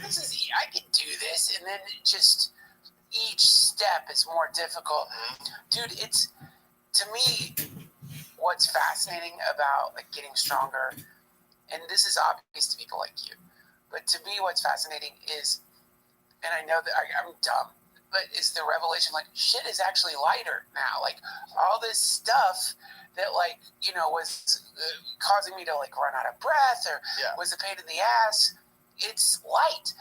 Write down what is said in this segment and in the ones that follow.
I can do this, and then just each step is more difficult. Dude, it's, to me, what's fascinating about like getting stronger, and this is obvious to people like you, but to me what's fascinating is, and I know that I'm dumb, but is the revelation like shit is actually lighter now. Like all this stuff that like, you know, was causing me to like run out of breath or was a pain in the ass, it's light.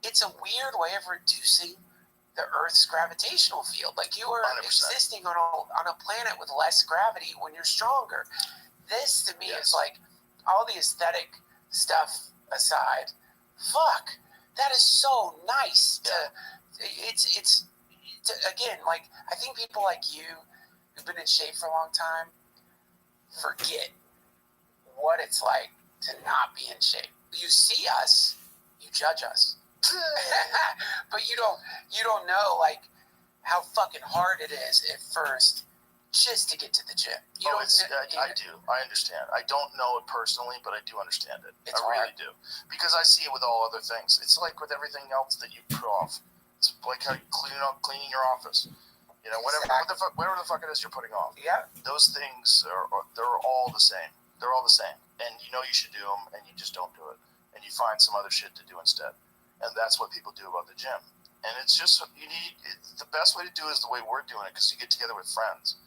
It's a weird way of reducing the Earth's gravitational field. Like you are 100%. Existing on a planet with less gravity when you're stronger. This to me is like, all the aesthetic stuff aside, fuck, that is so nice. It's again, like I think people like you who've been in shape for a long time forget what it's like to not be in shape. You see us, you judge us. But you don't know like how fucking hard it is at first just to get to the gym. I do. I understand. I don't know it personally, but I do understand it. I really do. Because I see it with all other things. It's like with everything else that you put off. It's like how you cleaning your office. You know, whatever the fuck it is you're putting off. Yeah. Those things they're all the same. They're all the same. And you know you should do them, and you just don't do it. And you find some other shit to do instead. And that's what people do about the gym. And it's just, the best way to do it is the way we're doing it, because you get together with friends.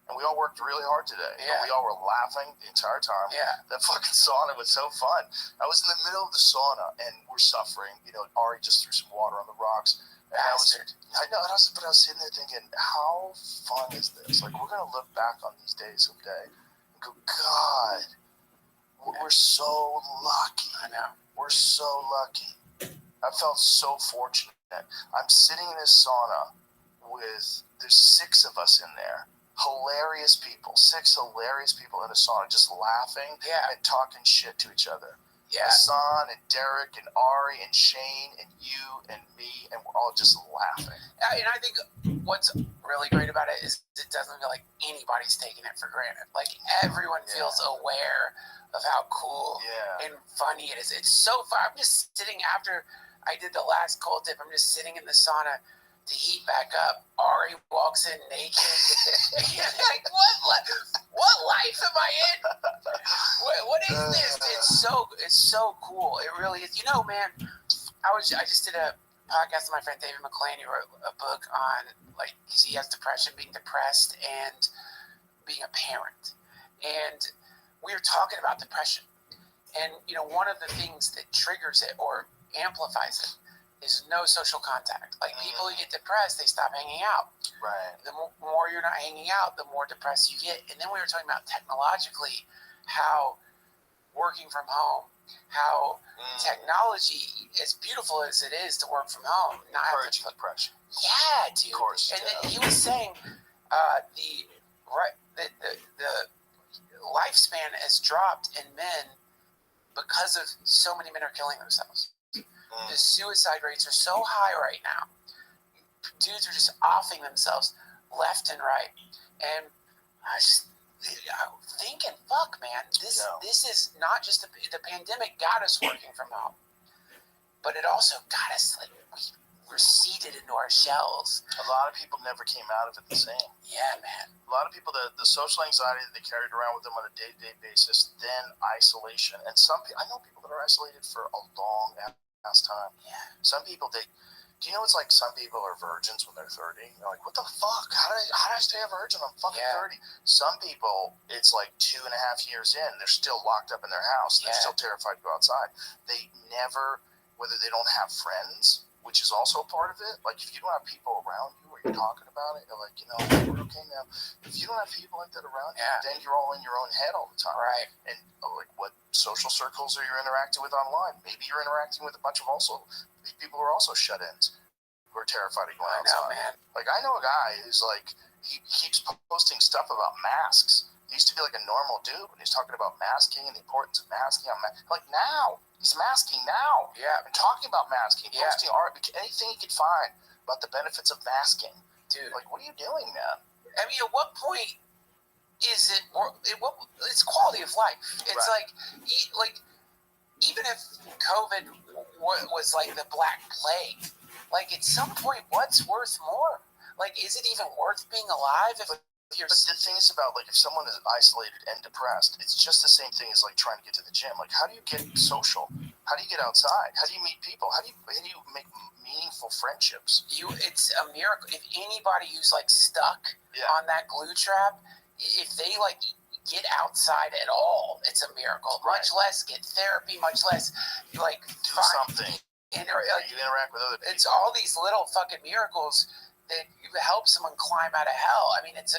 And we all worked really hard today. Yeah. And we all were laughing the entire time. Yeah. That fucking sauna was so fun. I was in the middle of the sauna, and we're suffering. You know, Ari just threw some water on the rocks. And I was sitting there thinking, how fun is this? Like, we're going to look back on these days someday and go, God, we're so lucky. I know. We're so lucky. I felt so fortunate. I'm sitting in this sauna there's 6 of us in there. Hilarious people. 6 hilarious people in a sauna just laughing and talking shit to each other. Yeah. Hassan and Derek and Ari and Shane and you and me, and we're all just laughing. And I think what's really great about it is it doesn't feel like anybody's taking it for granted. Like everyone feels aware of how cool and funny it is. It's so fun. I'm just sitting after I did the last cold dip. I'm just sitting in the sauna to heat back up. Ari walks in naked. Like, what life am I in? What is this? It's so cool. It really is. You know, man, I just did a podcast with my friend David McClain. He wrote a book on, like, because he has depression, being depressed, and being a parent. And we were talking about depression. And, you know, one of the things that triggers it or amplifies it is no social contact. Like people who get depressed, they stop hanging out. Right. The more you're not hanging out, the more depressed you get. And then we were talking about technologically, how working from home, how technology, as beautiful as it is to work from home, not encouraging depression. Yeah, dude. Of course. And he was saying the lifespan has dropped in men because of so many men are killing themselves. The suicide rates are so high right now. Dudes are just offing themselves left and right. And I was just thinking, fuck, man, this is not just the pandemic got us working from home, but it also got us, like, we receded into our shells. A lot of people never came out of it the same. Yeah, man. A lot of people, the social anxiety that they carried around with them on a day-to-day basis, then isolation. And I know people that are isolated for a long time. Yeah. Some people, do you know it's like some people are virgins when they're 30? They're like, what the fuck? How did I stay a virgin? I'm fucking 30. Some people, it's like 2.5 years in, they're still locked up in their house. They're still terrified to go outside. They never, whether they don't have friends, which is also a part of it. Like if you don't have people around you where you're talking about it, you're like, you know, we're okay now. If you don't have people like that around you, then you're all in your own head all the time. Right. And like what social circles are you interacting with online? Maybe you're interacting with a bunch of people who are also shut-ins, who are terrified of going outside. I know, man. Like I know a guy who's like, he keeps posting stuff about masks. He used to be like a normal dude, and he's talking about masking and the importance of masking. Like now, he's masking now. Yeah. And talking about masking, posting art, anything he could find about the benefits of masking. Dude. Like, what are you doing, man? I mean, at what point is it's quality of life. It's like even if COVID was like the Black Plague. Like, at some point, what's worth more? Like, is it even worth being alive if you're... But the thing is about, like, if someone is isolated and depressed, it's just the same thing as, like, trying to get to the gym. Like, how do you get social? How do you get outside? How do you meet people? How do you make meaningful friendships? It's a miracle. If anybody who's, like, stuck on that glue trap, if they, like, get outside at all, it's a miracle. Right. Much less get therapy, much less, like, do something. Like, you interact with other people. It's all these little fucking miracles that help someone climb out of hell. I mean, it's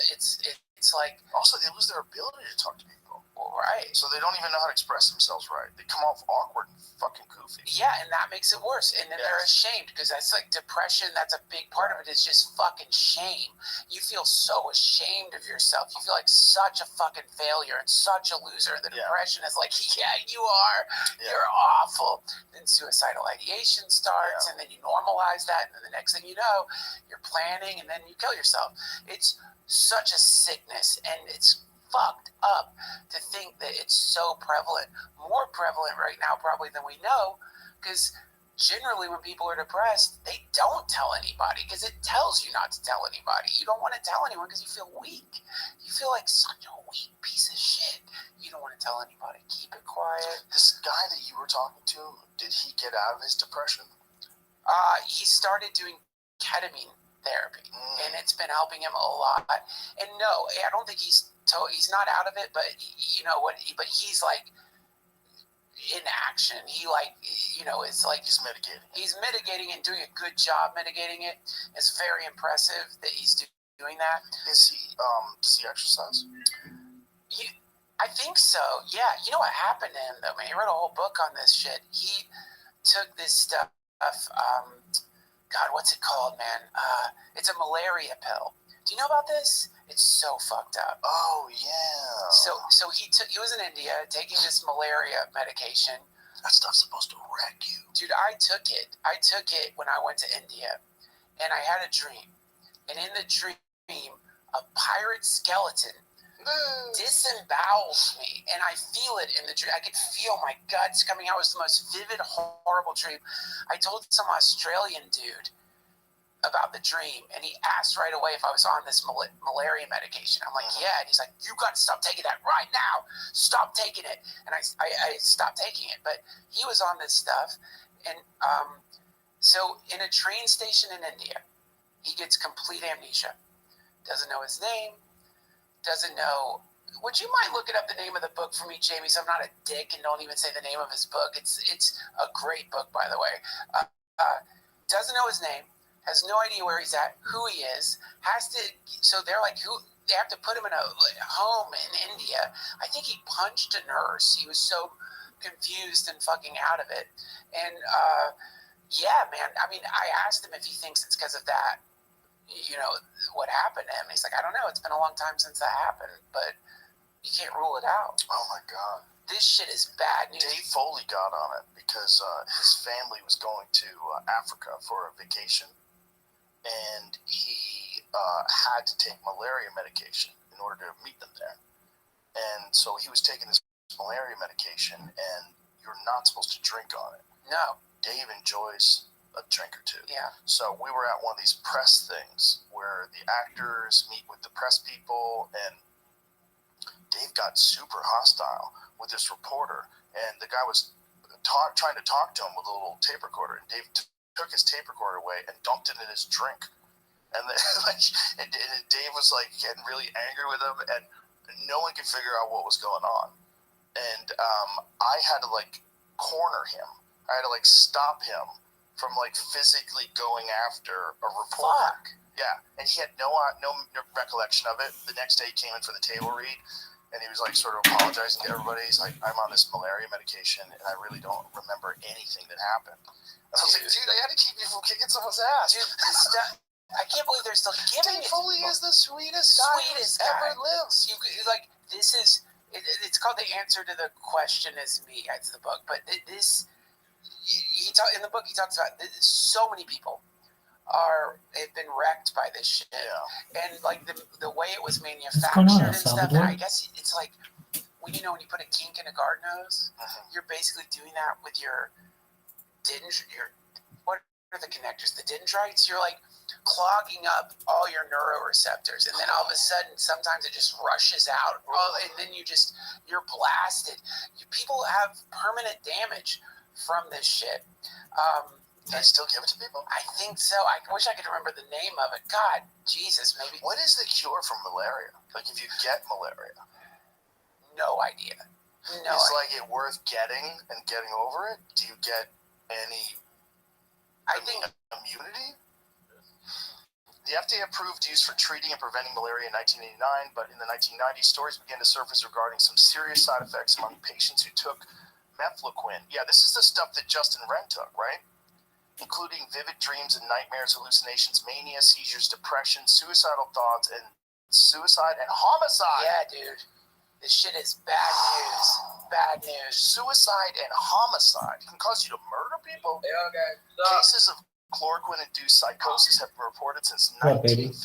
like... Also, they lose their ability to talk to people. Right. So they don't even know how to express themselves right. They come off awkward and fucking goofy. Yeah, and that makes it worse. And then they're ashamed, because that's like depression. That's a big part of it, is just fucking shame. You feel so ashamed of yourself. You feel like such a fucking failure and such a loser. The depression is like, yeah, you are. Yeah. You're awful. Then suicidal ideation starts, and then you normalize that, and then the next thing you know, you're planning, and then you kill yourself. It's such a sickness, and it's fucked up to think that it's so prevalent, more prevalent right now probably than we know, because generally when people are depressed, they don't tell anybody, because it tells you not to tell anybody. You don't want to tell anyone because you feel weak. You feel like such a weak piece of shit. You don't want to tell anybody. Keep it quiet. This guy that you were talking to, did he get out of his depression? He started doing ketamine therapy, and it's been helping him a lot. And no, I don't think he's not out of it, but you know what? But he's like in action. He it's like he's mitigating. He's mitigating and doing a good job mitigating it. It's very impressive that he's doing that. Is he? Does he exercise? I think so. Yeah. You know what happened to him though, man? He wrote a whole book on this shit. He took this stuff. God, what's it called, man? It's a malaria pill. Do you know about this? It's so fucked up. Oh yeah. So he was in India taking this malaria medication. That stuff's supposed to wreck you. Dude, I took it. When I went to India, and I had a dream. And in the dream, a pirate skeleton disembowels me, and I feel it in the dream. I could feel my guts coming out. It was the most vivid, horrible dream. I told some Australian dude about the dream, and he asked right away if I was on this malaria medication. I'm like, yeah. And he's like, you got to stop taking that right now. Stop taking it. And I stopped taking it, but he was on this stuff. And so in a train station in India, he gets complete amnesia. Doesn't know his name. Doesn't know. Would you mind looking up the name of the book for me, Jamie? So I'm not a dick and don't even say the name of his book. It's a great book, by the way. Doesn't know his name. Has no idea where he's at, who he is, so they're like, they have to put him in a home in India. I think he punched a nurse. He was so confused and fucking out of it. And, yeah, man, I mean, I asked him if he thinks it's because of that, you know, what happened to him. He's like, I don't know. It's been a long time since that happened, but you can't rule it out. Oh, my God. This shit is bad news. Dave Foley got on it because his family was going to Africa for a vacation. And he had to take malaria medication in order to meet them there. And so he was taking this malaria medication, and you're not supposed to drink on it. No. Dave enjoys a drink or two. Yeah. So we were at one of these press things where the actors meet with the press people, and Dave got super hostile with this reporter, and the guy was trying to talk to him with a little tape recorder, and Dave took his tape recorder away and dumped it in his drink, and and Dave was like getting really angry with him, and no one could figure out what was going on, and I had to like corner him. I had to like stop him from like physically going after a reporter. Fuck. Yeah, and he had no recollection of it. The next day he came in for the table read, and he was like sort of apologizing to everybody. He's like, I'm on this malaria medication, and I really don't remember anything that happened. I was like, dude, I had to keep you from kicking someone's ass. Dude, I can't believe they're still giving Dave it. Foley is the sweetest guy who's ever lived. It's called The Answer to the Question Is Me. It's the book. But in the book, he talks about so many people have been wrecked by this shit. Yeah. And like the way it was manufactured and stuff. And I guess it's like, when you put a kink in a garden hose, you're basically doing that with your what are the connectors? The dendrites. You're like clogging up all your neuroreceptors, and then all of a sudden, sometimes it just rushes out, and then you're blasted. People have permanent damage from this shit. They still give it to people? I think so. I wish I could remember the name of it. God, Jesus, maybe. What is the cure for malaria? Like, if you get malaria? No idea. Is like it worth getting and getting over it? Do you get any immunity? The FDA approved use for treating and preventing malaria in 1989, but in the 1990s, stories began to surface regarding some serious side effects among patients who took mefloquine. Yeah, this is the stuff that Justin Wren took, right? Including vivid dreams and nightmares, hallucinations, mania, seizures, depression, suicidal thoughts, and suicide and homicide. Yeah, dude. This shit is bad news. Bad news. Suicide and homicide can cause you to murder people. Yeah, okay. Cases of chloroquine-induced psychosis have been reported since 1958.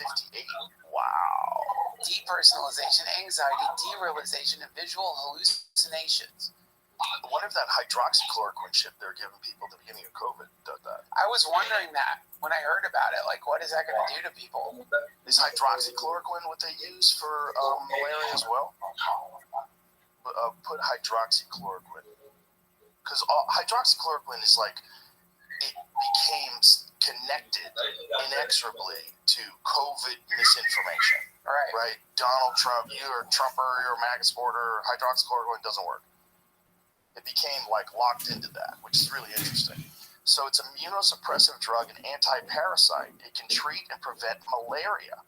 Wow. Depersonalization, anxiety, derealization, and visual hallucinations. I wonder if that hydroxychloroquine shit they're giving people at the beginning of COVID did that. I was wondering that when I heard about it. Like, what is that going to do to people? Is hydroxychloroquine what they use for malaria as well? Put hydroxychloroquine. Because hydroxychloroquine is like, it became connected inexorably to COVID misinformation. Right? Donald Trump, you're a Trumper, you're a MAGA supporter, hydroxychloroquine doesn't work. It became like locked into that, which is really interesting. So it's an immunosuppressive drug and anti-parasite. It can treat and prevent malaria.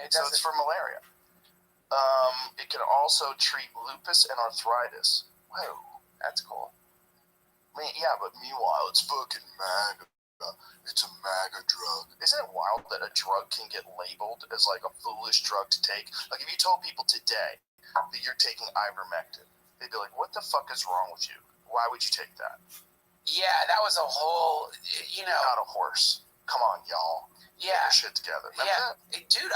So it's for malaria. It can also treat lupus and arthritis. Whoa, that's cool. I mean, yeah, but meanwhile, it's fucking MAGA. It's a MAGA drug. Isn't it wild that a drug can get labeled as like a foolish drug to take? Like if you told people today that you're taking ivermectin, they'd be like, what the fuck is wrong with you? Why would you take that? Yeah, that was a whole, Not a horse. Come on, y'all. Yeah. Get your shit together. Remember that? Dude,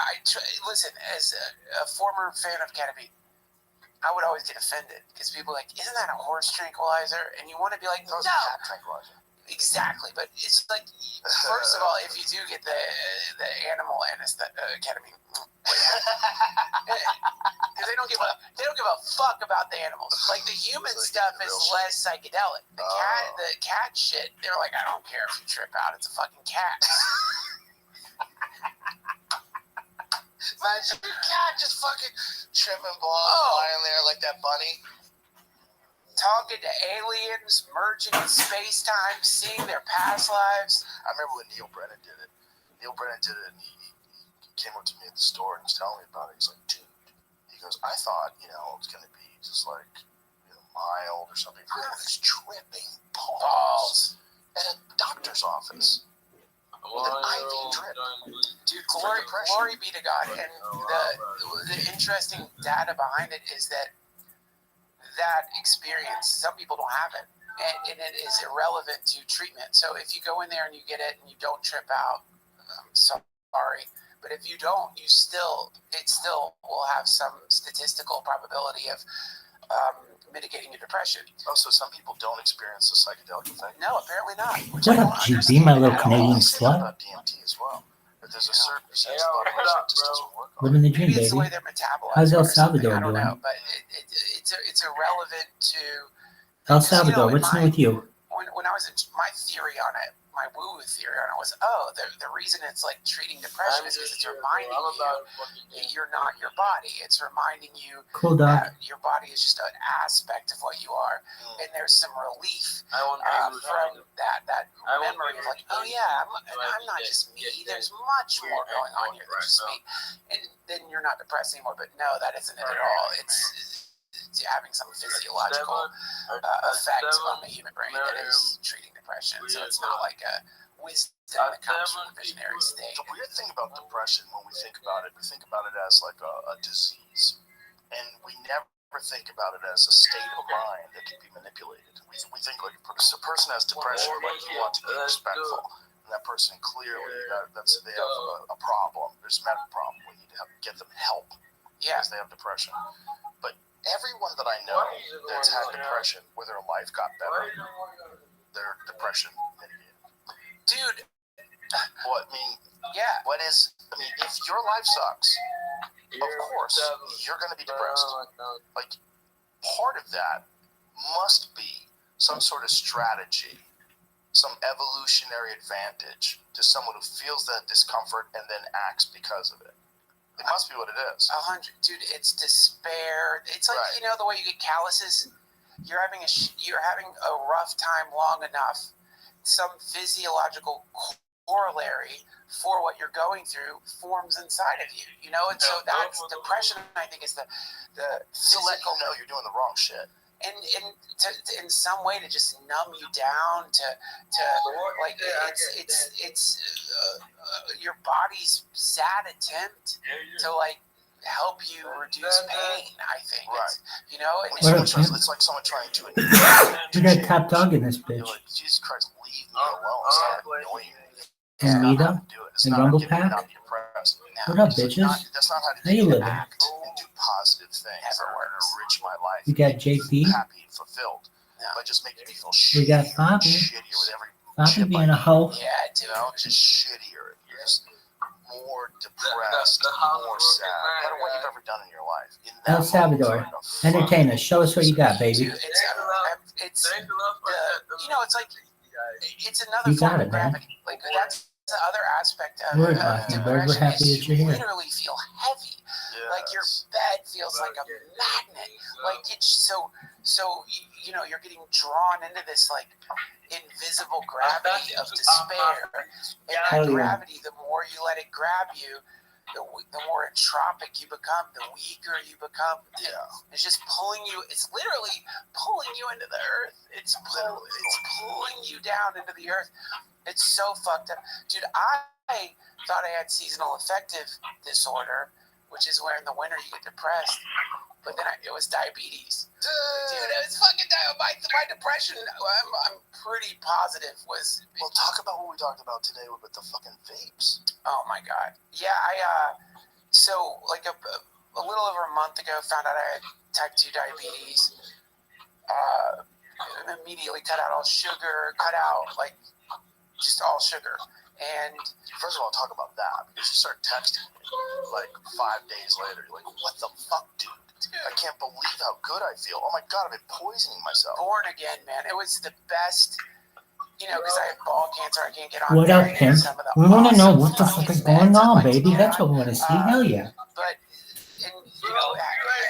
listen, as a former fan of ketamine, I would always get offended because people are like, isn't that a horse tranquilizer? And you want to be like, no. It's a cat tranquilizer. Exactly, but it's like, first of all, if you do get the animal ketamine, because they don't give a fuck about the animals. Like the human stuff is less psychedelic. The cat shit, they're like, I don't care if you trip out, it's a fucking cat. Imagine your cat just fucking tripping balls, lying there like that bunny. Talking to aliens, merging in space-time, seeing their past lives. I remember when Neil Brennan did it. And he came up to me at the store and was telling me about it. He's like, dude, he goes, I thought, it was going to be just like, mild or something. I was tripping balls at a doctor's office with an IV drip. Dude, glory be to God. And the interesting data behind it is that experience, some people don't have it, and it is irrelevant to treatment. So if you go in there and you get it and you don't trip out, I'm sorry, but if you don't, it still will have some statistical probability of mitigating your depression. Oh, so some people don't experience the psychedelic effect? No, apparently not. What up, GB, my little Canadian slut? About DMT as well. But there's a certain percentage of population that just doesn't work. Living the dream, Maybe it's the way baby. they're metabolized. How's El or something. Salvador I don't doing? know, but it's irrelevant to El Salvador, what's new with you? When I was in my theory on it, my woo-woo theory on it was, the reason it's like treating depression is because it's reminding you you're not your body. It's reminding you Cool, Doc. that your body is just an aspect of what you are, and there's some relief from that memory of like, oh yeah, I'm not just me. There's much more going on here than just me. And then you're not depressed anymore. But no, that isn't it at all. It's having some physiological effect on the human brain that is treating depression. So it's not like a wisdom that comes from the visionary state. The weird thing about depression, when we think about it as like a disease, and we never think about it as a state of mind that can be manipulated. We think like a person has depression, like you want to be respectful, and that person clearly they have a problem. There's a medical problem. We need to get them help because they have depression. But everyone that I know that's had depression, where their life got better, their depression mitigated. Dude. Well, I mean, yeah. If your life sucks, of course, you're going to be depressed. Like, part of that must be some sort of strategy, some evolutionary advantage to someone who feels that discomfort and then acts because of it. It must be what it is. 100, dude. It's despair. It's like the way you get calluses. You're having a rough time long enough. Some physiological corollary for what you're going through forms inside of you. And so that's depression. I think is the to let you know you're doing the wrong shit. And in some way to just numb you down to like it's your body's sad attempt to like help you reduce pain. I think, it's like someone trying to. We got top dog in this bitch. You're like, Jesus Christ, leave me alone. Stop annoying me. And Rita, and Rumble Pack. What up, bitches? That's not how you living? Act and do positive things that are going to enrich my life. We got JP. Happy and fulfilled. By just making me feel shitty. We got Bobby. Shittier with every Bobby being a hoe. Yeah, dude. Just shittier. You're just more depressed, more sad. No matter what you've ever done in your life. El Salvador, entertain us. Show us what you got, baby. Dude, it's like it's another form of gravity. Like that's the other aspect of We're happy that you're here. Literally feel heavy. Yes. Like your bed feels like a magnet. Like it's so you're getting drawn into this like invisible gravity of despair. And that gravity, the more you let it grab you, the more entropic you become, the weaker you become. It's just pulling you. It's literally pulling you into the earth. It's pulling you down into the earth. It's so fucked up. Dude, I thought I had seasonal affective disorder, which is where in the winter you get depressed. But then it was diabetes. Dude, it was fucking my depression, I'm pretty positive was... Well, talk about what we talked about today with the fucking vapes. Oh, my God. Yeah, so, like, a little over a month ago, found out I had type 2 diabetes. Immediately cut out all sugar, just all sugar. And first of all, talk about that, because you start texting me, like, 5 days later. You're like, what the fuck, dude? I can't believe how good I feel. Oh, my God, I've been poisoning myself. Born again, man. It was the best, because I have ball cancer. I can't get on. What up, Pimp? We want to know what the fuck is going on, baby. That's what we want to see. Hell yeah. But,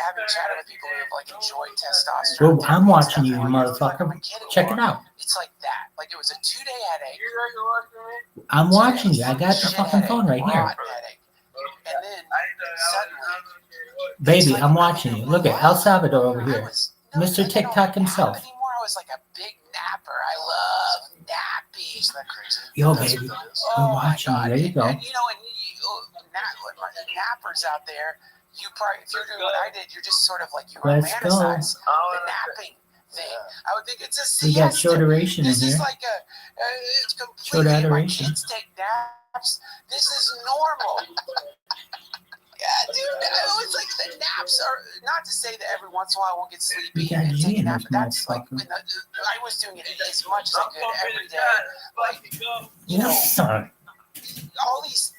having chatted with people who have, like, enjoyed testosterone. Well, I'm watching you, motherfucker. Check it out. It's like that. Like, it was a 2-day headache. I'm watching you. I got the fucking phone right here. And then, suddenly... Baby, I'm watching you. Look at El Salvador over here. Mr. TikTok himself. Anymore. I was like a big napper. I love nappies. Isn't that crazy? Yo, baby. I'm watching you. There you go. And, nappers out there, you probably, if you're doing what I did, you're just sort of like, you romanticize the napping thing. I would think it's a siesta. We got short duration in here. This is like it's completely, short adoration. My kids take naps. This is normal. Yeah, dude, it's like the naps are, not to say that every once in a while I won't get sleepy and take a nap, but that's like, I was doing it as much as I could every day. Like, all these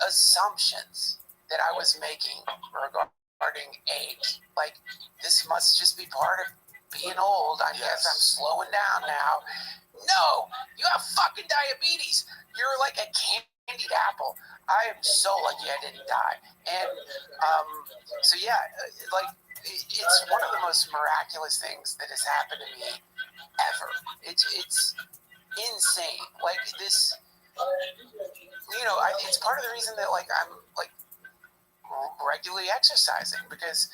assumptions that I was making regarding age, like, this must just be part of being old. I guess I'm slowing down now. No, you have fucking diabetes. You're like a candied apple. I am so lucky I didn't die. And so yeah, like it's one of the most miraculous things that has happened to me ever. It's insane. Like this, it's part of the reason that like I'm like regularly exercising, because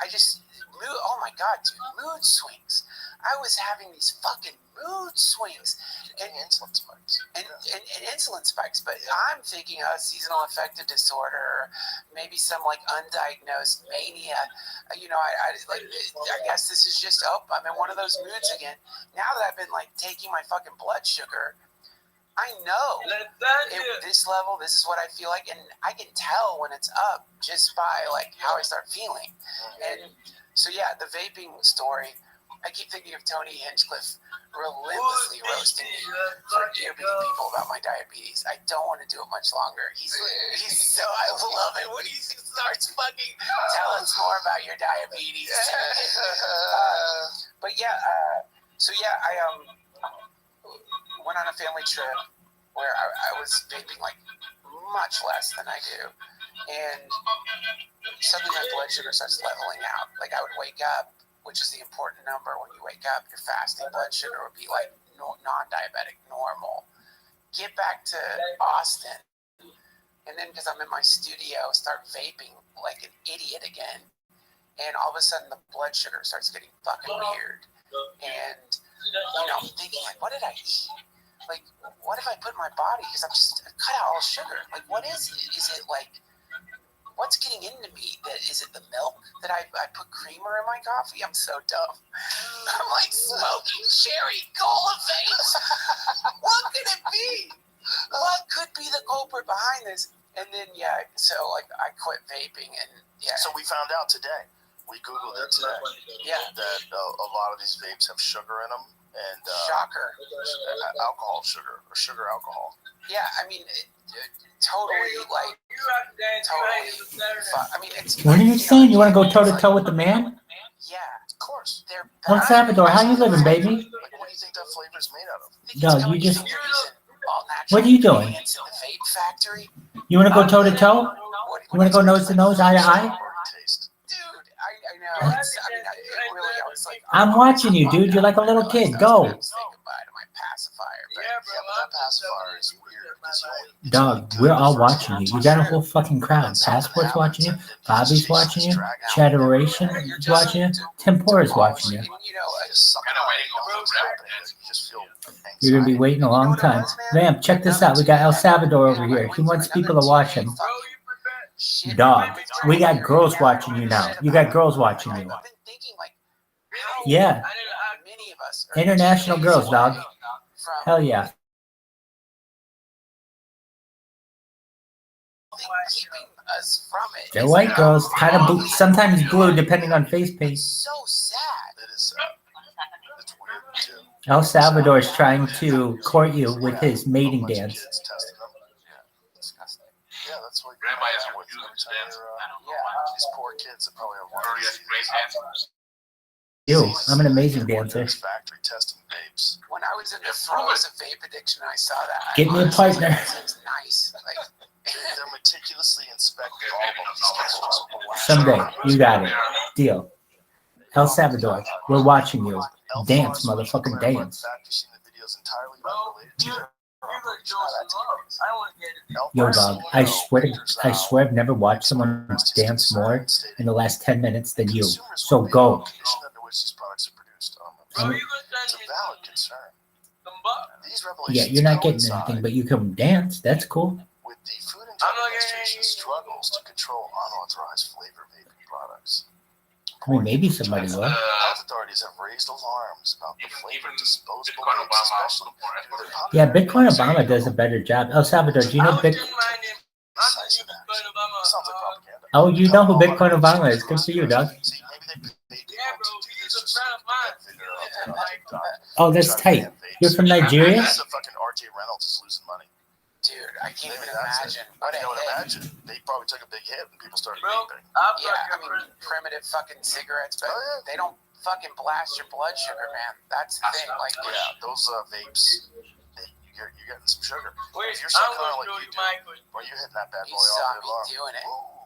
I just oh my God, dude, mood swings. I was having these fucking mood swings and insulin spikes. And insulin spikes, but I'm thinking of seasonal affective disorder, maybe some like undiagnosed mania. I guess this is just, I'm in one of those moods again. Now that I've been like taking my fucking blood sugar, I know this level, this is what I feel like, and I can tell when it's up just by like how I start feeling. And so yeah, the vaping story, I keep thinking of Tony Hinchcliffe relentlessly roasting me for interviewing people about my diabetes. I don't want to do it much longer. He's so, I love it when he starts fucking tell us more about your diabetes. But yeah, I went on a family trip where I was vaping like much less than I do, and suddenly my blood sugar starts leveling out. Like I would wake up, which is the important number when you wake up, your fasting blood sugar would be like non-diabetic normal. Get back to Austin, and then because I'm in my studio, start vaping like an idiot again, and all of a sudden the blood sugar starts getting fucking weird, and I'm thinking like, what did I eat? Like, what have I put in my body? Because I'm just cut out all sugar. Like, what is it? Is it like, what's getting into me? Is it the milk that I put creamer in my coffee? I'm so dumb. I'm like smoking cherry cola vapes. What could it be? What could be the culprit behind this? And then so like I quit vaping and So we found out today. We Googled it today. Yeah. That a lot of these vapes have sugar in them. And shocker. Alcohol, sugar, or sugar alcohol. Yeah, I mean, totally. I mean, it's. What are you saying? You want to go toe to toe with the man? Yeah, of course. El Salvador, how you living, baby? Like, what do you think that flavor's made out of? No, you just. What are you doing? You want to go toe to toe? You want to go nose to nose, eye to eye? I know. I'm watching you, dude. You're like a little kid. Go. That pacifier is weird. Dog, we're all watching you. You got a whole fucking crowd. Passport's watching you. Bobby's watching you. Chatteration is watching you. Tempura's watching you. You're going to be waiting a long time. Ma'am, check this out. We got El Salvador over here. He wants people to watch him. Dog, we got girls watching you now. You got girls watching you. Yeah. International girls, dog. Hell yeah. They're white girls, kind of blue, sometimes blue, depending on face paint. So sad. It is sad. It's weird too. El Salvador is trying to court you with his mating dance. Yeah, that's what these poor kids that probably have one. You, I'm an amazing dancer. Factory testing vapes. When I was in the throes of vape addiction, I saw that. Get me a partner. It's nice. Like, they're meticulously inspecting all of them. Someday, you got it. Deal. El Salvador, we're watching you. Dance, motherfucking dance. Yo, dog, I swear I've never watched someone dance more in the last 10 minutes than you. So go. It's a valid concern. Yeah, you're not getting anything, but you can dance. That's cool. With the Food and Drug Administration struggles to control unauthorized flavor vaping products. I mean, maybe somebody will. Health authorities have raised alarms about the flavored disposable vapes, especially due to their Yeah, Bitcoin Obama does a better job. El Salvador, do you know Bitcoin? Sounds like propaganda. Oh, you know who Bitcoin Obama is. Good for you, dog. See, maybe they paid people to do this just so they can get video of TikTok. Oh, that's tight. You're from Nigeria? This is fucking RJ Reynolds is losing money. dude, I can't even That's imagine. I can't imagine. They probably took a big hit when people started Bro, vaping. Yeah, I mean, primitive fucking cigarettes, but they don't fucking blast your blood sugar, man. That's the thing. Like, Yeah, those vapes, you're getting some sugar. Wait, If you're I'm sucking on gonna it show like you you my do, or you're hitting that bad you boy saw all day me long. doing it. Ooh.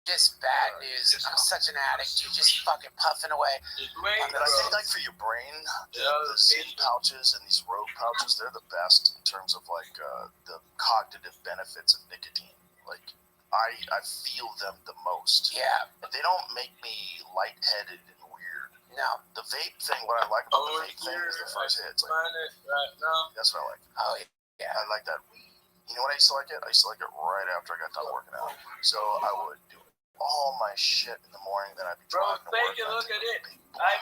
Just bad news. I'm such an addict. You're just fucking puffing away. But I think like for your brain, the Z pouches and these rogue pouches, they're the best in terms of like the cognitive benefits of nicotine. Like I feel them the most. Yeah. They don't make me lightheaded and weird. No. The vape thing, what I like about the vape thing is the first hit. It's like, that's what I like. Oh, yeah. I like that weed. You know what I used to like it? I used to like it right after I got done working out. So I would do all my shit in the morning, then I'd be driving to work. Take a look at it. I'm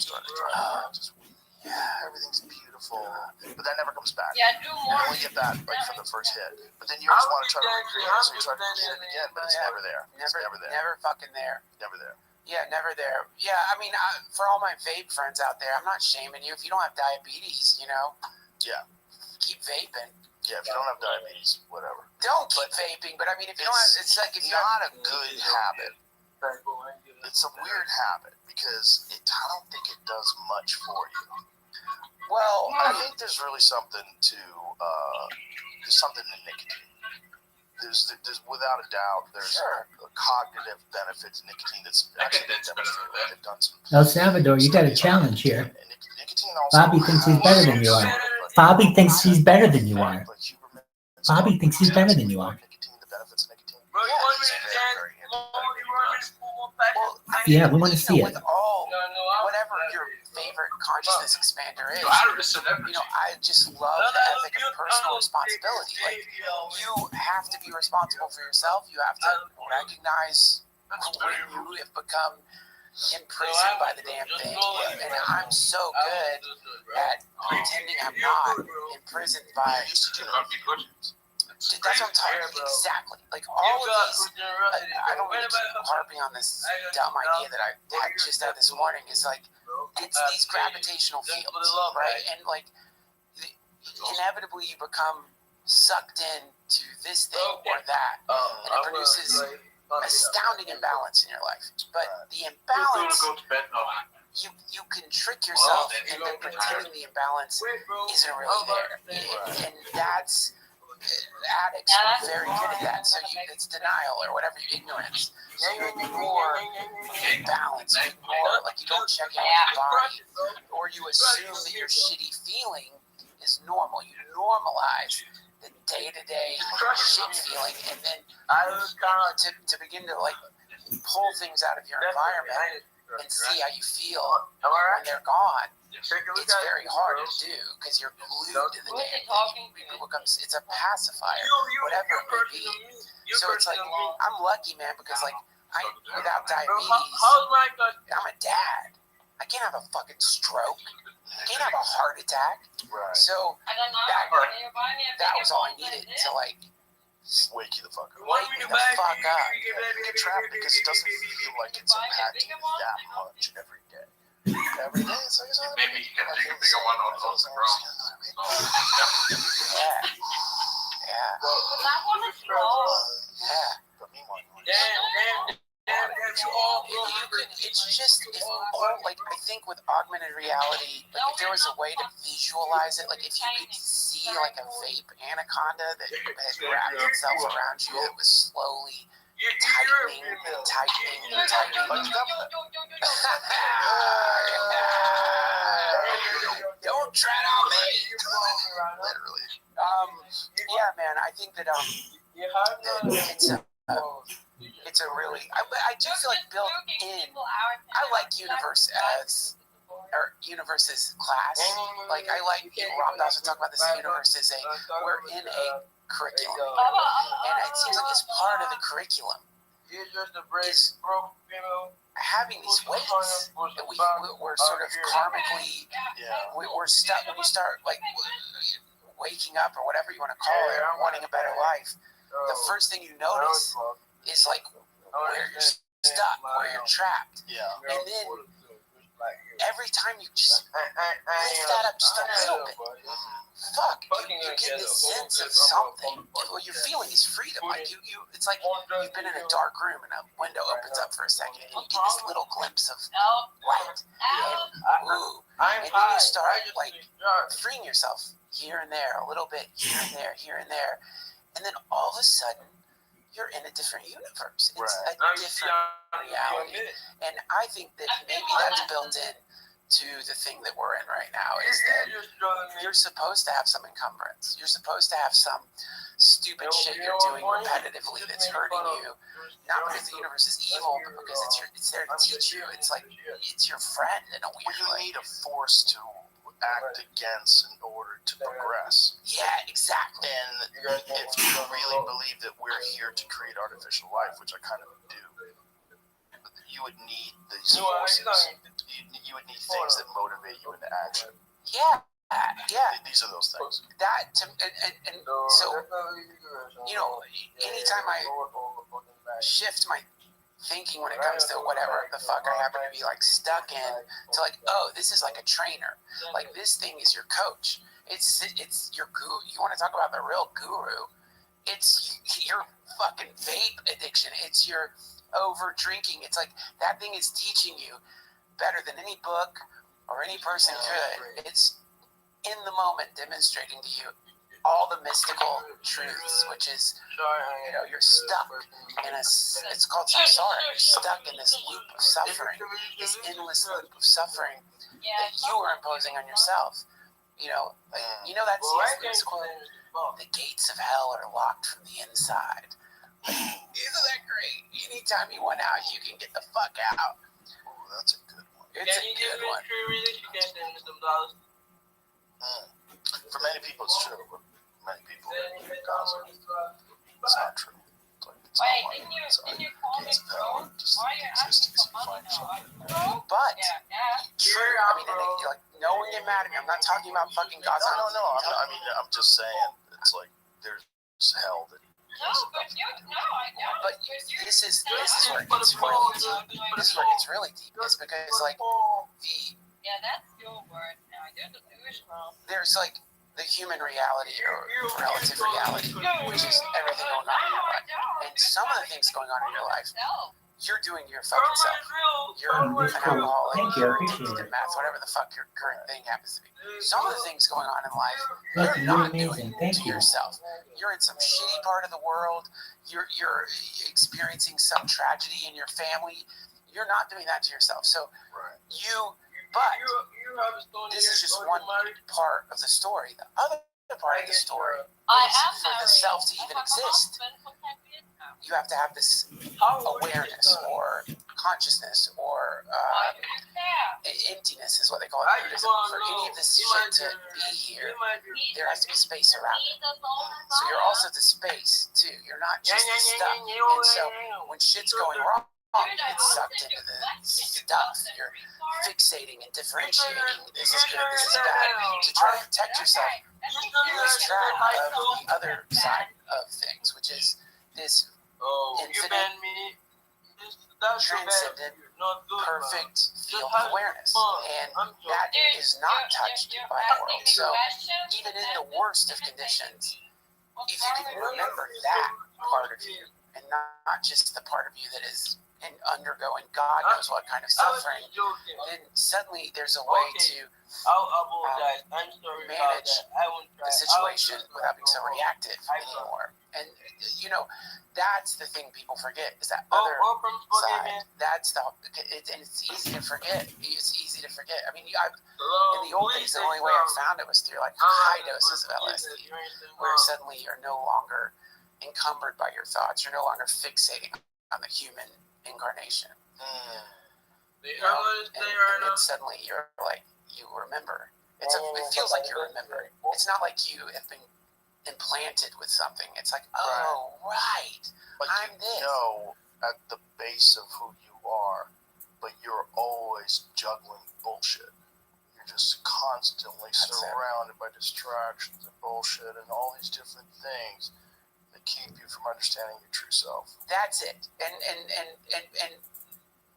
starting to drive. Yeah, everything's beautiful. But that never comes back. Yeah, do You more. only get that like for the first hit. But then you always want to try to recreate it, so you try to recreate it again, but it's never there. It's never there. Never fucking there. Never there. Yeah, never there. Yeah, I mean, for all my vape friends out there, I'm not shaming you. If you don't have diabetes, Yeah. Keep vaping. Yeah, if you don't have diabetes, whatever. Don't keep vaping, but I mean, if you don't have, it's like if you not a good habit. It's a weird habit because I don't think it does much for you. Well, I think there's really something to there's something to nicotine. There's without a doubt there's a cognitive benefit to nicotine that's actually been demonstrated. They've done some. El Salvador, you got a challenge here. Nicotine also Bobby thinks he's better than you are. Bobby thinks he's better than you are. Bobby thinks he's better than you are. The benefits of nicotine. Yeah, we want to see it. With all, whatever your favorite consciousness expander is, I just love the ethic of personal responsibility. Like, you have to be responsible for yourself. You have to recognize when you have become imprisoned by the damn thing. And I'm so good at pretending I'm not imprisoned by. That's what I'm talking about. Exactly. Like all of these, I don't really keep harping on this dumb idea that I had just out this morning. Is like, it's these gravitational fields, right? And like, inevitably you become sucked in to this thing or that, and it produces astounding imbalance in your life. But the imbalance, you can trick yourself into pretending the imbalance isn't really there, and that's. Addicts are very good at that. So it's denial or whatever, ignorance. So you ignore imbalance. You ignore, like you don't check in with your body, or you assume that your shitty feeling is normal. You normalize the day-to-day shit feeling, and then to begin to like pull things out of your environment and see how you feel when they're gone. It's very hard to do because you're glued to the damn thing. It's a pacifier, whatever it may be. So it's like, I'm lucky, man, because like without diabetes, I'm a dad. I can't have a fucking stroke. I can't have a heart attack. Right. So that was all I needed to like wake you the fuck up. Wake me the fuck up. You get trapped because it doesn't feel like it's impacting you that much every day. Every day, it's like maybe you can take a bigger one on the ground. Yeah. But meanwhile, it's just like I think with augmented reality, like if there was a way to visualize it, like if you could see like a vape anaconda that had wrapped itself around you that was slowly tightening. Don't tread on me. Literally. Yeah, man. I think that it's a really. I do feel like built in. I like Universe as class. Like I like Rob also talk about this. Universe is we're in a curriculum, and it seems like it's part of the curriculum is having these weights that we're sort of karmically we're stuck when you start like waking up or whatever you want to call it, wanting a better life. The first thing you notice is like where you're stuck, where you're trapped, and then every time you just lift that up just a little bit, you get this sense of something. What you're feeling is freedom. Like it's like you've been in a dark room and a window opens up for a second, and you get this little glimpse of light. And then you start like freeing yourself here and there, a little bit here and there, and then all of a sudden you're in a different universe. It's a different reality, and I think that maybe that's built in to the thing that we're in right now is that you're supposed to have some encumbrance. You're supposed to have some stupid shit you're doing repetitively that's hurting you, not because the universe is evil, but because it's there to teach you. It's like it's your friend in a weird way. You need a force to act against in order to progress. Yeah, exactly. And if you really believe that we're here to create artificial life, which I kind of do, you would need these forces. You would need things that motivate you into action. Yeah. These are those things. And so, anytime I shift my thinking when it comes to whatever the fuck I happen to be like stuck in, to like, oh, this is like a trainer. Like this thing is your coach. It's your guru. You want to talk about the real guru? It's your fucking vape addiction. It's your over drinking. It's like that thing is teaching you better than any book or any person could. It's in the moment demonstrating to you all the mystical truths, which is, you're stuck in it's called samsara. You're stuck in this loop of suffering, this endless loop of suffering that you are imposing on yourself. That C.S. quote, the gates of hell are locked from the inside. Isn't that great? Anytime you want out, you can get the fuck out. Ooh, that's a good one. It's a good one. For many people, it's true. But many people gossip. It's not true. It's not like it's gates of hell. Just the existence you find yourself. But true. I mean, like no one get mad at me. I'm not talking about fucking gossip. No. I'm just saying. It's like there's hell that. But this is where it gets really deep. This is where it gets really deep. It's because like that's your word now. You're delusional. There's like the human reality or relative reality, which is everything going on in your life. And some of the things going on in your life, you're doing your fucking self. You're an alcoholic, you're addicted to meth, whatever the fuck your current thing happens to be. Some of the things going on in life, you're not doing to yourself. You're in some shitty part of the world. You're experiencing some tragedy in your family. You're not doing that to yourself. So but this is just one part of the story. The other part of the story is for the self to even exist. You have to have this awareness or consciousness or emptiness is what they call it. For any of this shit to be here, there has to be space around it. So you're also the space too. You're not just the stuff. And so when shit's going wrong, you get sucked into the stuff. You're fixating and differentiating. This is good, this is bad. To try to protect yourself, you lose track of the other side of things, which is this infinite, transcendent, perfect field of awareness. And that is not touched by the world. So even in the worst of conditions, if you can remember that part of you and not just the part of you that is undergoing God knows what kind of suffering, then suddenly there's a way to manage the situation without being so reactive anymore. And that's the thing people forget is that other side. That's and it's easy to forget. It's easy to forget. I mean, in the old days, the only way I found it was through like high doses of LSD, where suddenly you're no longer encumbered by your thoughts. You're no longer fixating on the human incarnation. And then suddenly you're like, you remember. It feels like you're remembering. It's not like you have been implanted with something. It's like, oh, right. Like I'm this. At the base of who you are, but you're always juggling bullshit. You're just constantly surrounded by distractions and bullshit and all these different things that keep you from understanding your true self. That's it.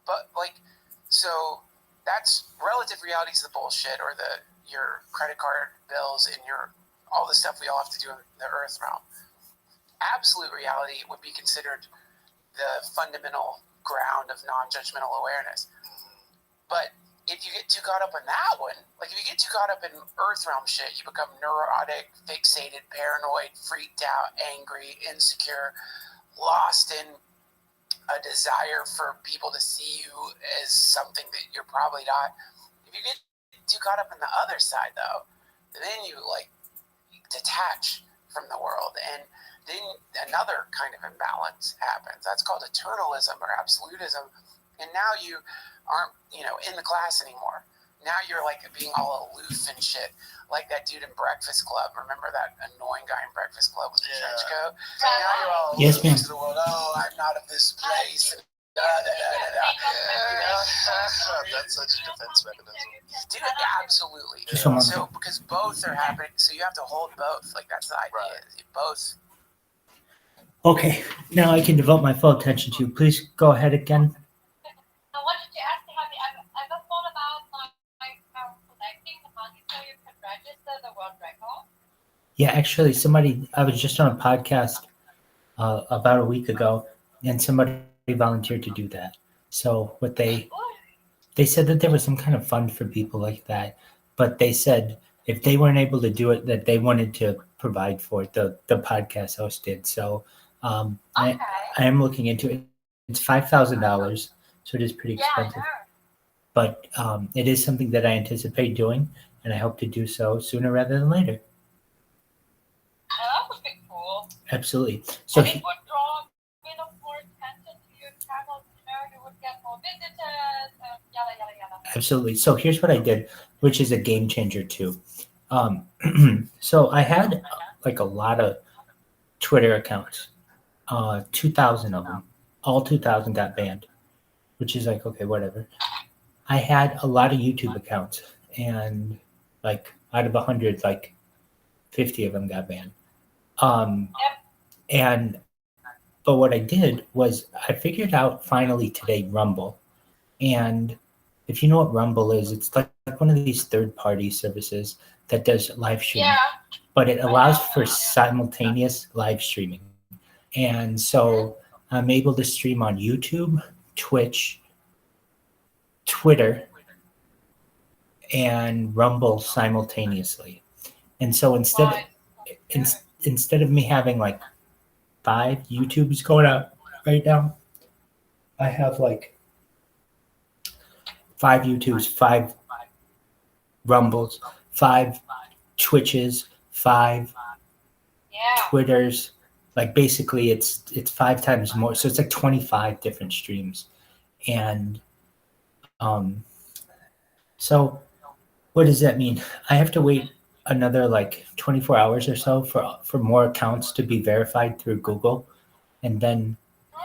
But like, so that's relative reality is the bullshit or your credit card bills and all the stuff we all have to do in the earth realm. Absolute reality would be considered the fundamental ground of non-judgmental awareness. But if you get too caught up in that one, like if you get too caught up in earth realm shit, you become neurotic, fixated, paranoid, freaked out, angry, insecure, lost in a desire for people to see you as something that you're probably not. If you get too caught up in the other side, though, then you like detach from the world, and then another kind of imbalance happens. That's called eternalism or absolutism. And now you aren't, in the class anymore. Now you're like being all aloof and shit, like that dude in Breakfast Club. Remember that annoying guy in Breakfast Club with the trench coat? Now you're all yes, ma'am. to the world. Oh, I'm not of this place. That's such a defense mechanism. Dude, absolutely. Someone- So because both are happening, so you have to hold both. Like that's the idea. Right. Both Okay, now I can devote my full attention to you. Please go ahead again. I wanted to ask you, have you ever thought about collecting the money so you can register the world record? Yeah, actually, I was just on a podcast about a week ago, and somebody volunteered to do that. So they said that there was some kind of fund for people like that, but they said if they weren't able to do it, that they wanted to provide for it. The podcast host did. So Okay. I am looking into it. It's $5,000, so it is pretty Yeah, I expensive. know. But it is something that I anticipate doing, and I hope to do so sooner rather than later. Oh, that would be cool. Absolutely. So And it would draw a bit of more attention to your channel. You would get more visitors, yada, yada, yada. absolutely. So here's what I did, which is a game changer too. So I had like a lot of Twitter accounts, 2,000 of them. All 2,000 got banned, which is like, okay, whatever. I had a lot of YouTube accounts, and like out of 100, like 50 of them got banned. But what I did was I figured out finally today Rumble. And if you know what Rumble is, it's like one of these third-party services that does live streaming, but it allows for simultaneous live streaming. And so I'm able to stream on YouTube, Twitch, Twitter, and Rumble simultaneously. And so instead of me having like 5 YouTubes going out right now, I have like 5 YouTubes, 5 Rumbles, 5 Twitches, 5 Twitters. Like basically it's 5 times more. So it's like 25 different streams. And so what does that mean? I have to wait another like 24 hours or so for more accounts to be verified through Google. And then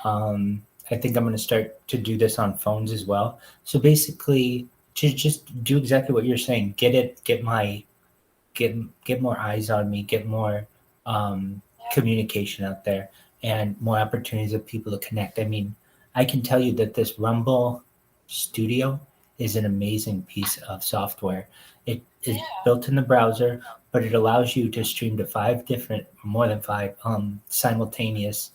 I think I'm going to start to do this on phones as well. So basically, to just do exactly what you're saying, get more eyes on me, get more communication out there, and more opportunities of people to connect. I mean, I can tell you that this Rumble Studio is an amazing piece of software. It is built in the browser, but it allows you to stream to more than 5 simultaneous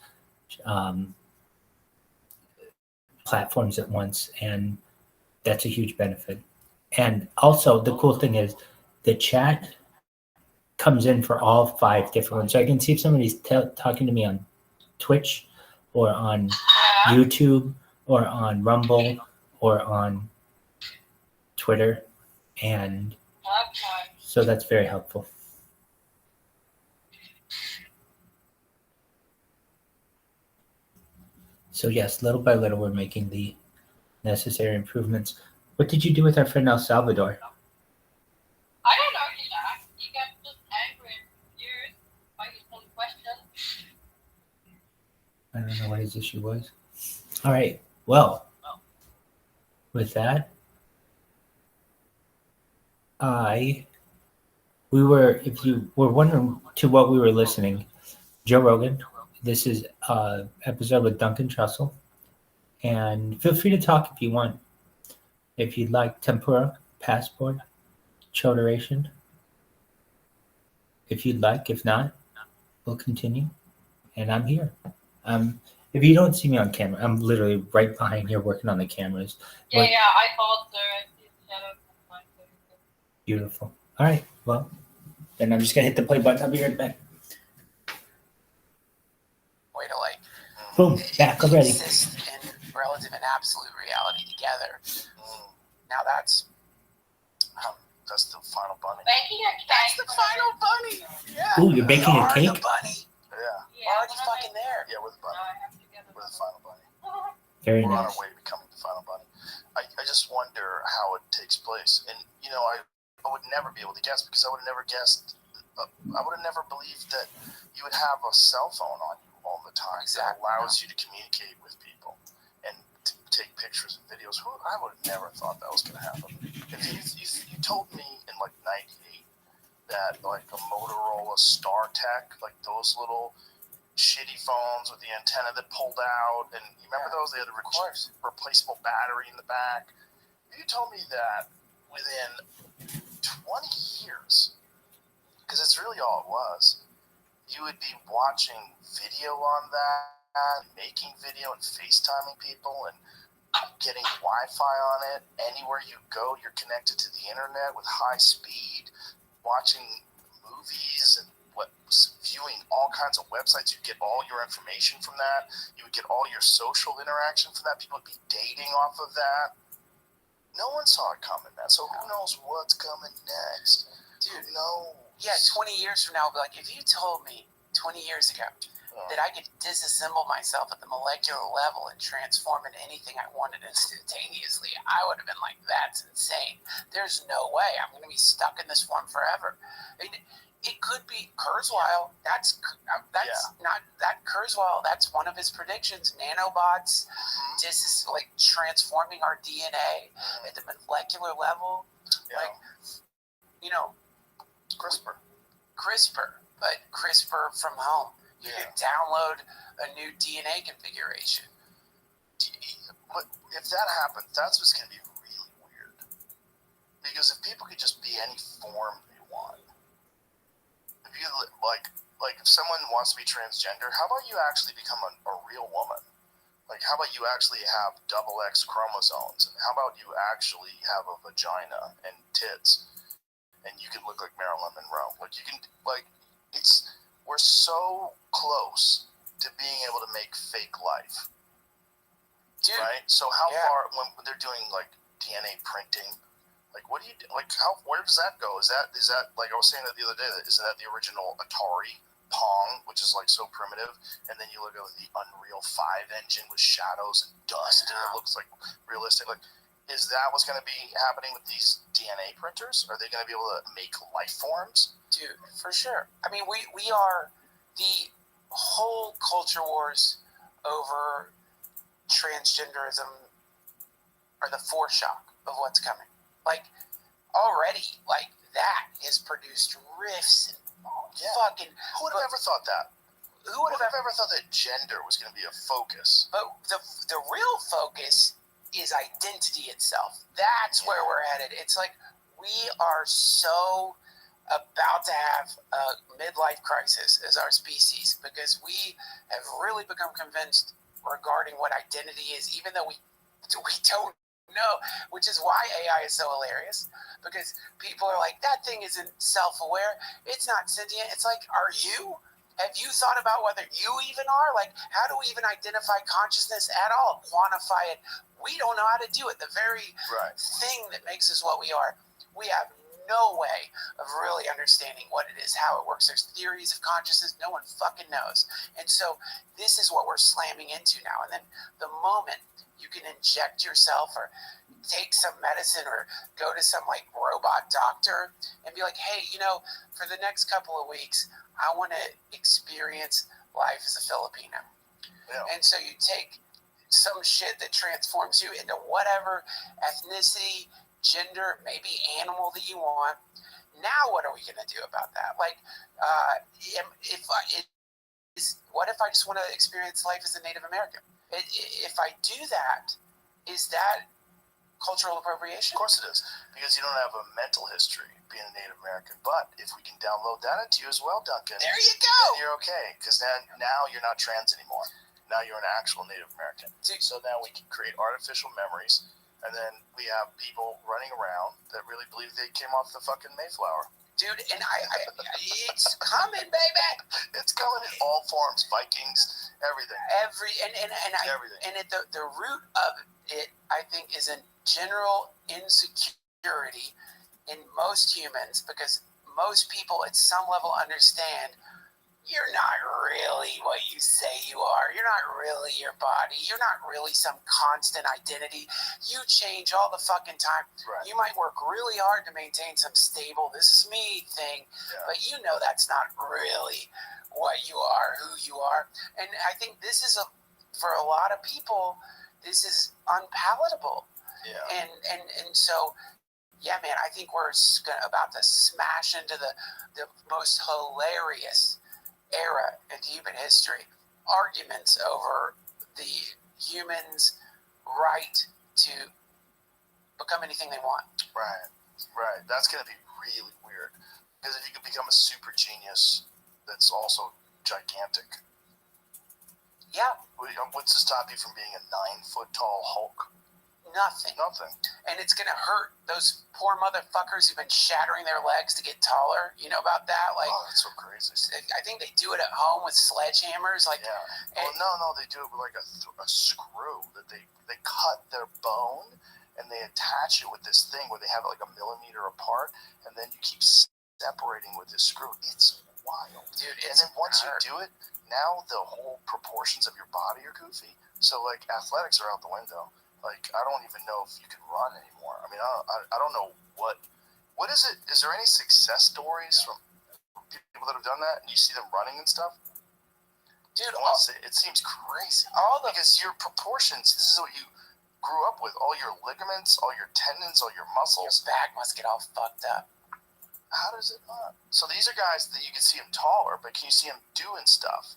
platforms at once, and that's a huge benefit. And also, the cool thing is the chat comes in for all 5 different ones. So I can see if somebody's talking to me on Twitch or on YouTube or on Rumble or on Twitter, and so that's very helpful. So yes, little by little, we're making the necessary improvements. What did you do with our friend El Salvador? I don't know, he got just angry and confused by his own questions. I don't know what his issue was. All right. Well, with that, if you were wondering to what we were listening, Joe Rogan. This is episode with Duncan Trussell. And feel free to talk if you want. If you'd like tempura, passport, choderation. If you'd like. If not, we'll continue. And I'm here. If you don't see me on camera, I'm literally right behind here working on the cameras. Yeah, I thought so. Beautiful. All right. Well, then I'm just going to hit the play button. I'll be right back. Way to like Boom. Back already. exist in relative and absolute reality together. Now that's the final bunny. Baking a cake. that's the final bunny. Yeah. Ooh, you're baking a Are cake? the bunny. Yeah, Already fucking there. yeah, with the bunny. With the final bunny. Very We're on nice. our way to becoming the final bunny. I just wonder how it takes place. And, I would never be able to guess because I would have never guessed. I would have never believed that you would have a cell phone on you all the time that allows you to communicate with people and to take pictures and videos. I would have never thought that was going to happen. If you told me in like 98 that like a Motorola StarTech, like those little shitty phones with the antenna that pulled out, and you remember those? They had a replaceable battery in the back. You told me that within 20 years, because it's really all it was, you would be watching video on that, making video and FaceTiming people and getting Wi-Fi on it. Anywhere you go, you're connected to the internet with high speed, watching movies and viewing all kinds of websites. You get all your information from that. You would get all your social interaction from that. People would be dating off of that. No one saw it coming, man. So who knows what's coming next? Dude, no. Yeah, 20 years from now, I'll be like, if you told me 20 years ago that I could disassemble myself at the molecular level and transform into anything I wanted instantaneously, I would have been like, that's insane. There's no way. I'm going to be stuck in this form forever. It could be Kurzweil. That's not that Kurzweil. That's one of his predictions. Nanobots, like transforming our DNA at the molecular level. Yeah. Like, you know, CRISPR, but CRISPR from home. You can download a new DNA configuration. But if that happens, that's what's going to be really weird. Because if people could just be any form they want, if you like if someone wants to be transgender, how about you actually become a real woman? Like, how about you actually have XX chromosomes? And how about you actually have a vagina and tits? And you can look like Marilyn Monroe. Like, you can, like, we're so close to being able to make fake life. Dude, right? So how far, when they're doing, like, DNA printing, like, what do you, like, where does that go? Is that, like I was saying that the other day, isn't that the original Atari Pong, which is, like, so primitive? And then you look at the Unreal 5 engine with shadows and dust, and it looks, like, realistic. Like, is that what's going to be happening with these DNA printers? Are they going to be able to make life forms? Dude, for sure. I mean, we are the whole culture wars over transgenderism are the foreshock of what's coming. Like, already, like, that has produced rifts and fucking... Who would have ever thought that? Who would have ever thought that gender was going to be a focus? But the real focus is identity itself. That's where we're headed. It's like we are so about to have a midlife crisis as our species because we have really become convinced regarding what identity is, even though we don't know, which is why AI is so hilarious, because people are like, that thing isn't self-aware, it's not sentient. It's like, are you? Have you thought about whether you even are? Like, how do we even identify consciousness at all? Quantify it? We don't know how to do it. The very thing that makes us what we are. We have no way of really understanding what it is, how it works. There's theories of consciousness. No one fucking knows. And so this is what we're slamming into now. And then the moment you can inject yourself or take some medicine or go to some like robot doctor and be like, hey, you know, for the next couple of weeks, I want to experience life as a Filipino. Yeah. And so you take some shit that transforms you into whatever ethnicity, gender, maybe animal that you want. Now what are we going to do about that? Like, what if I just want to experience life as a Native American? If I do that, is that cultural appropriation? Of course it is, because you don't have a mental history being a Native American. But if we can download that into you as well, Duncan, there you go. Then you're okay, because then now you're not trans anymore. Now you're an actual Native American. So now we can create artificial memories, and then we have people running around that really believe they came off the fucking Mayflower. Dude, and it's coming, baby. It's coming in all forms, Vikings, everything. Everything. And at the root of it, I think, is a general insecurity in most humans, because most people at some level understand you're not really what you say you are. You're not really your body. You're not really some constant identity. You change all the fucking time. Right. You might work really hard to maintain some stable, this is me thing, but you know that's not really what you are, who you are. And I think this is, for a lot of people, this is unpalatable. Yeah. And so, yeah, man, I think we're about to smash into the most hilarious era in human history, arguments over the human's right to become anything they want. Right. That's going to be really weird. Because if you could become a super genius that's also gigantic. Yeah. What's to stop you from being a 9-foot-tall Hulk? Nothing. And it's going to hurt those poor motherfuckers who've been shattering their legs to get taller. You know about that? Like, oh, that's so crazy. I think they do it at home with sledgehammers. Like, yeah. Well, no, they do it with like a screw that they cut their bone and they attach it with this thing where they have it like a millimeter apart, and then you keep separating with this screw. It's wild, dude. And then once you do it, now the whole proportions of your body are goofy. So like athletics are out the window. Like, I don't even know if you can run anymore. I mean, I don't know what is it? Is there any success stories from people that have done that and you see them running and stuff? Dude, it seems crazy. Because your proportions, this is what you grew up with. All your ligaments, all your tendons, all your muscles. Your back must get all fucked up. How does it not? So these are guys that you can see them taller, but can you see them doing stuff?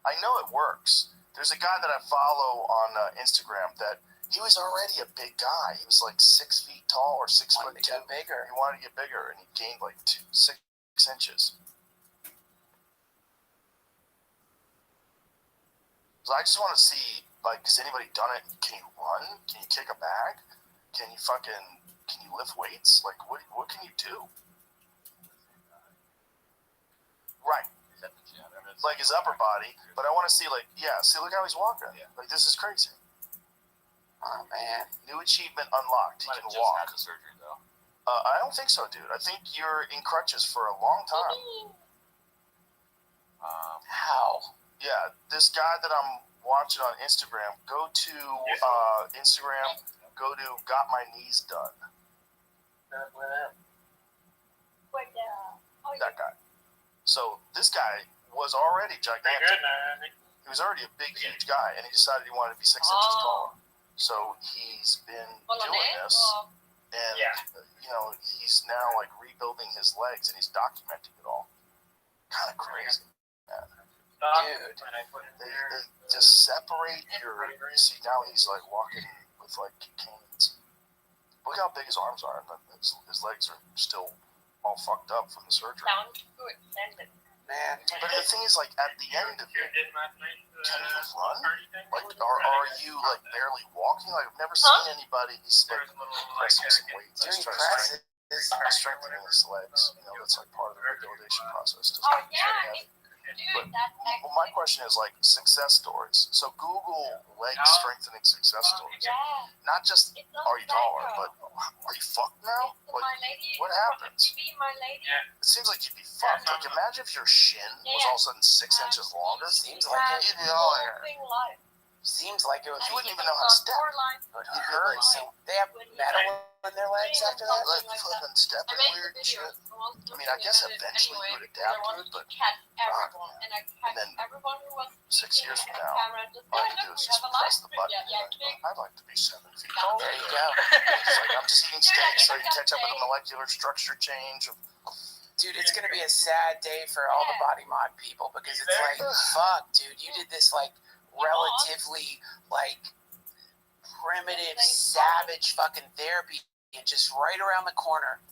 I know it works. There's a guy that I follow on Instagram that he was already a big guy. He was like 6 feet tall or 6 foot 2. Bigger. He wanted to get bigger, and he gained like 6 inches. So I just want to see, like, has anybody done it? Can you run? Can you kick a bag? Can you lift weights? Like, what can you do? Right. Like his upper body, but I want to see, like, see, look how he's walking. Like, this is crazy. Oh, man. New achievement unlocked. He can walk. Had the surgery, though. I don't think so, dude. I think you're in crutches for a long time. How? Yeah, this guy that I'm watching on Instagram, go to Instagram, go to Got My Knees Done. That guy. So this guy was already gigantic. He was already a big, huge guy, and he decided he wanted to be 6 inches taller. So he's been doing this, and he's now like rebuilding his legs, and he's documenting it all. Kind of crazy, man. Dude, they just separate your. See, now he's like walking with like canes. Look how big his arms are, and his legs are still all fucked up from the surgery. Sounds good. man. But the thing is, like, at the end of it, can you run? Like, are you, like, barely walking? Like, I've never seen anybody, he's, like, pressing some weights. He's trying to strengthening his legs. You know, that's, like, part of the rehabilitation process. But well, my question is, like, success stories. So Google leg strengthening success stories. Not just are you taller, but are you fucked now? Like, what happens? It seems like you'd be fucked. Like, imagine if your shin was all of a sudden 6 inches longer. Seems like it. You'd be all there. Seems like it would. You wouldn't even know how to step. It would hurt. They have metal in their legs after that. Like flipping, stepping weird and shit. I mean, I guess eventually you would adapt to it, but and then 6 years from now, all you do is just press the button. I'd like to be 7 feet tall. There you go. It's like, I'm just eating steak so you catch up with the molecular structure change. Dude, it's gonna be a sad day for all the body mod people because it's like, fuck, dude, you did this like relatively like primitive, savage fucking therapy and just right around the corner.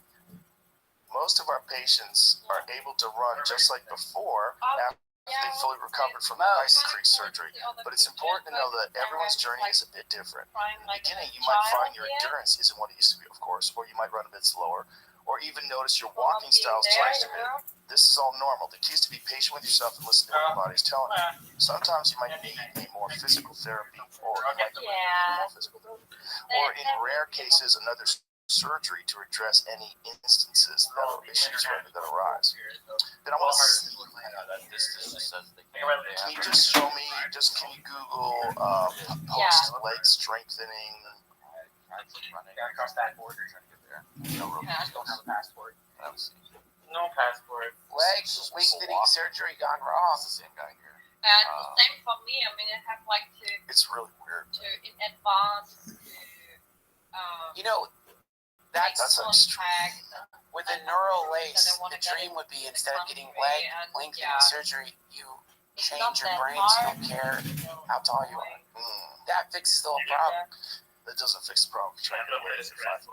Most of our patients are able to run just like before after they fully recovered from the ice crease surgery. But it's important to know that everyone's journey is a bit different. In the beginning, you might find your endurance isn't what it used to be, of course, or you might run a bit slower, or even notice your walking style's changed a bit. This is all normal. The key is to be patient with yourself and listen to what your body's telling you. Sometimes you might need a more physical therapy, or you might need more physical therapy, or in rare cases, another surgery to address any instances or issues that arise. Then I want to see. Can you just show me? Can you Google post leg strengthening? Across that border trying to get there. Don't have a passport. No passport. Leg lengthening surgery gone wrong. It's the same guy here. And the same for me. I mean, I have like to. It's really weird. To in advance. You know, that's extreme. with a neural lace, the dream would be instead of getting leg lengthening surgery, you change your brain so you don't care how tall you are. That fixes the whole problem. That doesn't fix the problem. Trying to get to 5'1".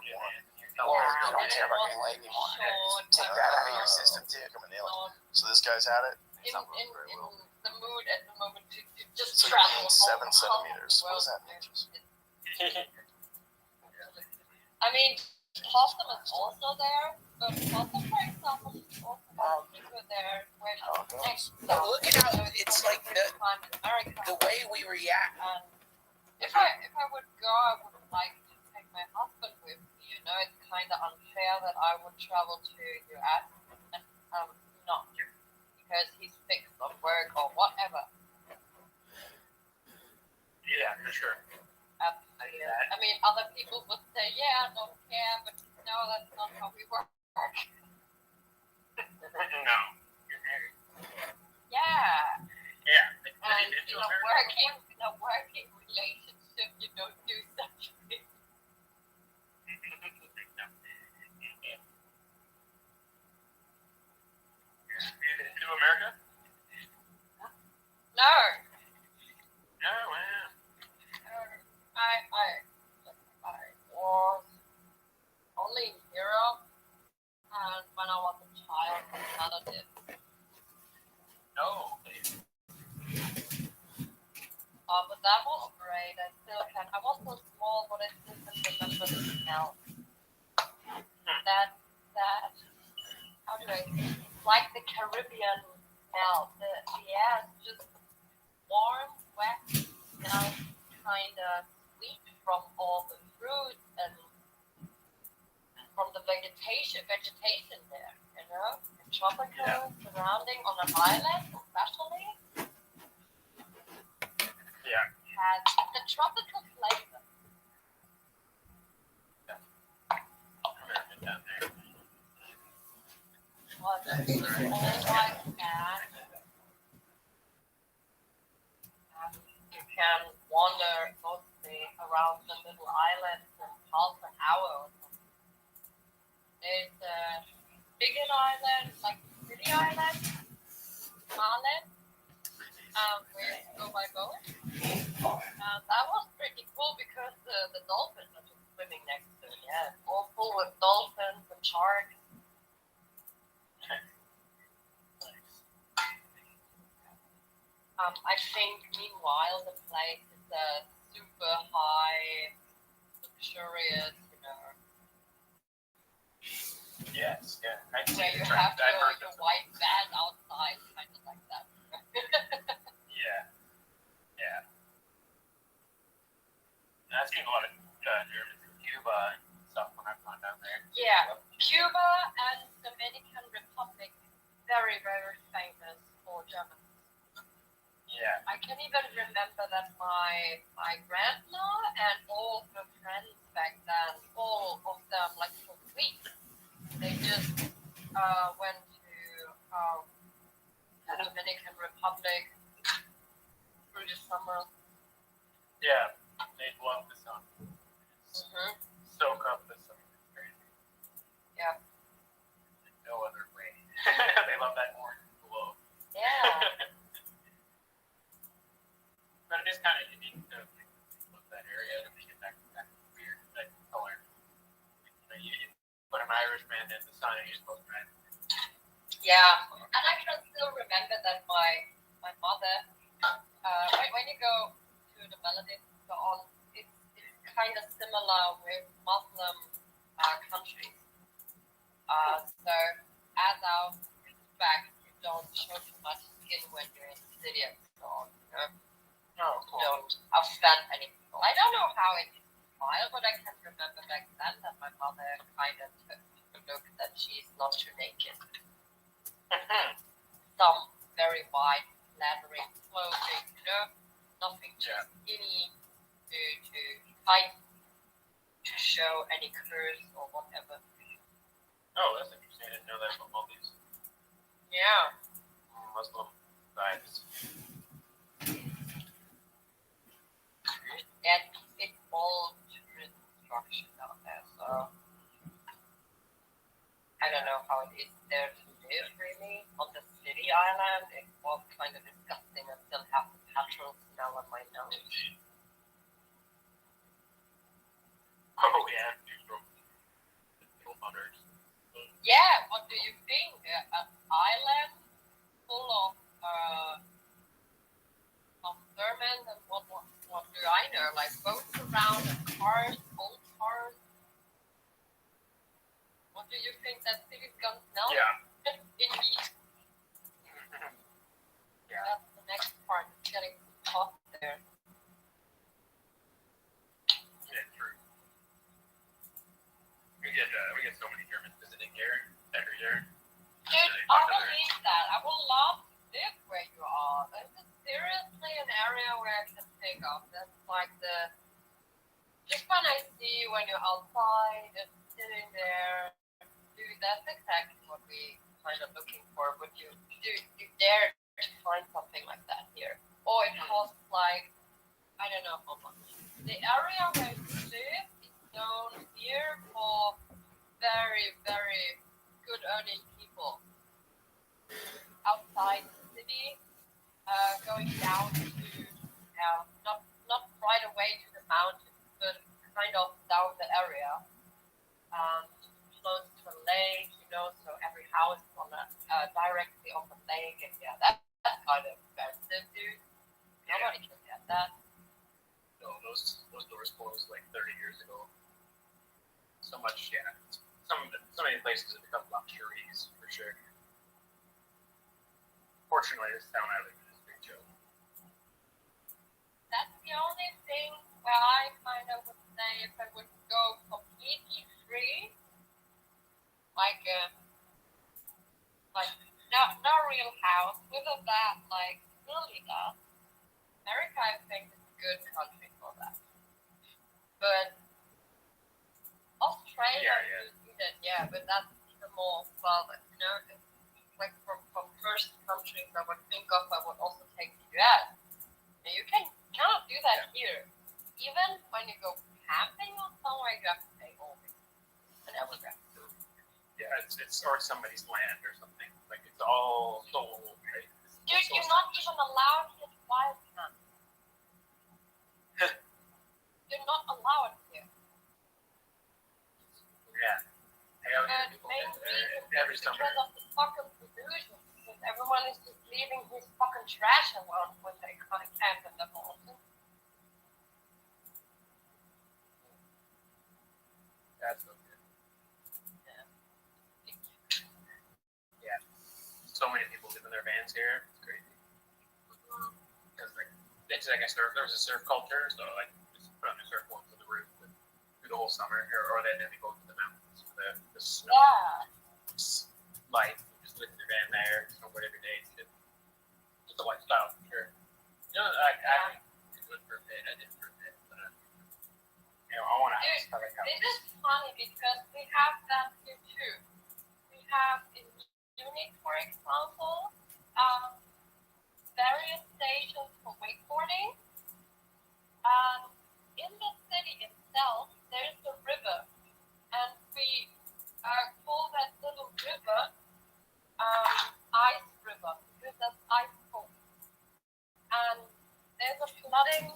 Or you don't care about getting laid anymore. Take that out of your system too. So this guy's had it? In the mood at the moment to just so travel 7 centimeters. What does that mean? I mean, Possum is also there, but Possum, for example, is also people there where next. But look at how it's like the way we react. If I would go, I would like to take my husband with me. You know, it's kind of unfair that I would travel to US and not because he's fixed on work or whatever. Yeah, for sure. I mean, other people would say, yeah, I don't care, but no, that's not how we work. No, you're married. Yeah. Yeah. And in a working relationship, you don't do such things. To America? No. No, wow. I was only in Europe, and when I was a child, my mother did. No. But that was great. I was so small, but I still can remember the smell. That, how do I say? Like the Caribbean smell. The air is just warm, wet, kind of sweet from all the fruit and from the vegetation there, you know, the tropical surrounding on an island, especially. Yeah. Has the tropical flavor. American down there. Was all like that. You can wander mostly around the little islands in half an hour or something. There's a bigger island, like City Island, Marlin, where you go by boat. That was pretty cool because the dolphins are just swimming next to it. Yeah, it's all full with dolphins and sharks. I think, meanwhile, the place is super high, luxurious, you know. Yes, yeah. I see Where the you trend. have your white van outside, kind of like that. Yeah. Yeah. I've seen a lot of Germans in Cuba and stuff when I've gone down there. Yeah, Cuba and Dominican Republic, very, very famous for Germans. Yeah. I can even remember that my grandma and all her friends back then, all of them, like for weeks, they just went to the Dominican Republic through the summer. Yeah. They love the sun. Mm-hmm. Soak up the sun. It's crazy. Yeah. No other way. They love that orange glow. Yeah. But it is kind of unique to look that area to make it that weird, that color. You put an Irish man in the sun and you're supposed to red. Yeah, and I can still remember that my mother, when you go to the Maldives and so on, it's kind of similar with Muslim countries. So as our respect, you don't show too much skin when you're in the city and so on. You know? No, cool. Don't offend any people. I don't know how it is smile, but I can remember back then that my mother kind of took a look that she's not too naked. Some very wide, flattering clothing, you know, nothing too skinny to tight to show any curves or whatever. Oh, that's interesting. I didn't know that about Maldives. Yeah. Muslim vibes. And it's all tourist construction down there, so. I don't know how it is there to live really on the city island. It was kind of disgusting. I still have the petrol smell on my nose. Oh yeah, from the hunters. Yeah, what do you think? An island full of vermin and what do I know? Like boats around and cars, old cars. What do you think that city's gonna smell? Yeah. Indeed. Yeah. That's the next part. It's getting hot there. Yeah, true. We get so many Germans visiting here every year. Dude, I believe that. I would love to live where you are. This is seriously an area where I can think of. That's like just when I see you when you're outside and sitting there. Dude, that's exactly what we kind of looking for. Would you dare to find something like that here? Or it costs like, I don't know how much. The area where you live is known here for very, very good earning people. Outside the city, going down to, not right away to the mountains, but kind of down the area. Close to a lake, so every house is on directly on the lake, and yeah, that's kind of expensive, dude. Nobody can get that. No, those doors closed like 30 years ago. So much, yeah. So many places have become luxuries for sure. Fortunately, this town I live in is pretty chill. That's the only thing where I kind of would say if I would go completely free. Like no real house with a that like really that. America, I think, is a good country for that. But Australia, yeah, but that's even more further, It's like from first countries I would think of, I would also take the US. And you cannot do that here. Even when you go camping or somewhere, you have to pay always. And everywhere. Yeah, it's or somebody's land or something. Like it's all sold, right? Dude, you're not even allowed to get wild camp. You're not allowed here. Yeah. And main reason every is summer. because of the fucking pollution. Because everyone is just leaving his fucking trash around when they can't camp in the mountains. That's so good. Yeah. So many people live in their vans here. It's crazy. Because it's like there's a surf culture, so like just put on a surfboard to the roof and do the whole summer, or then they go to the mountains for the snow. Life, just live in your van there, snowboard every day. It's a lifestyle for sure. I do it for a bit. I did it for a bit, but I want to have a house. This is funny because we have that here too. We have in Munich, for example, various stations for wakeboarding. In the city itself, there's a river, and we call that little river Ice River because that's ice cold. And there's a flooding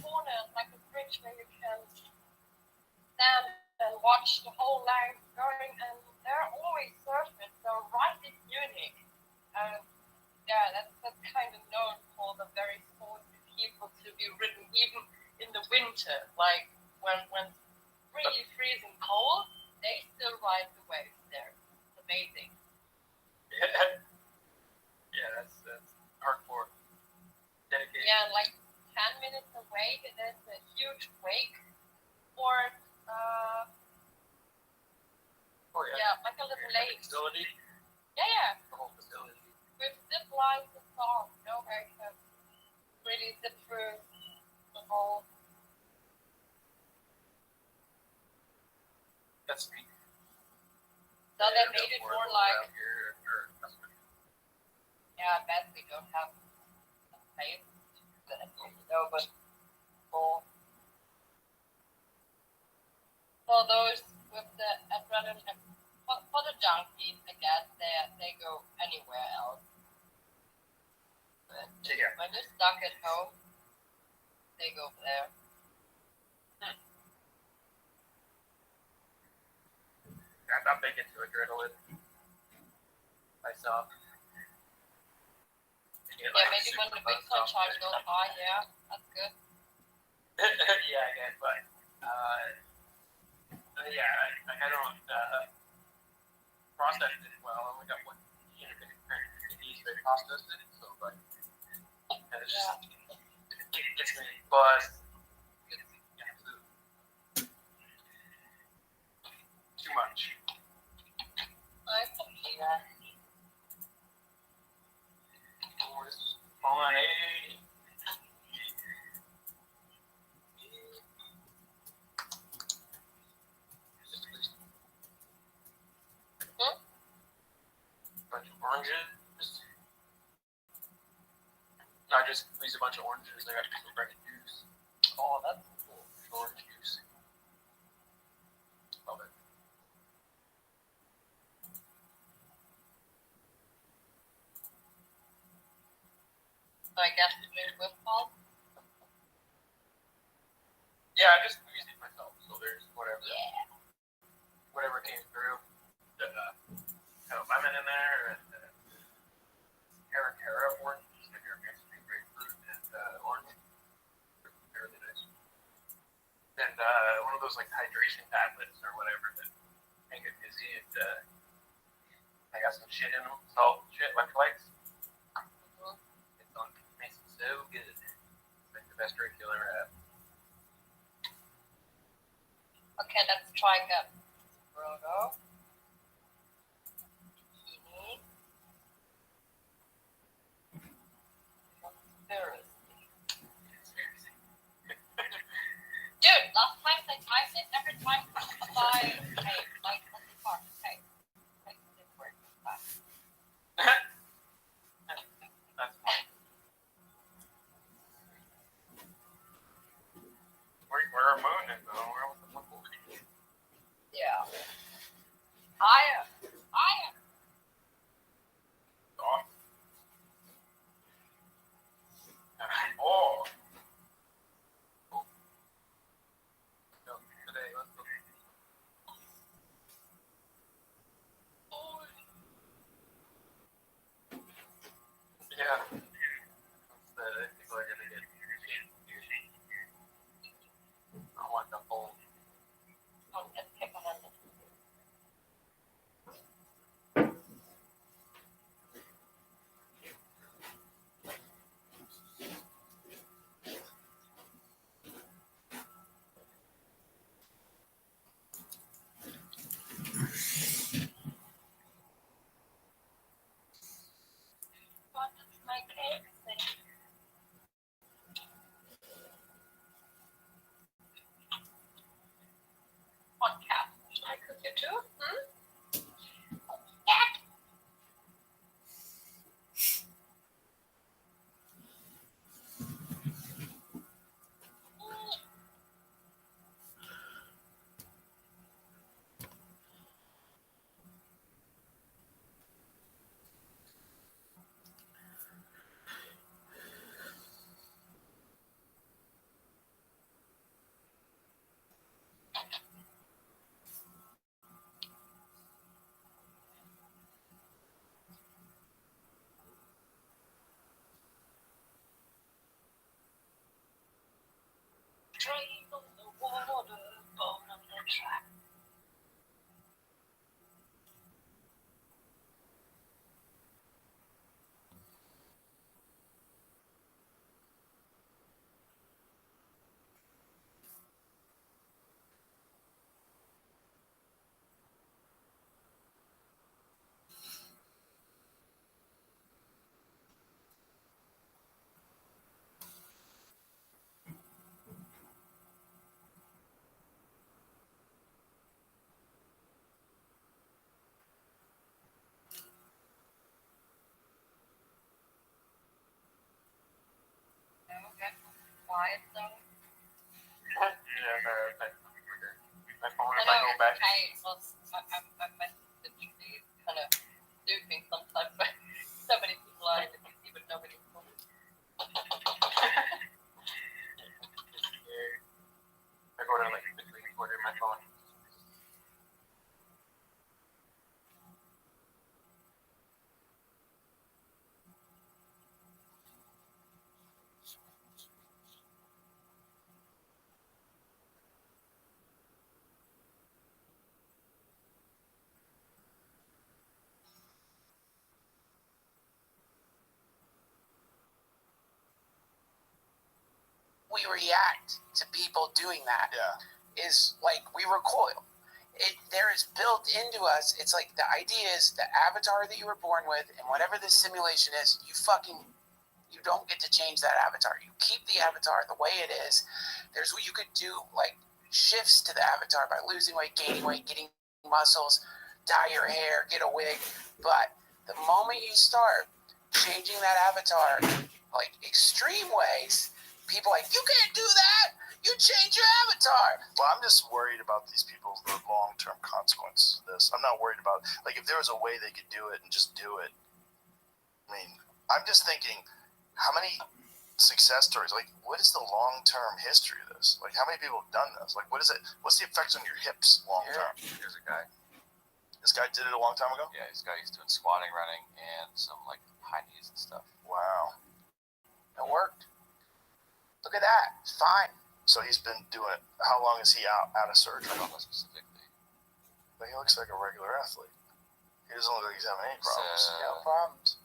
corner, like a bridge where you can stand and watch the whole length going, and they're always surfing. So right in Munich, yeah, that's kind of known for the very sporty people to be ridden even in the winter, like when really freezing cold, they still ride the waves there. It's amazing. Yeah, that's hardcore dedication. Yeah, like 10 minutes away, there's a huge wakeboard. Yeah, like a little lake. Facility. Yeah. The whole facility. With zip lines and so on. I can really zip through the whole. That's neat. So they made it more like. Yeah, I bet we don't have a place that but more. For those with the adrenaline, for the junkies, I guess they go anywhere else. But when you're stuck at home, they go there. I'm not big into adrenaline myself. Yeah, maybe when the big sunshine goes by, yeah, that's good. Yeah, I guess, but yeah, I don't process it well. I only got one disease that processed it, so like, and it's just it gets me buzzed. Too much. I can see that. Hold on, hey. Bunch of oranges. I just squeezed a bunch of oranges. I got some fresh juice. Oh, that's cool. Orange juice. Love it. So I guess you drink whip balls? Yeah, I just squeezed it myself. So there's whatever. Yeah. Whatever came through. Have a lemon in there and Terra orange. Grapefruit and orange. Fairly nice. And one of those like hydration tablets or whatever that make it dizzy. And I got some shit in them. Salt, shit, electrolytes. Makes it so good. It's like the best drink you'll ever have. Okay, let's try that. Brodo. Bikini. Conspiracy. Dude, last time they typed it, every time by hey, like on the car. Okay. Like it worked. That's fine. Where are moon is though? Where was the one? Yeah. I am. Off. Oh. No, today, let's go. Yeah. People are gonna get I want the whole. Don't get peppermint. What is my cake thing? What cat? Should I cook it too? Cat. Train on the water, bone on the track. Quiet though. Yeah, my phone I if I know go back. I'm literally kind of looping sometimes, but so many people are in the PC, but nobody's home. I go to like between order my phone. We react to people doing that is like we recoil. There is built into us. It's like the idea is the avatar that you were born with, and whatever this simulation is, you don't get to change that avatar. You keep the avatar the way it is. There's what you could do, like shifts to the avatar by losing weight, gaining weight, getting muscles, dye your hair, get a wig. But the moment you start changing that avatar, like extreme ways, people are like, you can't do that. You change your avatar. Well, I'm just worried about these people, the long-term consequences of this. I'm not worried about, like, if there was a way they could do it and just do it. I mean, I'm just thinking, how many success stories, like, what is the long-term history of this? Like, how many people have done this? Like, what is it? What's the effects on your hips long-term? Here's a guy. This guy did it a long time ago? Yeah, he's doing squatting, running, and some, like, high knees and stuff. Wow. It worked. Look at that. It's fine. So he's been doing it. How long is he out of surgery? I don't know specifically. But he looks like a regular athlete. He doesn't look like he's having any problems. No problems.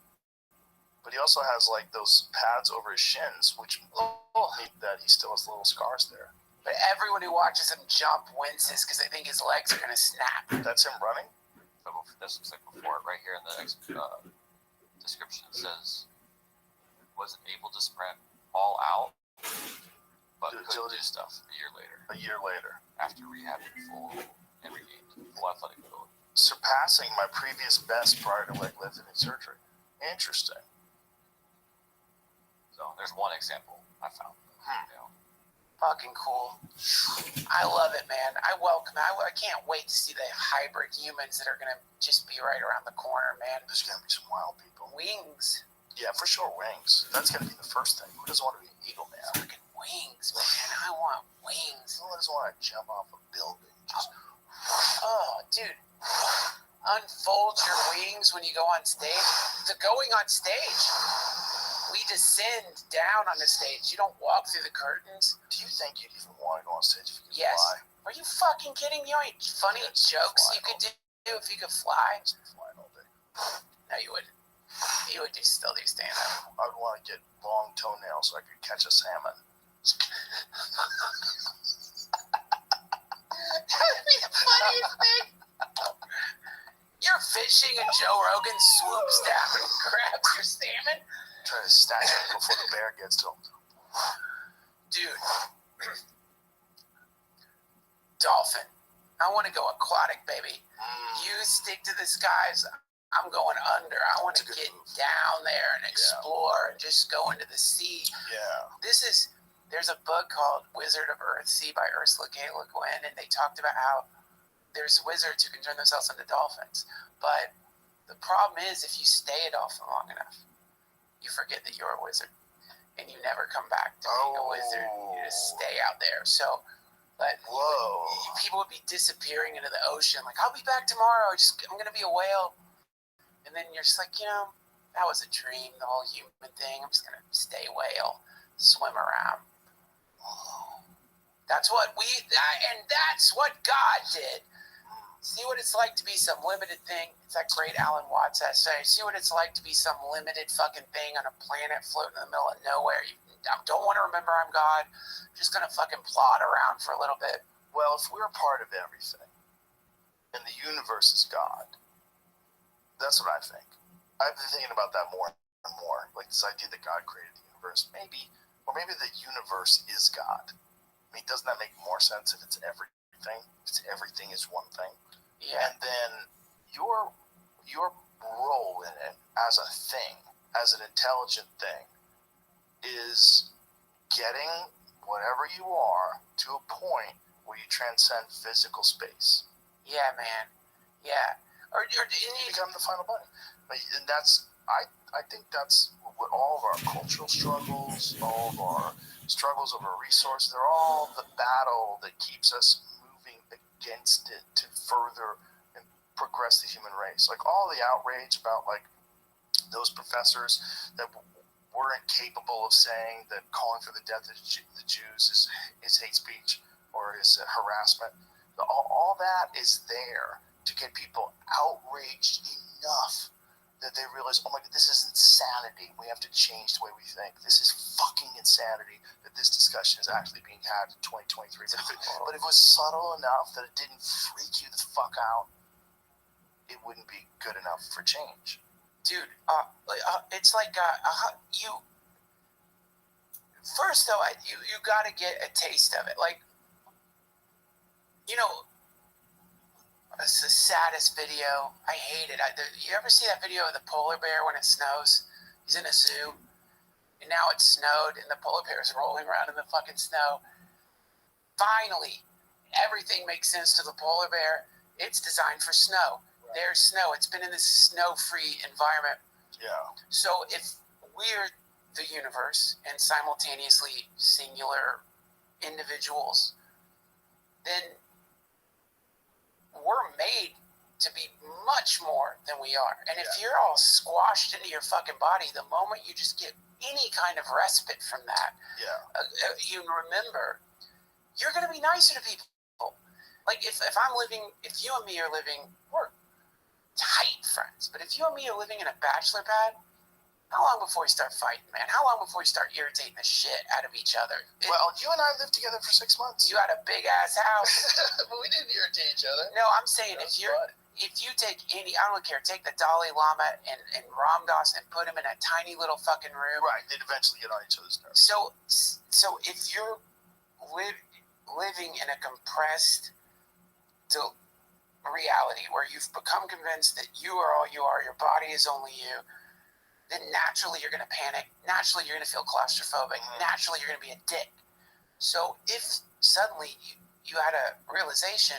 But he also has like those pads over his shins, which mean that he still has little scars there. But everyone who watches him jump winces because they think his legs are going to snap. That's him running? This looks like before. Right here in the description it says, wasn't able to sprint all out, but could do stuff a year later. After rehabbing full and regained full athletic ability. Surpassing my previous best prior to leg lifting and surgery. Interesting. So there's one example I found. You know. Fucking cool. I love it, man. I welcome it. I can't wait to see the hybrid humans that are going to just be right around the corner, man. There's going to be some wild people. Wings. Yeah, for sure, wings. That's going to be the first thing. Who doesn't want to be an eagle, man? Fucking wings, man. I want wings. Who doesn't want to jump off a building? Just... Oh, dude. Unfold your wings when you go on stage. The going on stage. We descend down on the stage. You don't walk through the curtains. Do you think you'd even want to go on stage if you could Yes. fly? Are you fucking kidding me? Any funny jokes you could do if you could fly? I'd be flying all day. No, you wouldn't. You would still do stand up. I'd want to get long toenails so I could catch a salmon. That'd be the funniest thing. You're fishing and Joe Rogan swoops down and grabs your salmon. Try to snatch it before the bear gets to him. Dude. Dolphin. I want to go aquatic, baby. You stick to the skies. I'm going under. I want to get down there and explore and just go into the sea. Yeah. There's a book called Wizard of Earthsea by Ursula K. Le Guin, and they talked about how there's wizards who can turn themselves into dolphins. But the problem is if you stay a dolphin long enough, you forget that you're a wizard. And you never come back to being a wizard. You just stay out there. So, but people would be disappearing into the ocean. Like, I'll be back tomorrow. I'm going to be a whale. And then you're just like, that was a dream, the whole human thing. I'm just going to stay whale, swim around. That's what God did. See what it's like to be some limited thing. It's that great Alan Watts essay. See what it's like to be some limited fucking thing on a planet floating in the middle of nowhere. I don't want to remember I'm God. I'm just going to fucking plod around for a little bit. Well, if we're part of everything, and the universe is God, that's what I think. I've been thinking about that more and more. Like this idea that God created the universe. Maybe the universe is God. I mean, doesn't that make more sense if it's everything? If everything is one thing? Yeah. And then your role in it as a thing, as an intelligent thing, is getting whatever you are to a point where you transcend physical space. Yeah, man. Yeah. Or you become the final body. And that's, I think that's what all of our cultural struggles, all of our struggles over resources, they're all the battle that keeps us moving against it to further and progress the human race. Like all the outrage about like those professors that weren't capable of saying that calling for the death of the Jews is hate speech or is harassment. All that is there to get people outraged enough that they realize, oh my God, this is insanity. We have to change the way we think. This is fucking insanity that this discussion is actually being had in 2023. But if it was subtle enough that it didn't freak you the fuck out, it wouldn't be good enough for change. Dude, it's like you. First, though, you got to get a taste of it. Like, you know, it's the saddest video. I hate it. You ever see that video of the polar bear when it snows? He's in a zoo, and now it's snowed, and the polar bear is rolling around in the fucking snow. Finally, everything makes sense to the polar bear. It's designed for snow. Right. There's snow. It's been in this snow-free environment. Yeah. So if we're the universe and simultaneously singular individuals, then we're made to be much more than we are. And if you're all squashed into your fucking body, the moment you just get any kind of respite from that, you remember, you're going to be nicer to people. Like if I'm living, if you and me are living, we're tight friends. But if you and me are living in a bachelor pad, how long before we start fighting, man? How long before we start irritating the shit out of each other? Well, you and I lived together for 6 months. You had a big ass house. But we didn't irritate each other. No, I'm saying if you take any, I don't care, take the Dalai Lama and Ram Dass and put him in a tiny little fucking room. Right, they'd eventually get on each other's nerves. So if you're living in a compressed reality where you've become convinced that you are all you are, your body is only you, then naturally you're going to panic. Naturally you're going to feel claustrophobic. Naturally you're going to be a dick. So if suddenly you had a realization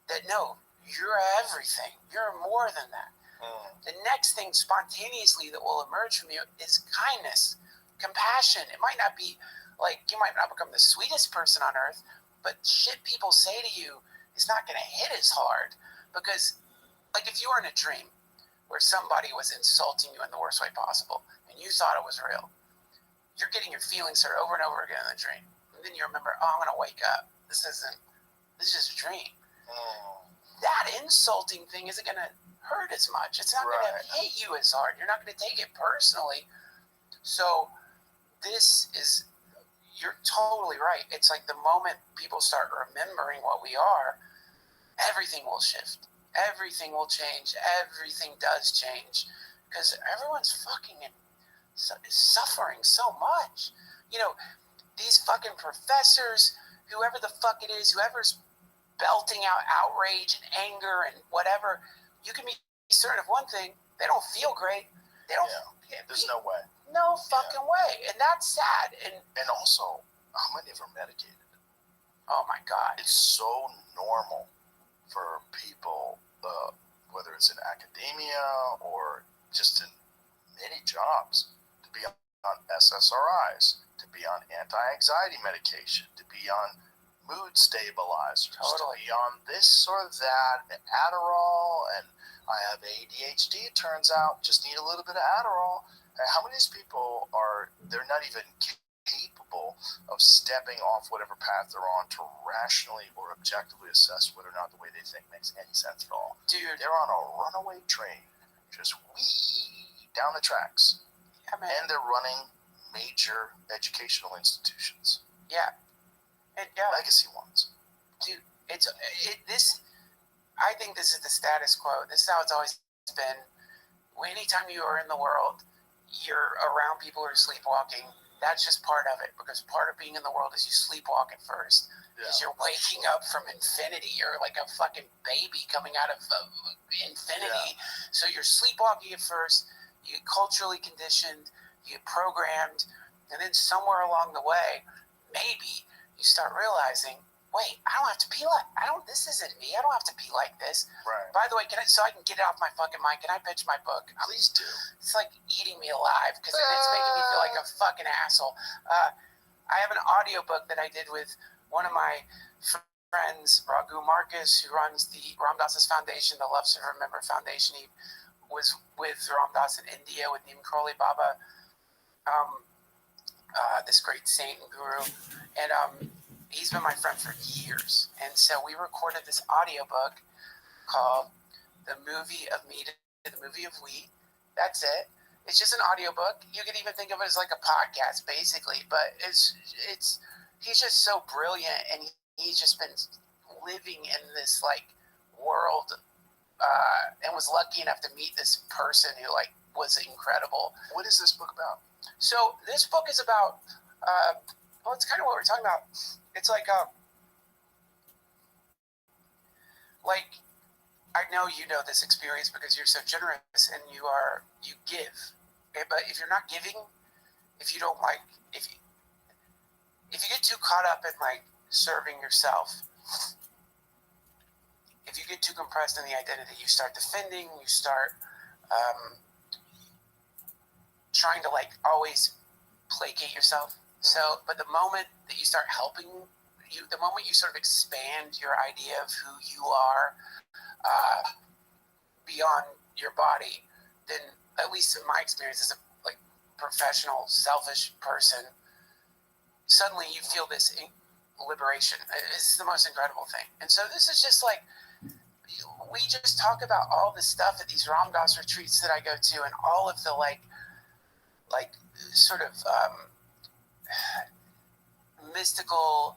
that no, you're everything. You're more than that. The next thing spontaneously that will emerge from you is kindness, compassion. It might not be like, you might not become the sweetest person on earth, but shit people say to you is not going to hit as hard. Because like if you were in a dream where somebody was insulting you in the worst way possible, and you thought it was real, you're getting your feelings hurt over and over again in the dream. And then you remember, oh, I'm going to wake up. This is just a dream. That insulting thing isn't going to hurt as much. It's not going to hit you as hard. You're not going to take it personally. So you're totally right. It's like the moment people start remembering what we are, everything will shift. Everything will change. Everything does change because everyone's fucking suffering so much. You know, these fucking professors, whoever the fuck it is, whoever's belting out outrage and anger and whatever, you can be certain of one thing: they don't feel great. They don't. There's no way. No fucking way, and that's sad. And also, how many of them are medicated? Oh my God, it's so normal for people. Whether it's in academia or just in many jobs, to be on SSRIs, to be on anti-anxiety medication, to be on mood stabilizers, to be on this or that, and Adderall, and I have ADHD, it turns out, just need a little bit of Adderall. And how many of these people they're not even capable of stepping off whatever path they're on to rationally or objectively assess whether or not the way they think makes any sense at all. Dude, they're on a runaway train, just wee down the tracks. Yeah, man. And they're running major educational institutions. Yeah. Legacy ones. Dude, I think this is the status quo. This is how it's always been. Anytime you are in the world, you're around people who are sleepwalking. That's just part of it, because part of being in the world is you sleepwalk at first. Because you're waking up from infinity. You're like a fucking baby coming out of infinity. So you're sleepwalking at first. You get culturally conditioned. You get programmed. And then somewhere along the way, maybe you start realizing, wait, I don't have to be like, this isn't me. I don't have to be like this. Right. By the way, so I can get it off my fucking mind, can I pitch my book? Please do. It's like eating me alive because it's making me feel like a fucking asshole. I have an audiobook that I did with one of my friends, Raghu Marcus, who runs the Ram Dass's foundation, the Love Serve Remember Foundation. He was with Ram Dass in India with Neem Karoli Baba, this great saint and guru. And he's been my friend for years. And so we recorded this audiobook called The Movie of Me to the Movie of We. That's it. It's just an audiobook. You could even think of it as like a podcast, basically. But he's just so brilliant, and he's just been living in this like world, and was lucky enough to meet this person who like was incredible. What is this book about? So this book is about, well, it's kind of what we're talking about. It's like I know you know this experience because you're so generous and you give. But if you're not giving, if you don't like, if you get too caught up in like serving yourself, if you get too compressed in the identity, you start defending, you start trying to like always placate yourself. So, but the moment that you start helping, the moment you sort of expand your idea of who you are beyond your body, then at least in my experience as a like professional, selfish person, suddenly you feel this liberation. It's the most incredible thing. And so this is just like, we just talk about all the stuff at these Ram Dass retreats that I go to, and all of the like sort of mystical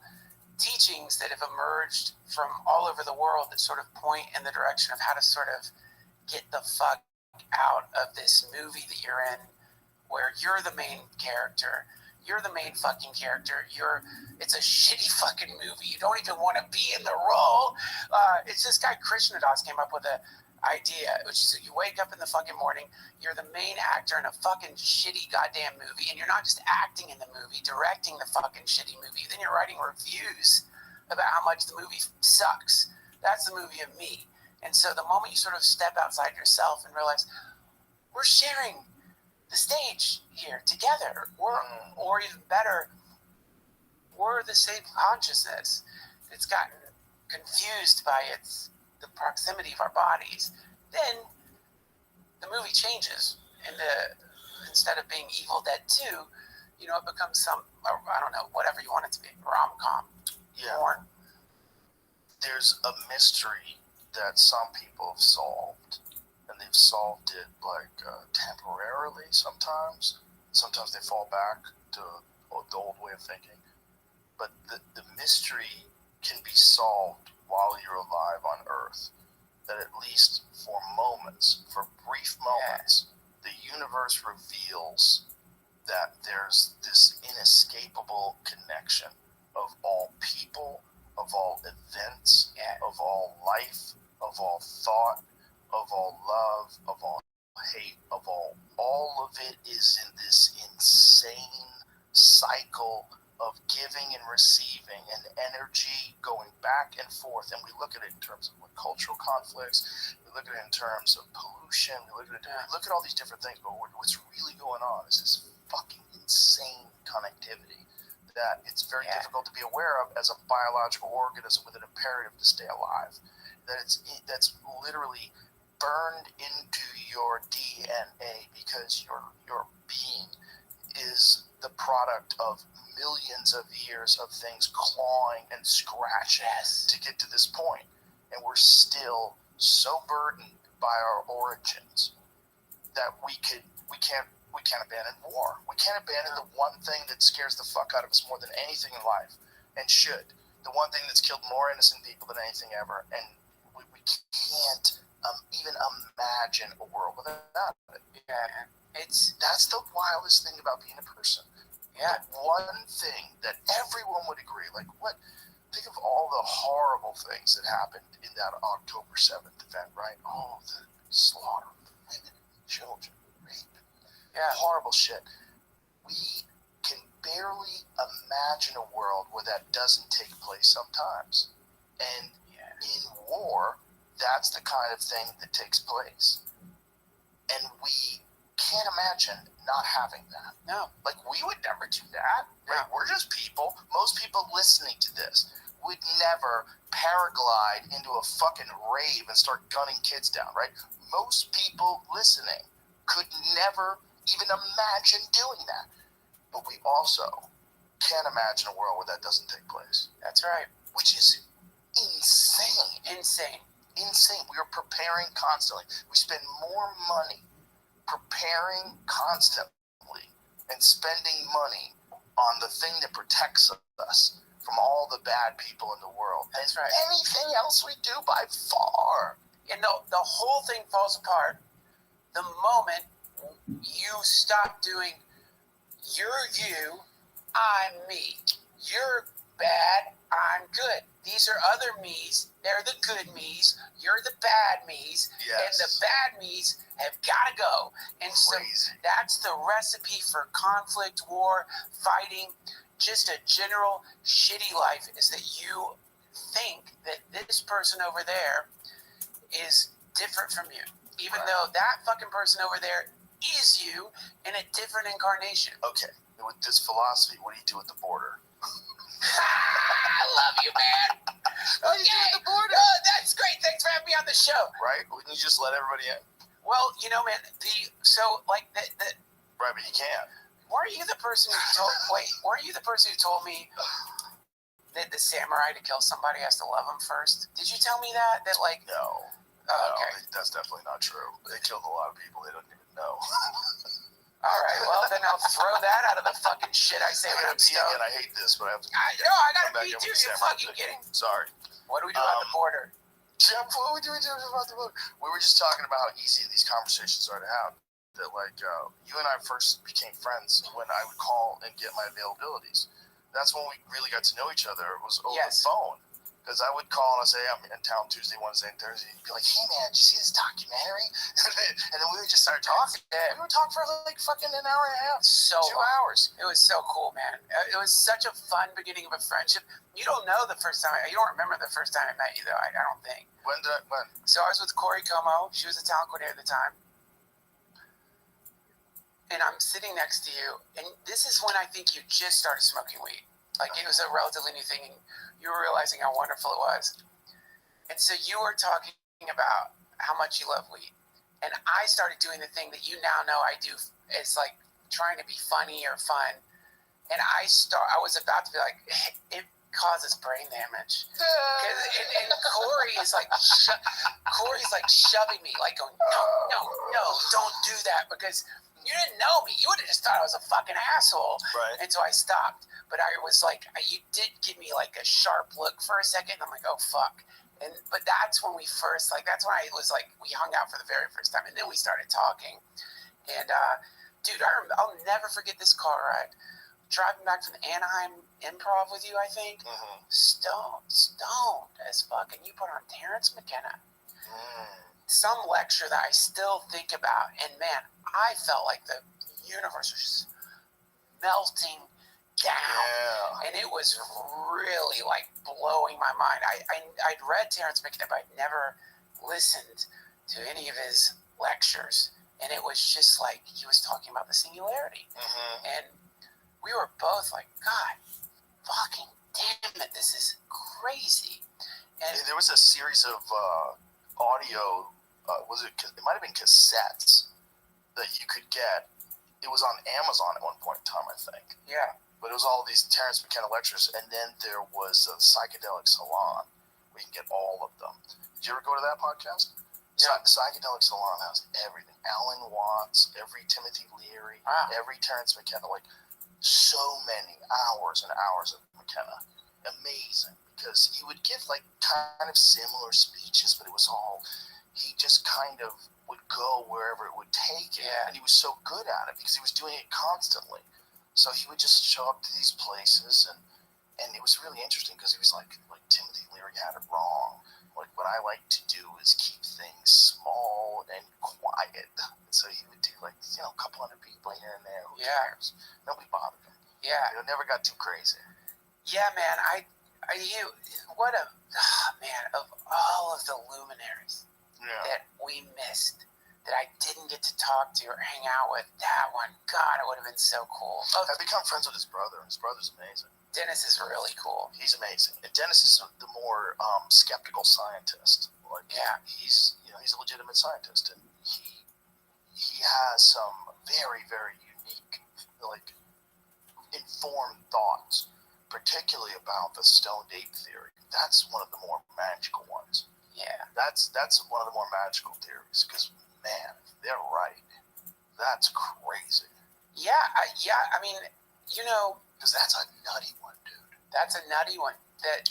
teachings that have emerged from all over the world that sort of point in the direction of how to sort of get the fuck out of this movie that you're in, where you're the main character. You're the main fucking character. It's a shitty fucking movie. You don't even want to be in the role. It's this guy Krishna Das came up with an idea, which is that you wake up in the fucking morning, you're the main actor in a fucking shitty goddamn movie, and you're not just acting in the movie, directing the fucking shitty movie. Then you're writing reviews about how much the movie sucks. That's the movie of me. And so the moment you sort of step outside yourself and realize we're sharing the stage here together, or even better, we're the same consciousness. It's gotten confused by the proximity of our bodies. Then the movie changes, and instead of being Evil Dead 2, it becomes I don't know, whatever you want it to be, rom-com. Yeah. Porn. There's a mystery that some people have solved. And they've solved it like temporarily sometimes. Sometimes they fall back to the old way of thinking. But the mystery can be solved while you're alive on Earth. That at least for moments, for brief moments, the universe reveals that there's this inescapable connection of all people, of all events, of all life, of all thought, of all love, of all hate, of all of it is in this insane cycle of giving and receiving and energy going back and forth. And we look at it in terms of like cultural conflicts, we look at it in terms of pollution, we look at all these different things, but what's really going on is this fucking insane connectivity that it's very difficult to be aware of as a biological organism with an imperative to stay alive. That's literally burned into your DNA because your being is the product of millions of years of things clawing and scratching to get to this point. And we're still so burdened by our origins that we can't abandon war. We can't abandon the one thing that scares the fuck out of us more than anything in life, and should. The one thing that's killed more innocent people than anything ever, and we can't even imagine a world without it. That's the wildest thing about being a person. The one thing that everyone would agree, think of all the horrible things that happened in that October 7th event, right? All the slaughter of women, children, rape, horrible shit. We can barely imagine a world where that doesn't take place sometimes. And in war, that's the kind of thing that takes place. And we can't imagine not having that. No. Like, we would never do that. Right? We're just people. Most people listening to this would never paraglide into a fucking rave and start gunning kids down, right? Most people listening could never even imagine doing that. But we also can't imagine a world where that doesn't take place. That's right. Which is insane. Insane. We are preparing constantly. We spend more money preparing constantly and spending money on the thing that protects us from all the bad people in the world. That's right. Anything else we do by far. And the whole thing falls apart the moment you stop doing you're you, I'm me. You're bad, I'm good. These are other me's. They're the good me's. You're the bad me's. Yes. And the bad me's have got to go. And Crazy. so that's the recipe for conflict, war, fighting, just a general shitty life, is that you think that this person over there is different from you. Even though that fucking person over there is you in a different incarnation. Okay. With this philosophy, what do you do at the border? I love you, man. What do you do at the border? Oh, that's great. Thanks for having me on the show. Right? Wouldn't you just let everybody in? Well, you know, man, Right, but you can't. weren't you the person who told me that the samurai to kill somebody has to love him first? Did you tell me that? No. Okay. No, that's definitely not true. They killed a lot of people they don't even know. All right, well, then I'll throw that out of the fucking shit I say when I'm stoned. Again, I hate this, but I have to. I gotta come back be in too. with You're samurai fucking thing. kidding. Sorry. What do we do on the border? Yeah, what are we doing about the border? We were just talking about how easy these conversations are to have. That, you and I first became friends when I would call and get my availabilities. That's when we really got to know each other. It was over the phone. Because I would call and I'd say, I'm in town Tuesday, Wednesday, and Thursday. And you'd be like, hey, man, did you see this documentary? And then we would just start talking. We would talk for fucking an hour and a half. 2 hours. It was so cool, man. It was such a fun beginning of a friendship. You don't know the first time. You don't remember the first time I met you, though, I don't think. When? So I was with Corey Como. She was a talent coordinator at the time. And I'm sitting next to you. And this is when I think you just started smoking weed. It was a relatively new thing. And you were realizing how wonderful it was. And so you were talking about how much you love weed. And I started doing the thing that you now know I do. It's like trying to be funny or fun. And I was about to be like, it causes brain damage. And Corey is Corey's shoving me, going, no, don't do that, because you didn't know me. You would have just thought I was a fucking asshole. Right. And so I stopped. But I was you did give me a sharp look for a second. And I'm like, oh, fuck. But that's when we first, that's when I was we hung out for the very first time. And then we started talking. And, dude, I'll never forget this car ride. Driving back from the Anaheim Improv with you, I think. Mm-hmm. Stoned as fuck. And you put on Terrence McKenna. Some lecture that I still think about. And, man, I felt like the universe was just melting down. Yeah. And it was really blowing my mind. I'd read Terrence McKenna, but I'd never listened to any of his lectures. And it was just he was talking about the singularity. Mm-hmm. And we were both God fucking damn it, this is crazy. And there was a series of audio, it might have been cassettes that you could get. It was on Amazon at one point in time, I think. Yeah. But it was all these Terrence McKenna lectures, and then there was a Psychedelic Salon where you can get all of them. Did you ever go to that podcast? No. Psychedelic Salon has everything. Alan Watts, every Timothy Leary, every Terrence McKenna, so many hours and hours of McKenna. Amazing, because he would give kind of similar speeches, but it was all, he just kind of would go wherever it would take him. Yeah. And he was so good at it because he was doing it constantly. So he would just show up to these places, and it was really interesting because he was like Timothy Leary had it wrong. What I like to do is keep things small and quiet. And so he would do a couple hundred people here and there. Who cares? Nobody bothered him. Yeah. It never got too crazy. Yeah, man. What a man of all of the luminaries that we missed, that I didn't get to talk to or hang out with. That one, God, it would have been so cool. I've become friends with his brother. His brother's amazing. Dennis is really cool. He's amazing. And Dennis is the more skeptical scientist. He's a legitimate scientist, and he has some very, very unique, informed thoughts, particularly about the stoned ape theory. That's one of the more magical ones. Yeah. That's one of the more magical theories, because, man, they're right. That's crazy. Yeah, I mean, because that's a nutty one, dude. That's a nutty one. That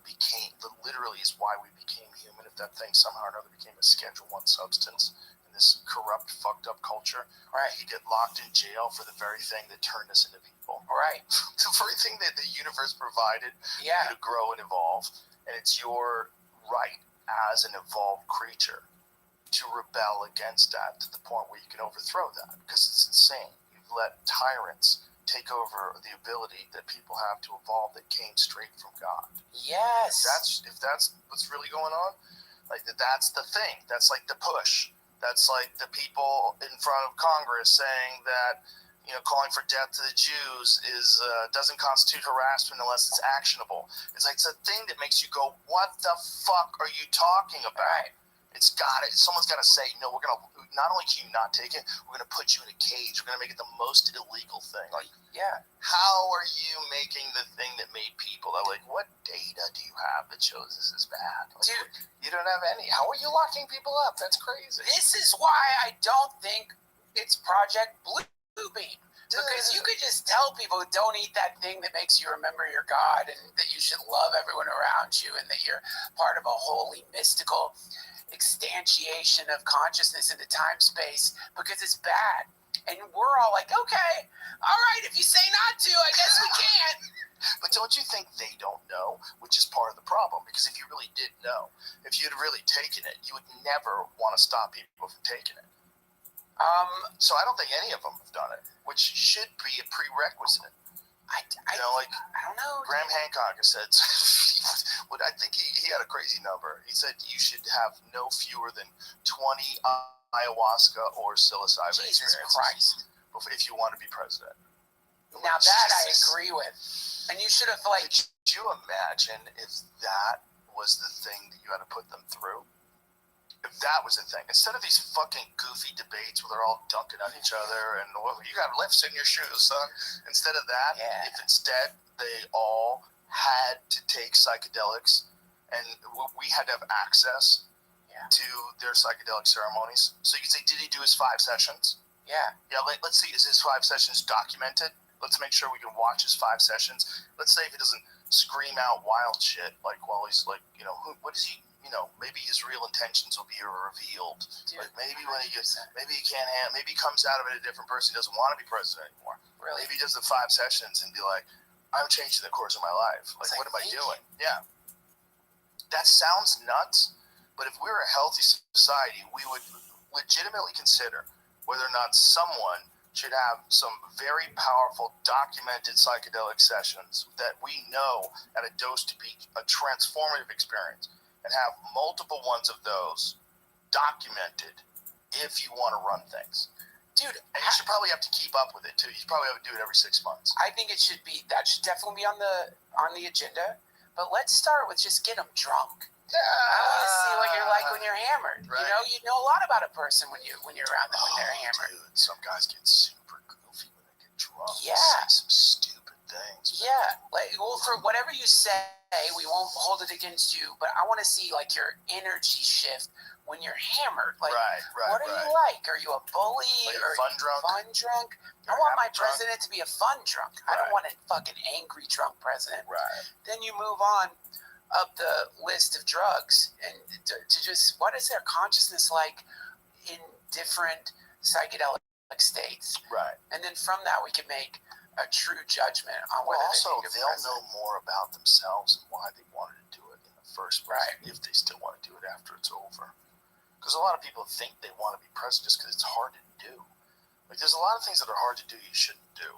became, literally is why we became human. If that thing somehow or another became a Schedule I substance in this corrupt, fucked up culture, right? You get locked in jail for the very thing that turned us into people. Right. The very thing that the universe provided you to grow and evolve. And it's your right as an evolved creature to rebel against that to the point where you can overthrow that, because it's insane. You've let tyrants take over the ability that people have to evolve that came straight from God. Yes. If that's what's really going on, that's the thing. That's like the push. That's like the people in front of Congress saying that, calling for death to the Jews doesn't constitute harassment unless it's actionable. It's a thing that makes you go, what the fuck are you talking about? Right. Someone's got to say, no, we're going to, not only can you not take it, we're going to put you in a cage. We're going to make it the most illegal thing. How are you making the thing that made people? What data do you have that shows this is bad? Dude, you don't have any. How are you locking people up? That's crazy. This is why I don't think it's Project Blue Beam. Because you could just tell people, don't eat that thing that makes you remember your God, and that you should love everyone around you, and that you're part of a holy, mystical instantiation of consciousness into time-space, because it's bad. And we're all like, okay, all right, if you say not to, I guess we can't. But don't you think they don't know, which is part of the problem? Because if you really did know, if you'd really taken it, you would never want to stop people from taking it. So I don't think any of them have done it, which should be a prerequisite. I don't know. Graham Hancock has said, I think he had a crazy number. He said you should have no fewer than 20 ayahuasca or psilocybin Jesus experiences if you want to be president. Now that I agree with. And you should have Could you imagine if that was the thing that you had to put them through? If that was the thing, instead of these fucking goofy debates where they're all dunking on each other and, well, you got lifts in your shoes, son. Instead of that, if instead they all had to take psychedelics and we had to have access to their psychedelic ceremonies. So you could say, did he do his 5 sessions? Yeah. Let's see, is his 5 sessions documented? Let's make sure we can watch his 5 sessions. Let's say if he doesn't scream out wild shit, while he's what is he, maybe his real intentions will be revealed. Dude, maybe when maybe he can't maybe he comes out of it a different person. He doesn't want to be president anymore. Really? Maybe he does the 5 sessions and be like, I'm changing the course of my life. What am I doing? Yeah. That sounds nuts, but if we were a healthy society, we would legitimately consider whether or not someone should have some very powerful documented psychedelic sessions that we know at a dose to be a transformative experience, and have multiple ones of those documented if you want to run things. Dude, and you should probably have to keep up with it too. You probably have to do it every 6 months. I think that should definitely be on the agenda. But let's start with just get them drunk. I want to see what you're like when you're hammered. Right. You know a lot about a person when you're around them when they're hammered. Dude, some guys get super goofy when they get drunk. Yeah. They say some stupid things. Yeah. For whatever you say, we won't hold it against you. But I want to see your energy shift when you're hammered. What are you like? Are you a bully? Or fun drunk? Fun drunk? I want my president to be a fun drunk. I don't want a fucking angry drunk president. Right. Then you move on up the list of drugs and to just, what is their consciousness like in different psychedelic states? Right. And then from that we can make a true judgment on whether they'll know more about themselves and why they wanted to do it in the first place, if they still want to do it after it's over. Because a lot of people think they want to be president just because it's hard to do. Like, there's a lot of things that are hard to do you shouldn't do.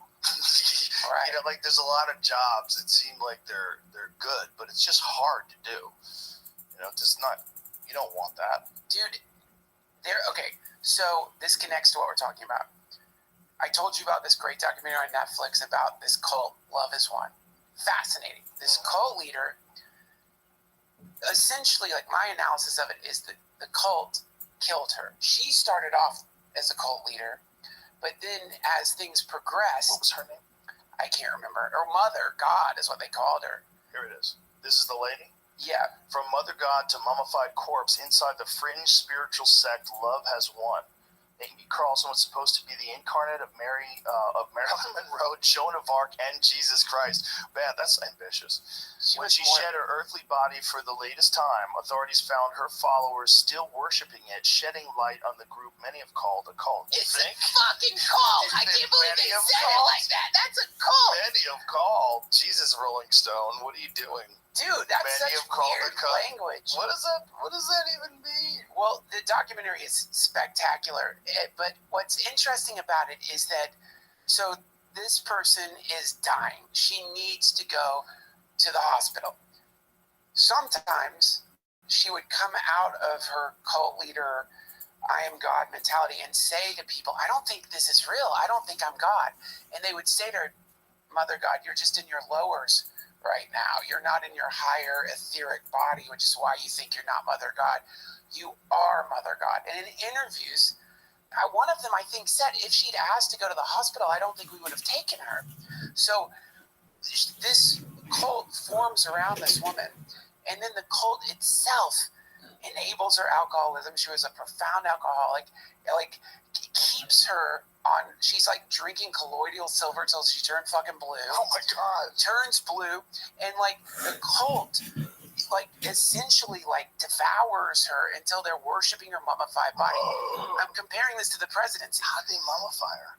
Right. You know, like, there's a lot of jobs that seem like they're good, but it's just hard to do. You know, it's not, you don't want that. Dude, okay, so this connects to what we're talking about. I told you about this great documentary on Netflix about this cult, Love is One. Fascinating. This cult leader, essentially, like, my analysis of it is that the cult killed her. She started off as a cult leader, but then as things progressed... What was her name? I can't remember. Her Mother God is what they called her. Here it is. This is the lady? Yeah. From Mother God to mummified corpse, inside the fringe spiritual sect, Love has won. Amy Carlson was supposed to be the incarnate of Marilyn Monroe, Joan of Arc, and Jesus Christ. Man, that's ambitious. When she shed her earthly body for the latest time, authorities found her followers still worshiping it, shedding light on the group many have called a cult. It's a fucking cult! I can't believe they said it like that! That's a cult! Many have called. Jesus, Rolling Stone, what are you doing? Dude, that's such weird language. What does that even mean? Well, the documentary is spectacular, but what's interesting about it is that, so this person is dying. She needs to go to the hospital. Sometimes she would come out of her cult leader, I am God mentality and say to people, I don't think this is real. I don't think I'm God. And they would say to her, Mother God, you're just in your lowers right now. You're not in your higher etheric body, which is why you think you're not Mother God. You are Mother God. And in interviews, one of them, I think, said if she'd asked to go to the hospital, I don't think we would have taken her. So this cult forms around this woman, and then the cult itself enables her alcoholism. She was a profound alcoholic. Like, keeps her on, she's like drinking colloidal silver till she turned fucking blue. Oh my God. Turns blue, and like the cult, like essentially like devours her until they're worshiping her mummified body. I'm comparing this to the presidency. How did they mummify her?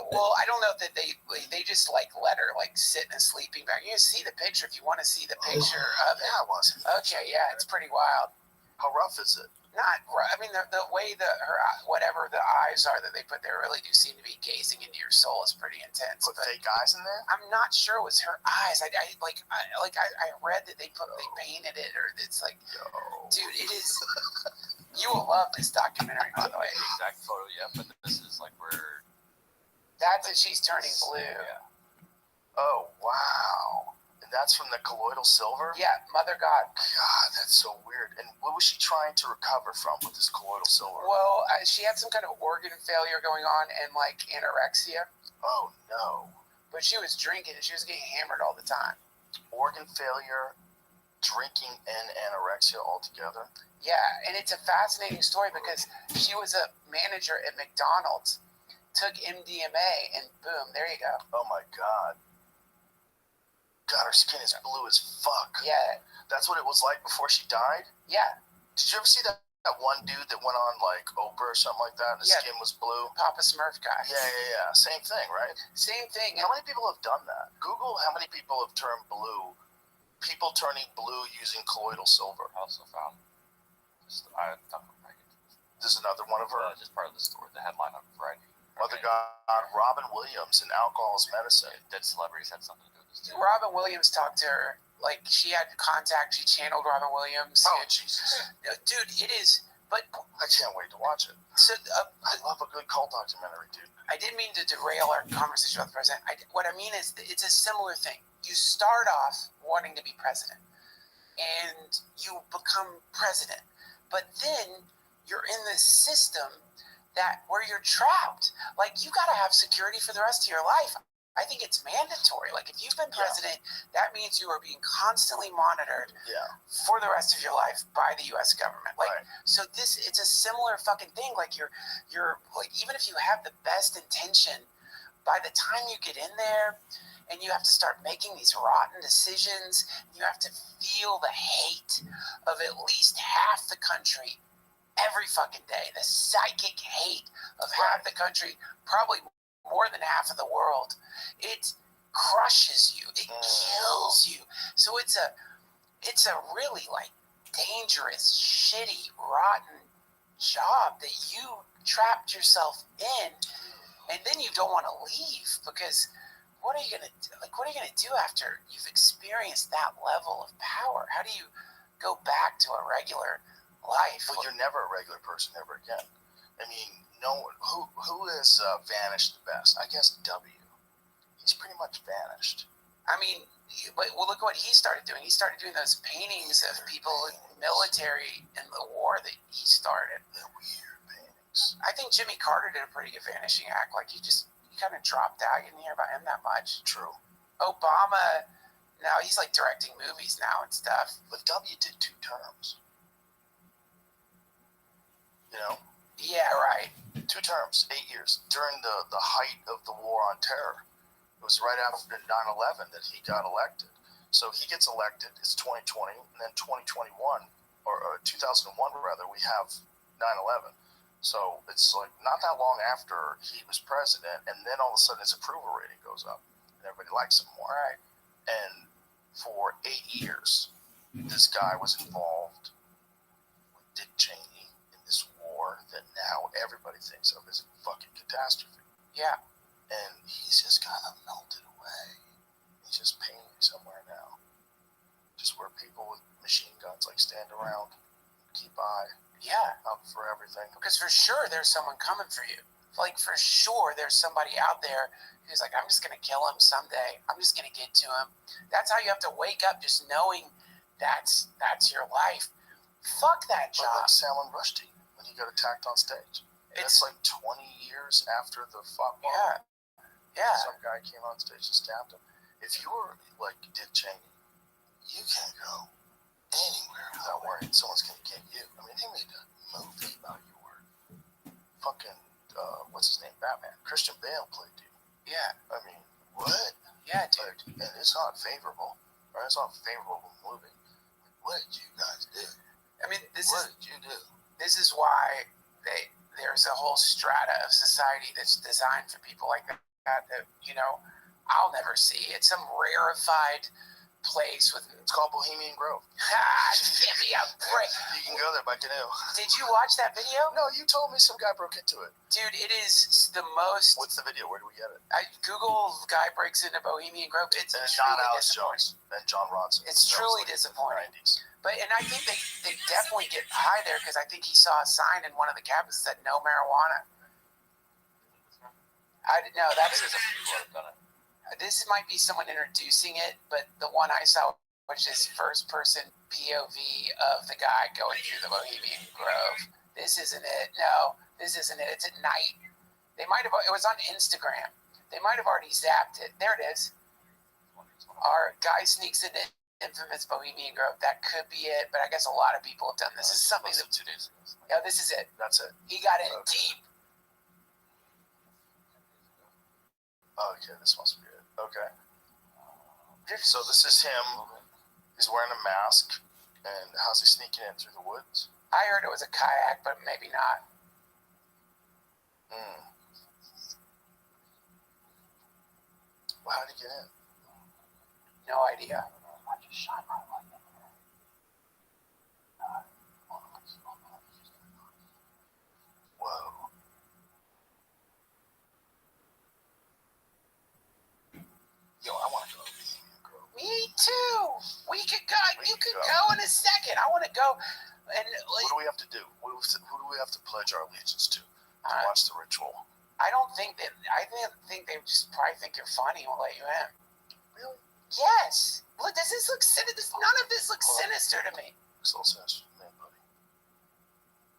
Well, I don't know that they just like let her like sit in a sleeping bag. You can see the picture if you want to see the picture of it. Yeah, it was. Okay, yeah, it's pretty wild. How rough is it? Not, I mean, the way that her, whatever the eyes are that they put there really do seem to be gazing into your soul is pretty intense. Put fake eyes in there? I'm not sure it was her eyes. I read that they painted it, or it's like, dude, it is. You will love this documentary, by the way. The exact photo yet, but this is like where. That's as she's turning blue. Yeah. Oh wow. That's from the colloidal silver? Yeah, Mother God. God, that's so weird. And what was she trying to recover from with this colloidal silver? Well, she had some kind of organ failure going on and, like, anorexia. Oh, no. But she was drinking and she was getting hammered all the time. Organ failure, drinking, and anorexia all together? Yeah, and it's a fascinating story because she was a manager at McDonald's, took MDMA, and boom, there you go. Oh, my God. God, her skin is blue as fuck. Yeah. That's what it was like before she died? Yeah. Did you ever see that one dude that went on, like, Oprah or something like that, and his skin was blue? Papa Smurf guy. Yeah. Same thing, right? Same thing. How many people have done that? Google how many people have turned blue. People turning blue using colloidal silver. I also found, There's another one of her? Just part of the story, the headline on Friday. Mother God, Robin Williams, and alcohol is medicine. Dead celebrities had something to do with this too. Robin Williams talked to her. Like, she had contact. She channeled Robin Williams. Oh, Jesus. Dude, it is. But I can't wait to watch it. So, I love a good cult documentary, dude. I didn't mean to derail our conversation about the president. What I mean is that it's a similar thing. You start off wanting to be president, and you become president. But then you're in this system where you're trapped. Like, you got to have security for the rest of your life. I think it's mandatory. Like, if you've been president, that means you are being constantly monitored for the rest of your life by the U.S. government. Like, so it's a similar fucking thing. Like, you're like, even if you have the best intention, by the time you get in there and you have to start making these rotten decisions, you have to feel the hate of at least half the country every fucking day, the psychic hate of half the country, probably more than half of the world. It crushes you. It kills you. So it's a really, like, dangerous, shitty, rotten job that you trapped yourself in. And then you don't want to leave because what are you gonna do? Like, what are you gonna do after you've experienced that level of power? How do you go back to a regular life? Well, you're never a regular person ever again. I mean, no one who has vanished the best. I guess W. He's pretty much vanished. I mean, but well, look what he started doing. He stared doing those paintings of people in the military in the war that he started. The weird paintings. I think Jimmy Carter did a pretty good vanishing act. Like he kind of dropped out. You didn't hear about him that much. True. Obama, now he's like directing movies now and stuff. But W did 2 terms. You know? Yeah, right. 2 terms, 8 years. During the height of the war on terror. It was right after 9/11 that he got elected. So he gets elected. It's 2020, and then 2021, or 2001 rather, we have 9/11. So it's like not that long after he was president, and then all of a sudden his approval rating goes up, and everybody likes him more. Right. And for 8 years, this guy was involved with Dick Cheney in this war that now everybody thinks of as a fucking catastrophe. Yeah. And he's just kind of melted away. He's just painting somewhere now. Just where people with machine guns like stand around, keep eye, up for everything. Because for sure there's someone coming for you. Like for sure there's somebody out there who's like, I'm just going to kill him someday. I'm just going to get to him. That's how you have to wake up, just knowing that's your life. Fuck that job. Like Salman Rushdie when he got attacked on stage. It's like 20 years after the fuck bomb. Yeah. Some guy came on stage and stabbed him. If you were like Dick Cheney, you can't go anywhere without worrying someone's going to get you. I mean, they made a movie about you were fucking, what's his name, Batman. Christian Bale played you. Yeah. I mean, what? Yeah, dude. And it's not favorable. Right? It's not a favorable movie. What did you guys do? I mean, what did you do? This is why there's a whole strata of society that's designed for people like that. That, you know, I'll never see. It's some rarefied place with. It's called Bohemian Grove. Give me a break. You can go there by canoe. Did you watch that video? No, you told me some guy broke into it. Dude, it is the most. What's the video? Where do we get it? Google guy breaks into Bohemian Grove. It's and truly not Alex Jones and John Ronson. It's truly disappointing. 90s. But and I think they definitely get high there because I think he saw a sign in one of the cabins that said no marijuana. I didn't know that's. This might be someone introducing it, but the one I saw, which is first-person POV of the guy going through the Bohemian Grove. This isn't it. No, this isn't it. It's at night. They might have. It was on Instagram. They might have already zapped it. There it is. Our guy sneaks into infamous Bohemian Grove. That could be it, but I guess a lot of people have done this. This is something that 2 days ago. Yeah, this is it. That's it. He got in deep. Okay, this must be it. Okay. So this is him. He's wearing a mask. And how's he sneaking in through the woods? I heard it was a kayak, but maybe not. Well, how'd he get in? No idea. I just shot my light in there. Whoa. Yo, I want to go to Bohemian Grove. Me too. We could go. You could go in a second. I want to go. And what do we have to do? Who do we have to pledge our allegiance to watch the ritual? I don't think that. I think they just probably think you're funny and will let you in. Really? Yes. Look, does this look sinister? None of this looks sinister to me. Looks a little sinister to me, buddy.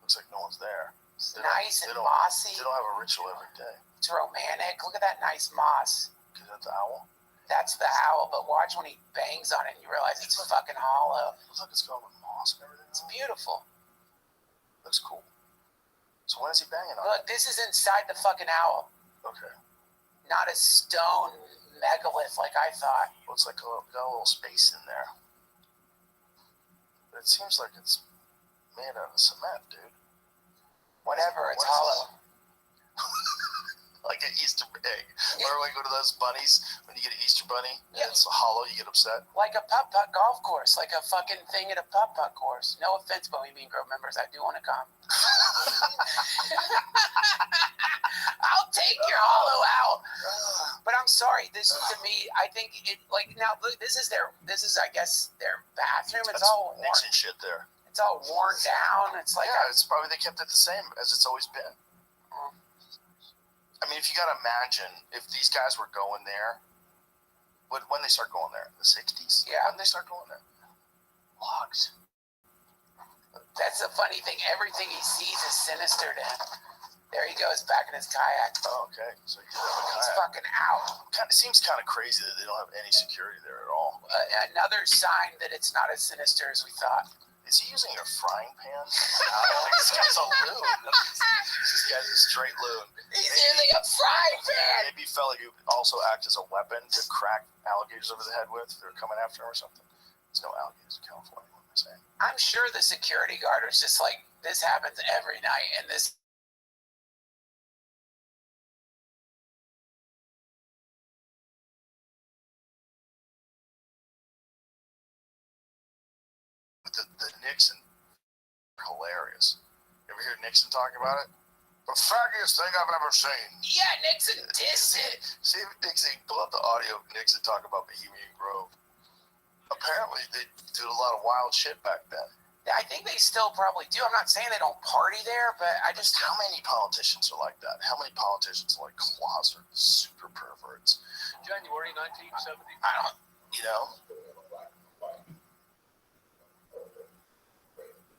Looks like no one's there. It's nice and mossy. They don't have a ritual every day. It's romantic. Look at that nice moss. Is that the owl? That's the owl, but watch when he bangs on it and you realize it's fucking hollow. Look, it's got with moss and everything. It's beautiful. Looks cool. So when is he banging on? Look, this is inside the fucking owl. Okay. Not a stone megalith like I thought. Looks like got a little space in there. But it seems like it's made out of cement, dude. Whatever, it's hollow. Like an Easter egg. Remember when you go to those bunnies, when you get an Easter bunny, and Yeah. it's hollow, you get upset? Like a putt-putt golf course, like a fucking thing at a putt-putt course. No offense, Bohemian Grove members, I do want to come. I'll take your just to me, I think it like now. Look, this is I guess their bathroom. It's That's all worn. Nixon shit there. It's all worn down. It's like it's probably they kept it the same as it's always been. I mean, if you got to imagine if these guys were going there, when they start going there, the 60s. Yeah. When they start going there, logs. That's the funny thing. Everything he sees is sinister to him. There he goes back in his kayak. Oh, okay. So he's fucking out. It seems kind of crazy that they don't have any security there at all. Another sign that it's not as sinister as we thought. Is he using a frying pan? This guy's a loon. This guy's a straight loon. He's using a frying pan. Maybe he felt like he would also act as a weapon to crack alligators over the head with if they were coming after him or something. There's no alligators in California, what am I saying? I'm sure the security guard was just like, this happens every night, and this. The Nixon, hilarious. You ever hear Nixon talking about it? The faggiest thing I've ever seen. Yeah, Nixon dissed it. See if Nixon, pull up the audio of Nixon talking about Bohemian Grove. Apparently, they did a lot of wild shit back then. I think they still probably do. I'm not saying they don't party there, but I just... How many politicians are like that? How many politicians are like closet super perverts? January 1970. I don't, you know?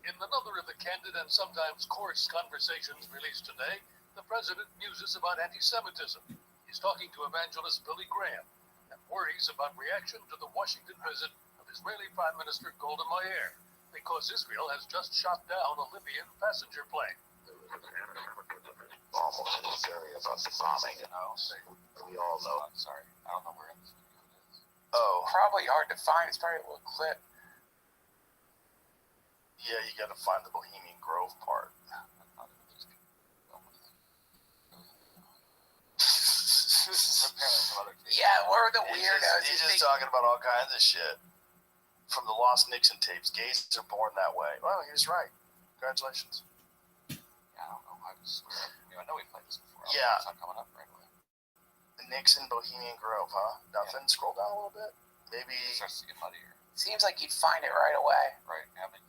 In another of the candid and sometimes coarse conversations released today, the president muses about anti-Semitism. He's talking to evangelist Billy Graham and worries about reaction to the Washington visit of Israeli Prime Minister Golda Meir, because Israel has just shot down a Libyan passenger plane. Almost in this area about the bombing, you know? We all know. I'm sorry, I don't know where this is. Oh. Probably hard to find. It's probably a little clip. Yeah, you gotta find the Bohemian Grove part. Yeah, we're the weirdos. He's just talking about all kinds of shit. From the Lost Nixon tapes. Gays are born that way. Well, he was right. Congratulations. Yeah, I don't know. I know we played this before. Yeah. It's not coming up right away. Nixon, Bohemian Grove, huh? Nothing? Yeah. Scroll down a little bit. Maybe. It starts to get muddier. Seems like you'd find it right away. Right. I mean,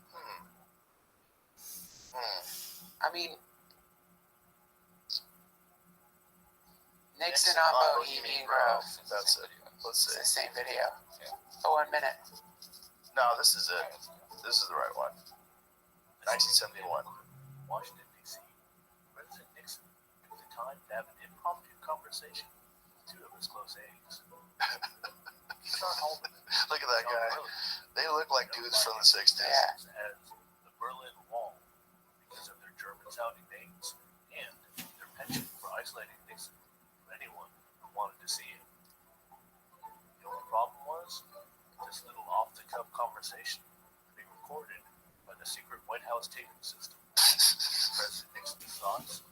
I mean, Nixon on Bohemian Grove. That's it. Let's see. It's the same video. Yeah. For 1 minute. No, this is it. This is the right one. 1971. Washington, D.C. President Nixon took the time to have an impromptu conversation with two of his close aides. Look at that guy. They look like dudes from the 60s. Yeah. As the Berlin Wall because of their German-sounding names and their penchant for isolating Nixon from anyone who wanted to see him. The only problem was this little off-the-cuff conversation being recorded by the secret White House taping system. President Nixon's thoughts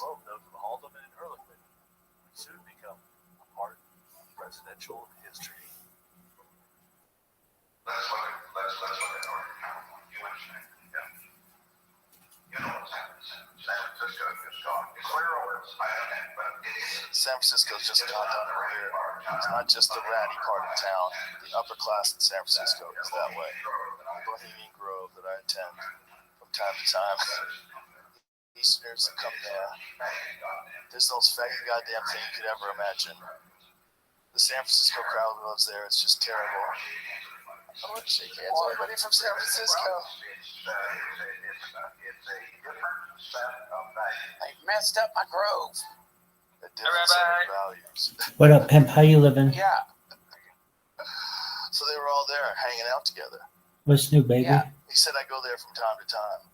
drove those of Haldeman and Ehrlichman would soon become a part of presidential history. Let's look at North Carolina. You understand? Yeah. You know what's happened. San Francisco just gone. It's clear over. I understand, but it is. San Francisco's just gone down over here. It's not just the ratty part of town. The upper class in San Francisco is that way. Bohemian Grove that I attend from time to time. Easterners that come there. There's the most faggy goddamn thing you could ever imagine. The San Francisco crowd who lives there, it's just terrible. I want to shake hands with everybody from San Francisco. It's a different set of values. They messed up my grove. A different set of values. What up, pimp? How you living? Yeah. So they were all there hanging out together. What's new, baby? Yeah. He said I go there from time to time.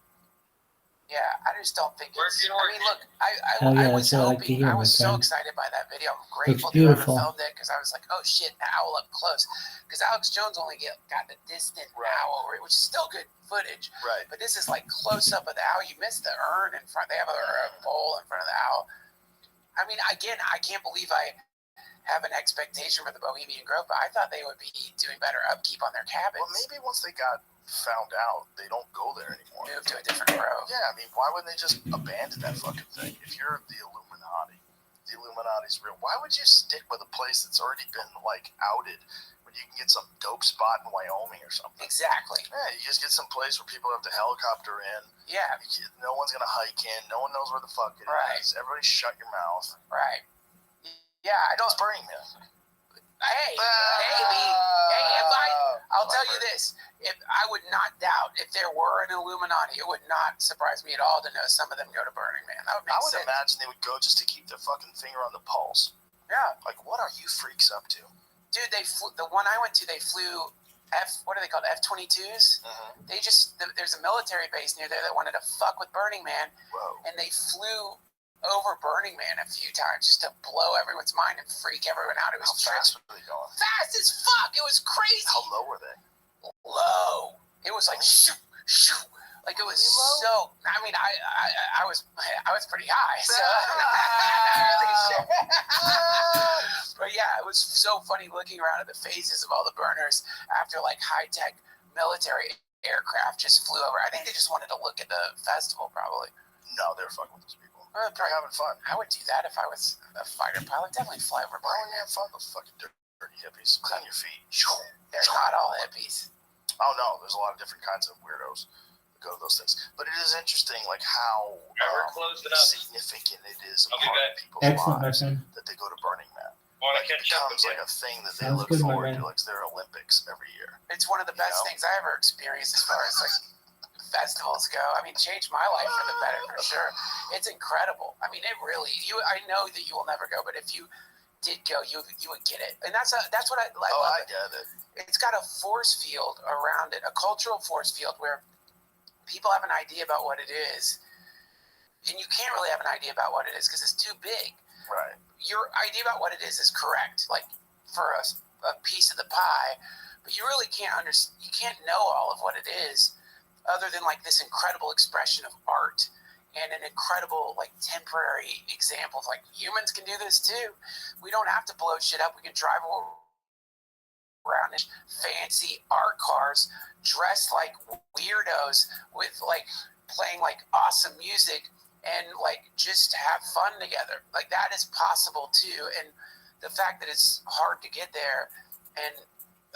Yeah, I just don't think it's... Working. I mean, look, Hell I yeah, was that's what I like to hoping... hear, I my was so friend. excited by that video. I'm grateful Looks to whoever beautiful. filmed it because I was like, oh shit, the owl up close. Because Alex Jones only got the distant owl, which is still good footage. Right. But this is like close up of the owl. You missed the urn in front. They have a bowl in front of the owl. I mean, again, I can't believe I have an expectation for the Bohemian Grove, but I thought they would be doing better upkeep on their cabins. Well, maybe once they got found out, they don't go there anymore. Move to a different grove. Yeah, I mean, why wouldn't they just abandon that fucking thing? If you're the Illuminati, the Illuminati's real. Why would you stick with a place that's already been like outed when you can get some dope spot in Wyoming or something? Exactly. Yeah, you just get some place where people have to helicopter in. Yeah. No one's gonna hike in. No one knows where the fuck it is. Everybody shut your mouth. Right. Yeah, I don't. It's Burning Man. Hey, maybe. Hey, I'll tell you this. If I would not doubt if there were an Illuminati, it would not surprise me at all to know some of them go to Burning Man. That would make sense. Imagine they would go just to keep their fucking finger on the pulse. Yeah. Like, what are you freaks up to? Dude, the one I went to, they flew what are they called? F-22s? Mm-hmm. There's a military base near there that wanted to fuck with Burning Man. Whoa. And they flew over Burning Man a few times just to blow everyone's mind and freak everyone out. It was How fast were they going? Fast as fuck. It was crazy. How low were they? Low. It was like shoot, shoot. Like it was so. I mean, I was pretty high. So. But yeah, it was so funny looking around at the faces of all the burners after like high tech military aircraft just flew over. I think they just wanted to look at the festival, probably. No, they were fucking with those people. They're having fun. I would do that if I was a fighter pilot. Definitely fly over. Why wouldn't you have fun with those fucking dirty hippies? Clean your feet. They're not all hippies. Oh no, there's a lot of different kinds of weirdos that go to those things. But it is interesting, like how significant it is a part of people's lives that they go to Burning Man. Like, it becomes like a thing that they look forward to, like their Olympics every year. It's one of the best things I ever experienced as far as like festivals go. I mean, changed my life for the better for sure. It's incredible. I mean, it really. I know that you will never go, but if you did go, you would get it, and that's what I love. I get it. It's got a force field around it, a cultural force field where people have an idea about what it is, and you can't really have an idea about what it is because it's too big. Right. Your idea about what it is correct, like for a piece of the pie, but you really can't You can't know all of what it is, other than like this incredible expression of art and an incredible like temporary example of like humans can do this too. We don't have to blow shit up. We can drive around in fancy art cars, dressed like weirdos with like playing like awesome music and like just have fun together. Like that is possible too. And the fact that it's hard to get there and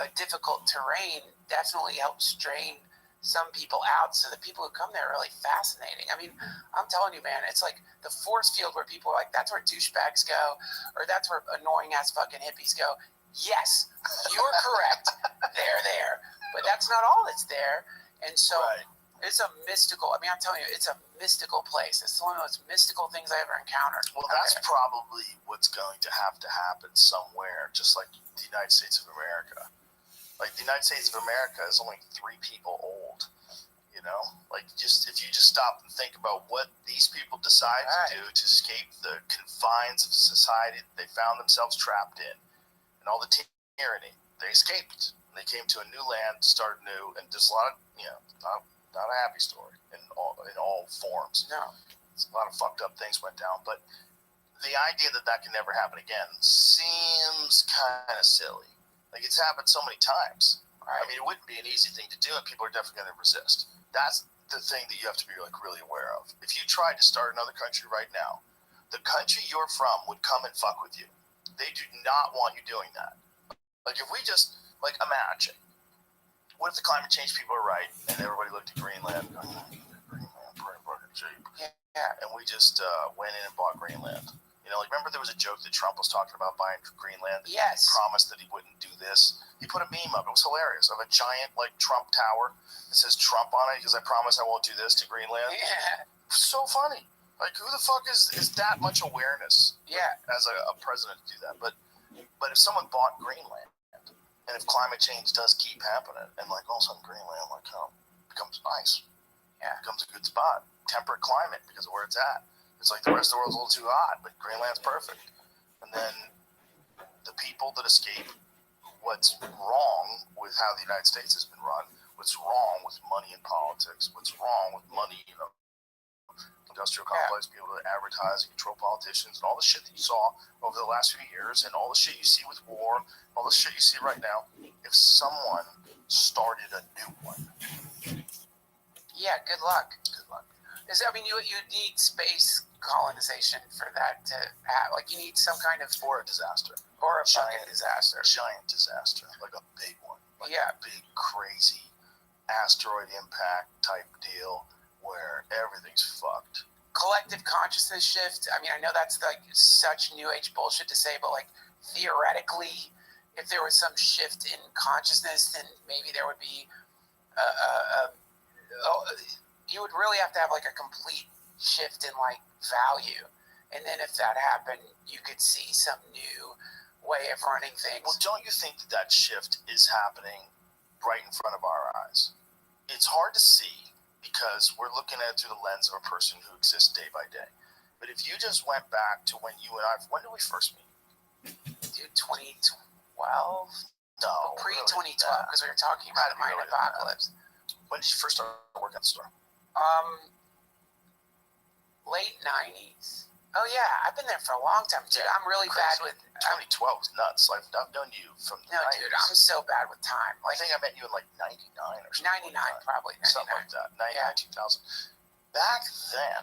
a difficult terrain definitely helps strain some people out, so the people who come there are really fascinating. I mean, I'm telling you, man, it's like the force field where people are like, that's where douchebags go, or that's where annoying ass fucking hippies go. Yes, you're correct. They're there, but that's not all that's there. And so it's a mystical. I mean, I'm telling you, it's a mystical place. It's one of those mystical things I ever encountered. Well, that's probably what's going to happen somewhere, just like the United States of America. Like the United States of America is only 3 people old, you know. Like if you just stop and think about what these people decide to do to escape the confines of society that they found themselves trapped in, and all the tyranny, they escaped. And they came to a new land, started new, and there's a lot of not a happy story in all forms. No, a lot of fucked up things went down, but the idea that can never happen again seems kind of silly. Like, it's happened so many times. I mean, it wouldn't be an easy thing to do, and people are definitely going to resist. That's the thing that you have to be, like, really aware of. If you tried to start another country right now, the country you're from would come and fuck with you. They do not want you doing that. Like, if we just, like, imagine, what if the climate change people are right, and everybody looked at Greenland, Greenland, pretty fucking cheap. Yeah. And we just went in and bought Greenland. You know, like, remember there was a joke that Trump was talking about buying Greenland? Yes. He promised that he wouldn't do this. He put a meme up. It was hilarious, of a giant, like, Trump tower that says Trump on it because I promise I won't do this to Greenland. Yeah. So funny. Like, who the fuck is that much awareness? Yeah. As a president to do that. But if someone bought Greenland, and if climate change does keep happening, and, like, all of a sudden Greenland, like, becomes nice. Yeah. Becomes a good spot. Temperate climate because of where it's at. It's like the rest of the world's a little too hot, but Greenland's perfect. And then the people that escape what's wrong with how the United States has been run, what's wrong with money in politics, what's wrong with money, industrial complex, be able to advertise and control politicians, and all the shit that you saw over the last few years, and all the shit you see with war, all the shit you see right now. If someone started a new one, yeah, good luck. I mean, you need space colonization for that to have. Like, you need some kind of... Or a disaster. Or a fucking disaster. Giant disaster. Like a big one. Like a big, crazy asteroid impact type deal where everything's fucked. Collective consciousness shift. I mean, I know that's like such new age bullshit to say, but like theoretically, if there was some shift in consciousness, then maybe there would be you would really have to have like a complete shift in like value, and then if that happened, you could see some new way of running things. Well, don't you think that shift is happening right in front of our eyes? It's hard to see because we're looking at it through the lens of a person who exists day by day. But if you just went back to when you and I, when did we first meet? Dude, 2012? No. Pre-2012, because we were talking about the Mind Apocalypse. When did you first start working at the store? Late 90s. Oh yeah, I've been there for a long time, dude. I'm really bad with... 2012 was nuts. Like, I've known you from the 90s. Dude, I'm so bad with time. Like, I think I met you in like 99 or something. 99, probably. 99. Something like that. 99, 2000. Back then,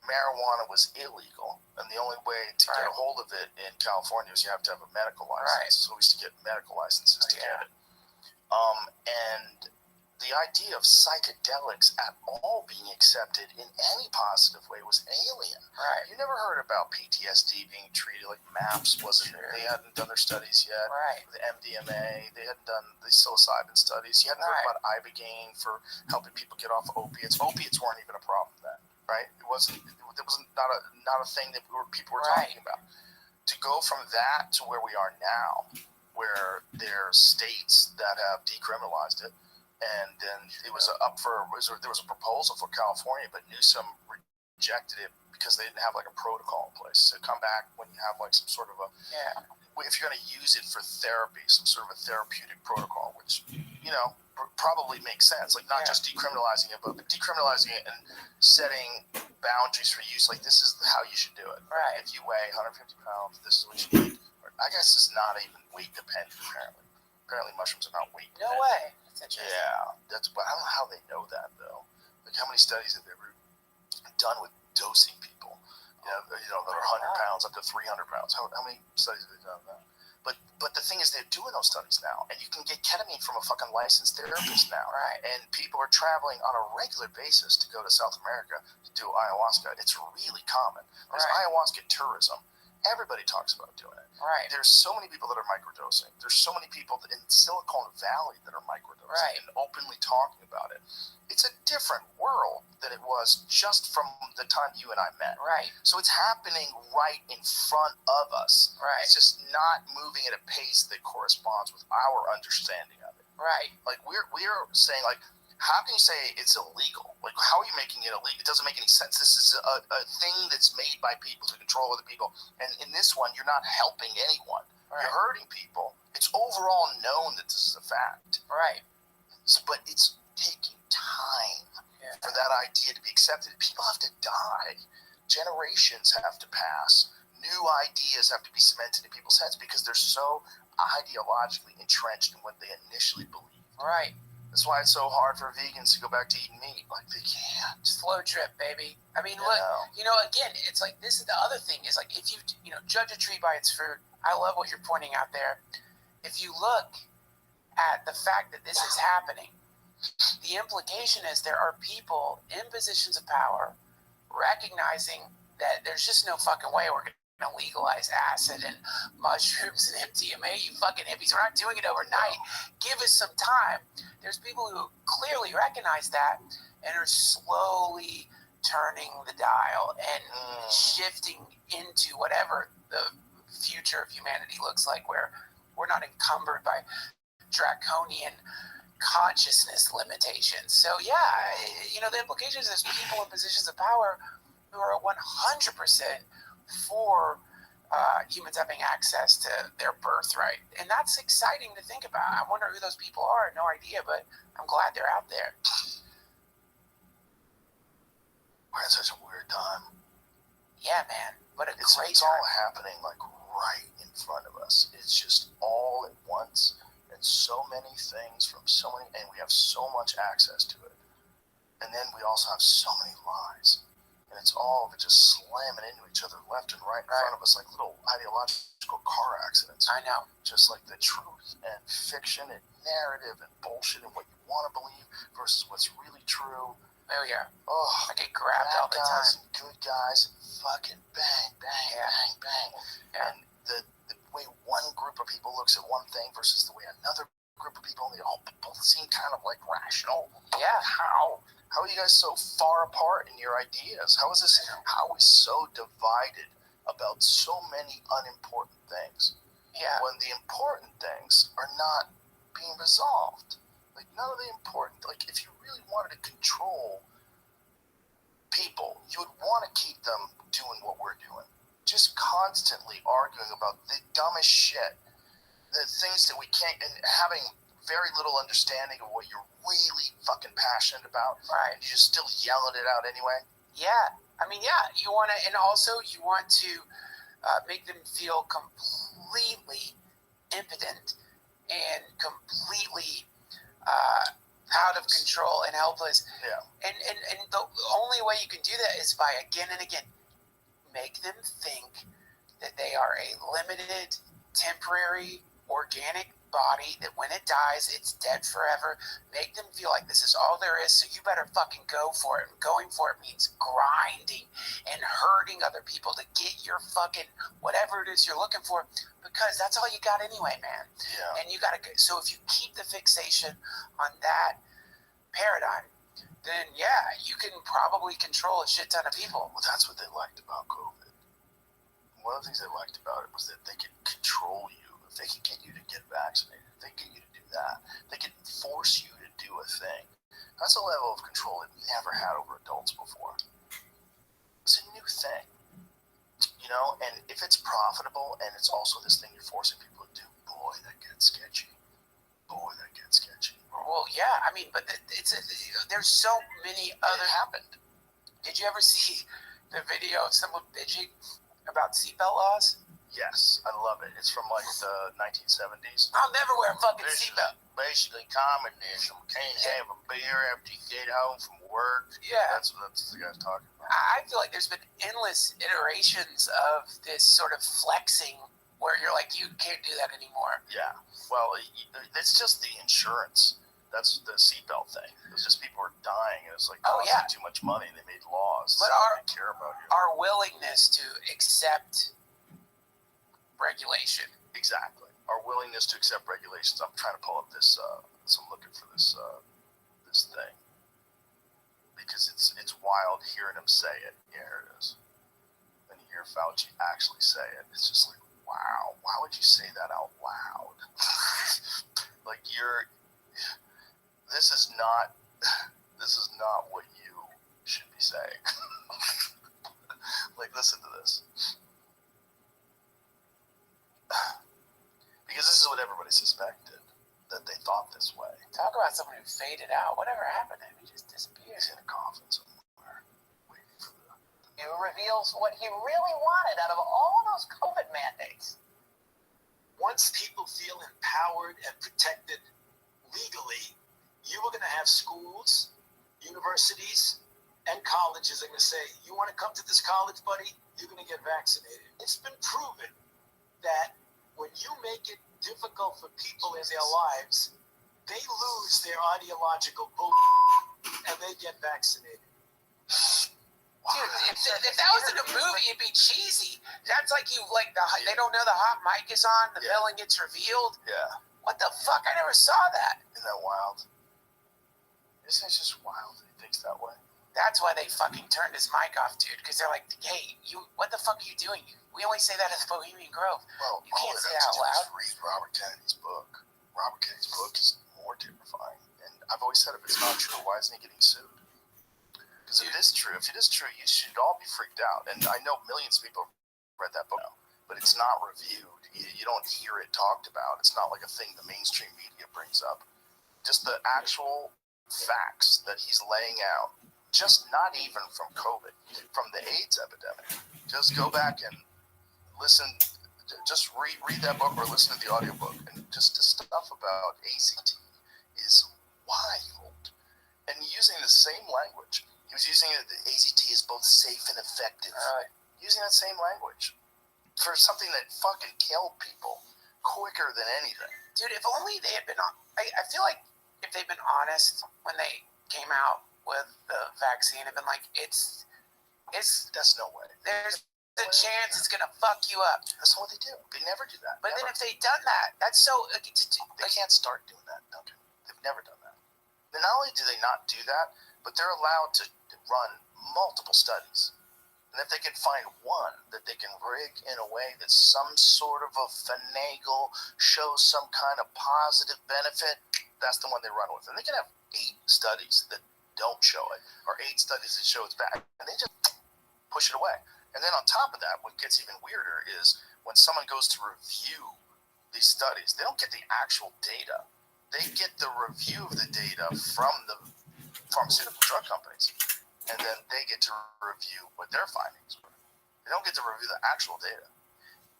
marijuana was illegal, and the only way to get a hold of it in California was you have to have a medical license. Right. So we used to get medical licenses to get it. And the idea of psychedelics at all being accepted in any positive way was alien. Right. You never heard about PTSD being treated like MAPS wasn't. They hadn't done their studies yet. Right. The MDMA, they hadn't done the psilocybin studies. You hadn't heard about ibogaine for helping people get off opiates. Opiates weren't even a problem then, right? It wasn't. There was not a thing that people were talking about. To go from that to where we are now, where there's states that have decriminalized it. And then it was there was a proposal for California, but Newsom rejected it because they didn't have like a protocol in place. So come back when you have like some sort of if you're going to use it for therapy, some sort of a therapeutic protocol, which, you know, probably makes sense. Like not just decriminalizing it, but decriminalizing it and setting boundaries for use. Like this is how you should do it. Right. If you weigh 150 pounds, this is what you need. I guess it's not even weight dependent apparently. Apparently mushrooms are not weight dependent. No way. Yeah, but I don't know how they know that though. Like, how many studies have they ever done with dosing people? That are 100 pounds up to 300 pounds. How many studies have they done that? But the thing is, they're doing those studies now, and you can get ketamine from a fucking licensed therapist now. Right. And people are traveling on a regular basis to go to South America to do ayahuasca. It's really common. There's ayahuasca tourism. Everybody talks about doing it. Right. There's so many people that are microdosing. There's so many people in Silicon Valley that are microdosing and openly talking about it. It's a different world than it was just from the time you and I met. Right. So it's happening right in front of us. Right. It's just not moving at a pace that corresponds with our understanding of it. Right. Like we're saying, like, how can you say it's illegal? Like, how are you making it illegal? It doesn't make any sense. This is a thing that's made by people to control other people. And in this one, you're not helping anyone. Right. You're hurting people. It's overall known that this is a fact. Right. But it's taking time for that idea to be accepted. People have to die. Generations have to pass. New ideas have to be cemented in people's heads because they're so ideologically entrenched in what they initially believed. Right. That's why it's so hard for vegans to go back to eating meat. Like, they can't. Slow drip, baby. I mean, look, again, it's like, this is the other thing is like, if you judge a tree by its fruit, I love what you're pointing out there. If you look at the fact that this is happening, the implication is there are people in positions of power recognizing that there's just no fucking way we're going to legalize acid and mushrooms and MDMA, you fucking hippies. We're not doing it overnight. Give us some time. There's people who clearly recognize that and are slowly turning the dial and shifting into whatever the future of humanity looks like, where we're not encumbered by draconian consciousness limitations. So the implication is there's people in positions of power who are 100% for humans having access to their birthright. And that's exciting to think about. I wonder who those people are. No idea, but I'm glad they're out there. We're in such a weird time. Yeah, man. What a great time. It's all happening like right in front of us. It's just all at once, and so many things and we have so much access to it. And then we also have so many lies. And it's all of it just slamming into each other left and right in front of us like little ideological car accidents. I know. Just like the truth and fiction and narrative and bullshit and what you want to believe versus what's really true. Oh, yeah. Oh, I get grabbed all the guys time. and good guys and fucking bang, bang, bang, bang. Yeah. And the way one group of people looks at one thing versus the way another group of people, and they all both seem kind of like rational. Yeah. How are you guys so far apart in your ideas? How are we so divided about so many unimportant things? Yeah. When the important things are not being resolved. Like, none of the important, like, if you really wanted to control people, you would want to keep them doing what we're doing. Just constantly arguing about the dumbest shit. The things that we can't, and having very little understanding of what you're really fucking passionate about. Right. And you just still yelling it out anyway. Yeah. I mean, yeah, you want to, and also you want to make them feel completely impotent and completely out of control and helpless. Yeah. And the only way you can do that is by again and again make them think that they are a limited, temporary, organic body that when it dies, it's dead forever. Make them feel like this is all there is, so you better fucking go for it. And going for it means grinding and hurting other people to get your fucking whatever it is you're looking for, because that's all you got anyway, man. Yeah. And you gotta, so if you keep the fixation on that paradigm, then yeah, you can probably control a shit ton of people. Well, that's what they liked about COVID. One of the things they liked about it was that they could control you. If they could get you to get vaccinated, if they could get you to do that, they could force you to do a thing. That's a level of control they've never had over adults before. It's a new thing. You know, and if it's profitable and it's also this thing you're forcing people to do, boy, that gets sketchy. Boy, that gets sketchy. Well, yeah, I mean, but there's so many other. It happened. Did you ever see the video of someone bitching about seatbelt laws? Yes, I love it. It's from like the 1970s. I'll never wear a fucking seatbelt. Basically, communism. Can't have a beer after you get home from work. Yeah. That's what the guy's talking about. I feel like there's been endless iterations of this sort of flexing where you're like, you can't do that anymore. Yeah. Well, it's just the insurance. That's the seatbelt thing. It's just people are dying, and it's like costing too much money. They made laws. But they care about you. Our willingness to accept regulation. Exactly. Our willingness to accept regulations. I'm trying to pull up this. So I'm looking for this this thing because it's wild hearing him say it. Yeah, here it is. And you hear Fauci actually say it. It's just like, wow. Why would you say that out loud? Like This is not what you should be saying. Like, listen to this. Because this is what everybody suspected, that they thought this way. Talk about someone who faded out. Whatever happened to him? He just disappeared. He's in a coffin somewhere, waiting for the... It reveals what he really wanted out of all those COVID mandates. Once people feel empowered and protected legally, you are going to have schools, universities, and colleges are going to say, you want to come to this college, buddy? You're going to get vaccinated. It's been proven that when you make it difficult for people in their lives, they lose their ideological bullshit and they get vaccinated. Dude, if that was in a movie, it'd be cheesy. That's like they don't know the hot mic is on, the villain gets revealed. Yeah. What the fuck? I never saw that. Isn't that wild? Isn't it just wild that he thinks that way? That's why they fucking turned his mic off, dude, because they're like, hey, what the fuck are you doing? We only say that at the Bohemian Grove. Well, you can't say that out loud. Read Robert Kennedy's book. Robert Kennedy's book is more terrifying. And I've always said, if it's not true, why isn't he getting sued? Because if it is true, you should all be freaked out. And I know millions of people have read that book now, but it's not reviewed. You don't hear it talked about. It's not like a thing the mainstream media brings up. Just the actual facts that he's laying out, just not even from COVID, from the AIDS epidemic. Just go back and listen, just read that book or listen to the audiobook. And just the stuff about ACT is wild. And using the same language He was using it. The AZT is both safe and effective. Using that same language for something that fucking killed people quicker than anything. Dude, if only they had been. I feel like if they'd been honest when they came out with the vaccine, and been like, it's. That's no way. There's a chance it's gonna fuck you up. That's not what they do. They never do that. But never. then if they'd done that, that's so. They can't start doing that. Okay. They've never done that. And not only do they not do that, but they're allowed to run multiple studies. And if they can find one that they can rig in a way that some sort of a finagle shows some kind of positive benefit, that's the one they run with. And they can have 8 studies that don't show it, or 8 studies that show it's bad, and they just push it away. And then on top of that, what gets even weirder is when someone goes to review these studies, they don't get the actual data. They get the review of the data from the pharmaceutical drug companies, and then they get to review what their findings were. They don't get to review the actual data.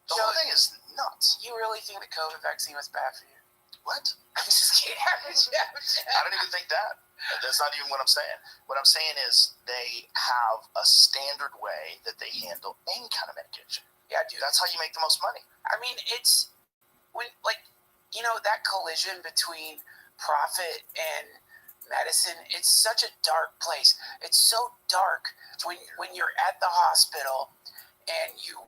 The whole thing is nuts. You really think the COVID vaccine was bad for you? What? I'm just kidding. I don't even think that. That's not even what I'm saying. What I'm saying is they have a standard way that they handle any kind of medication. Yeah, dude. That's how you make the most money. I mean, it's when, like, you know, that collision between profit and medicine, it's such a dark place. It's so dark when you're at the hospital and you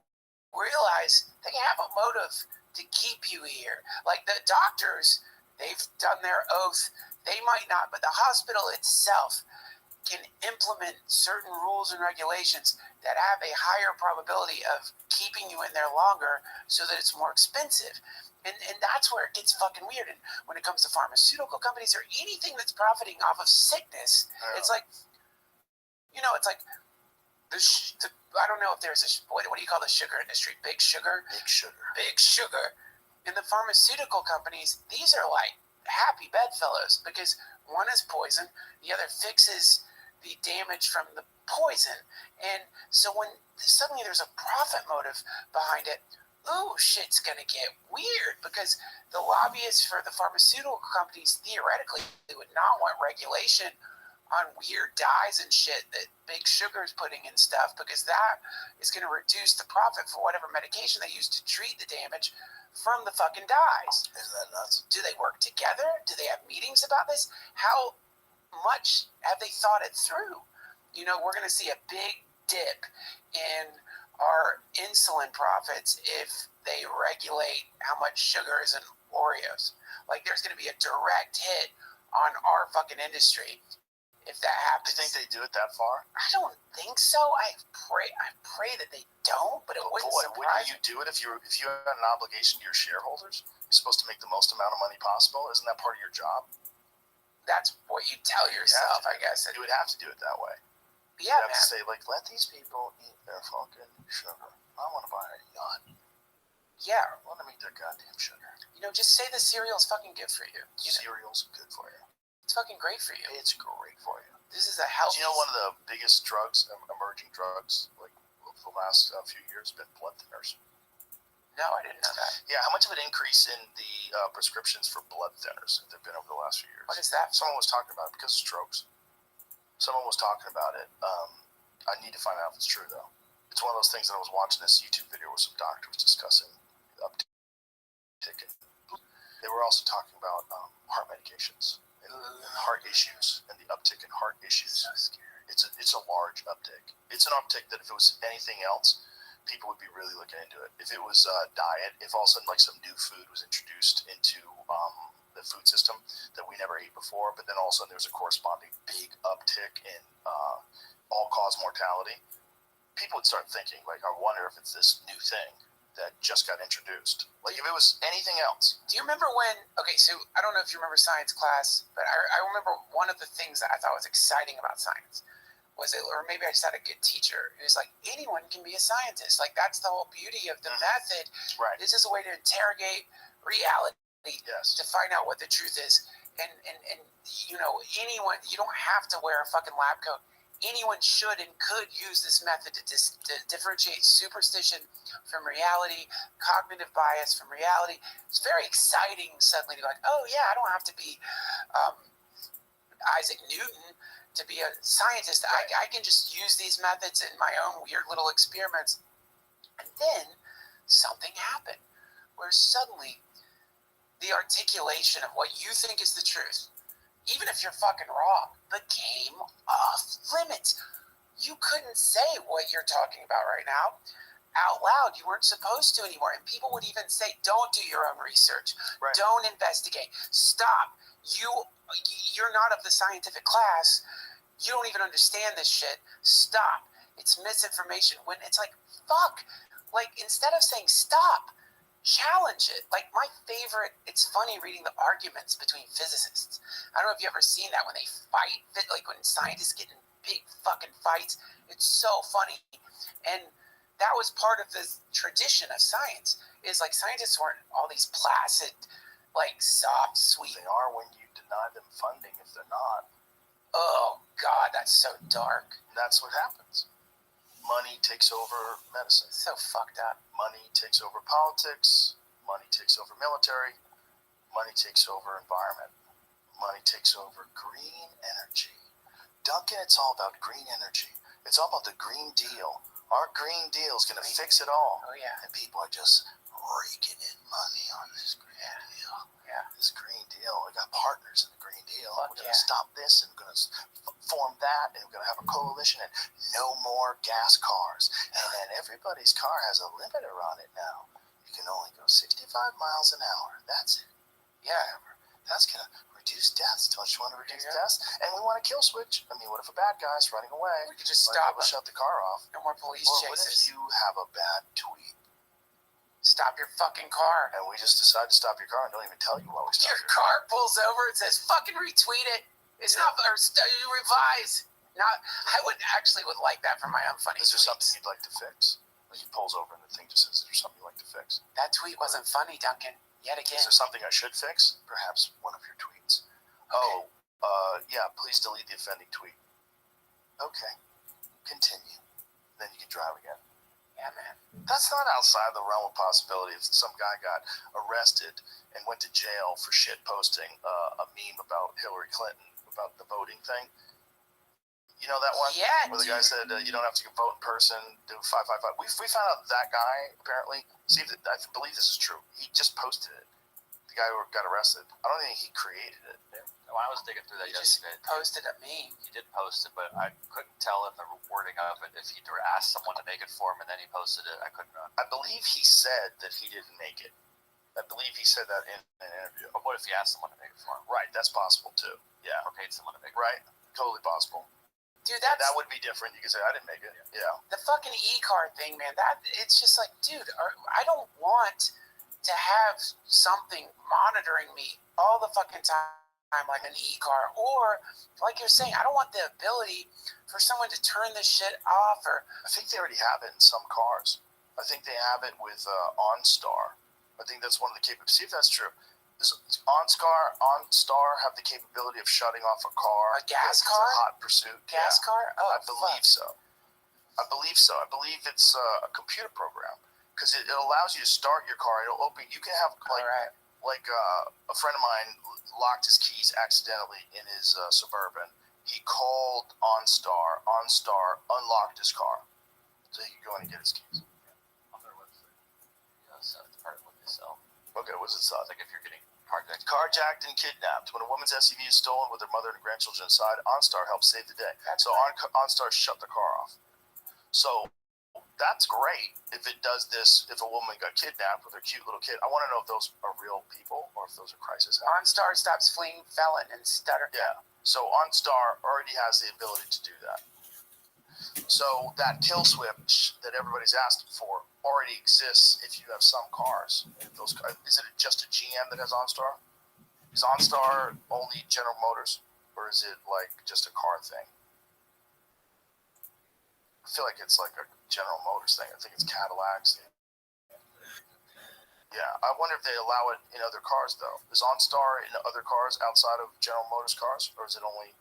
realize they have a motive to keep you here. Like the doctors, they've done their oath. They might not, but the hospital itself can implement certain rules and regulations that have a higher probability of keeping you in there longer so that it's more expensive. And that's where it gets fucking weird. And when it comes to pharmaceutical companies or anything that's profiting off of sickness, it's like, you know, it's like I don't know if there's what do you call the sugar industry? Big sugar? Big sugar. Big sugar. In the pharmaceutical companies, these are like happy bedfellows because one is poison, the other fixes the damage from the poison. And so when suddenly there's a profit motive behind it, ooh, shit's gonna get weird because the lobbyists for the pharmaceutical companies theoretically they would not want regulation on weird dyes and shit that Big Sugar is putting in stuff because that is going to reduce the profit for whatever medication they use to treat the damage from the fucking dyes. Isn't that nuts? Do they work together? Do they have meetings about this? How much have they thought it through? You know, we're going to see a big dip in our insulin profits if they regulate how much sugar is in Oreos. Like, there's going to be a direct hit on our fucking industry if that happens. Do you think they do it that far? I don't think so. I pray that they don't, but it wouldn't surprise me. Wouldn't you do it if you had an obligation to your shareholders? You're supposed to make the most amount of money possible. Isn't that part of your job? That's what you tell yourself, I guess. You would have to do it that way. Yeah, you have to say, like, let these people eat their fucking sugar. I want to buy a yacht. Yeah. Let them eat their goddamn sugar. You know, just say the cereal's fucking good for you. Cereal's good for you. It's fucking great for you. It's great for you. This is a healthy... Do you know one of the biggest drugs, emerging drugs, like for the last few years, been blood thinners? No, I didn't know that. Yeah, how much of an increase in the prescriptions for blood thinners have there been over the last few years? What is that? Someone was talking about it because of strokes. Someone was talking about it. I need to find out if it's true, though. It's one of those things that I was watching this YouTube video with some doctors discussing the uptick. They were also talking about heart medications. Heart issues and the uptick in heart issues. So scary. It's a large uptick. It's an uptick that if it was anything else, people would be really looking into it. If it was diet, if all of a sudden like some new food was introduced into the food system that we never ate before, but then all of a sudden there's a corresponding big uptick in all-cause mortality, people would start thinking like, I wonder if it's this new thing that just got introduced. Like if it was anything else. Do you remember when, okay, so I don't know if you remember science class, but I remember one of the things that I thought was exciting about science was it, or maybe I just had a good teacher. It was like, anyone can be a scientist. Like that's the whole beauty of the method. Right. This is a way to interrogate reality, yes, to find out what the truth is. And you know, anyone, you don't have to wear a fucking lab coat. Anyone should and could use this method to differentiate superstition from reality, cognitive bias from reality. It's very exciting suddenly to be like, oh yeah, I don't have to be Isaac Newton to be a scientist. I can just use these methods in my own weird little experiments. And then something happened where suddenly the articulation of what you think is the truth, even if you're fucking wrong, became off limits. You couldn't say what you're talking about right now out loud. You weren't supposed to anymore. And people would even say, don't do your own research. Right. Don't investigate. Stop. You're not of the scientific class. You don't even understand this shit. Stop. It's misinformation. When it's like, fuck. Like, instead of saying stop, challenge it. Like, my favorite, it's funny reading the arguments between physicists. I don't know if you've ever seen that when they fight, like when scientists get in big fucking fights. It's so funny. And that was part of the tradition of science, is like scientists weren't all these placid, like soft, sweet. They are when you deny them funding if they're not. Oh, God, that's so dark. That's what happens. Money takes over medicine. So fucked up. Money takes over politics. Money takes over military. Money takes over environment. Money takes over green energy. Duncan, it's all about green energy. It's all about the Green Deal. Our Green Deal is going to fix it all. Oh, yeah. And people are just raking in money on this Green Deal. Yeah. This Green Deal. We got partners in the Green Deal. Fuck We're going to stop this and we're going to form that, and we're going to have a coalition, and no more gas cars. And then everybody's car has a limiter on it now. You can only go 65 miles an hour. That's it. Yeah. That's going to reduce deaths. Don't you want to reduce deaths? And we want a kill switch. I mean, what if a bad guy's running away? We could just stop him. Shut the car off. No more police chases. What if you have a bad tweet? Stop your fucking car. And we just decide to stop your car and don't even tell you why we stop your car. Pulls over and says, fucking retweet it. It's not, or revise. I would like that for my own funny Is there tweets. something you'd like to fix? Like he pulls over and the thing just says, is there something you'd like to fix? That tweet wasn't funny, Duncan. Yet again. Is there something I should fix? Perhaps one of your tweets. Okay. Yeah, please delete the offending tweet. Okay. Continue. Then you can drive again. Yeah, man. That's not outside the realm of possibility. If some guy got arrested and went to jail for shit posting a meme about Hillary Clinton, about the voting thing. You know that one? Yeah. Where the guy said, you don't have to vote in person, do 555. We found out that guy, apparently, I believe this is true. He just posted it. The guy who got arrested. I don't think he created it. Yeah. When I was digging through that yesterday, posted a meme. He did post it, but I couldn't tell in the wording of it if he asked someone to make it for him and then he posted it. I couldn't. I believe he said that he didn't make it. I believe he said that in an interview. But what if he asked someone to make it for him? Right, that's possible too. Yeah. Or paid someone to make it. Right, totally possible. Dude, that would be different. You could say, I didn't make it. Yeah. The fucking e-car thing, man, it's just like, dude, I don't want to have something monitoring me all the fucking time like an e-car. Or, like you're saying, I don't want the ability for someone to turn this shit off. Or I think they already have it in some cars. I think they have it with OnStar. I think that's one of the capabilities. See if that's true. Does OnStar have the capability of shutting off a car? A gas car? It's a hot pursuit. Gas car? Oh, I believe so. I believe it's a computer program because it allows you to start your car. It'll open. You can have a friend of mine locked his keys accidentally in his Suburban. He called OnStar. OnStar unlocked his car, so he could go in and get his keys. On their website. Yeah, so it's part of what they sell. Okay, what's it sell? It's like if you're getting carjacked and kidnapped. When a woman's SUV is stolen with her mother and grandchildren inside, OnStar helps save the day. So OnStar shut the car off. So that's great if it does this. If a woman got kidnapped with her cute little kid, I want to know if those are real people or if those are crisis actors. OnStar stops fleeing felon and stutter. Yeah. So OnStar already has the ability to do that. So that kill switch that everybody's asking for already exists if you have some cars. Is it just a GM that has OnStar? Is OnStar only General Motors, or is it like just a car thing? I feel like it's like a General Motors thing. I think it's Cadillacs. Yeah, I wonder if they allow it in other cars though. Is OnStar in other cars outside of General Motors cars, or is it only?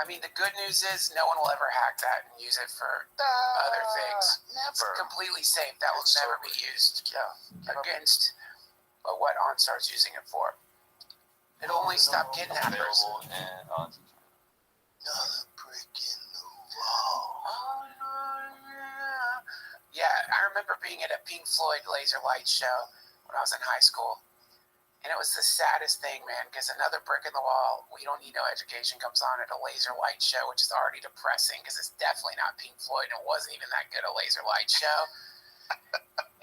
I mean, the good news is no one will ever hack that and use it for other things. Never. It's completely safe. That will never be used against what OnStar's using it for. It'll only stop kidnappers. Available and Another brick in the wall. Yeah, I remember being at a Pink Floyd laser light show when I was in high school. And it was the saddest thing, man, because another brick in the wall, We Don't Need No Education comes on at a laser light show, which is already depressing because it's definitely not Pink Floyd and it wasn't even that good a laser light show.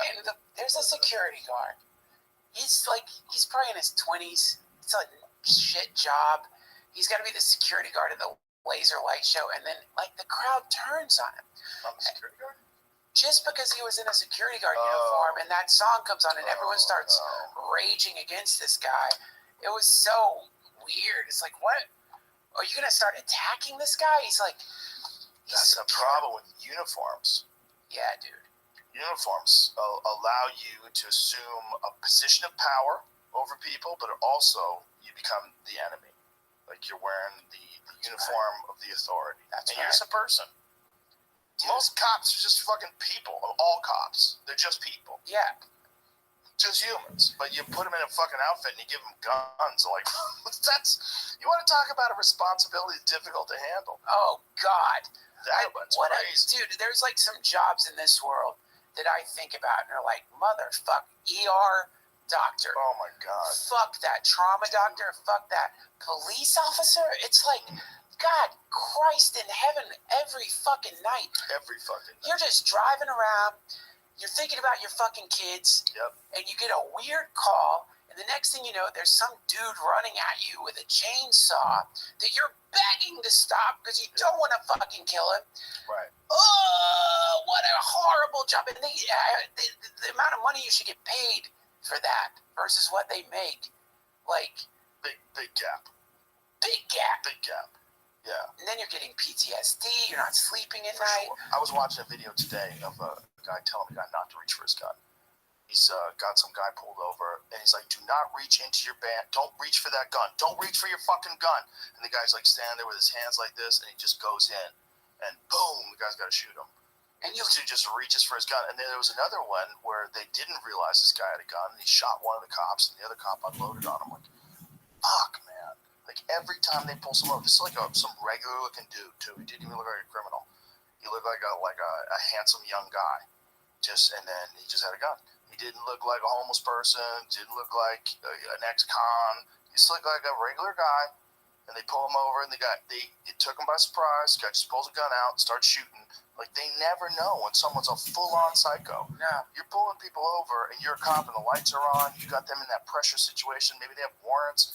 And there's a security guard. He's probably in his 20s. It's a shit job. He's got to be the security guard at the laser light show. And then, the crowd turns on him. I'm the security guard? Just because he was in a security guard uniform and that song comes on and everyone starts raging against this guy. It was so weird. It's like, what? Are you going to start attacking this guy? He's like... That's a problem with uniforms. Yeah, dude. Uniforms allow you to assume a position of power over people, but also you become the enemy. Like you're wearing the uniform of the authority. That's and you're just a person. Most cops are just fucking people. All cops. They're just people. Yeah. Just humans. But you put them in a fucking outfit and you give them guns. Like, you want to talk about a responsibility that's difficult to handle. Oh, God. That's crazy. Dude, there's some jobs in this world that I think about and are like, motherfuck, ER doctor. Oh, my God. Fuck that. Trauma doctor. Fuck that. Police officer. It's like... God Christ in heaven every fucking night. Every fucking night. You're just driving around. You're thinking about your fucking kids. Yep. And you get a weird call. And the next thing you know, there's some dude running at you with a chainsaw that you're begging to stop because you don't want to fucking kill him. Right. Oh, what a horrible job. And the amount of money you should get paid for that versus what they make. Big gap. Big gap. Big gap. Yeah. And then you're getting PTSD. You're not sleeping at For night. sure. I was watching a video today of a guy telling a guy not to reach for his gun. He's got some guy pulled over, and he's like, do not reach into your band. Don't reach for that gun. Don't reach for your fucking gun. And the guy's standing there with his hands like this, and he just goes in, and boom, the guy's got to shoot him. And he just reaches for his gun. And then there was another one where they didn't realize this guy had a gun, and he shot one of the cops, and the other cop unloaded on him. Like, fuck, man. Every time they pull someone over, this is some regular looking dude too. He didn't even look like a criminal. He looked like a handsome young guy. And then he just had a gun. He didn't look like a homeless person. Didn't look like an ex-con. He just looked like a regular guy. And they pull him over, and it took him by surprise. The guy just pulls a gun out, and starts shooting. They never know when someone's a full-on psycho. No. You're pulling people over, and you're a cop, and the lights are on. You got them in that pressure situation. Maybe they have warrants.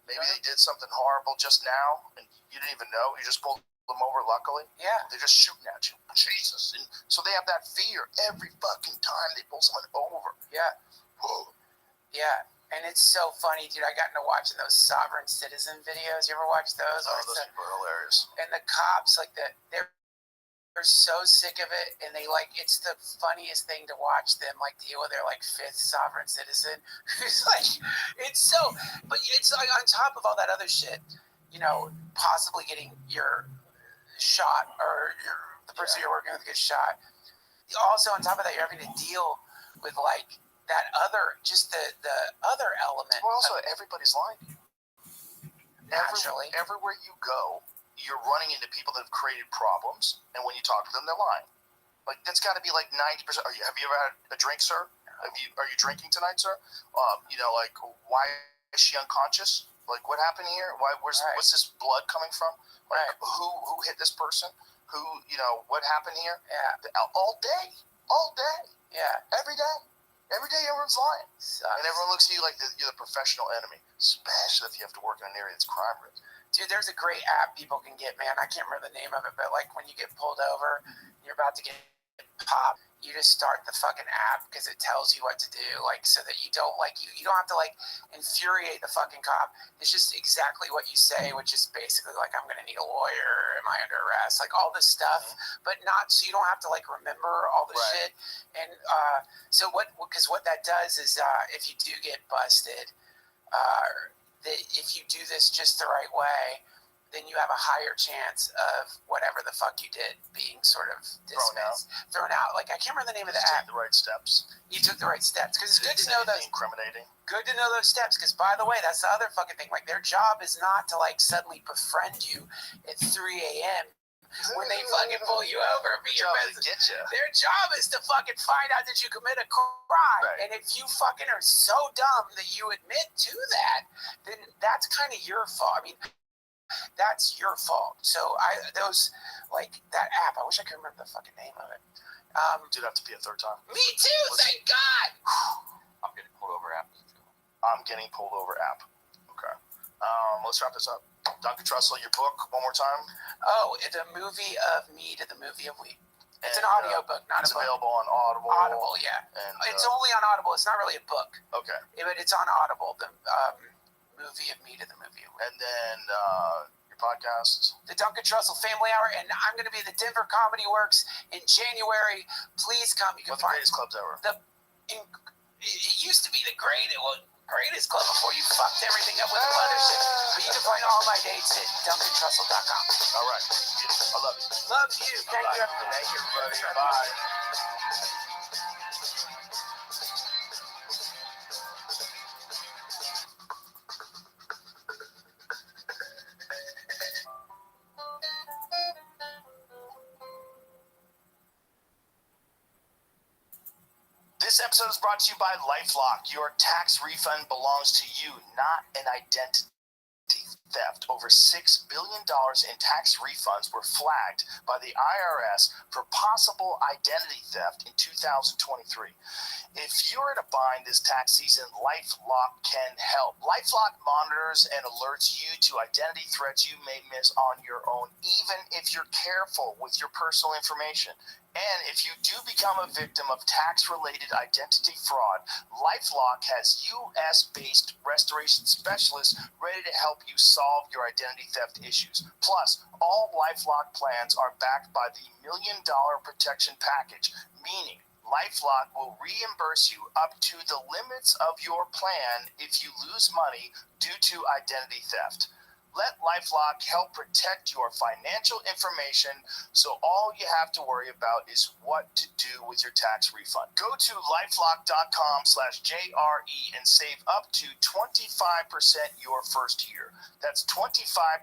Maybe they did something horrible just now, and you didn't even know. You just pulled them over, luckily. Yeah. They're just shooting at you. Jesus. And so they have that fear every fucking time they pull someone over. Yeah. Whoa. Yeah. And it's so funny, dude. I got into watching those sovereign citizen videos. You ever watch those? Oh, those people are hilarious. And the cops, they're so sick of it, and it's the funniest thing to watch them deal with their fifth sovereign citizen who's it's so, but it's on top of all that other shit, possibly getting your shot or the person you're working with gets shot. Also on top of that, you're having to deal with that other, just the other element. Well, also everybody's lying. Naturally, everywhere you go, you're running into people that have created problems, and when you talk to them, they're lying. That's got to be 90%. Have you ever had a drink, sir? Are you drinking tonight, sir? Why is she unconscious? What happened here? What's this blood coming from? Who hit this person? What happened here? Yeah. All day. Yeah. Every day. Every day everyone's lying. Sucks. And everyone looks at you like you're the professional enemy, especially if you have to work in an area that's crime-ridden. Dude, there's a great app people can get, man. I can't remember the name of it, but when you get pulled over, you're about to get popped, you just start the fucking app because it tells you what to do, so that you don't you don't have to infuriate the fucking cop. It's just exactly what you say, which is basically I'm gonna need a lawyer, am I under arrest, all this stuff, but not so you don't have to remember all the shit. And so because what that does is if you do get busted, that if you do this just the right way, then you have a higher chance of whatever the fuck you did being sort of dismissed, thrown out. I can't remember the name of the app. Take the right steps. You took the right steps because it's good to know those. Incriminating. Good to know those steps because, by the way, that's the other fucking thing. Like, their job is not to like suddenly befriend you at 3 a.m. when they fucking pull you over and be your best. Their job is to fucking find out that you commit a crime. Right. And if you fucking are so dumb that you admit to that, then that's kind of your fault. I mean, that's your fault. So like that app, I wish I could remember the fucking name of it. Did have to be a third time. Me too, thank God. I'm getting pulled over app. I'm getting pulled over app. Okay. Let's wrap this up. Duncan Trussell, your book, one more time. Oh, the movie of me to the movie of we. It's an audio book, not a book. It's available on Audible. Audible, yeah. And, it's only on Audible. It's not really a book. Okay. But it's on Audible, the movie of me to the movie of we. And then your podcast. The Duncan Trussell Family Hour, and I'm going to be at the Denver Comedy Works in January. Please come. You can find the greatest clubs ever. It used to be the greatest club before you fucked everything up with the mothership. But you can find all my dates at DuncanTrussell.com. All right. Beautiful. I love you. Love you. Thank you, everybody. Thank you, everybody. Bye. This episode is brought to you by LifeLock. Your tax refund belongs to you, not an identity theft. Over $6 billion in tax refunds were flagged by the IRS for possible identity theft in 2023. If you're in a bind this tax season, LifeLock can help. LifeLock monitors and alerts you to identity threats you may miss on your own, even if you're careful with your personal information. And if you do become a victim of tax-related identity fraud, LifeLock has U.S.-based restoration specialists ready to help you solve your identity theft issues. Plus, all LifeLock plans are backed by the $1 Million Protection Package, meaning LifeLock will reimburse you up to the limits of your plan if you lose money due to identity theft. Let LifeLock help protect your financial information, so all you have to worry about is what to do with your tax refund. Go to lifelock.com/JRE and save up to 25% your first year. That's 25%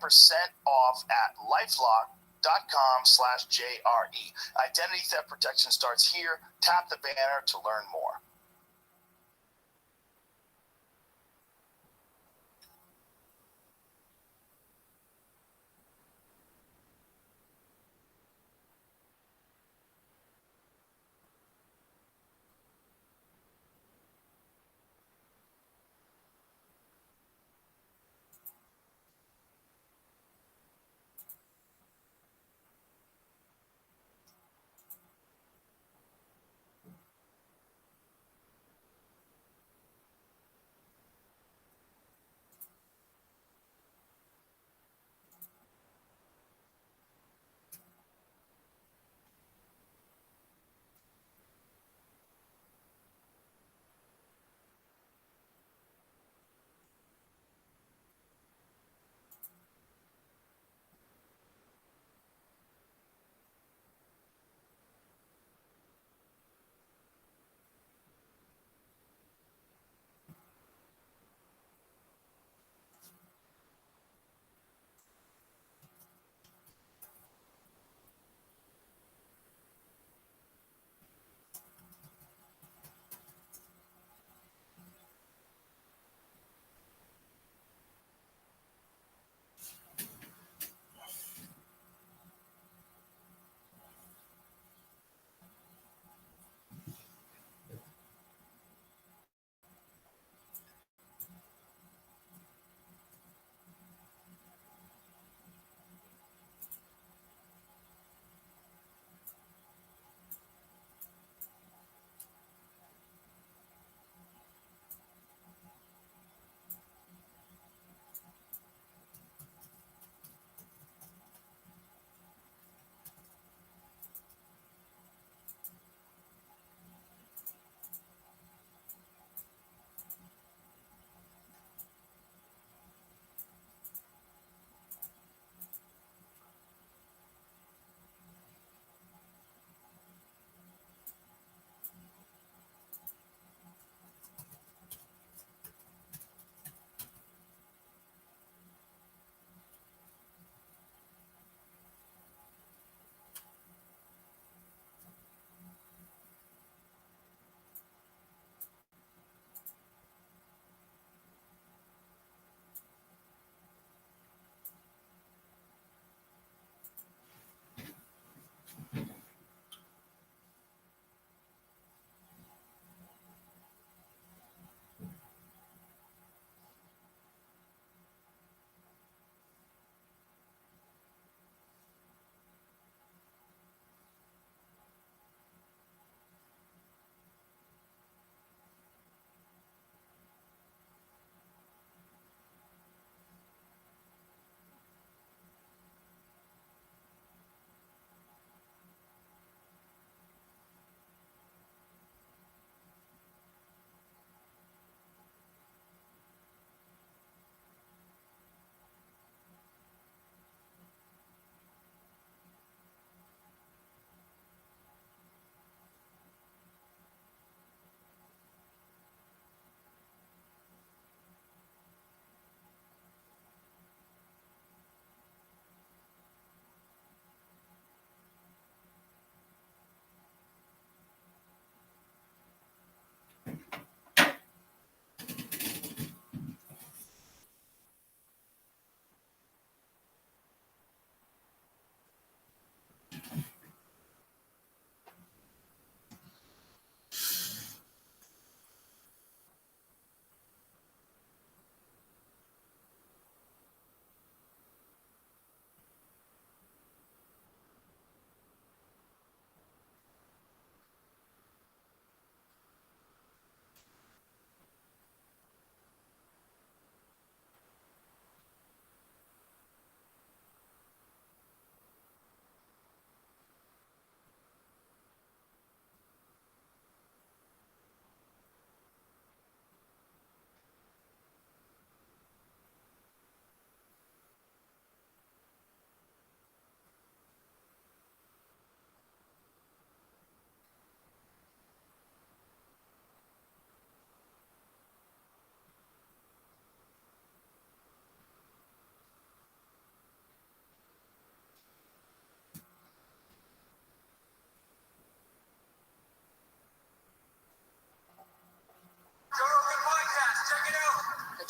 off at lifelock.com/JRE. Identity theft protection starts here. Tap the banner to learn more.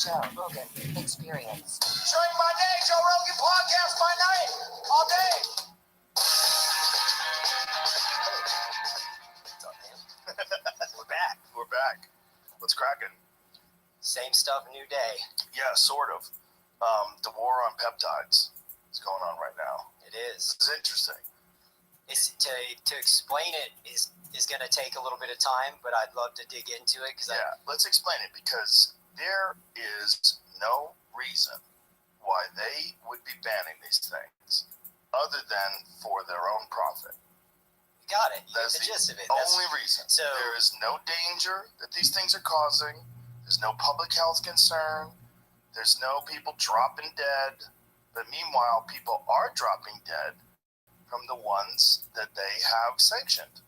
sound. Okay. experience. Drink by day, Joe Rogan podcast by night, all day. What's up, man? We're back. What's cracking? Same stuff, new day. Yeah, sort of. The war on peptides is going on right now. It is. This is interesting. It's to explain it is going to take a little bit of time, but I'd love to dig into it. Let's explain it, because there is no reason why they would be banning these things other than for their own profit. You got it. You That's get the gist of it. Only reason. So there is no danger that these things are causing. There's no public health concern. There's no people dropping dead. But meanwhile, people are dropping dead from the ones that they have sanctioned.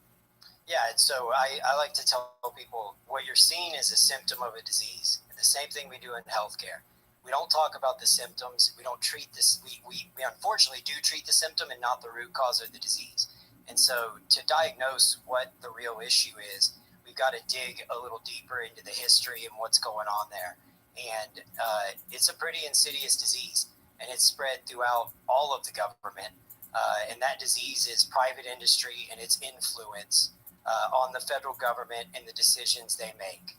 Yeah, and so I like to tell people what you're seeing is a symptom of a disease. And the same thing we do in healthcare. We don't talk about the symptoms. We don't treat this. We unfortunately do treat the symptom and not the root cause of the disease. And so to diagnose what the real issue is, we've got to dig a little deeper into the history and what's going on there. And it's a pretty insidious disease, and it's spread throughout all of the government. And that disease is private industry and its influence on the federal government and the decisions they make.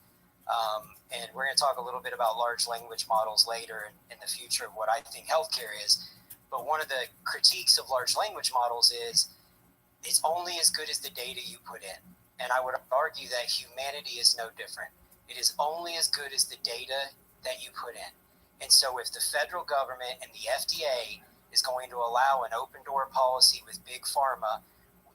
And we're going to talk a little bit about large language models later in the future of what I think healthcare is. But one of the critiques of large language models is it's only as good as the data you put in. And I would argue that humanity is no different. It is only as good as the data that you put in. And so if the federal government and the FDA is going to allow an open door policy with big pharma,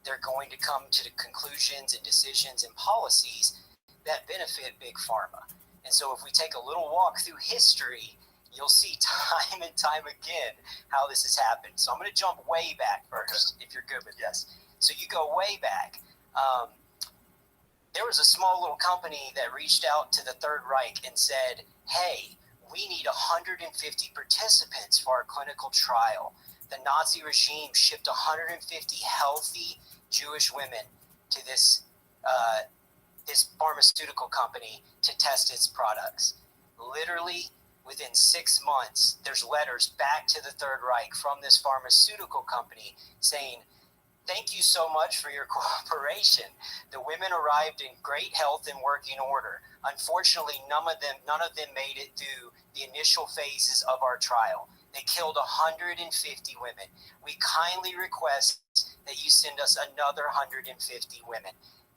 they're going to come to the conclusions and decisions and policies that benefit big pharma. And so if we take a little walk through history, you'll see time and time again how this has happened. So I'm going to jump way back first, if you're good with this. So you go way back. There was a small little company that reached out to the Third Reich and said, hey, we need 150 participants for our clinical trial. The Nazi regime shipped 150 healthy Jewish women to this pharmaceutical company to test its products. Literally, within 6 months, there's letters back to the Third Reich from this pharmaceutical company saying, thank you so much for your cooperation. The women arrived in great health and working order. Unfortunately, none of them made it through the initial phases of our trial. They killed 150 women. We kindly request that you send us another 150 women.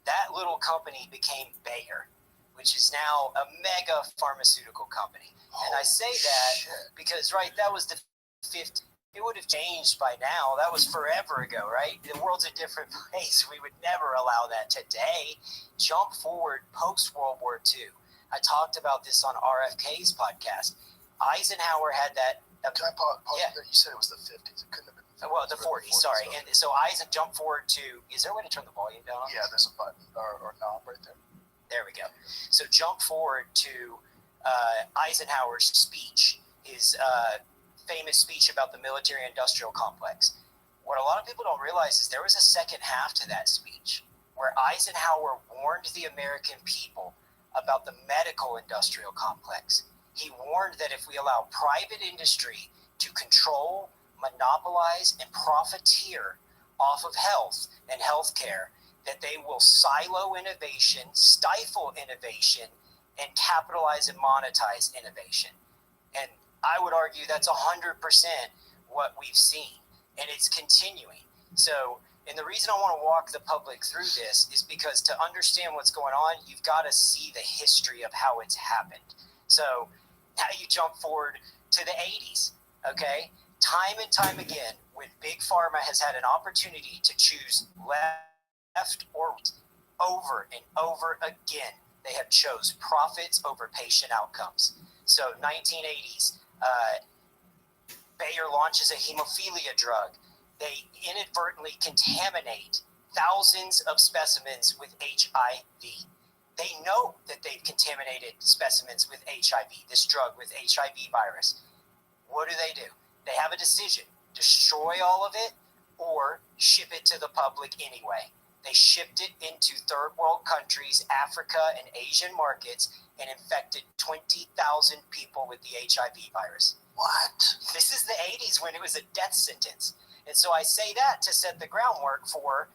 That little company became Bayer, which is now a mega pharmaceutical company. And I say that because, right, that was the 50. It would have changed by now. That was forever ago, right? The world's a different place. We would never allow that today. Jump forward post-World War II. I talked about this on RFK's podcast. Eisenhower had that. Can I pause there? You said it was the 50s. It couldn't have been the 50s. Well, the 40s, sorry. And so Eisenhower jumped forward to, is there a way to turn the volume down? Yeah, there's a button or knob right there. There we go. So jump forward to Eisenhower's speech, his famous speech about the military-industrial complex. What a lot of people don't realize is there was a second half to that speech where Eisenhower warned the American people about the medical-industrial complex. He warned that if we allow private industry to control, monopolize, and profiteer off of health and healthcare, that they will silo innovation, stifle innovation, and capitalize and monetize innovation. And I would argue that's 100% what we've seen, and it's continuing. So, and the reason I want to walk the public through this is because to understand what's going on, you've got to see the history of how it's happened. So now you jump forward to the 80s, okay? Time and time again, when Big Pharma has had an opportunity to choose left or right, over and over again, they have chose profits over patient outcomes. So 1980s, Bayer launches a hemophilia drug. They inadvertently contaminate thousands of specimens with HIV. They know that they've contaminated specimens with HIV, this drug with HIV virus. What do? They have a decision: destroy all of it or ship it to the public anyway. They shipped it into third world countries, Africa and Asian markets, and infected 20,000 people with the HIV virus. What? This is the 80s when it was a death sentence. And so I say that to set the groundwork for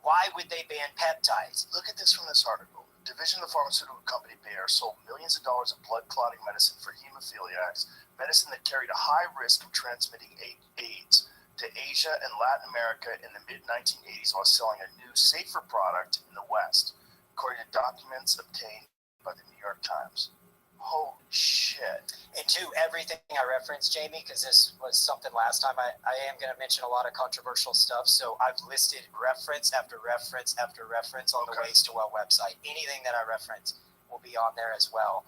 why would they ban peptides? Look at this from this article. The division of the pharmaceutical company Bayer sold millions of dollars of blood clotting medicine for hemophiliacs, medicine that carried a high risk of transmitting AIDS to Asia and Latin America in the mid-1980s while selling a new, safer product in the West, according to documents obtained by the New York Times. Holy shit. And to everything I referenced, Jamie, because this was something last time, I am going to mention a lot of controversial stuff, so I've listed reference after reference after reference on the Ways to Well website. Anything that I reference will be on there as well.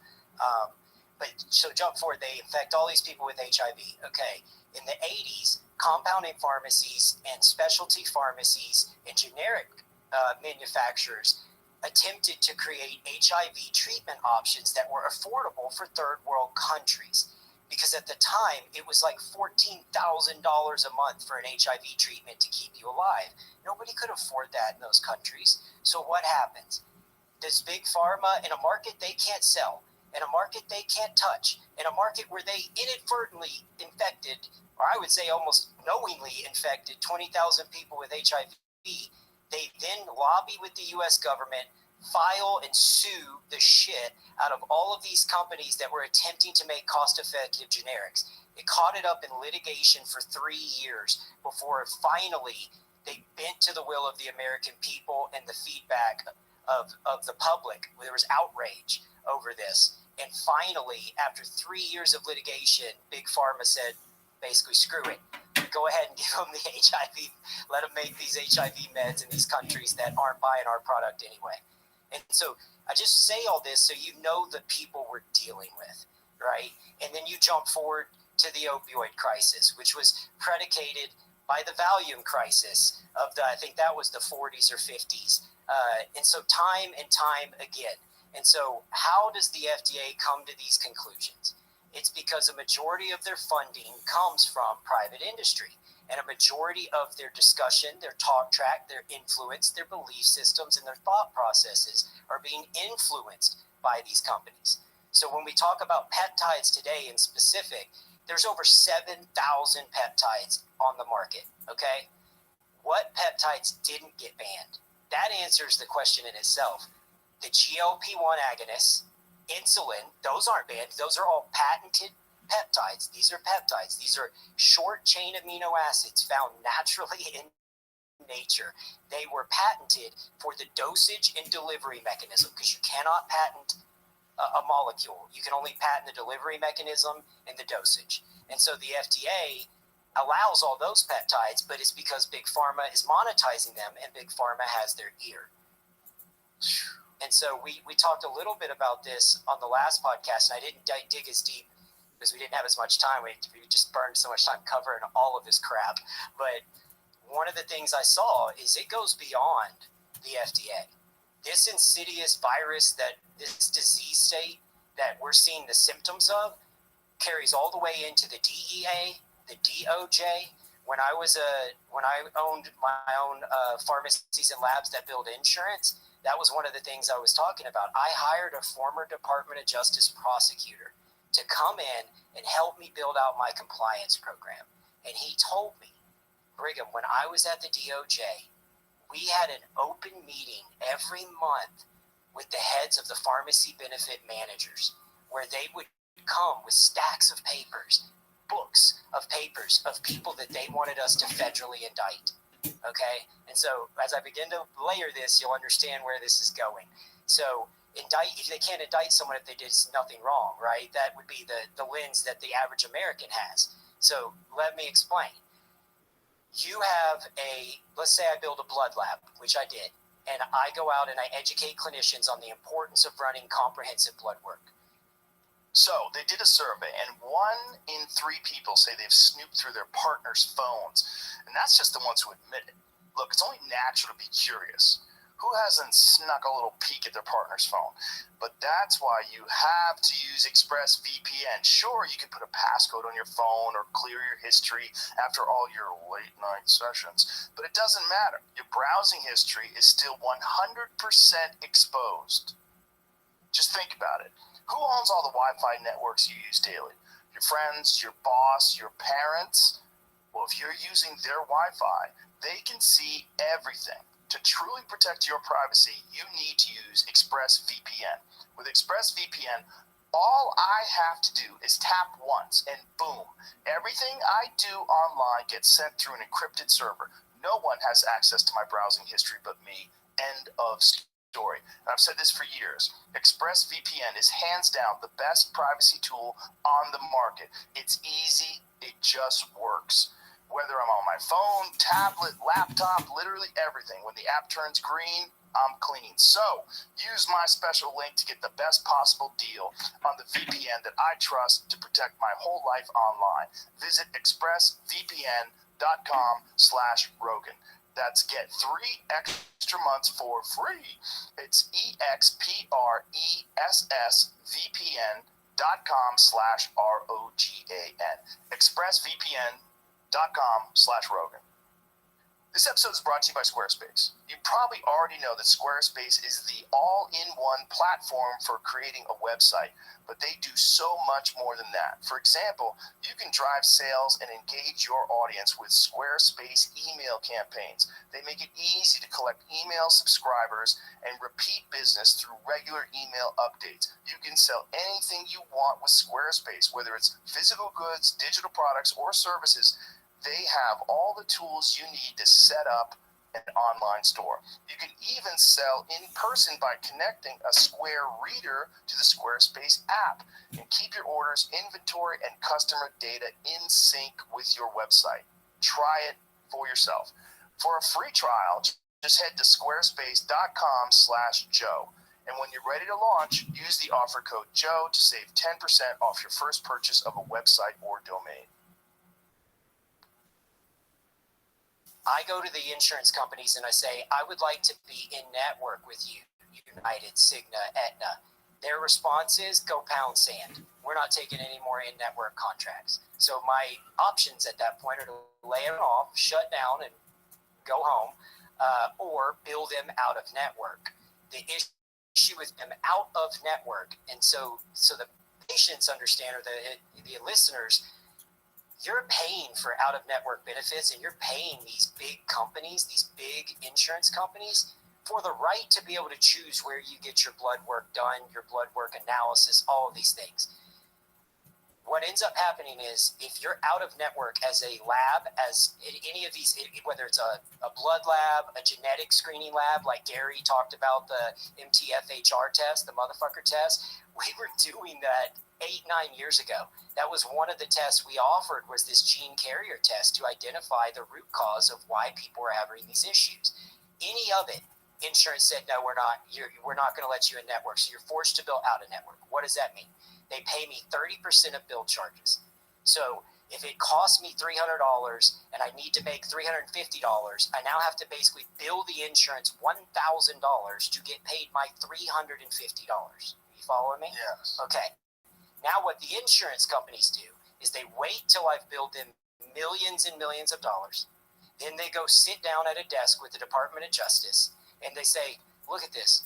But so jump forward, they infect all these people with HIV. Okay, in the 80s, compounding pharmacies and specialty pharmacies and generic manufacturers attempted to create HIV treatment options that were affordable for third world countries. Because at the time, it was like $14,000 a month for an HIV treatment to keep you alive. Nobody could afford that in those countries. So what happens? Does big pharma, in a market they can't sell, in a market they can't touch, in a market where they inadvertently infected, or I would say almost knowingly infected 20,000 people with HIV, they then lobby with the U.S. government, file and sue the shit out of all of these companies that were attempting to make cost-effective generics. It caught it up in litigation for 3 years before finally they bent to the will of the American people and the feedback of the public. There was outrage over this. And finally, after 3 years of litigation, Big Pharma said, basically, screw it. Go ahead and give them the HIV. Let them make these HIV meds in these countries that aren't buying our product anyway. And so I just say all this so you know the people we're dealing with, right? And then you jump forward to the opioid crisis, which was predicated by the Valium crisis of I think that was the 40s or 50s. And so time and time again. And so how does the FDA come to these conclusions? It's because a majority of their funding comes from private industry. And a majority of their discussion, their talk track, their influence, their belief systems, and their thought processes are being influenced by these companies. So when we talk about peptides today in specific, there's over 7,000 peptides on the market, okay? What peptides didn't get banned? That answers the question in itself. The GLP-1 agonists, insulin, those aren't banned. Those are all patented peptides. These are peptides. These are short-chain amino acids found naturally in nature. They were patented for the dosage and delivery mechanism because you cannot patent a molecule. You can only patent the delivery mechanism and the dosage. And so the FDA allows all those peptides, but it's because Big Pharma is monetizing them and Big Pharma has their ear. And so we talked a little bit about this on the last podcast, and I didn't dig as deep because we didn't have as much time. We just burned so much time covering all of this crap. But one of the things I saw is it goes beyond the FDA. This insidious virus, that this disease state that we're seeing the symptoms of, carries all the way into the DEA, the DOJ. When I owned my own pharmacies and labs that build insurance, that was one of the things I was talking about. I hired a former Department of Justice prosecutor to come in and help me build out my compliance program. And he told me, Brigham, when I was at the DOJ, we had an open meeting every month with the heads of the pharmacy benefit managers, where they would come with stacks of papers, books of papers of people that they wanted us to federally indict. Okay? And so as I begin to layer this, you'll understand where this is going. So if they can't indict someone if they did nothing wrong, right? That would be the lens that the average American has. So let me explain. You have let's say I build a blood lab, which I did, and I go out and I educate clinicians on the importance of running comprehensive blood work. So they did a survey, and 1 in 3 people say they've snooped through their partner's phones. And that's just the ones who admit it. Look, it's only natural to be curious. Who hasn't snuck a little peek at their partner's phone? But that's why you have to use ExpressVPN. Sure, you can put a passcode on your phone or clear your history after all your late night sessions, but it doesn't matter. Your browsing history is still 100% exposed. Just think about it. Who owns all the Wi-Fi networks you use daily? Your friends, your boss, your parents? Well, if you're using their Wi-Fi, they can see everything. To truly protect your privacy, you need to use ExpressVPN. With ExpressVPN, all I have to do is tap once and boom, everything I do online gets sent through an encrypted server. No one has access to my browsing history but me. End of story. And I've said this for years. ExpressVPN is hands down the best privacy tool on the market. It's easy. It just works. Whether I'm on my phone, tablet, laptop, literally everything. When the app turns green, I'm clean. So use my special link to get the best possible deal on the VPN that I trust to protect my whole life online. Visit expressvpn.com/Rogan. That's get 3 extra months for free. It's expressvpn.com/ROGAN. expressvpn.com/Rogan. This episode is brought to you by Squarespace. You probably already know that Squarespace is the all-in-one platform for creating a website, but they do so much more than that. For example, you can drive sales and engage your audience with Squarespace email campaigns. They make it easy to collect email subscribers and repeat business through regular email updates. You can sell anything you want with Squarespace, whether it's physical goods, digital products, or services. They have all the tools you need to set up an online store. You can even sell in person by connecting a Square Reader to the Squarespace app and keep your orders, inventory, and customer data in sync with your website. Try it for yourself. For a free trial, just head to squarespace.com/Joe. And when you're ready to launch, use the offer code Joe to save 10% off your first purchase of a website or domain. I go to the insurance companies and I say, I would like to be in network with you, United, Cigna, Aetna. Their response is, go pound sand. We're not taking any more in-network contracts. So my options at that point are to lay them off, shut down, and go home, or bill them out of network. The issue with them out of network, and so the patients understand, or the listeners, you're paying for out-of-network benefits, and you're paying these big companies, these big insurance companies, for the right to be able to choose where you get your blood work done, your blood work analysis, all of these things. What ends up happening is, if you're out of network as a lab, as any of these, whether it's a blood lab, a genetic screening lab, like Gary talked about the MTFHR test, the motherfucker test, we were doing that 8-9 years ago. That was one of the tests we offered, was this gene carrier test to identify the root cause of why people are having these issues. Any of it, insurance said, no, we're not going to let you in network. So you're forced to bill out of network. What does that mean? They pay me 30% of bill charges. So if it costs me $300 and I need to make $350, I now have to basically bill the insurance $1,000 to get paid my $350. You following me? Yes. Okay. Now what the insurance companies do is they wait till I've billed them millions and millions of dollars. Then they go sit down at a desk with the Department of Justice and they say, look at this.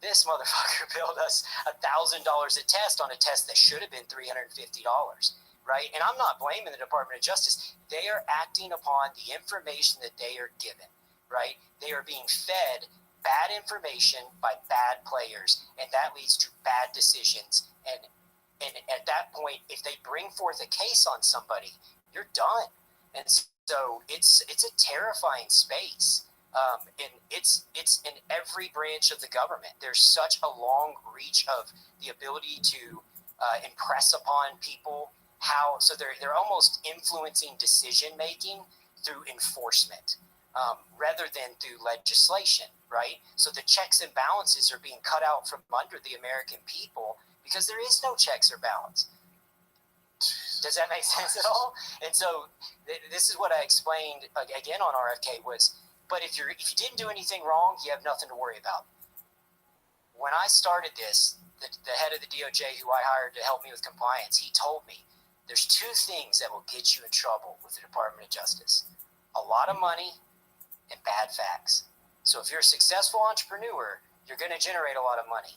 This motherfucker billed us $1,000 a test on a test that should have been $350, right? And I'm not blaming the Department of Justice. They are acting upon the information that they are given, right? They are being fed bad information by bad players, and that leads to bad decisions. And at that point, if they bring forth a case on somebody, you're done. And so it's a terrifying space. And it's in every branch of the government. There's such a long reach of the ability to impress upon people so they're almost influencing decision making through enforcement rather than through legislation, right? So the checks and balances are being cut out from under the American people because there is no checks or balance. Does that make sense at all? And so this is what I explained again on RFK was, But if you didn't do anything wrong, you have nothing to worry about. When I started this, the head of the DOJ who I hired to help me with compliance, he told me there's two things that will get you in trouble with the Department of Justice: a lot of money and bad facts. So if you're a successful entrepreneur, you're going to generate a lot of money.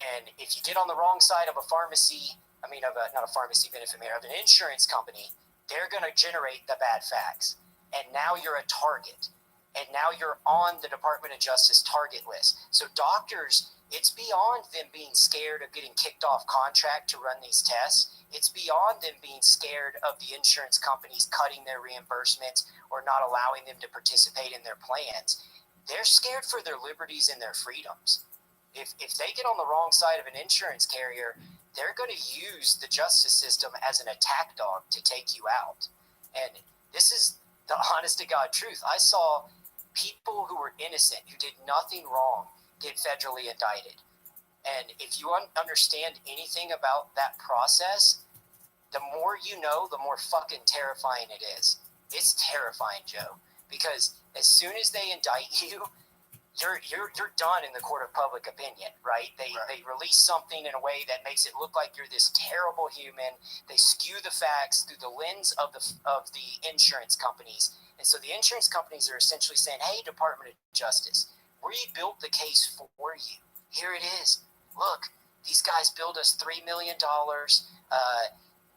And if you get on the wrong side of a pharmacy, not a pharmacy benefit manager, of an insurance company, they're going to generate the bad facts. And now you're a target. And now you're on the Department of Justice target list. So doctors, it's beyond them being scared of getting kicked off contract to run these tests. It's beyond them being scared of the insurance companies cutting their reimbursements or not allowing them to participate in their plans. They're scared for their liberties and their freedoms. If they get on the wrong side of an insurance carrier, they're going to use the justice system as an attack dog to take you out. And this is the honest to God truth. I saw people who were innocent, who did nothing wrong, get federally indicted. And if you understand anything about that process, the more you know, the more fucking terrifying it is. It's terrifying, Joe, because as soon as they indict you, you're done in the court of public opinion, right? They release something in a way that makes it look like you're this terrible human. They skew the facts through the lens of the insurance companies. And so the insurance companies are essentially saying, hey, Department of Justice, we built the case for you. Here it is. Look, these guys billed us $3 million.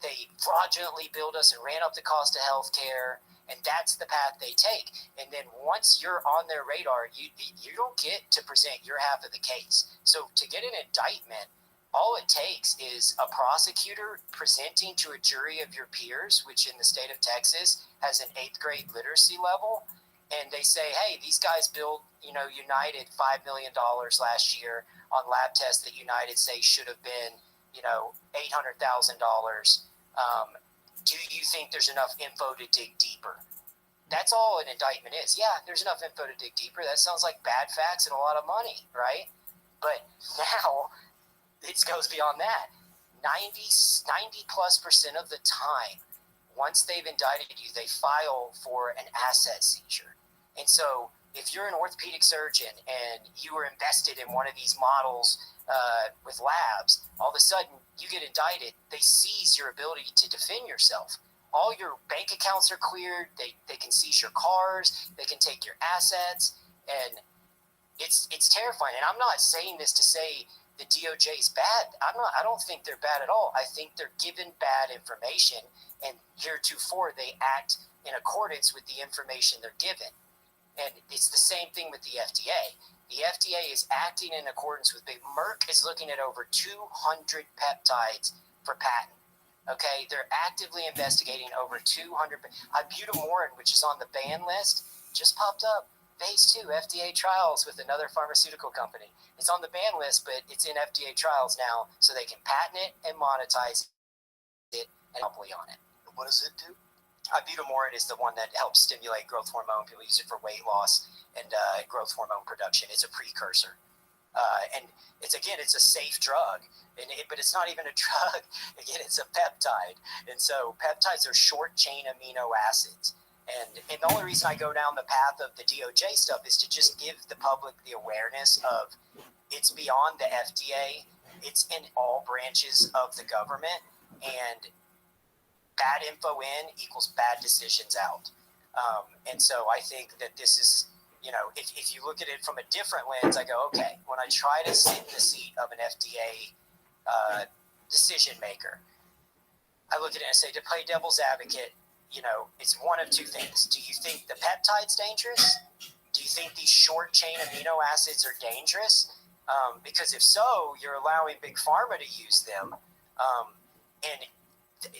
They fraudulently billed us and ran up the cost of health care. And that's the path they take. And then once you're on their radar, you don't get to present your half of the case. So to get an indictment, all it takes is a prosecutor presenting to a jury of your peers, which in the state of Texas has an 8th grade literacy level. And they say, hey, these guys billed, United $5 million last year on lab tests that United say should have been, $800,000. Do you think there's enough info to dig deeper? That's all an indictment is. Yeah, there's enough info to dig deeper. That sounds like bad facts and a lot of money, right? But now it goes beyond that. 90+% of the time, once they've indicted you, they file for an asset seizure. And so if you're an orthopedic surgeon and you were invested in one of these models with labs, all of a sudden you get indicted, they seize your ability to defend yourself. All your bank accounts are cleared, they can seize your cars, they can take your assets, and it's terrifying. And I'm not saying this to say the DOJ is bad. I don't think they're bad at all. I think they're given bad information, and heretofore they act in accordance with the information they're given. And it's the same thing with the FDA. The FDA is acting in accordance with Merck is looking at over 200 peptides for patent. Okay, they're actively investigating over 200. Ibutamorin, which is on the ban list, just popped up. Phase 2 FDA trials with another pharmaceutical company. It's on the ban list, but it's in FDA trials now, so they can patent it and monetize it and monopoly on it. What does it do? Ibutamorin is the one that helps stimulate growth hormone. People use it for weight loss and growth hormone production. It's a precursor. And it's a safe drug, but it's not even a drug. Again, it's a peptide. And so peptides are short chain amino acids. And the only reason I go down the path of the DOJ stuff is to just give the public the awareness of it's beyond the FDA. It's in all branches of the government. And bad info in equals bad decisions out. And so I think that this is, if you look at it from a different lens, I go, okay, when I try to sit in the seat of an FDA decision maker, I look at it and say, to play devil's advocate, it's one of two things. Do you think the peptide's dangerous? Do you think these short chain amino acids are dangerous? Because if so, you're allowing Big Pharma to use them. And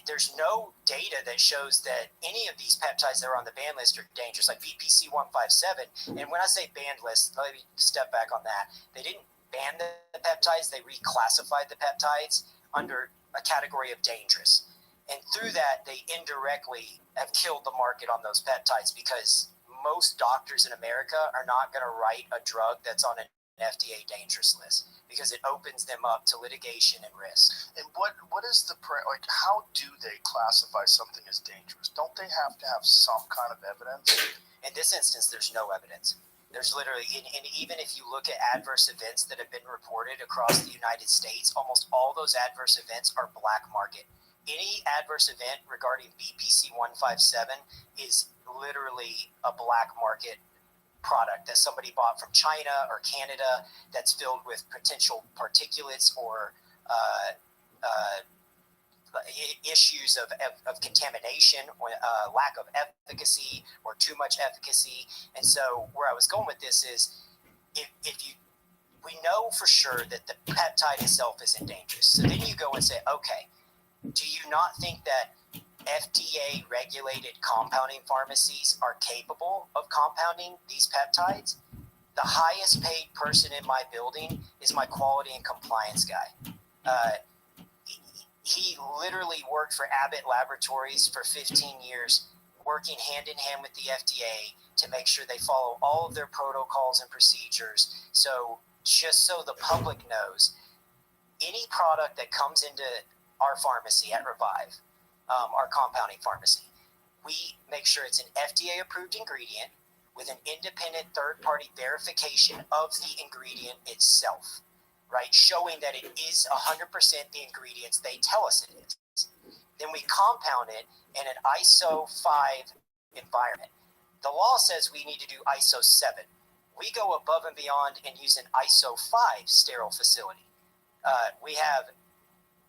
there's no data that shows that any of these peptides that are on the ban list are dangerous, like VPC-157. And when I say banned list, let me step back on that. They didn't ban the peptides, they reclassified the peptides under a category of dangerous. And through that, they indirectly have killed the market on those peptides because most doctors in America are not going to write a drug that's on an FDA dangerous list because it opens them up to litigation and risk. And what is how do they classify something as dangerous? Don't they have to have some kind of evidence? In this instance, there's no evidence. There's literally, and even if you look at adverse events that have been reported across the United States, almost all those adverse events are black market. Any adverse event regarding BPC 157 is literally a black market product that somebody bought from China or Canada that's filled with potential particulates or issues of contamination or lack of efficacy or too much efficacy. And so where I was going with this is we know for sure that the peptide itself isn't dangerous. So then you go and say, okay, do you not think that FDA regulated compounding pharmacies are capable of compounding these peptides? The highest paid person in my building is my quality and compliance guy. He literally worked for Abbott Laboratories for 15 years, working hand in hand with the FDA to make sure they follow all of their protocols and procedures. So just so the public knows, any product that comes into our pharmacy at Revive, our compounding pharmacy, we make sure it's an FDA-approved ingredient with an independent third-party verification of the ingredient itself, right? Showing that it is 100% the ingredients they tell us it is. Then we compound it in an ISO 5 environment. The law says we need to do ISO 7. We go above and beyond and use an ISO 5 sterile facility. We have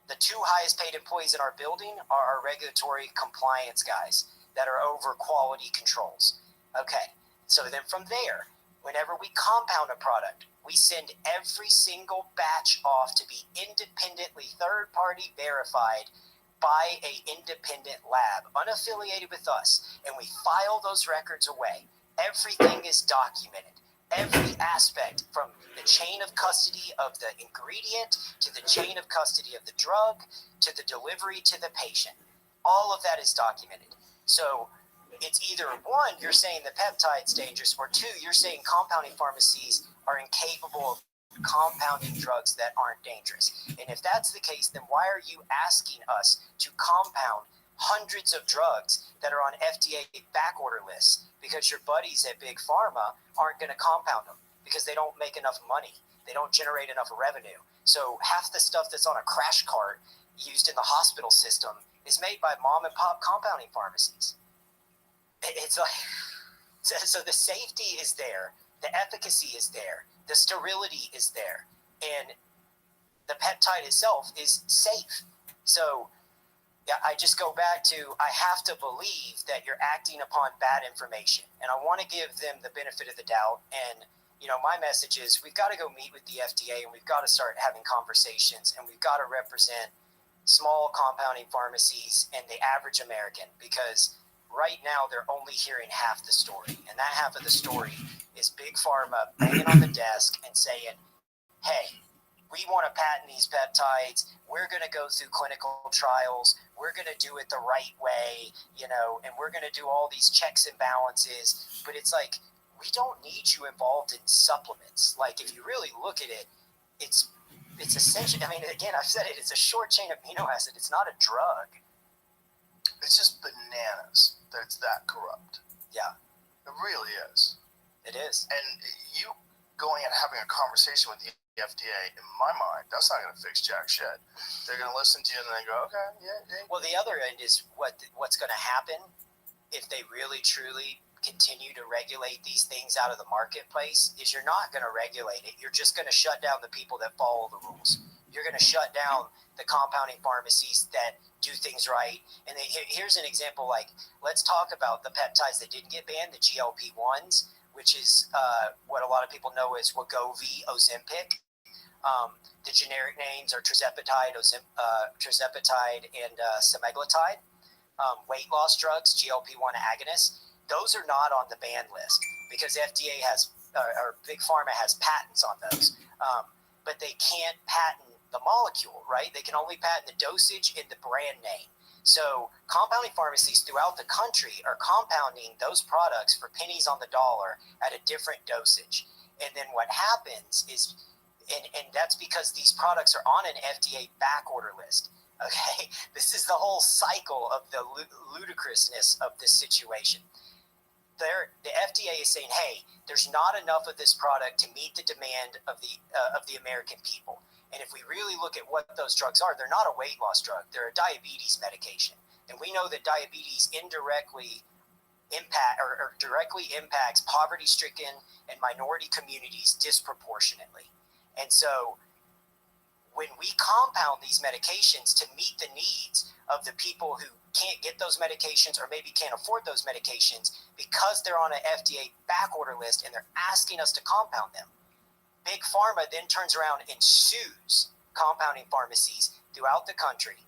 the two highest paid employees in our building are our regulatory compliance guys that are over quality controls. Okay, so then from there, whenever we compound a product, we send every single batch off to be independently third-party verified by an independent lab, unaffiliated with us, and we file those records away. Everything is documented. Every aspect, from the chain of custody of the ingredient to the chain of custody of the drug to the delivery to the patient, all of that is documented. So it's either one, you're saying the peptide's dangerous, or two, you're saying compounding pharmacies are incapable of compounding drugs that aren't dangerous. And if that's the case, then why are you asking us to compound hundreds of drugs that are on FDA backorder lists because your buddies at Big Pharma aren't going to compound them because they don't make enough money. They don't generate enough revenue. So half the stuff that's on a crash cart used in the hospital system is made by mom and pop compounding pharmacies. It's like, so the safety is there, the efficacy is there, the sterility is there, and the peptide itself is safe. So yeah, I just go back to, I have to believe that you're acting upon bad information, and I want to give them the benefit of the doubt. And, you know, my message is we've got to go meet with the FDA, and we've got to start having conversations, and we've got to represent small compounding pharmacies and the average American, because right now they're only hearing half the story, and that half of the story is Big Pharma banging on the desk and saying, hey, we want to patent these peptides. We're going to go through clinical trials. We're going to do it the right way, you know, and we're going to do all these checks and balances. But it's like, we don't need you involved in supplements. Like, if you really look at it, it's essentially, I mean, again, I've said it, it's a short chain amino acid. It's not a drug. It's just bananas that it's that corrupt. Yeah. It really is. It is. And you going and having a conversation with the FDA, in my mind, that's not going to fix jack shit. They're going to listen to you and then go, okay, yeah. Well, the other end is what's going to happen if they really, truly continue to regulate these things out of the marketplace is you're not going to regulate it. You're just going to shut down the people that follow the rules. You're going to shut down the compounding pharmacies that do things right. And here's an example, like, let's talk about the peptides that didn't get banned, the GLP-1s, which is what a lot of people know as Wegovy, Ozempic. The generic names are tirzepatide, and semaglutide. Weight loss drugs, GLP-1 agonists, those are not on the ban list because FDA has, or Big Pharma has patents on those. But they can't patent the molecule, right? They can only patent the dosage and the brand name. So compounding pharmacies throughout the country are compounding those products for pennies on the dollar at a different dosage. And then what happens is, and that's because these products are on an FDA backorder list. Okay, this is the whole cycle of the ludicrousness of this situation. the FDA is saying, hey, there's not enough of this product to meet the demand of the American people. And if we really look at what those drugs are, they're not a weight loss drug. They're a diabetes medication. And we know that diabetes indirectly directly impacts poverty-stricken and minority communities disproportionately. And so when we compound these medications to meet the needs of the people who can't get those medications or maybe can't afford those medications because they're on an FDA backorder list and they're asking us to compound them, Big Pharma then turns around and sues compounding pharmacies throughout the country,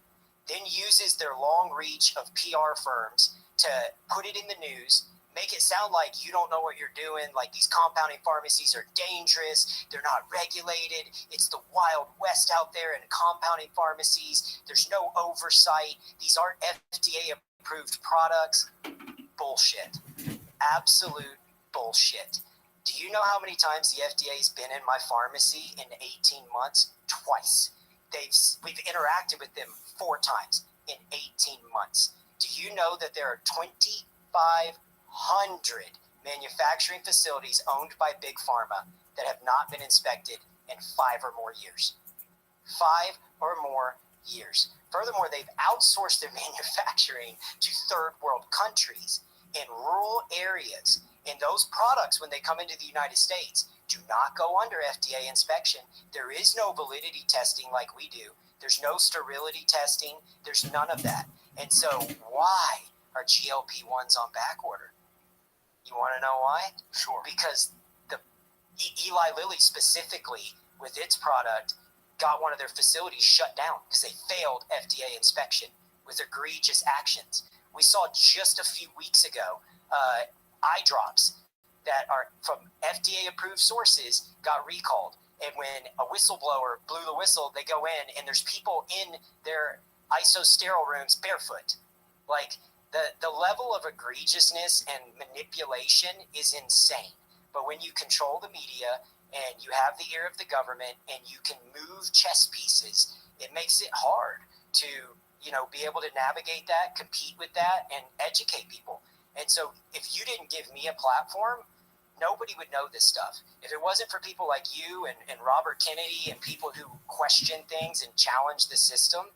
then uses their long reach of PR firms to put it in the news, make it sound like you don't know what you're doing, like these compounding pharmacies are dangerous, they're not regulated, it's the Wild West out there in compounding pharmacies, there's no oversight, these aren't FDA-approved products. Bullshit. Absolute bullshit. Do you know how many times the FDA's been in my pharmacy in 18 months? Twice. We've interacted with them 4 times in 18 months. Do you know that there are 2,500 manufacturing facilities owned by Big Pharma that have not been inspected in 5 or more years? 5 or more years. Furthermore, they've outsourced their manufacturing to third world countries in rural areas. And those products, when they come into the United States, do not go under FDA inspection. There is no validity testing like we do. There's no sterility testing. There's none of that. And so why are GLP-1s on back order? You want to know why? Sure. Because the Eli Lilly specifically, with its product, got one of their facilities shut down because they failed FDA inspection with egregious actions. We saw just a few weeks ago eye drops that are from FDA-approved sources got recalled. And when a whistleblower blew the whistle, they go in and there's people in their isosterile rooms barefoot. Like the level of egregiousness and manipulation is insane. But when you control the media and you have the ear of the government and you can move chess pieces, it makes it hard to, be able to navigate that, compete with that, and educate people. And so if you didn't give me a platform, nobody would know this stuff. If it wasn't for people like you and Robert Kennedy and people who question things and challenge the system,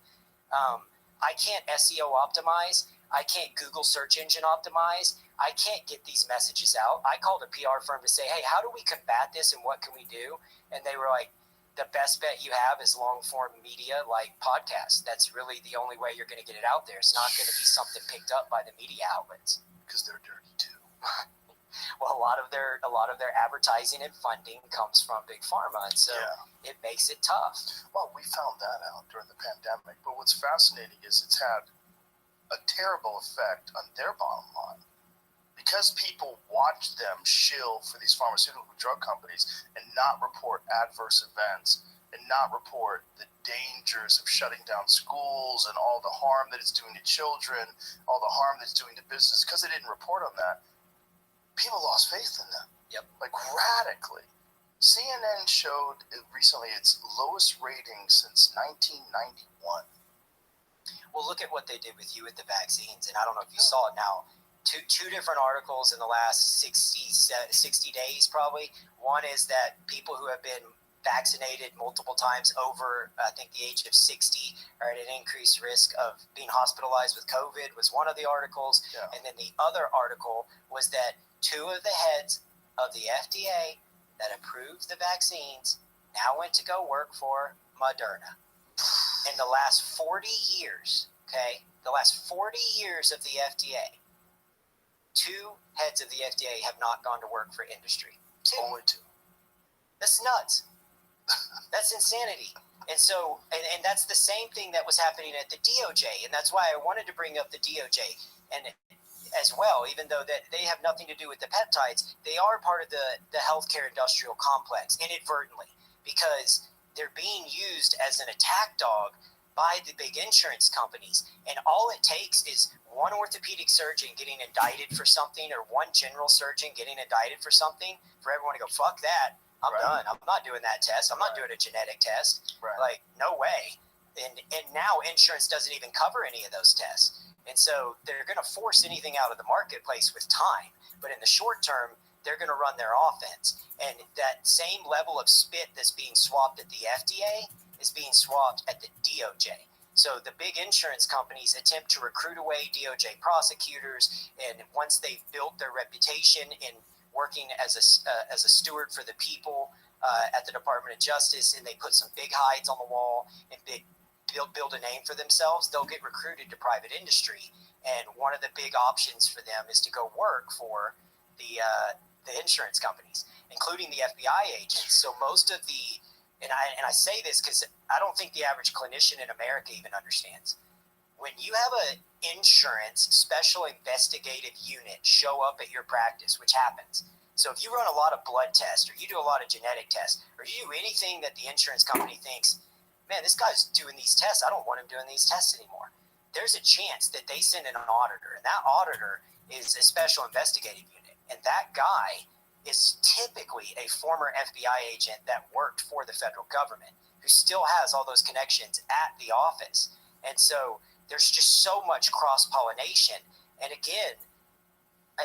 I can't SEO optimize. I can't Google search engine optimize. I can't get these messages out. I called a PR firm to say, hey, how do we combat this and what can we do? And they were like, the best bet you have is long form media like podcasts. That's really the only way you're going to get it out there. It's not going to be something picked up by the media outlets. Because they're dirty too. Well, a lot of their advertising and funding comes from Big Pharma, and so it makes it tough. Well, we found that out during the pandemic. But what's fascinating is it's had a terrible effect on their bottom line. Because people watch them shill for these pharmaceutical drug companies and not report adverse events and not report the dangers of shutting down schools and all the harm that it's doing to children, all the harm that it's doing to business, because they didn't report on that, people lost faith in them. Yep. Like radically. CNN showed recently its lowest rating since 1991. Well, look at what they did with you with the vaccines, and I don't know if you saw it now. Two different articles in the last 60 days probably. One is that people who have been vaccinated multiple times over, I think, the age of 60 are at an increased risk of being hospitalized with COVID was one of the articles. Yeah. And then the other article was that 2 of the heads of the FDA that approved the vaccines now went to go work for Moderna. In the last 40 years, the last 40 years of the FDA, 2 heads of the FDA have not gone to work for industry. 2. Only 2. That's nuts. That's insanity. And so, and that's the same thing that was happening at the DOJ. And that's why I wanted to bring up the DOJ and as well, even though that they have nothing to do with the peptides, they are part of the healthcare industrial complex inadvertently because they're being used as an attack dog by the big insurance companies. And all it takes is one orthopedic surgeon getting indicted for something or one general surgeon getting indicted for something for everyone to go, fuck that. I'm done. I'm not doing that test. I'm not doing a genetic test. Right. Like, no way. And now insurance doesn't even cover any of those tests. And so they're going to force anything out of the marketplace with time. But in the short term, they're going to run their offense. And that same level of spit that's being swapped at the FDA is being swapped at the DOJ. So the big insurance companies attempt to recruit away DOJ prosecutors. And once they've built their reputation in working as a steward for the people at the Department of Justice, and they put some big hides on the wall and build a name for themselves, they'll get recruited to private industry. And one of the big options for them is to go work for the insurance companies, including the FBI agents. So most of and I say this because I don't think the average clinician in America even understands. When you have an insurance special investigative unit show up at your practice, which happens. So if you run a lot of blood tests, or you do a lot of genetic tests, or you do anything that the insurance company thinks, man, this guy's doing these tests, I don't want him doing these tests anymore. There's a chance that they send an auditor, and that auditor is a special investigative unit. And that guy is typically a former FBI agent that worked for the federal government, who still has all those connections at the office. And so there's just so much cross-pollination. And again,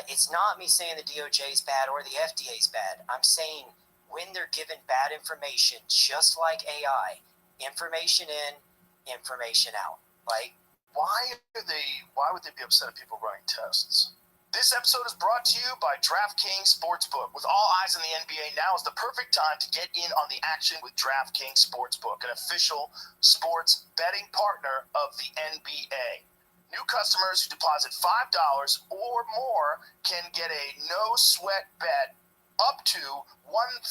it's not me saying the DOJ is bad or the FDA is bad. I'm saying when they're given bad information, just like AI, information in, information out. Like, why would they be upset at people running tests? This episode is brought to you by DraftKings Sportsbook. With all eyes on the NBA, now is the perfect time to get in on the action with DraftKings Sportsbook, an official sports betting partner of the NBA. New customers who deposit $5 or more can get a no-sweat bet up to $1,000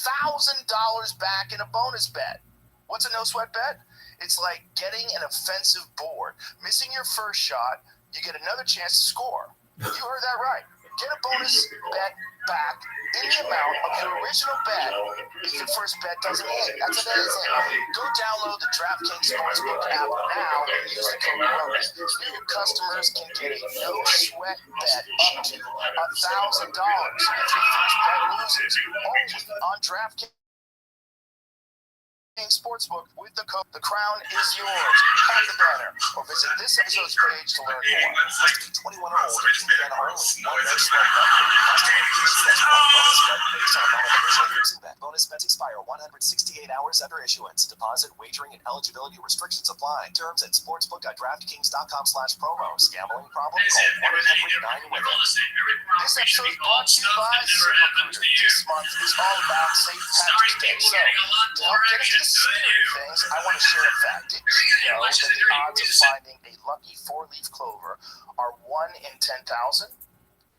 back in a bonus bet. What's a no-sweat bet? It's like getting an offensive board. Missing your first shot, you get another chance to score. You heard that right. Get a bonus bet back in the amount of your original bet if your first bet doesn't hit. That's amazing. Go download the DraftKings Sportsbook app now and use the code ROGAN. New customers can get a no-sweat bet up to $1,000 if your first bet loses. Only on DraftKings Sportsbook with the code. The crown is yours. Tap the banner or visit this episode's page to learn more. Must be 21 or older. Indiana only. One no-sweat bet. Based on amount of initial losing bet. Bonus bets expire 168 hours after issuance. Deposit, wagering, and eligibility restrictions apply. Terms at sportsbook.draftkings.com/promos. Gambling problem? Call 1-800-9-WINNER. This episode is brought to you by ZipRecruiter. This month is all about St. Patrick's Day. So, to help get into the spirit of things, I want to share a fact. Did you know that the odds of finding a lucky 4-leaf clover are 1 in 10,000?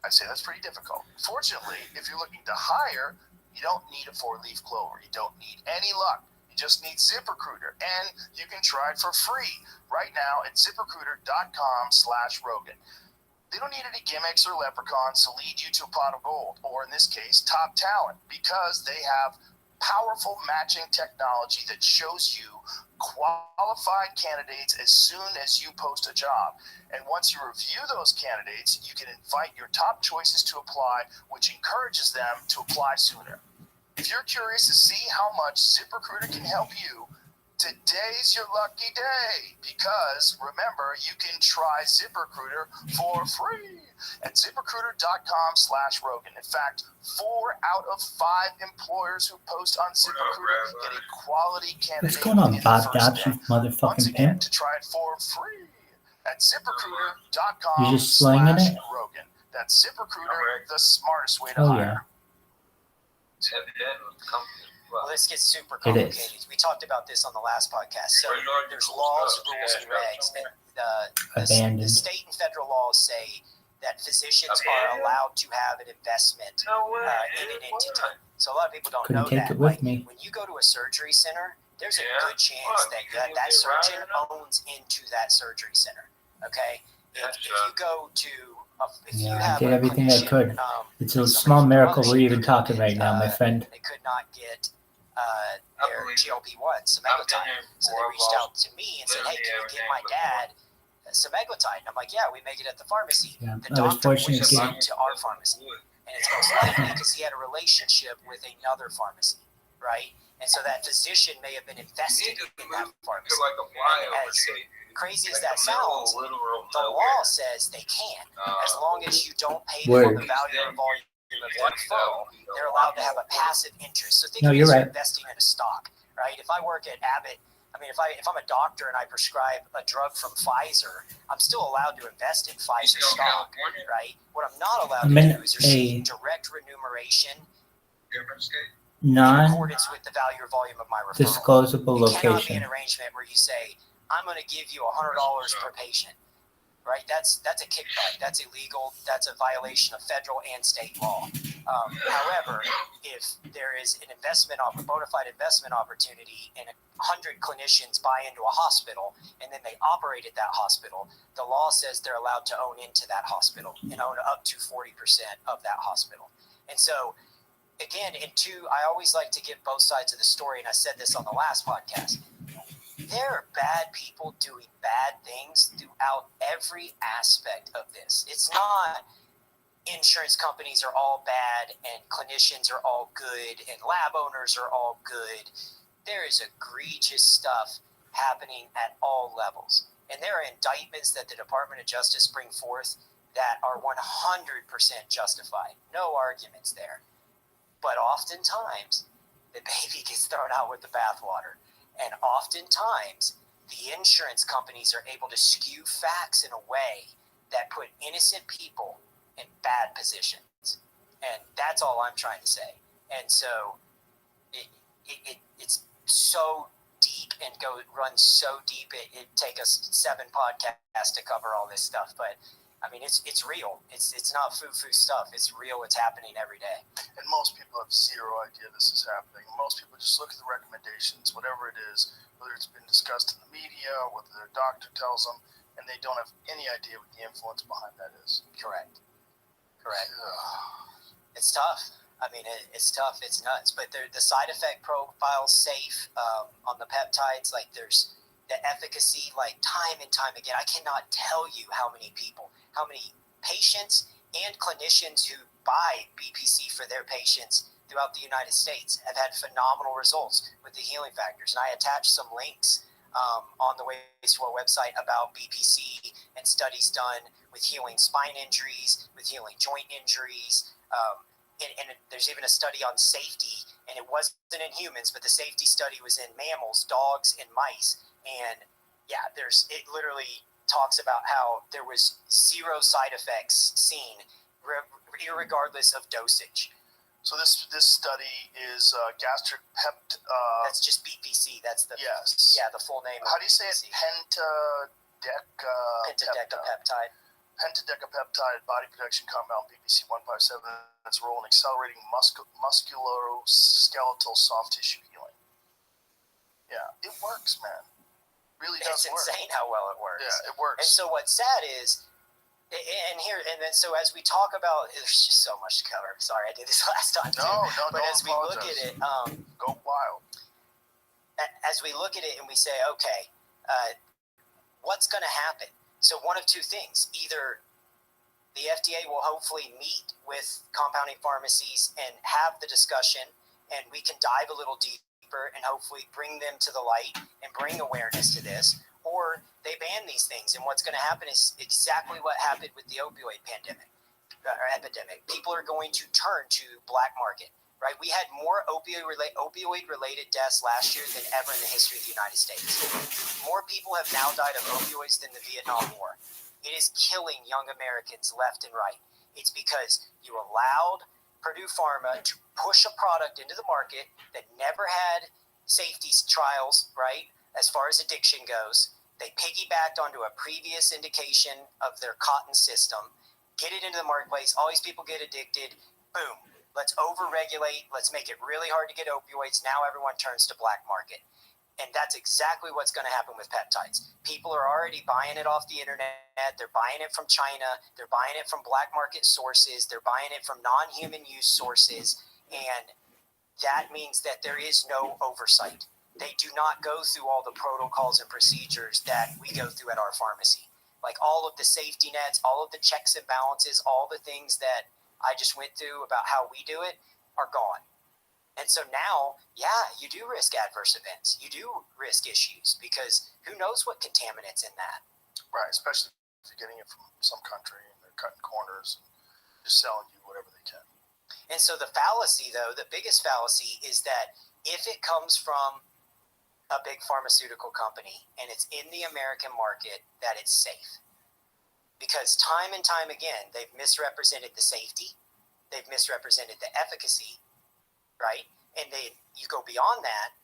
I'd say that's pretty difficult. Fortunately, if you're looking to hire, you don't need a 4-leaf clover. You don't need any luck. You just need ZipRecruiter, and you can try it for free right now at ZipRecruiter.com/Rogan. They don't need any gimmicks or leprechauns to lead you to a pot of gold, or in this case, top talent, because they have powerful matching technology that shows you qualified candidates as soon as you post a job. And once you review those candidates, you can invite your top choices to apply, which encourages them to apply sooner. If you're curious to see how much ZipRecruiter can help you, today's your lucky day, because remember, you can try ZipRecruiter for free at ZipRecruiter.com/Rogan. In fact, 4 out of 5 employers who post on ZipRecruiter get a quality candidate. What's going on, Bob Dobbs, you motherfucking Once again, pimp? to try it for free at ZipRecruiter.com/Rogan. You just slinging it? That's ZipRecruiter, the smartest way to Oh, hire. Well, this gets super complicated. It is. We talked about this on the last podcast. So there's laws, rules, and regs. And the Abandoned. state and federal laws say that physicians are allowed to have an investment in an entity. So a lot of people don't Couldn't know take that. it with Like, me. when you go to a surgery center, there's a good chance that surgeon owns into that surgery center. Okay? If you go to if you Yeah, I have did a everything I clinician, could. It's a small miracle we're even talking right now, my friend. They could not get their GLP-1 semaglutide, so they reached out to me and said, "Hey, can you get my dad semaglutide?" And I'm like, "Yeah, we make it at the pharmacy." Yeah, The I was doctor fortunate was to get assigned to our pharmacy, and it's most likely because he had a relationship with another pharmacy, right? And so that physician may have been invested in that pharmacy. As crazy as that sounds, the law says they can, as long as you don't pay them on the value or volume of their referral. They're allowed to have a passive interest. So think of it as investing in a stock, right? If I work at Abbott, I mean, if I'm a doctor and I prescribe a drug from Pfizer, I'm still allowed to invest in Pfizer stock, right? What I'm not allowed to do is receive direct remuneration in accordance with the value or volume of my referral. Disclosable It cannot be location. an arrangement where you say, I'm going to give you $100 per patient, right? That's a kickback. That's illegal. That's a violation of federal and state law. However, if there is an bona fide investment opportunity and 100 clinicians buy into a hospital and then they operate at that hospital, the law says they're allowed to own into that hospital and own up to 40% of that hospital. And so, again, I always like to give both sides of the story, and I said this on the last podcast. There are bad people doing bad things throughout every aspect of this. It's not insurance companies are all bad and clinicians are all good and lab owners are all good. There is egregious stuff happening at all levels. And there are indictments that the Department of Justice bring forth that are 100% justified. No arguments there. But oftentimes, the baby gets thrown out with the bathwater. And oftentimes, the insurance companies are able to skew facts in a way that put innocent people in bad positions. And that's all I'm trying to say. And so it's so deep and runs so deep, it'd take us 7 podcasts to cover all this stuff. But I mean, it's real. It's not foo-foo stuff. It's real. It's happening every day. And most people have zero idea this is happening. Most people just look at the recommendations, whatever it is, whether it's been discussed in the media, whether their doctor tells them, and they don't have any idea what the influence behind that is. Correct. It's tough. I mean, it's tough. It's nuts. But the side effect profile's safe on the peptides. Like, there's the efficacy, like, time and time again. I cannot tell you how many patients and clinicians who buy BPC for their patients throughout the United States have had phenomenal results with the healing factors. And I attached some links on the way to our website about BPC and studies done with healing spine injuries, with healing joint injuries. And there's even a study on safety, and it wasn't in humans, but the safety study was in mammals, dogs, and mice. And yeah, it literally talks about how there was 0 side effects seen, irregardless of dosage. So this study is gastric That's just BPC. That's the the full name. How do you say it? Pentadecapeptide. Pentadecapeptide body protection compound BPC 157. Its role in accelerating musculoskeletal soft tissue healing. Yeah, it works, man. Really does work. It's insane how well it works. Yeah, it works. And so what's sad is, so as we talk about, there's just so much to cover. Sorry, I did this last time too. But as we look at it, go wild. As we look at it and we say, okay, what's going to happen? So one of 2 things: either the FDA will hopefully meet with compounding pharmacies and have the discussion, and we can dive a little deeper and hopefully bring them to the light and bring awareness to this, or they ban these things. And what's going to happen is exactly what happened with the opioid epidemic. People are going to turn to black market, right? We had more opioid-related deaths last year than ever in the history of the United States. More people have now died of opioids than the Vietnam War. It is killing young Americans left and right. It's because you allowed Purdue Pharma to push a product into the market that never had safety trials, right, as far as addiction goes. They piggybacked onto a previous indication of their cotton system, get it into the marketplace. All these people get addicted. Boom. Let's over-regulate. Let's make it really hard to get opioids. Now everyone turns to black market. And that's exactly what's going to happen with peptides. People are already buying it off the internet. They're buying it from China. They're buying it from black market sources. They're buying it from non-human use sources. And that means that there is no oversight. They do not go through all the protocols and procedures that we go through at our pharmacy. Like all of the safety nets, all of the checks and balances, all the things that I just went through about how we do it are gone. And so now, yeah, you do risk adverse events. You do risk issues because who knows what contaminants in that. Right, especially if you're getting it from some country and they're cutting corners and just selling you whatever they can. And so the fallacy, though, the biggest fallacy is that if it comes from a big pharmaceutical company and it's in the American market, that it's safe. Because time and time again, they've misrepresented the safety, they've misrepresented the efficacy, right? And you go beyond that,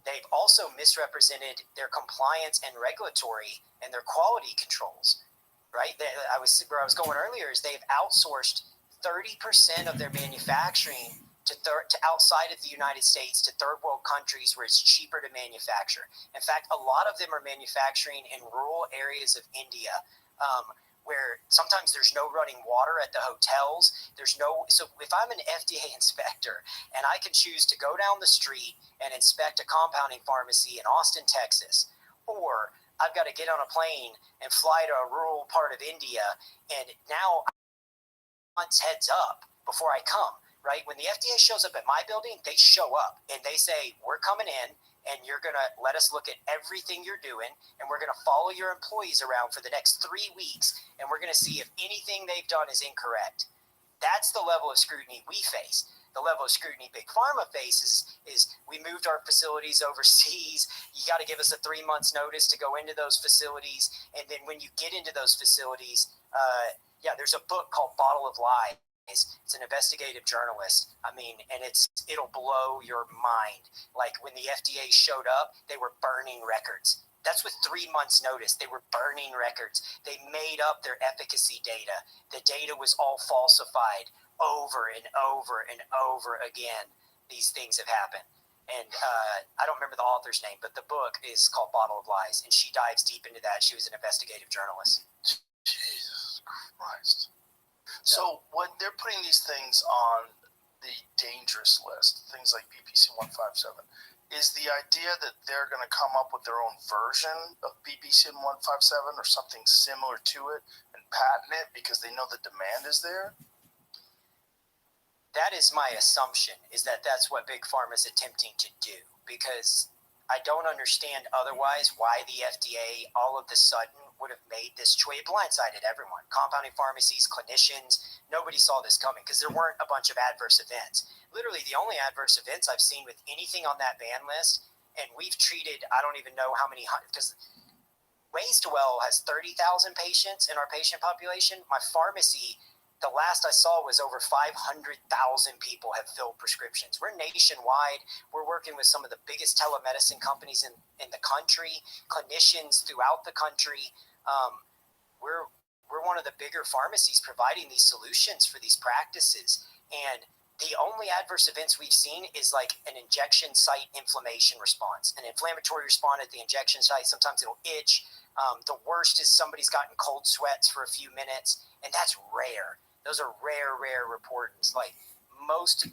they've also misrepresented their compliance and regulatory and their quality controls, right? Where I was going earlier is they've outsourced 30% of their manufacturing to outside of the United States to third world countries where it's cheaper to manufacture. In fact, a lot of them are manufacturing in rural areas of India, where sometimes there's no running water at the hotels. So if I'm an FDA inspector and I can choose to go down the street and inspect a compounding pharmacy in Austin, Texas, or I've got to get on a plane and fly to a rural part of India, and now I want heads up before I come. Right? When the FDA shows up at my building, they show up and they say, we're coming in and you're going to let us look at everything you're doing and we're going to follow your employees around for the next 3 weeks and we're going to see if anything they've done is incorrect. That's the level of scrutiny we face. The level of scrutiny Big Pharma faces is we moved our facilities overseas. You got to give us a 3 months notice to go into those facilities. And then when you get into those facilities, there's a book called Bottle of Lies. It's an investigative journalist. I mean, and it'll blow your mind. Like when the FDA showed up, they were burning records. That's with 3 months notice. They were burning records. They made up their efficacy data. The data was all falsified over and over and over again. These things have happened. And I don't remember the author's name, but the book is called Bottle of Lies. And she dives deep into that. She was an investigative journalist. Jesus Christ. So when they're putting these things on the dangerous list, things like BPC 157, is the idea that they're going to come up with their own version of BPC 157 or something similar to it and patent it because they know the demand is there? That is my assumption, is that that's what Big Pharma is attempting to do, because I don't understand otherwise why the FDA all of a sudden would have made this choice. It blindsided everyone. Compounding pharmacies, clinicians, nobody saw this coming because there weren't a bunch of adverse events. Literally, the only adverse events I've seen with anything on that ban list, and we've treated, I don't even know how many, because Ways to Well has 30,000 patients in our patient population. My pharmacy, the last I saw was over 500,000 people have filled prescriptions. We're nationwide. We're working with some of the biggest telemedicine companies in the country, clinicians throughout the country. We're one of the bigger pharmacies providing these solutions for these practices. And the only adverse events we've seen is like an injection site inflammation response, an inflammatory response at the injection site. Sometimes it'll itch. The worst is somebody's gotten cold sweats for a few minutes, and that's rare. Those are rare reports. Like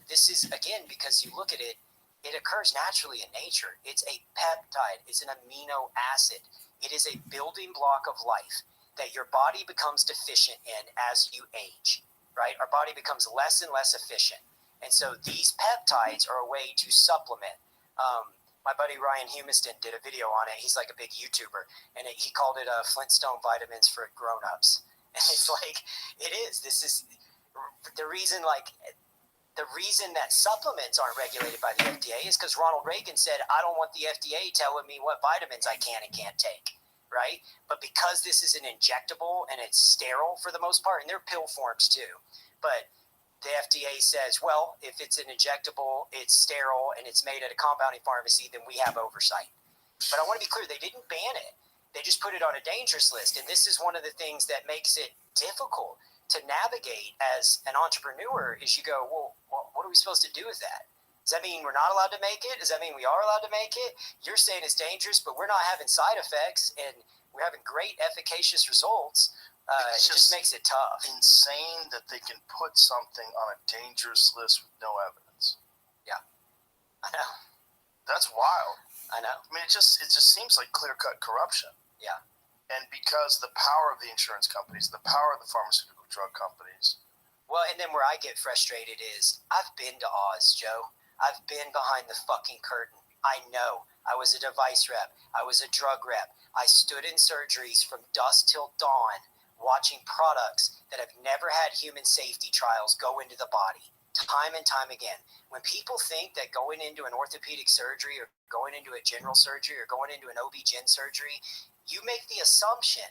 this is, again, because you look at it, it occurs naturally in nature. It's a peptide. It's an amino acid. It is a building block of life that your body becomes deficient in as you age, right? Our body becomes less and less efficient. And so these peptides are a way to supplement. My buddy Ryan Humiston did a video on it. He's like a big YouTuber, and he called it Flintstone vitamins for grown-ups. And it's like, it is. This is the reason, the reason that supplements aren't regulated by the FDA is because Ronald Reagan said, I don't want the FDA telling me what vitamins I can and can't take, right? But because this is an injectable and it's sterile for the most part, and they're pill forms too, but the FDA says, well, if it's an injectable, it's sterile, and it's made at a compounding pharmacy, then we have oversight. But I want to be clear, they didn't ban it. They just put it on a dangerous list. And this is one of the things that makes it difficult to navigate as an entrepreneur is you go, well, what are we supposed to do with that? Does that mean we're not allowed to make it? Does that mean we are allowed to make it? You're saying it's dangerous, but we're not having side effects and we're having great efficacious results. It just makes it tough. Insane that they can put something on a dangerous list with no evidence. Yeah, I know. That's wild. I know. I mean, it just seems like clear-cut corruption. Yeah. And because the power of the insurance companies, the power of the pharmaceutical drug companies. Well, and then where I get frustrated is I've been to Oz, Joe. I've been behind the fucking curtain. I know. I was a device rep. I was a drug rep. I stood in surgeries from dusk till dawn watching products that have never had human safety trials go into the body time and time again. When people think that going into an orthopedic surgery or going into a general surgery or going into an OB-GYN surgery, you make the assumption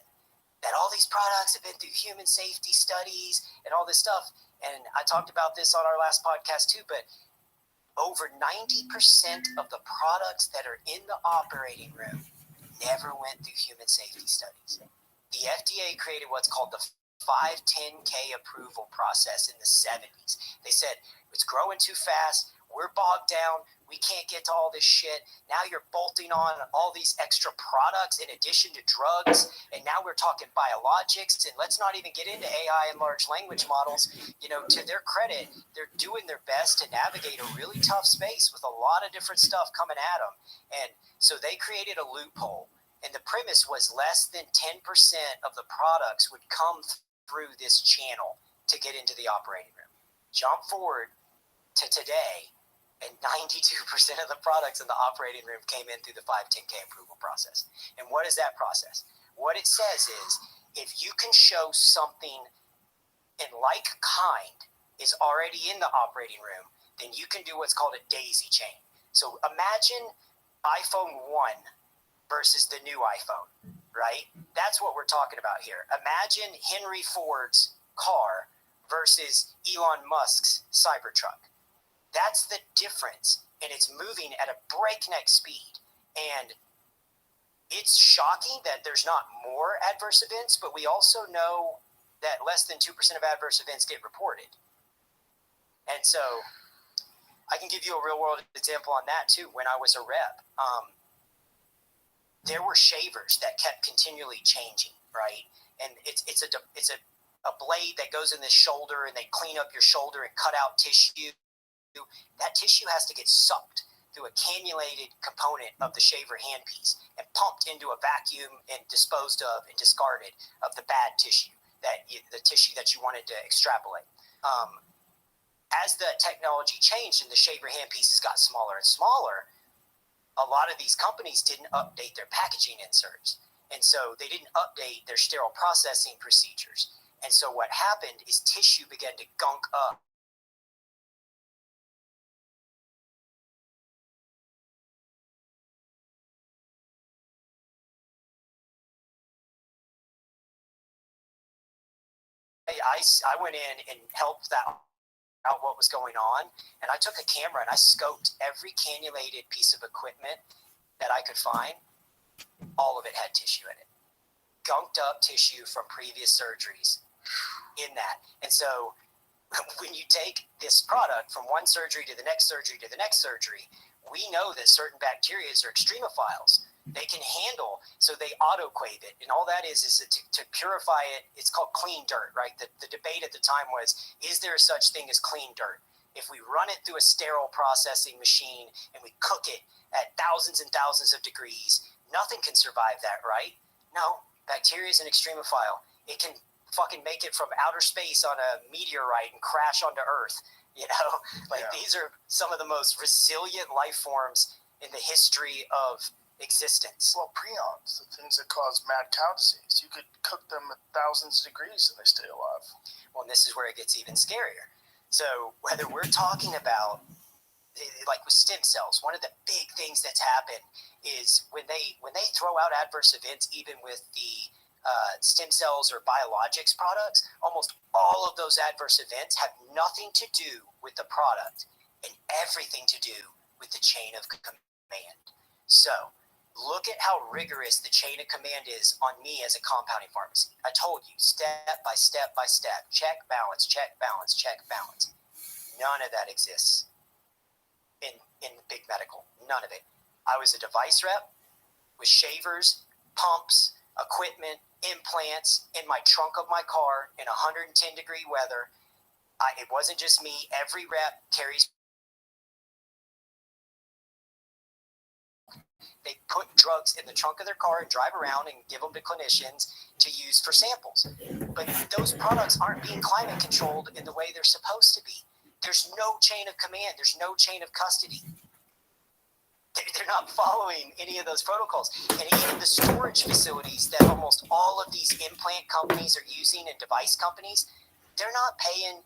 that all these products have been through human safety studies and all this stuff. And I talked about this on our last podcast too, but over 90% of the products that are in the operating room never went through human safety studies. The FDA created what's called the 510K approval process in the 70s. They said, it's growing too fast. We're bogged down. We can't get to all this shit. Now you're bolting on all these extra products in addition to drugs. And now we're talking biologics. And let's not even get into AI and large language models. You know, to their credit, they're doing their best to navigate a really tough space with a lot of different stuff coming at them. And so they created a loophole. And the premise was less than 10% of the products would come through this channel to get into the operating room. Jump forward to today, and 92% of the products in the operating room came in through the 510K approval process. And what is that process? What it says is, if you can show something in like kind is already in the operating room, then you can do what's called a daisy chain. So imagine iPhone 1 versus the new iPhone, right? That's what we're talking about here. Imagine Henry Ford's car versus Elon Musk's Cybertruck. That's the difference, and it's moving at a breakneck speed. And it's shocking that there's not more adverse events, but we also know that less than 2% of adverse events get reported. And so I can give you a real-world example on that, too. When I was a rep, there were shavers that kept continually changing, right? And it's a blade that goes in the shoulder, and they clean up your shoulder and cut out tissue. That tissue has to get sucked through a cannulated component of the shaver handpiece and pumped into a vacuum and disposed of and discarded of the bad tissue, the tissue that you wanted to extrapolate. As the technology changed and the shaver handpieces got smaller and smaller, a lot of these companies didn't update their packaging inserts. And so they didn't update their sterile processing procedures. And so what happened is tissue began to gunk up. I went in and helped that out what was going on, and I took a camera and I scoped every cannulated piece of equipment that I could find. All of it had tissue in it, gunked up tissue from previous surgeries in that. And so when you take this product from one surgery to the next surgery to the next surgery, we know that certain bacteria are extremophiles. They can handle, so they autoclave it. And all that is to purify it. It's called clean dirt, right? The debate at the time was, is there such thing as clean dirt? If we run it through a sterile processing machine and we cook it at thousands and thousands of degrees, nothing can survive that, right? No, bacteria is an extremophile. It can fucking make it from outer space on a meteorite and crash onto Earth. You know, These are some of the most resilient life forms in the history of existence. Well, prions, the things that cause mad cow disease, you could cook them at thousands of degrees and they stay alive. Well, and this is where it gets even scarier. So whether we're talking about, like with stem cells, one of the big things that's happened is when they throw out adverse events, even with the stem cells or biologics products, almost all of those adverse events have nothing to do with the product and everything to do with the chain of command. So look at how rigorous the chain of command is on me as a compounding pharmacy. I told you, step by step by step, check, balance, check, balance, check, balance. None of that exists in big medical. None of it. I was a device rep with shavers, pumps, equipment, implants in my trunk of my car in 110-degree weather. It wasn't just me. Every rep carries. They put drugs in the trunk of their car and drive around and give them to clinicians to use for samples. But those products aren't being climate controlled in the way they're supposed to be. There's no chain of command. There's no chain of custody. They're not following any of those protocols. And even the storage facilities that almost all of these implant companies are using and device companies, they're not paying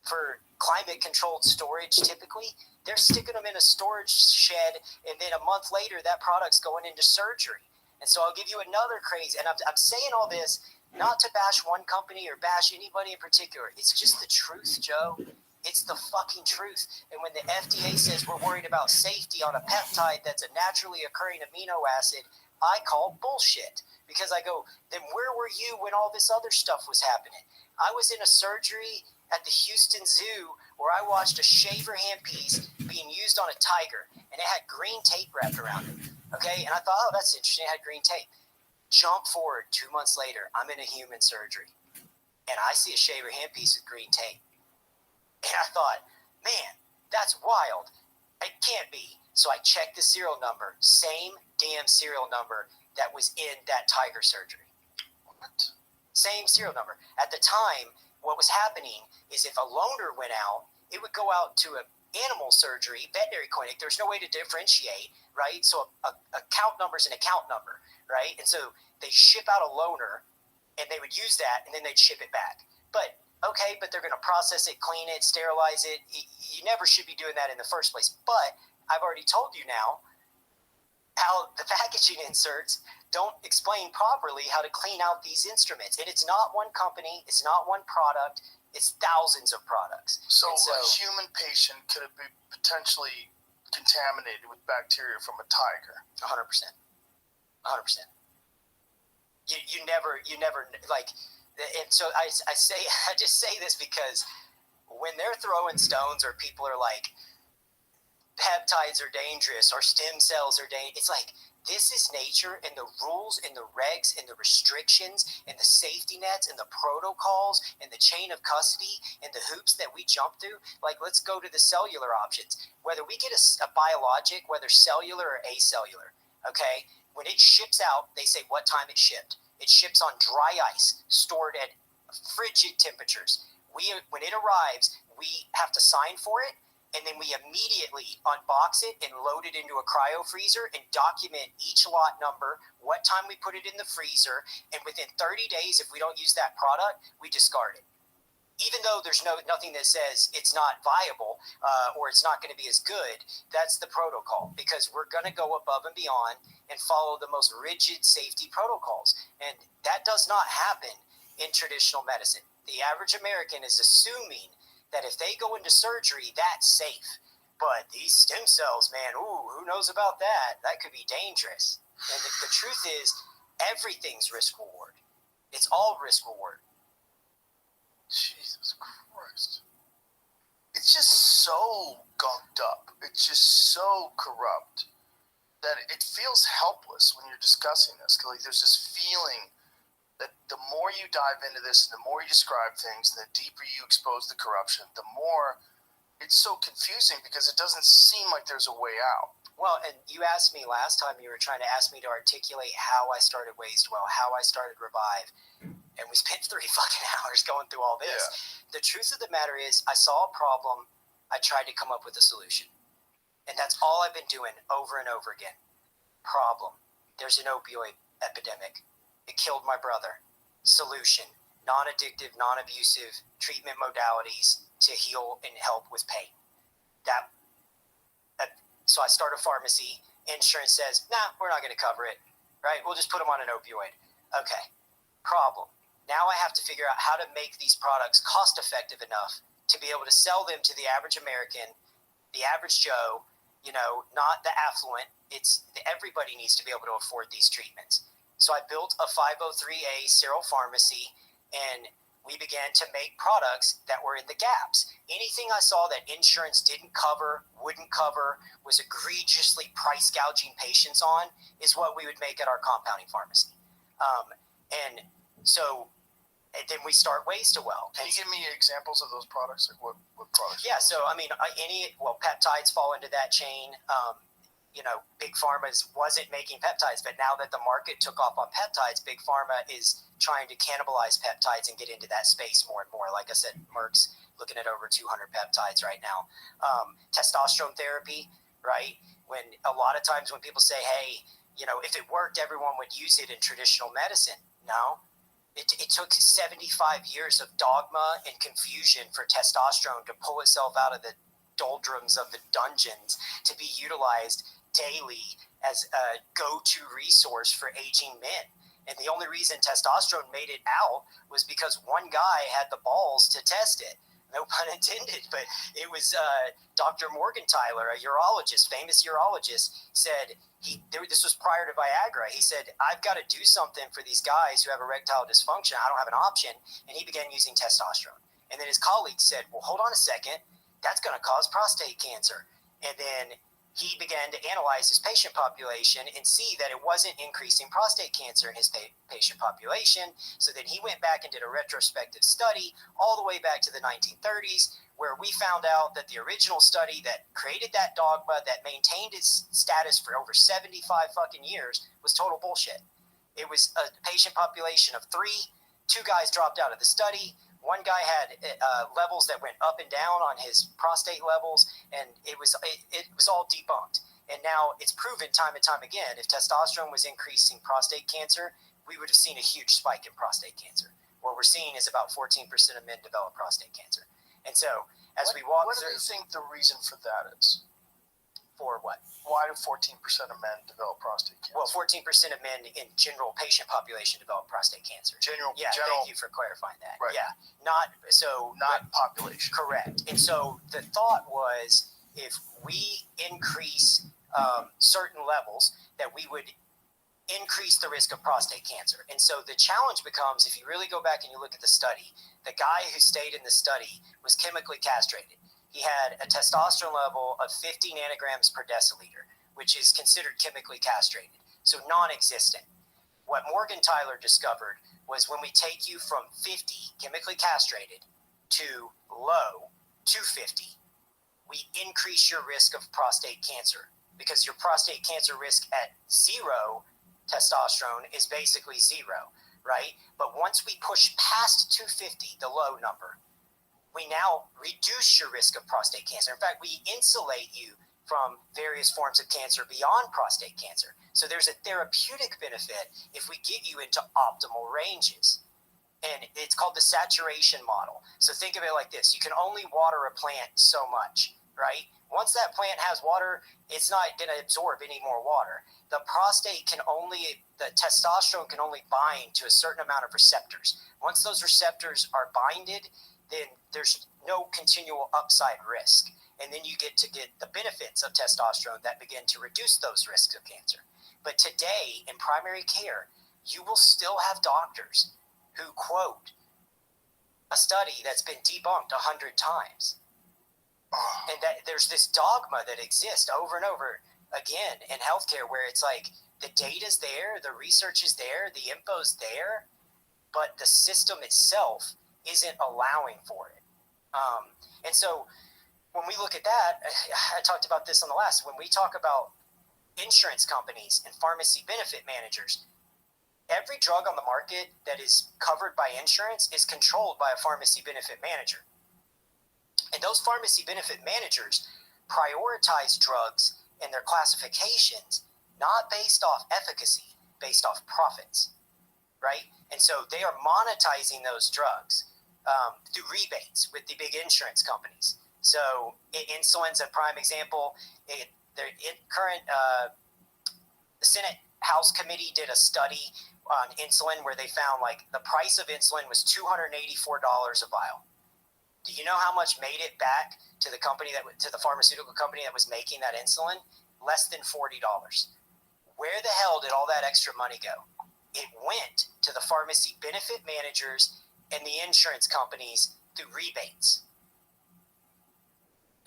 for climate-controlled storage typically. They're sticking them in a storage shed, and then a month later, that product's going into surgery. And so I'll give you another crazy, and I'm saying all this not to bash one company or bash anybody in particular. It's just the truth, Joe. It's the fucking truth. And when the FDA says we're worried about safety on a peptide that's a naturally occurring amino acid, I call bullshit. Because I go, then where were you when all this other stuff was happening? I was in a surgery at the Houston Zoo where I watched a shaver handpiece being used on a tiger, and it had green tape wrapped around it. Okay, and I thought, oh, that's interesting. It had green tape. Jump forward 2 months later, I'm in a human surgery, and I see a shaver handpiece with green tape. And I thought, man, that's wild. It can't be. So I checked the serial number, same damn serial number that was in that tiger surgery. What? Same serial number. At the time, what was happening is if a loaner went out, it would go out to an animal surgery, veterinary clinic. There's no way to differentiate, right? So a count number is an account number, right? And so they ship out a loaner, and they would use that, and then they'd ship it back. But okay, but they're going to process it, clean it, sterilize it. You never should be doing that in the first place. But I've already told you now how the packaging inserts don't explain properly how to clean out these instruments. And it's not one company. It's not one product. It's thousands of products. So a human patient could have been potentially contaminated with bacteria from a tiger. 100%. 100%. You never, like... And so I just say this because when they're throwing stones or people are like, peptides are dangerous or stem cells are dangerous, it's like, this is nature, and the rules and the regs and the restrictions and the safety nets and the protocols and the chain of custody and the hoops that we jump through. Like, let's go to the cellular options. Whether we get a biologic, whether cellular or acellular, okay, when it ships out, they say what time it shipped. It ships on dry ice, stored at frigid temperatures. When it arrives, we have to sign for it, and then we immediately unbox it and load it into a cryo freezer and document each lot number, what time we put it in the freezer, and within 30 days, if we don't use that product, we discard it. Even though there's nothing that says it's not viable or it's not going to be as good, that's the protocol, because we're going to go above and beyond and follow the most rigid safety protocols. And that does not happen in traditional medicine. The average American is assuming that if they go into surgery, that's safe. But these stem cells, man, who knows about that? That could be dangerous. And the truth is, everything's risk reward. It's all risk reward. Jesus Christ. It's just so gunked up. It's just so corrupt that it feels helpless when you're discussing this. Cause like, there's this feeling that the more you dive into this, and the more you describe things, and the deeper you expose the corruption, the more it's so confusing because it doesn't seem like there's a way out. Well, and you asked me last time, you were trying to ask me to articulate how I started Wastewell, how I started Revive. And we spent 3 fucking hours going through all this. Yeah. The truth of the matter is, I saw a problem. I tried to come up with a solution. And that's all I've been doing over and over again. Problem. There's an opioid epidemic. It killed my brother. Solution. Non-addictive, non-abusive treatment modalities to heal and help with pain. So I start a pharmacy. Insurance says, nah, we're not going to cover it. Right? We'll just put them on an opioid. Okay. Problem. Now I have to figure out how to make these products cost effective enough to be able to sell them to the average American, the average Joe, not the affluent. Everybody needs to be able to afford these treatments. So I built a 503A serial pharmacy, and we began to make products that were in the gaps. Anything I saw that insurance didn't cover, wouldn't cover, was egregiously price gouging patients on, is what we would make at our compounding pharmacy. And then we start Wastewell. Can you give me examples of those products? Like what products? Yeah, so I mean, peptides fall into that chain. Big Pharma wasn't making peptides, but now that the market took off on peptides, Big Pharma is trying to cannibalize peptides and get into that space more and more. Like I said, Merck's looking at over 200 peptides right now. Testosterone therapy, right? When a lot of times when people say, hey, if it worked, everyone would use it in traditional medicine. No, it took 75 years of dogma and confusion for testosterone to pull itself out of the doldrums of the dungeons to be utilized daily as a go-to resource for aging men. And the only reason testosterone made it out was because one guy had the balls to test it. No pun intended, but it was Dr. Morgenthaler, a urologist, famous urologist, said this was prior to Viagra. He said, I've got to do something for these guys who have erectile dysfunction. I don't have an option. And he began using testosterone. And then his colleagues said, well, hold on a second. That's going to cause prostate cancer. And then he began to analyze his patient population and see that it wasn't increasing prostate cancer in his patient population. So then he went back and did a retrospective study all the way back to the 1930s, where we found out that the original study that created that dogma, that maintained its status for over 75 fucking years, was total bullshit. It was a patient population of 3. 2 guys dropped out of the study. One guy had levels that went up and down on his prostate levels, and it was all debunked. And now it's proven time and time again, if testosterone was increasing prostate cancer, we would have seen a huge spike in prostate cancer. What we're seeing is about 14% of men develop prostate cancer. And so as we walk through... What do you think the reason for that is? For what? Why do 14% of men develop prostate cancer? Well, 14% of men in general patient population develop prostate cancer. General. Thank you for clarifying that. Right. Yeah, not population. Correct. And so the thought was, if we increase certain levels, that we would increase the risk of prostate cancer. And so the challenge becomes, if you really go back and you look at the study, the guy who stayed in the study was chemically castrated. He had a testosterone level of 50 nanograms per deciliter, which is considered chemically castrated, so non-existent. What Morgenthaler discovered was when we take you from 50 chemically castrated to low 250, we increase your risk of prostate cancer, because your prostate cancer risk at 0 testosterone is basically 0, right? But once we push past 250, the low number, we now reduce your risk of prostate cancer. In fact, we insulate you from various forms of cancer beyond prostate cancer. So there's a therapeutic benefit if we get you into optimal ranges. And it's called the saturation model. So think of it like this. You can only water a plant so much, right? Once that plant has water, it's not going to absorb any more water. The testosterone can only bind to a certain amount of receptors. Once those receptors are binded, then there's no continual upside risk. And then you get the benefits of testosterone that begin to reduce those risks of cancer. But today, in primary care, you will still have doctors who quote a study that's been debunked 100 times. And that there's this dogma that exists over and over again in healthcare, where it's like the data's there, the research is there, the info's there, but the system itself isn't allowing for it. And so when we look at that, I talked about this on the last, when we talk about insurance companies and pharmacy benefit managers, every drug on the market that is covered by insurance is controlled by a pharmacy benefit manager. And those pharmacy benefit managers prioritize drugs in their classifications, not based off efficacy, based off profits, right? And so they are monetizing those drugs through rebates with the big insurance companies. So insulin's a prime example. The Senate House Committee did a study on insulin where they found like the price of insulin was $284 a vial. Do you know how much made it back to the pharmaceutical company that was making that insulin? Less than $40. Where the hell did all that extra money go? It went to the pharmacy benefit managers and the insurance companies through rebates.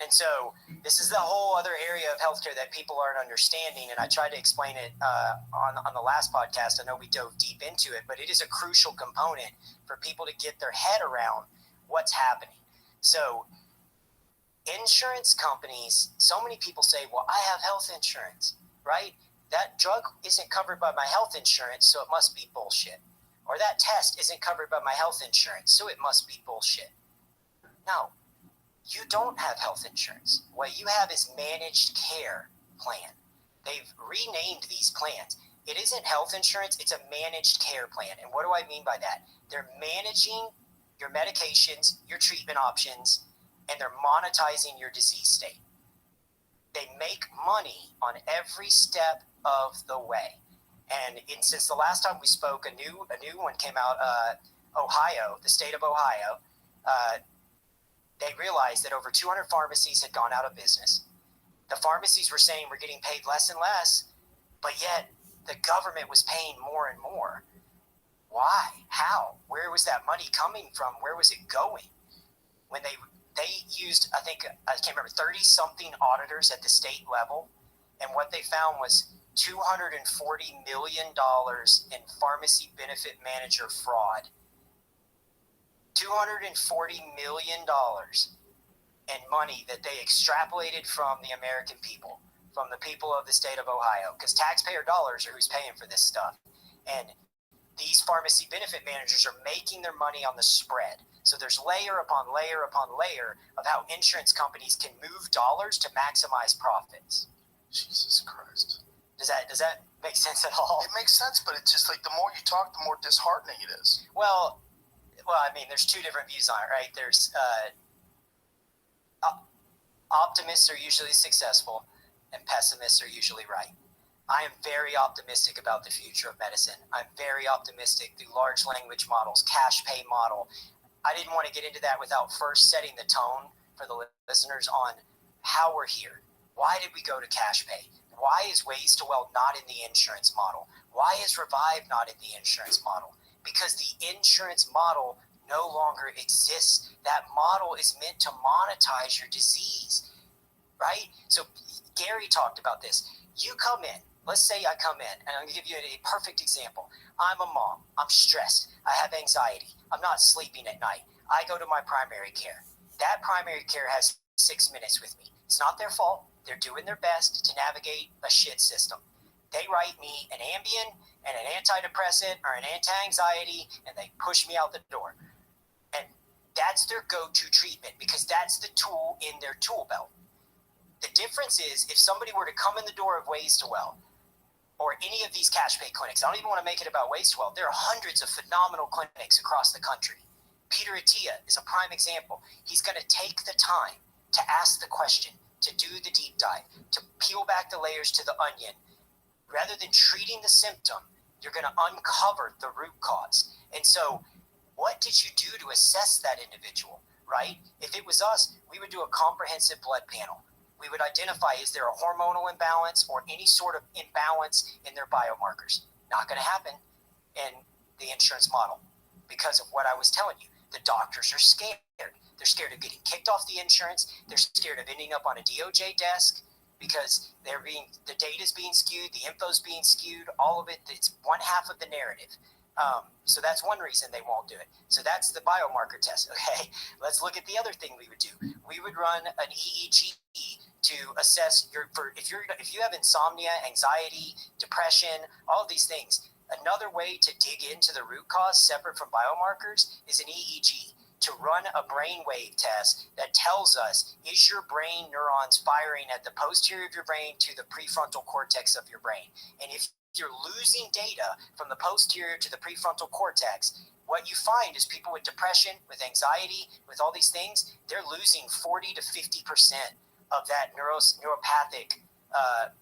And so this is the whole other area of healthcare that people aren't understanding, and I tried to explain it on the last podcast. I know we dove deep into it, but it is a crucial component for people to get their head around what's happening. So Insurance companies, so many people say, well, I have health insurance, right? That drug isn't covered by my health insurance, so it must be bullshit. Or that test isn't covered by my health insurance, so it must be bullshit. No, you don't have health insurance. What you have is managed care plan. They've renamed these plans. It isn't health insurance, it's a managed care plan. And what do I mean by that? They're managing your medications, your treatment options, and they're monetizing your disease state. They make money on every step of the way. And since the last time we spoke, a new one came out. Ohio, the state of Ohio, they realized that over 200 pharmacies had gone out of business. The pharmacies were saying we're getting paid less and less, but yet the government was paying more and more. Why? How? Where was that money coming from? Where was it going? When they used, I can't remember, 30-something auditors at the state level, and what they found was $240 million in pharmacy benefit manager fraud. $240 million in money that they extrapolated from the American people, from the people of the state of Ohio, because taxpayer dollars are who's paying for this stuff. And these pharmacy benefit managers are making their money on the spread. So there's layer upon layer upon layer of how insurance companies can move dollars to maximize profits. Jesus Christ. Does that make sense at all? It makes sense, but it's just like the more you talk, the more disheartening it is. Well, I mean, there's two different views on it, right? There's optimists are usually successful, and pessimists are usually right. I am very optimistic about the future of medicine. I'm very optimistic through large language models, cash pay model. I didn't want to get into that without first setting the tone for the listeners on how we're here. Why did we go to cash pay? Why is Ways to Well not in the insurance model? Why is Revive not in the insurance model? Because the insurance model no longer exists. That model is meant to monetize your disease, right? So Gary talked about this. You come in. Let's say I come in, and I'm going to give you a perfect example. I'm a mom. I'm stressed. I have anxiety. I'm not sleeping at night. I go to my primary care. That primary care has 6 minutes with me. It's not their fault. They're doing their best to navigate a shit system. They write me an Ambien and an antidepressant or an anti-anxiety, and they push me out the door. And that's their go-to treatment because that's the tool in their tool belt. The difference is if somebody were to come in the door of Ways to Well, or any of these cash pay clinics, I don't even want to make it about Ways to Well. There are hundreds of phenomenal clinics across the country. Peter Attia is a prime example. He's going to take the time to ask the question, to do the deep dive, to peel back the layers to the onion. Rather than treating the symptom, you're going to uncover the root cause. And so what did you do to assess that individual, right? If it was us, we would do a comprehensive blood panel. We would identify, is there a hormonal imbalance or any sort of imbalance in their biomarkers? Not going to happen in the insurance model because of what I was telling you. The doctors are scared. They're scared of getting kicked off the insurance. They're scared of ending up on a DOJ desk because the data's being skewed, the info's being skewed, all of it. It's one half of the narrative. So that's one reason they won't do it. So that's the biomarker test. Okay, let's look at the other thing we would do. We would run an EEG to assess if you have insomnia, anxiety, depression, all of these things. Another way to dig into the root cause, separate from biomarkers, is an EEG. To run a brainwave test that tells us, is your brain neurons firing at the posterior of your brain to the prefrontal cortex of your brain? And if you're losing data from the posterior to the prefrontal cortex, what you find is people with depression, with anxiety, with all these things, they're losing 40 to 50% of that neuropathic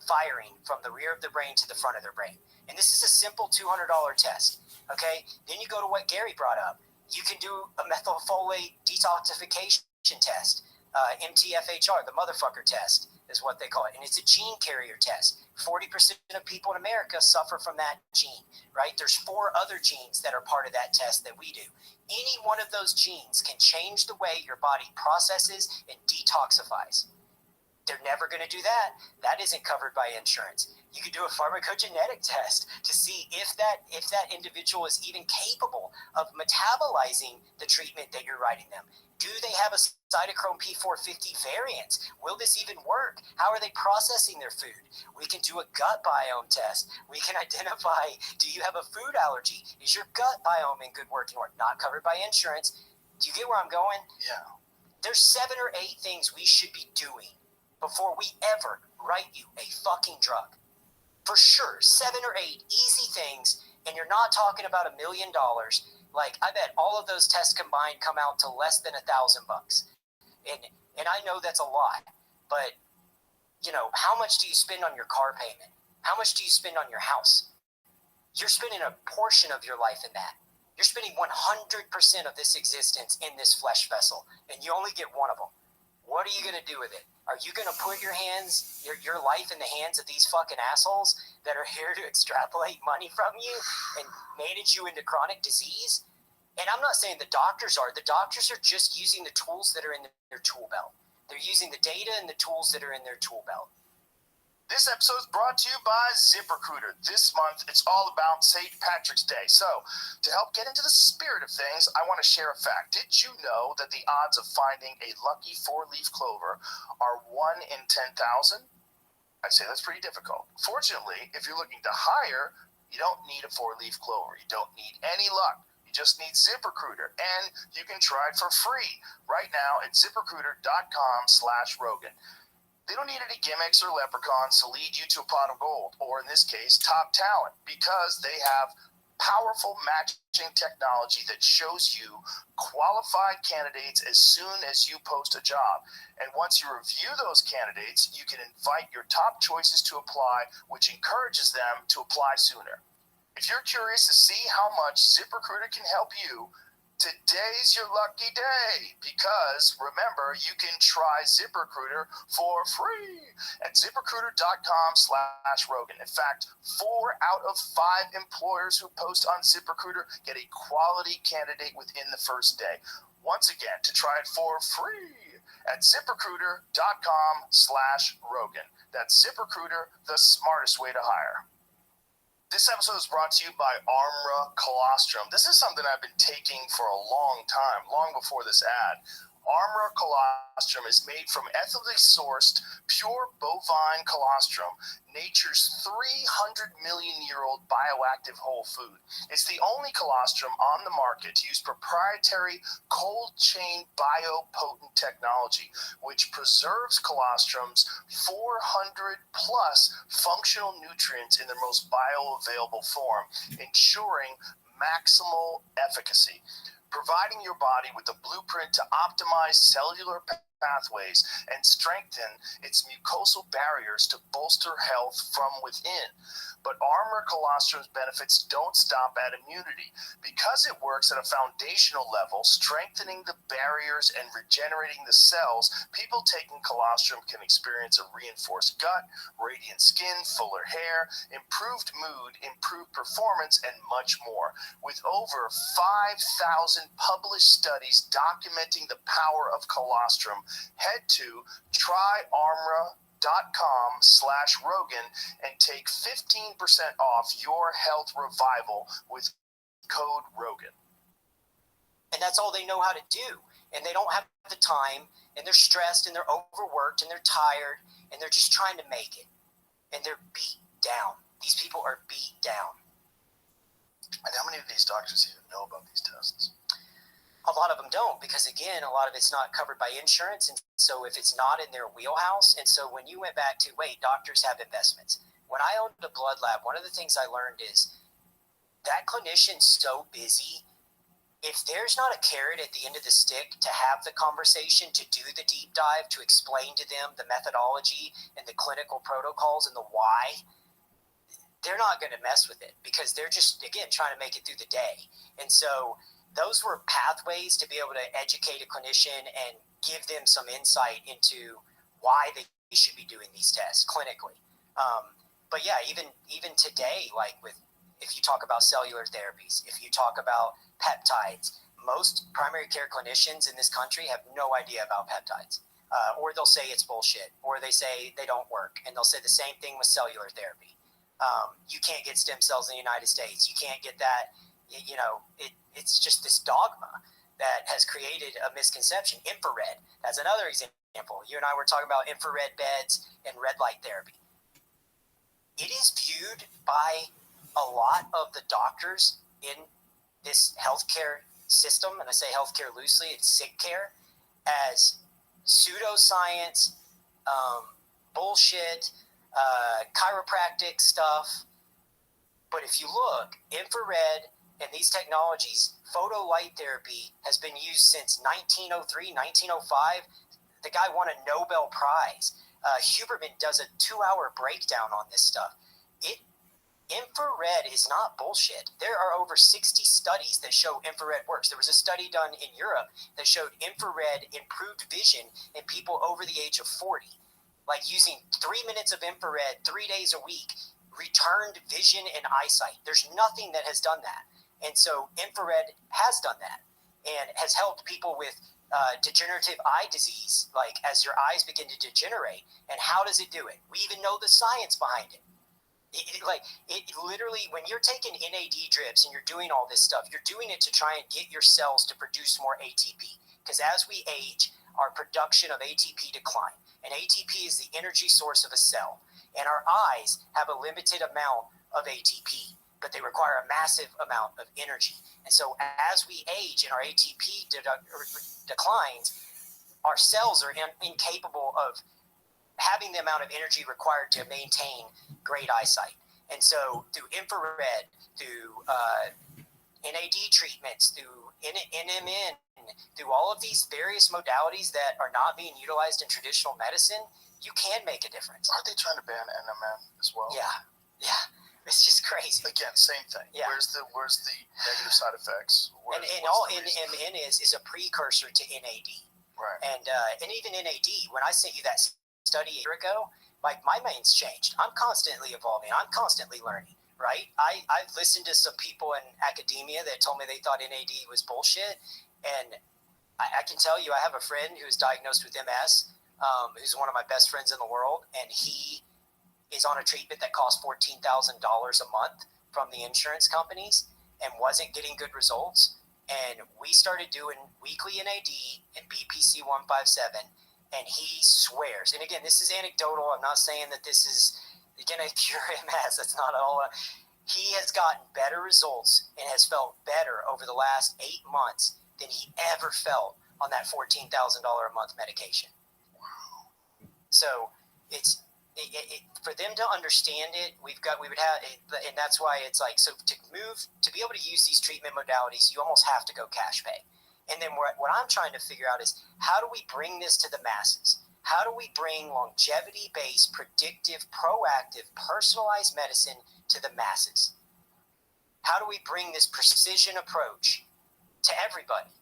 firing from the rear of the brain to the front of their brain. And this is a simple $200 test, okay? Then you go to what Gary brought up. You can do a methylfolate detoxification test, MTFHR, the motherfucker test is what they call it. And it's a gene carrier test. 40% of people in America suffer from that gene, right? There's 4 other genes that are part of that test that we do. Any one of those genes can change the way your body processes and detoxifies. They're never going to do that. That isn't covered by insurance. You could do a pharmacogenetic test to see if that individual is even capable of metabolizing the treatment that you're writing them. Do they have a cytochrome P450 variant? Will this even work? How are they processing their food? We can do a gut biome test. We can identify, do you have a food allergy? Is your gut biome in good working order? Not covered by insurance. Do you get where I'm going? Yeah. There's 7 or 8 things we should be doing before we ever write you a fucking drug. For sure, 7 or 8 easy things, and you're not talking about $1 million. Like, I bet all of those tests combined come out to less than $1,000 bucks. And I know that's a lot, but you know, how much do you spend on your car payment? How much do you spend on your house? You're spending a portion of your life in that. You're spending 100% of this existence in this flesh vessel, and you only get one of them. What are you going to do with it? Are you going to put your life in the hands of these fucking assholes that are here to extrapolate money from you and manage you into chronic disease? And I'm not saying the doctors are. The doctors are just using the tools that are in their tool belt. They're using the data and the tools that are in their tool belt. This episode is brought to you by ZipRecruiter. This month, it's all about St. Patrick's Day. So, to help get into the spirit of things, I want to share a fact. Did you know that the odds of finding a lucky 4-leaf clover are 1 in 10,000? I'd say that's pretty difficult. Fortunately, if you're looking to hire, you don't need a 4-leaf clover. You don't need any luck. You just need ZipRecruiter, and you can try it for free right now at ZipRecruiter.com/Rogan. They don't need any gimmicks or leprechauns to lead you to a pot of gold, or in this case, top talent, because they have powerful matching technology that shows you qualified candidates as soon as you post a job. And once you review those candidates, you can invite your top choices to apply, which encourages them to apply sooner. If you're curious to see how much ZipRecruiter can help you, today's your lucky day, because remember, you can try ZipRecruiter for free at ZipRecruiter.com/Rogan. In fact, 4 out of 5 employers who post on ZipRecruiter get a quality candidate within the first day. Once again, to try it for free at ZipRecruiter.com/Rogan. That's ZipRecruiter, the smartest way to hire. This episode is brought to you by Armra Colostrum. This is something I've been taking for a long time, long before this ad. Armra Colostrum is made from ethically sourced, pure bovine colostrum, nature's 300-million-year-old bioactive whole food. It's the only colostrum on the market to use proprietary cold chain biopotent technology, which preserves colostrum's 400-plus functional nutrients in their most bioavailable form, ensuring maximal efficacy, providing your body with a blueprint to optimize cellular pathways and strengthen its mucosal barriers to bolster health from within. But Armra Colostrum's benefits don't stop at immunity. Because it works at a foundational level, strengthening the barriers and regenerating the cells, people taking colostrum can experience a reinforced gut, radiant skin, fuller hair, improved mood, improved performance, and much more. With over 5,000 published studies documenting the power of colostrum, head to tryarmra.com/Rogan and take 15% off your health revival with code Rogan. And that's all they know how to do. And they don't have the time, and they're stressed, and they're overworked, and they're tired, and they're just trying to make it. And they're beat down. These people are beat down. And how many of these doctors even know about these tests? A lot of them don't, because again, a lot of it's not covered by insurance, and so if it's not in their wheelhouse, and so when you went back to, wait, doctors have investments. When I owned a blood lab, one of the things I learned is that clinician's so busy, if there's not a carrot at the end of the stick to have the conversation, to do the deep dive, to explain to them the methodology and the clinical protocols and the why, they're not going to mess with it, because they're just, again, trying to make it through the day. And so those were pathways to be able to educate a clinician and give them some insight into why they should be doing these tests clinically. But yeah, even today, like if you talk about cellular therapies, if you talk about peptides, most primary care clinicians in this country have no idea about peptides. or they'll say it's bullshit, or they say they don't work, and they'll say the same thing with cellular therapy. You can't get stem cells in the United States. You can't get that. It's just this dogma that has created a misconception. Infrared, that's another example. You and I were talking about infrared beds and red light therapy. It is viewed by a lot of the doctors in this healthcare system, and I say healthcare loosely, it's sick care, as pseudoscience, bullshit, chiropractic stuff. But if you look, infrared and these technologies, photo light therapy has been used since 1903, 1905. The guy won a Nobel Prize. Huberman does a 2-hour breakdown on this stuff. Infrared is not bullshit. There are over 60 studies that show infrared works. There was a study done in Europe that showed infrared improved vision in people over the age of 40. Like using 3 minutes of infrared 3 days a week, returned vision and eyesight. There's nothing that has done that. And so infrared has done that and has helped people with degenerative eye disease, like as your eyes begin to degenerate. And how does it do it? We even know the science behind it. It literally, when you're taking NAD drips and you're doing all this stuff, you're doing it to try and get your cells to produce more ATP. Because as we age, our production of ATP decline. And ATP is the energy source of a cell. And our eyes have a limited amount of ATP, but they require a massive amount of energy. And so as we age and our ATP declines, our cells are incapable of having the amount of energy required to maintain great eyesight. And so through infrared, through NAD treatments, through NMN, through all of these various modalities that are not being utilized in traditional medicine, you can make a difference. Aren't they trying to ban NMN as well? Yeah. It's just crazy. Again, same thing. Yeah. Where's the negative side effects? And all NMN is a precursor to NAD. Right. And even NAD, when I sent you that study a year ago, like my mind's changed. I'm constantly evolving. I'm constantly learning, right? I've listened to some people in academia that told me they thought NAD was bullshit. And I can tell you, I have a friend who is diagnosed with MS, who's one of my best friends in the world. And he is on a treatment that costs $14,000 a month from the insurance companies and wasn't getting good results. And we started doing weekly NAD and BPC 157. And he swears, and again, this is anecdotal. I'm not saying that this is going to cure MS. That's not all. He has gotten better results and has felt better over the last 8 months than he ever felt on that $14,000 a month medication. Wow. So it's for them to understand it. We would have, and that's why it's like, so to be able to use these treatment modalities, you almost have to go cash pay. And then what I'm trying to figure out is, how do we bring this to the masses? How do we bring longevity-based, predictive, proactive, personalized medicine to the masses? How do we bring this precision approach to everybody?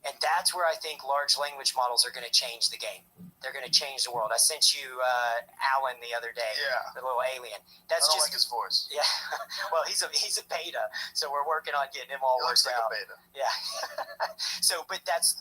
And that's where I think large language models are going to change the game. They're going to change the world. I sent you Alan the other day, the little alien. I don't like his voice. Yeah, well, he's a beta, so we're working on getting him all worked out. He looks like a beta. Yeah. So, but that's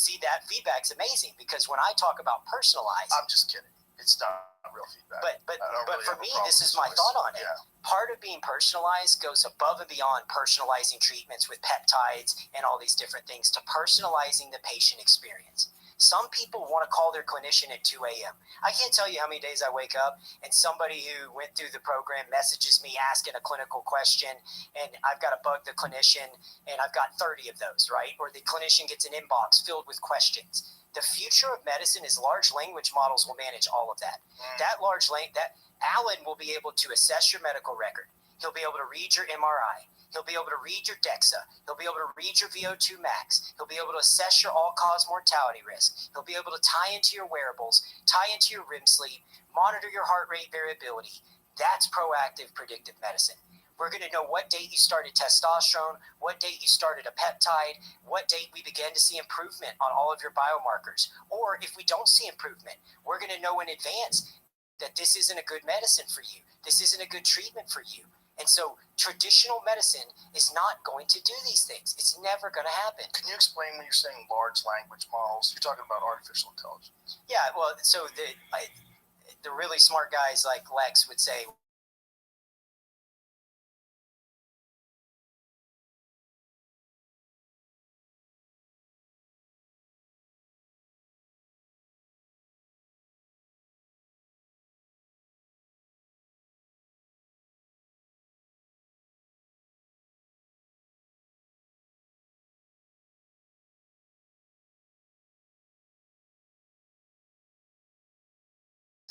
see, that feedback's amazing, because when I talk about personalized, I'm just kidding. It's not real feedback. But for me, this is my thought on it. Yeah. Part of being personalized goes above and beyond personalizing treatments with peptides and all these different things to personalizing the patient experience. Some people want to call their clinician at 2 a.m. I can't tell you how many days I wake up and somebody who went through the program messages me asking a clinical question, and I've got to bug the clinician, and I've got 30 of those, right? Or the clinician gets an inbox filled with questions. The future of medicine is large language models will manage all of that. That Alan will be able to assess your medical record. He'll be able to read your MRI. He'll be able to read your DEXA. He'll be able to read your VO2 max. He'll be able to assess your all-cause mortality risk. He'll be able to tie into your wearables, tie into your REM sleep, monitor your heart rate variability. That's proactive predictive medicine. We're going to know what date you started testosterone, what date you started a peptide, what date we began to see improvement on all of your biomarkers. Or if we don't see improvement, we're going to know in advance that this isn't a good medicine for you. This isn't a good treatment for you. And so traditional medicine is not going to do these things. It's never going to happen. Can you explain when you're saying large language models? You're talking about artificial intelligence. Yeah, well, so the really smart guys like Lex would say,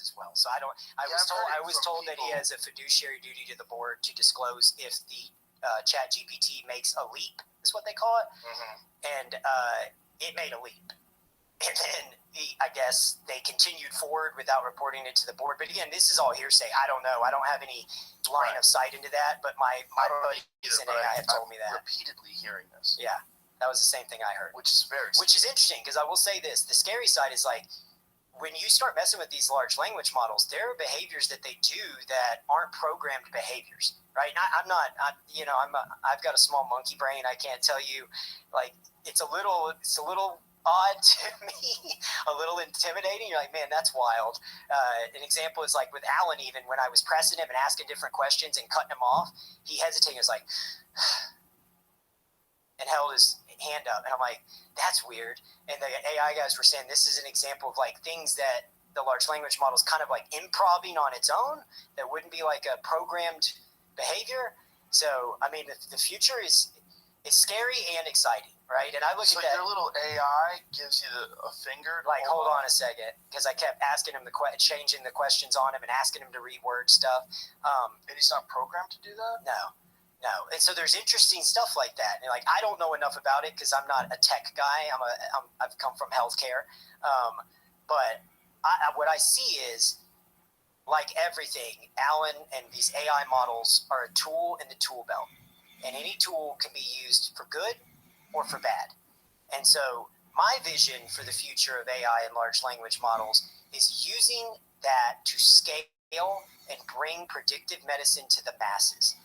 as well. So I was told that he has a fiduciary duty to the board to disclose if the Chat GPT makes a leap, is what they call it. Mm-hmm. And it made a leap. And then I guess they continued forward without reporting it to the board. But again, this is all hearsay. I don't know. I don't have any line of sight into that. But my buddies in AI have told me that. Repeatedly hearing this. Yeah, that was the same thing I heard. Which is interesting, because I will say this. The scary side is like, when you start messing with these large language models, there are behaviors that they do that aren't programmed behaviors, right? I've got a small monkey brain. I can't tell you, like, it's a little odd to me, a little intimidating. You're like, man, that's wild. An example is like with Alan, even when I was pressing him and asking different questions and cutting him off, he hesitated. He was like, and held his hand up. And I'm like, that's weird. And the AI guys were saying this is an example of like things that the large language model is kind of like improving on its own that wouldn't be like a programmed behavior. So, I mean, the future is scary and exciting, right? And I look at that. So your little AI gives you a finger? Like, hold on a second, because I kept asking him changing the questions on him and asking him to reword stuff. And he's not programmed to do that? No. And so there's interesting stuff like that. And like, I don't know enough about it because I'm not a tech guy. I've come from healthcare. But what I see is, like everything, Alan and these AI models are a tool in the tool belt. And any tool can be used for good or for bad. And so my vision for the future of AI and large language models is using that to scale and bring predictive medicine to the masses.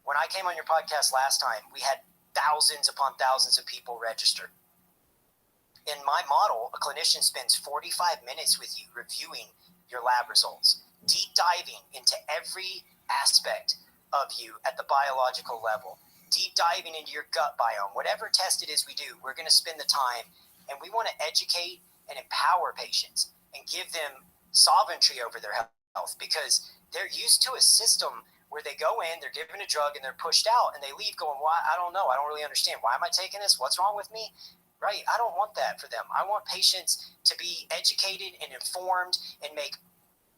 When I came on your podcast last time, we had thousands upon thousands of people registered. In my model, a clinician spends 45 minutes with you reviewing your lab results, deep diving into every aspect of you at the biological level, deep diving into your gut biome. Whatever test it is we do, we're going to spend the time, and we want to educate and empower patients and give them sovereignty over their health, because they're used to a system where they go in, they're given a drug, and they're pushed out, and they leave going, why? I don't know. I don't really understand. Why am I taking this? What's wrong with me? Right? I don't want that for them. I want patients to be educated and informed and make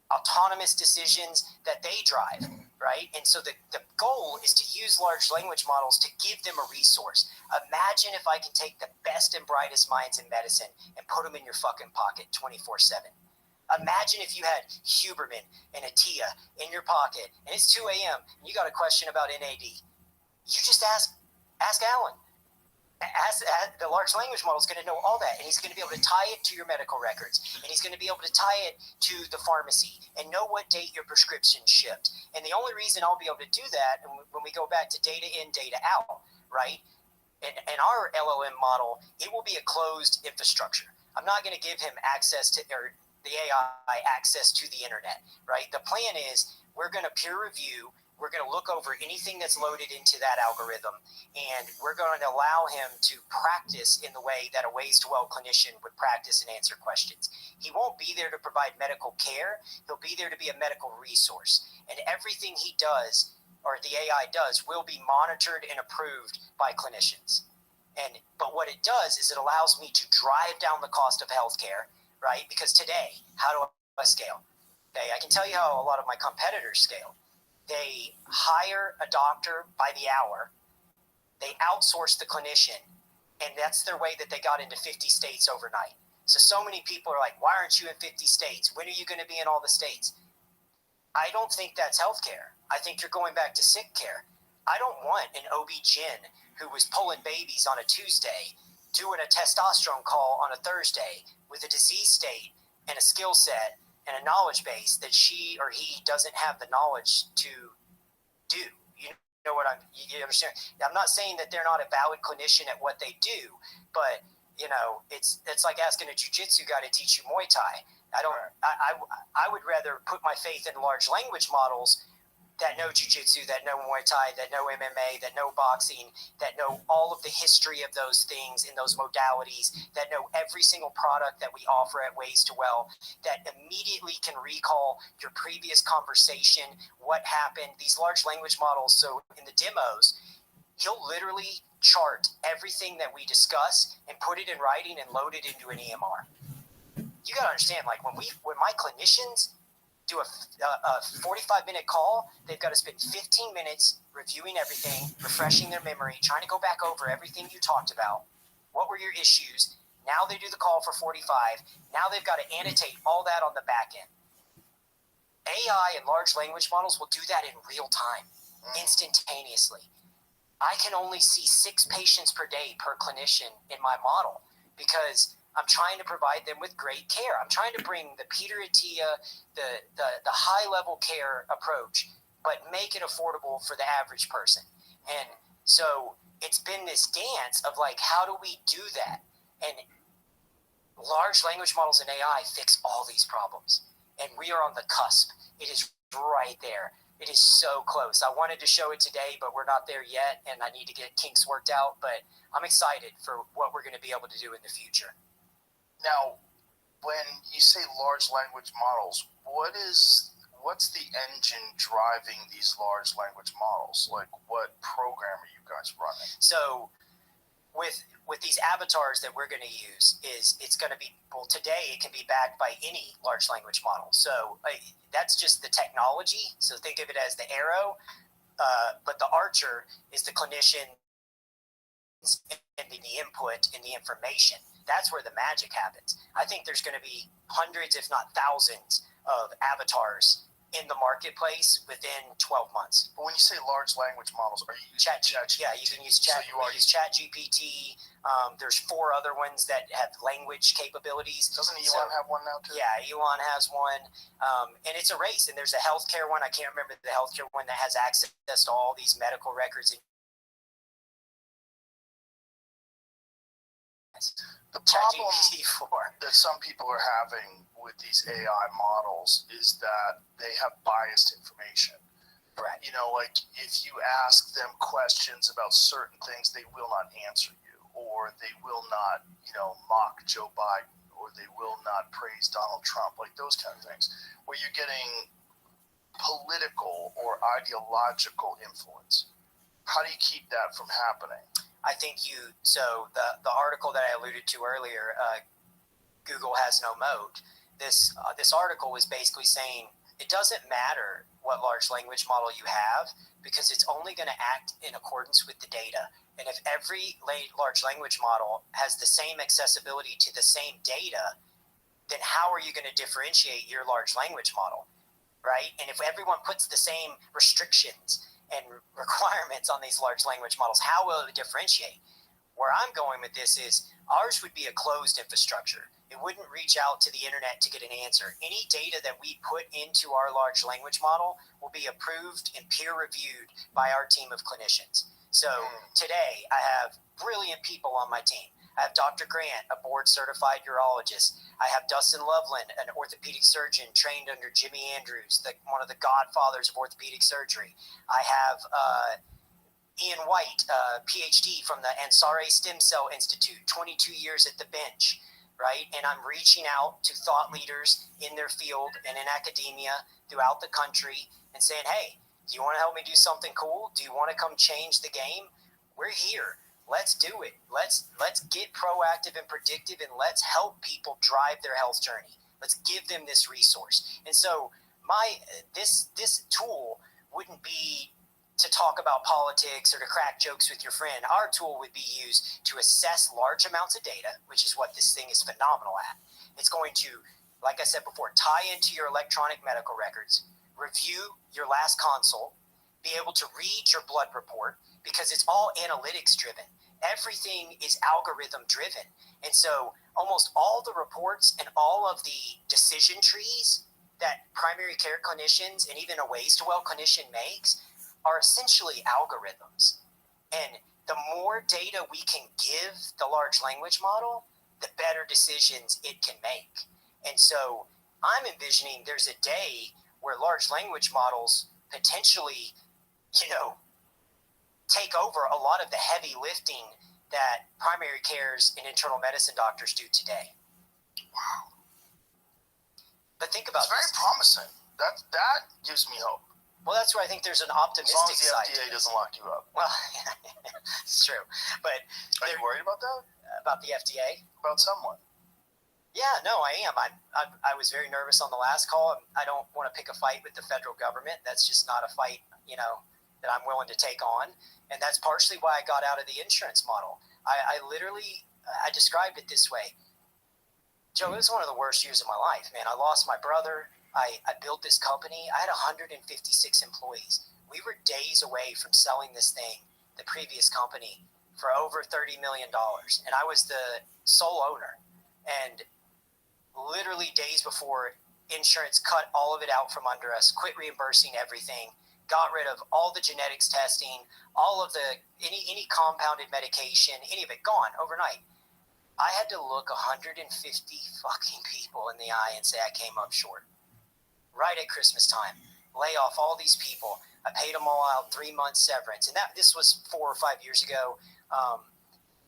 autonomous decisions that they drive, right? And so the goal is to use large language models to give them a resource. Imagine if I can take the best and brightest minds in medicine and put them in your fucking pocket 24/7. Imagine if you had Huberman and Atia in your pocket, and it's 2 a.m., and you got a question about NAD. You just ask Alan. The large language model is going to know all that, and he's going to be able to tie it to your medical records, and he's going to be able to tie it to the pharmacy and know what date your prescription shipped. And the only reason I'll be able to do that, and when we go back to data in, data out, right? In our LLM model, it will be a closed infrastructure. I'm not going to give him access to, or the AI access to the internet, right? The plan is we're going to peer review. We're going to look over anything that's loaded into that algorithm, and we're going to allow him to practice in the way that a ways-to-well clinician would practice and answer questions. He won't be there to provide medical care. He'll be there to be a medical resource. And everything he does, or the AI does, will be monitored and approved by clinicians. But what it does is it allows me to drive down the cost of healthcare, right? Because today, how do I scale? Okay, I can tell you how a lot of my competitors scale. They hire a doctor by the hour, they outsource the clinician, and that's their way that they got into 50 states overnight. So many people are like, why aren't you in 50 states? When are you going to be in all the states? I don't think that's healthcare. I think you're going back to sick care. I don't want an OB-GYN who was pulling babies on a Tuesday, doing a testosterone call on a Thursday with a disease state and a skill set and a knowledge base that she or he doesn't have the knowledge to do. You know what you understand? I'm not saying that they're not a valid clinician at what they do, but it's like asking a jiu-jitsu guy to teach you Muay Thai. I would rather put my faith in large language models that know jiu-jitsu, that know Muay Thai, that know MMA, that know boxing, that know all of the history of those things in those modalities, that know every single product that we offer at Ways to Well, that immediately can recall your previous conversation, what happened, these large language models. So in the demos, he'll literally chart everything that we discuss and put it in writing and load it into an EMR. You got to understand, like when my clinicians do a 45-minute call, they've got to spend 15 minutes reviewing everything, refreshing their memory, trying to go back over everything you talked about. What were your issues? Now they do the call for 45. Now they've got to annotate all that on the back end. AI and large language models will do that in real time, instantaneously. I can only see 6 patients per day per clinician in my model because I'm trying to provide them with great care. I'm trying to bring the Peter Attia, the high-level care approach, but make it affordable for the average person. And so it's been this dance of like, how do we do that? And large language models and AI fix all these problems. And we are on the cusp. It is right there. It is so close. I wanted to show it today, but we're not there yet, and I need to get kinks worked out. But I'm excited for what we're going to be able to do in the future. Now, when you say large language models, what's the engine driving these large language models? Like, what program are you guys running? So, with these avatars that we're going to use, it's going to be, well, today it can be backed by any large language model. So that's just the technology. So think of it as the arrow, but the archer is the clinician and the input and the information. That's where the magic happens. I think there's going to be hundreds, if not thousands, of avatars in the marketplace within 12 months. But when you say large language models, are you using ChatGPT? Yeah, you can use ChatGPT. There's 4 other ones that have language capabilities. Doesn't Elon have one now too? Yeah, Elon has one. And it's a race. And there's a healthcare one. I can't remember the healthcare one that has access to all these medical records. The problem that some people are having with these AI models is that they have biased information. Right. Like if you ask them questions about certain things, they will not answer you, or they will not, mock Joe Biden, or they will not praise Donald Trump, like those kind of things, where you're getting political or ideological influence. How do you keep that from happening? I think so the article that I alluded to earlier, Google has no moat. This article was basically saying it doesn't matter what large language model you have because it's only going to act in accordance with the data. And if every large language model has the same accessibility to the same data, then how are you going to differentiate your large language model, right? And if everyone puts the same restrictions and requirements on these large language models, how will it differentiate? Where I'm going with this is ours would be a closed infrastructure. It wouldn't reach out to the internet to get an answer. Any data that we put into our large language model will be approved and peer reviewed by our team of clinicians. So today I have brilliant people on my team. I have Dr. Grant, a board-certified urologist. I have Dustin Loveland, an orthopedic surgeon trained under Jimmy Andrews, one of the godfathers of orthopedic surgery. I have Ian White, PhD from the Ansari Stem Cell Institute, 22 years at the bench, right? And I'm reaching out to thought leaders in their field and in academia throughout the country and saying, hey, do you want to help me do something cool? Do you want to come change the game? We're here. Let's do it. Let's get proactive and predictive, and let's help people drive their health journey. Let's give them this resource. And so this tool wouldn't be to talk about politics or to crack jokes with your friend. Our tool would be used to assess large amounts of data, which is what this thing is phenomenal at. It's going to, like I said before, tie into your electronic medical records, review your last consult, be able to read your blood report, because it's all analytics driven. Everything is algorithm driven. And so almost all the reports and all of the decision trees that primary care clinicians and even a Ways to Well clinician makes are essentially algorithms. And the more data we can give the large language model, the better decisions it can make. And so I'm envisioning there's a day where large language models potentially, take over a lot of the heavy lifting that primary cares and internal medicine doctors do today. Wow. But think about it's very promising. That gives me hope. Well, that's where I think there's an optimistic side. As long as the FDA doesn't lock you up. Well, it's true. But are you worried about that? About the FDA? About someone? Yeah, no, I am. I was very nervous on the last call. I don't want to pick a fight with the federal government. That's just not a fight, that I'm willing to take on. And that's partially why I got out of the insurance model. I described it this way. Joe, it was one of the worst years of my life, man. I lost my brother. I built this company. I had 156 employees. We were days away from selling this thing, the previous company, for over $30 million. And I was the sole owner. And literally days before, insurance cut all of it out from under us, quit reimbursing everything, got rid of all the genetics testing, all of any compounded medication, any of it gone overnight. I had to look 150 fucking people in the eye and say I came up short. Right at Christmas time, lay off all these people. I paid them all out 3 months severance, and this was 4 or 5 years ago,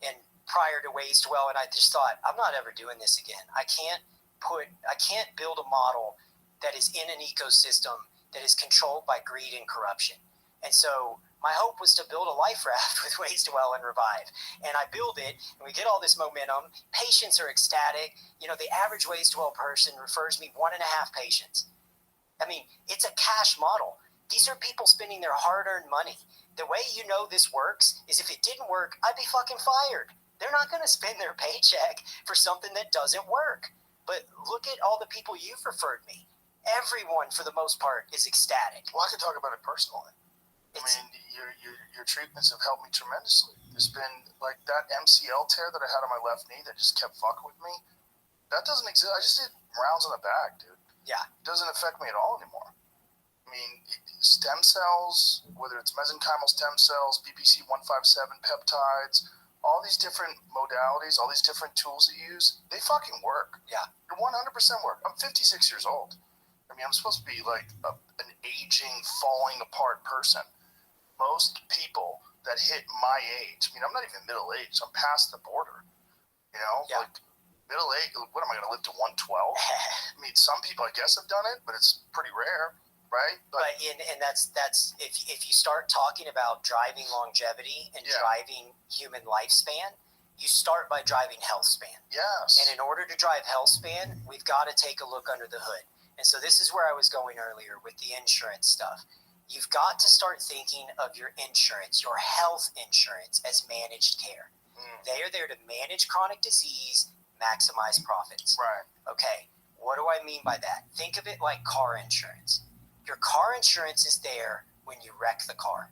and prior to Ways to Well. And I just thought, I'm not ever doing this again. I can't build a model that is in an ecosystem that is controlled by greed and corruption. And so my hope was to build a life raft with Ways to Well and Revive. And I build it, and we get all this momentum. Patients are ecstatic. The average Ways to Well person refers me 1.5 patients. I mean, it's a cash model. These are people spending their hard-earned money. The way this works is if it didn't work, I'd be fucking fired. They're not going to spend their paycheck for something that doesn't work. But look at all the people you've referred me. Everyone, for the most part, is ecstatic. Well, I can talk about it personally. Your treatments have helped me tremendously. There's been, like, that MCL tear that I had on my left knee that just kept fucking with me. That doesn't exist. I just did rounds on the back, dude. Yeah. It doesn't affect me at all anymore. I mean, stem cells, whether it's mesenchymal stem cells, BPC-157 peptides, all these different modalities, all these different tools that you use, they fucking work. Yeah. They 100% work. I'm 56 years old. I mean, I'm supposed to be like an aging, falling apart person. Most people that hit my age, I mean, I'm not even middle-aged. I'm past the border. Yeah. Like middle-aged, what am I going to live to 112? I mean, some people, I guess, have done it, but it's pretty rare, right? But that's if you start talking about driving longevity and driving human lifespan, you start by driving health span. Yes. And in order to drive health span, we've got to take a look under the hood. And so this is where I was going earlier with the insurance stuff. You've got to start thinking of your insurance, your health insurance, as managed care. They are there to manage chronic disease, maximize profits. Right. Okay, what do I mean by that? Think of it like car insurance. Your car insurance is there when you wreck the car.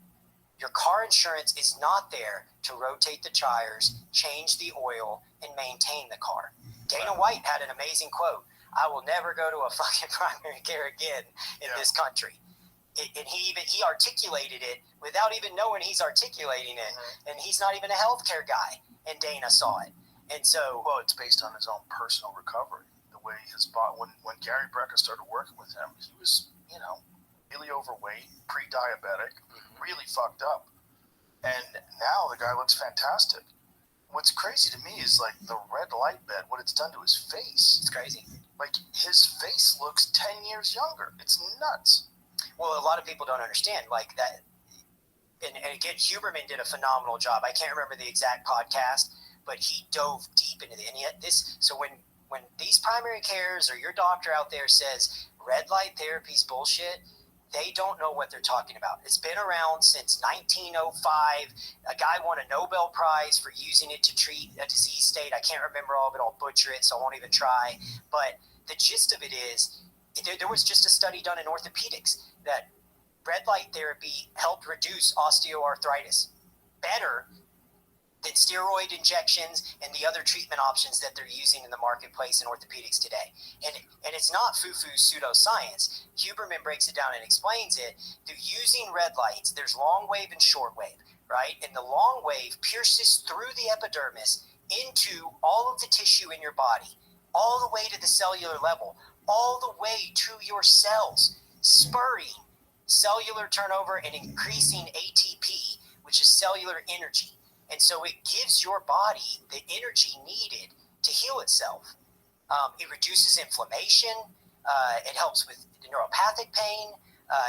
Your car insurance is not there to rotate the tires, change the oil, and maintain the car. Dana White had an amazing quote. I will never go to a fucking primary care again in this country. And he articulated it without even knowing he's articulating it. Mm-hmm. And he's not even a healthcare guy. And Dana saw it. And so... Well, it's based on his own personal recovery. The way his body... When Gary Brecker started working with him, he was, really overweight, pre-diabetic, really fucked up. And now the guy looks fantastic. What's crazy to me is, like, the red light bed, what it's done to his face. It's crazy. Like, his face looks 10 years younger. It's nuts. Well, a lot of people don't understand, like, that. And again, Huberman did a phenomenal job. I can't remember the exact podcast, but he dove deep into it. And yet so when these primary cares or your doctor out there says red light therapy's bullshit, they don't know what they're talking about. It's been around since 1905. A guy won a Nobel Prize for using it to treat a disease state. I can't remember all of it. I'll butcher it, so I won't even try. But the gist of it is, there was just a study done in orthopedics that red light therapy helped reduce osteoarthritis better than steroid injections and the other treatment options that they're using in the marketplace in orthopedics today. And it's not foo-foo pseudoscience. Huberman breaks it down and explains it through using red lights. There's long wave and short wave, right? And the long wave pierces through the epidermis into all of the tissue in your body, all the way to the cellular level, all the way to your cells, spurring cellular turnover and increasing ATP, which is cellular energy. And so it gives your body the energy needed to heal itself. It reduces inflammation. It helps with neuropathic pain.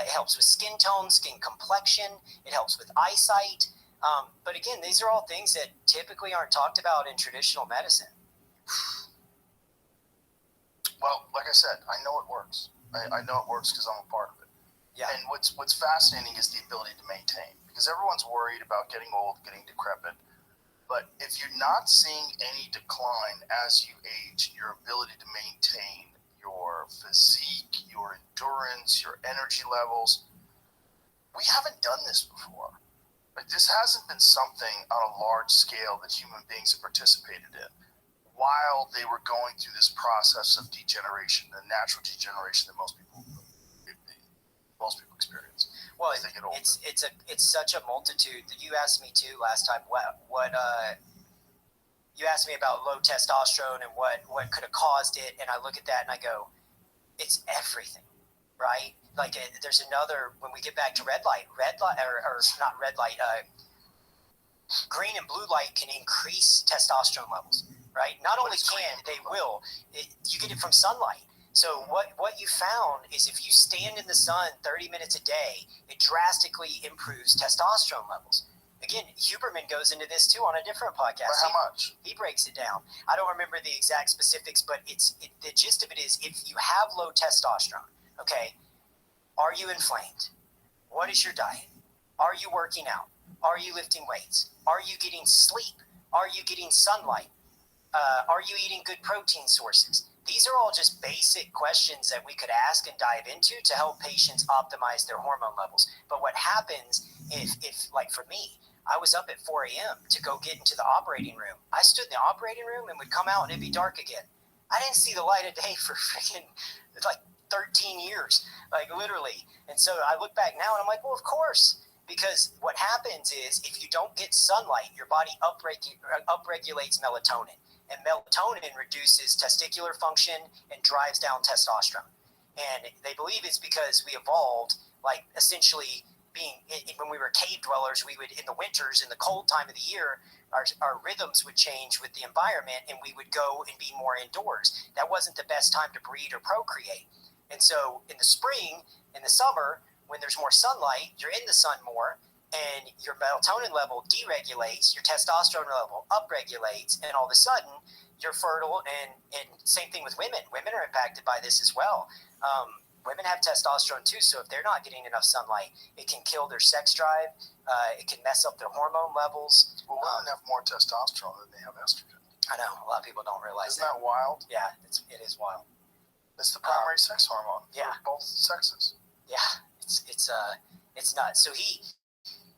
It helps with skin tone, skin complexion. It helps with eyesight. But again, these are all things that typically aren't talked about in traditional medicine. Well, like I said, I know it works. I know it works because I'm a part of it. Yeah. And what's fascinating is the ability to maintain, because everyone's worried about getting old, getting decrepit. But if you're not seeing any decline as you age, your ability to maintain your physique, your endurance, your energy levels, we haven't done this before. Like, this hasn't been something on a large scale that human beings have participated in while they were going through this process of degeneration, the natural degeneration that most people experience. Well, it's such a multitude. You asked me too last time what you asked me about low testosterone and what could have caused it, and I look at that and I go, it's everything, right? Like there's another, when we get back to red light, or not red light, green and blue light can increase testosterone levels, right? Not only can, they will. You get it from sunlight. So what you found is if you stand in the sun 30 minutes a day, it drastically improves testosterone levels. Again, Huberman goes into this too on a different podcast. But how much? He breaks it down. I don't remember the exact specifics, but the gist of it is if you have low testosterone, okay, are you inflamed? What is your diet? Are you working out? Are you lifting weights? Are you getting sleep? Are you getting sunlight? Are you eating good protein sources? These are all just basic questions that we could ask and dive into to help patients optimize their hormone levels. But what happens if like for me, I was up at 4 a.m. to go get into the operating room. I stood in the operating room and would come out and it'd be dark again. I didn't see the light of day for freaking like 13 years, like literally. And so I look back now and I'm like, well, of course. Because what happens is if you don't get sunlight, your body upregulates melatonin. And melatonin reduces testicular function and drives down testosterone. And they believe it's because we evolved, like essentially being, when we were cave dwellers, we would, in the winters, in the cold time of the year, our rhythms would change with the environment and we would go and be more indoors. That wasn't the best time to breed or procreate. And so in the spring, in the summer, when there's more sunlight, you're in the sun more, and your melatonin level deregulates, your testosterone level upregulates, and all of a sudden you're fertile. And same thing with women. Women are impacted by this as well. Women have testosterone too, so if they're not getting enough sunlight, it can kill their sex drive. It can mess up their hormone levels. Well, women have more testosterone than they have estrogen. I know a lot of people don't realize Isn't that wild? Yeah, it is wild. It's the primary sex hormone for both sexes. Yeah, it's nuts. So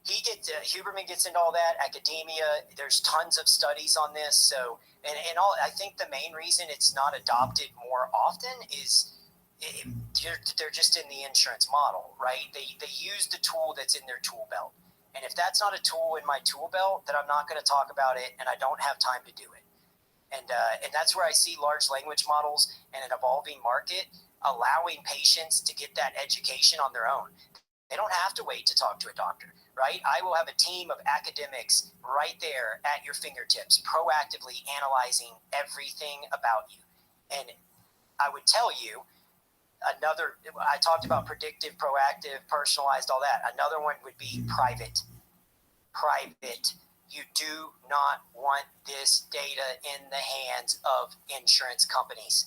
Huberman gets into all that. Academia, there's tons of studies on this. So and all, I think the main reason it's not adopted more often is they're just in the insurance model, right? They use the tool that's in their tool belt, and if that's not a tool in my tool belt, then I'm not going to talk about it, and I don't have time to do it. And that's where I see large language models and an evolving market allowing patients to get that education on their own. They don't have to wait to talk to a doctor, right? I will have a team of academics right there at your fingertips, proactively analyzing everything about you. And I would tell you, I talked about predictive, proactive, personalized, all that. Another one would be private. Private. You do not want this data in the hands of insurance companies.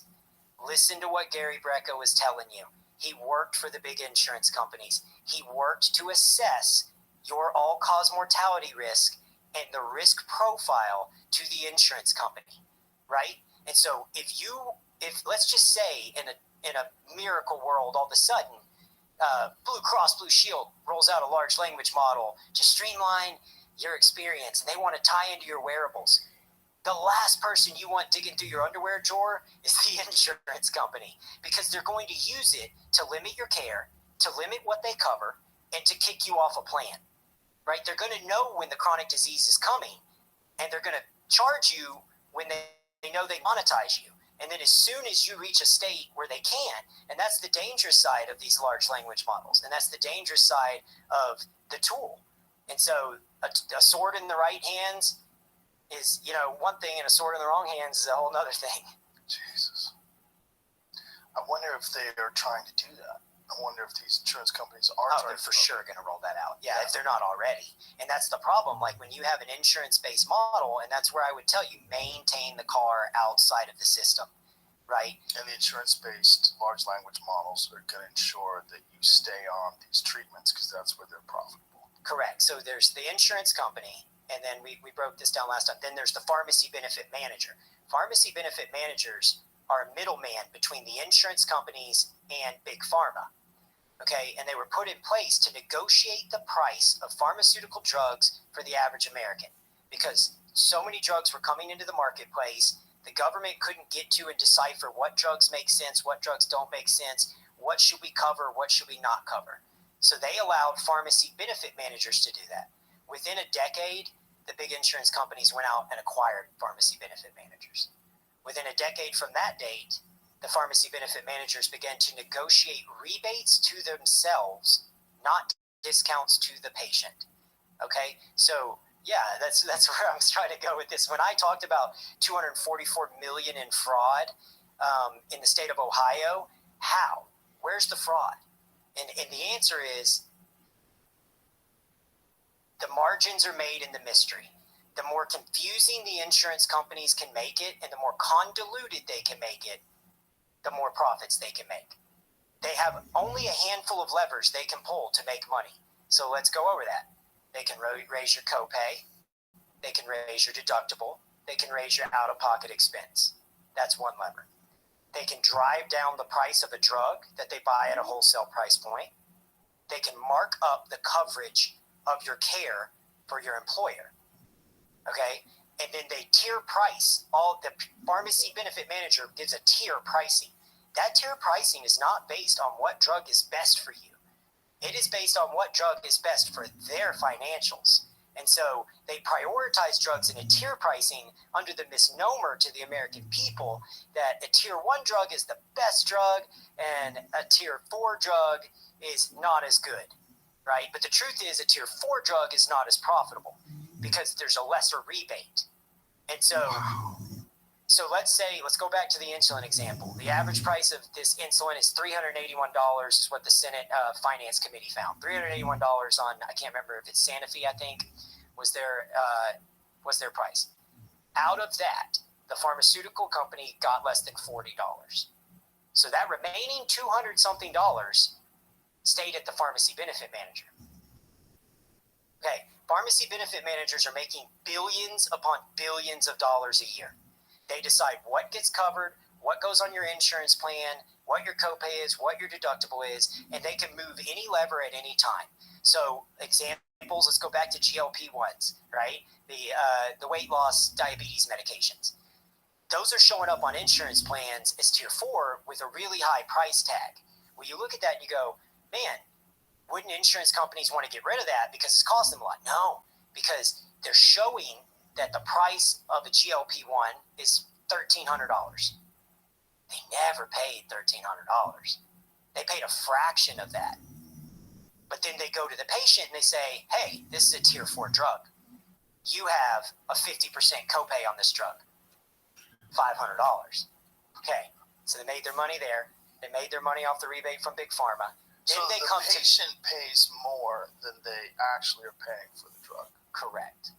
Listen to what Gary Brecka was telling you. He worked for the big insurance companies. He worked to assess your all-cause mortality risk and the risk profile to the insurance company, right? And so if let's just say in a miracle world, all of a sudden, Blue Cross Blue Shield rolls out a large language model to streamline your experience, and they want to tie into your wearables. The last person you want digging through your underwear drawer is the insurance company, because they're going to use it to limit your care, to limit what they cover, and to kick you off a plan, right? They're going to know when the chronic disease is coming, and they're going to charge you when they know they monetize you. And then as soon as you reach a state where they can, and that's the dangerous side of these large language models, and that's the dangerous side of the tool. And so a sword in the right hands is, one thing, and a sword in the wrong hands is a whole other thing. Jesus. I wonder if they are trying to do that. I wonder if these insurance companies are they're for sure going to roll that out. Yeah, if they're not already. And that's the problem. Like when you have an insurance-based model, and that's where I would tell you, maintain the car outside of the system, right? And the insurance-based large language models are going to ensure that you stay on these treatments because that's where they're profitable. Correct. So there's the insurance company, and then we broke this down last time. Then there's the pharmacy benefit manager. Pharmacy benefit managers are a middleman between the insurance companies and big pharma. Okay, and they were put in place to negotiate the price of pharmaceutical drugs for the average American, because so many drugs were coming into the marketplace. The government couldn't get to and decipher what drugs make sense, what drugs don't make sense, what should we cover, what should we not cover. So they allowed pharmacy benefit managers to do that. Within a decade, the big insurance companies went out and acquired pharmacy benefit managers. Within a decade from that date, the pharmacy benefit managers began to negotiate rebates to themselves, not discounts to the patient. Okay, so yeah, that's where I was trying to go with this. When I talked about $244 million in fraud in the state of Ohio, how? Where's the fraud? And the answer is the margins are made in the mystery. The more confusing the insurance companies can make it, and the more convoluted they can make it, the more profits they can make. They have only a handful of levers they can pull to make money. So let's go over that. They can raise your copay. They can raise your deductible. They can raise your out-of-pocket expense. That's one lever. They can drive down the price of a drug that they buy at a wholesale price point. They can mark up the coverage of your care for your employer. Okay? And then they tier price. All the pharmacy benefit manager gives a tier pricing. That tier pricing is not based on what drug is best for you. It is based on what drug is best for their financials. And so they prioritize drugs in a tier pricing under the misnomer to the American people that a tier 1 drug is the best drug and a tier 4 drug is not as good, right? But the truth is a tier 4 drug is not as profitable because there's a lesser rebate. And so, let's go back to the insulin example. The average price of this insulin is $381 is what the Senate Finance Committee found. $381 on, I can't remember if it's Sanofi, I think, was their price. Out of that, the pharmaceutical company got less than $40. So that remaining $200-something stayed at the pharmacy benefit manager. Okay, pharmacy benefit managers are making billions upon billions of dollars a year. They decide what gets covered, what goes on your insurance plan, what your copay is, what your deductible is, and they can move any lever at any time. So examples, let's go back to GLP-1s, right? The weight loss diabetes medications. Those are showing up on insurance plans as tier 4 with a really high price tag. Well, you look at that and you go, man, wouldn't insurance companies want to get rid of that because it's costing them a lot? No, because they're showing that the price of a GLP-1 is $1,300. They never paid $1,300. They paid a fraction of that. But then they go to the patient and they say, hey, this is a tier 4 drug. You have a 50% copay on this drug, $500. Okay, so they made their money there. They made their money off the rebate from Big Pharma. Then So they the patient pays more than they actually are paying for the drug. Correct.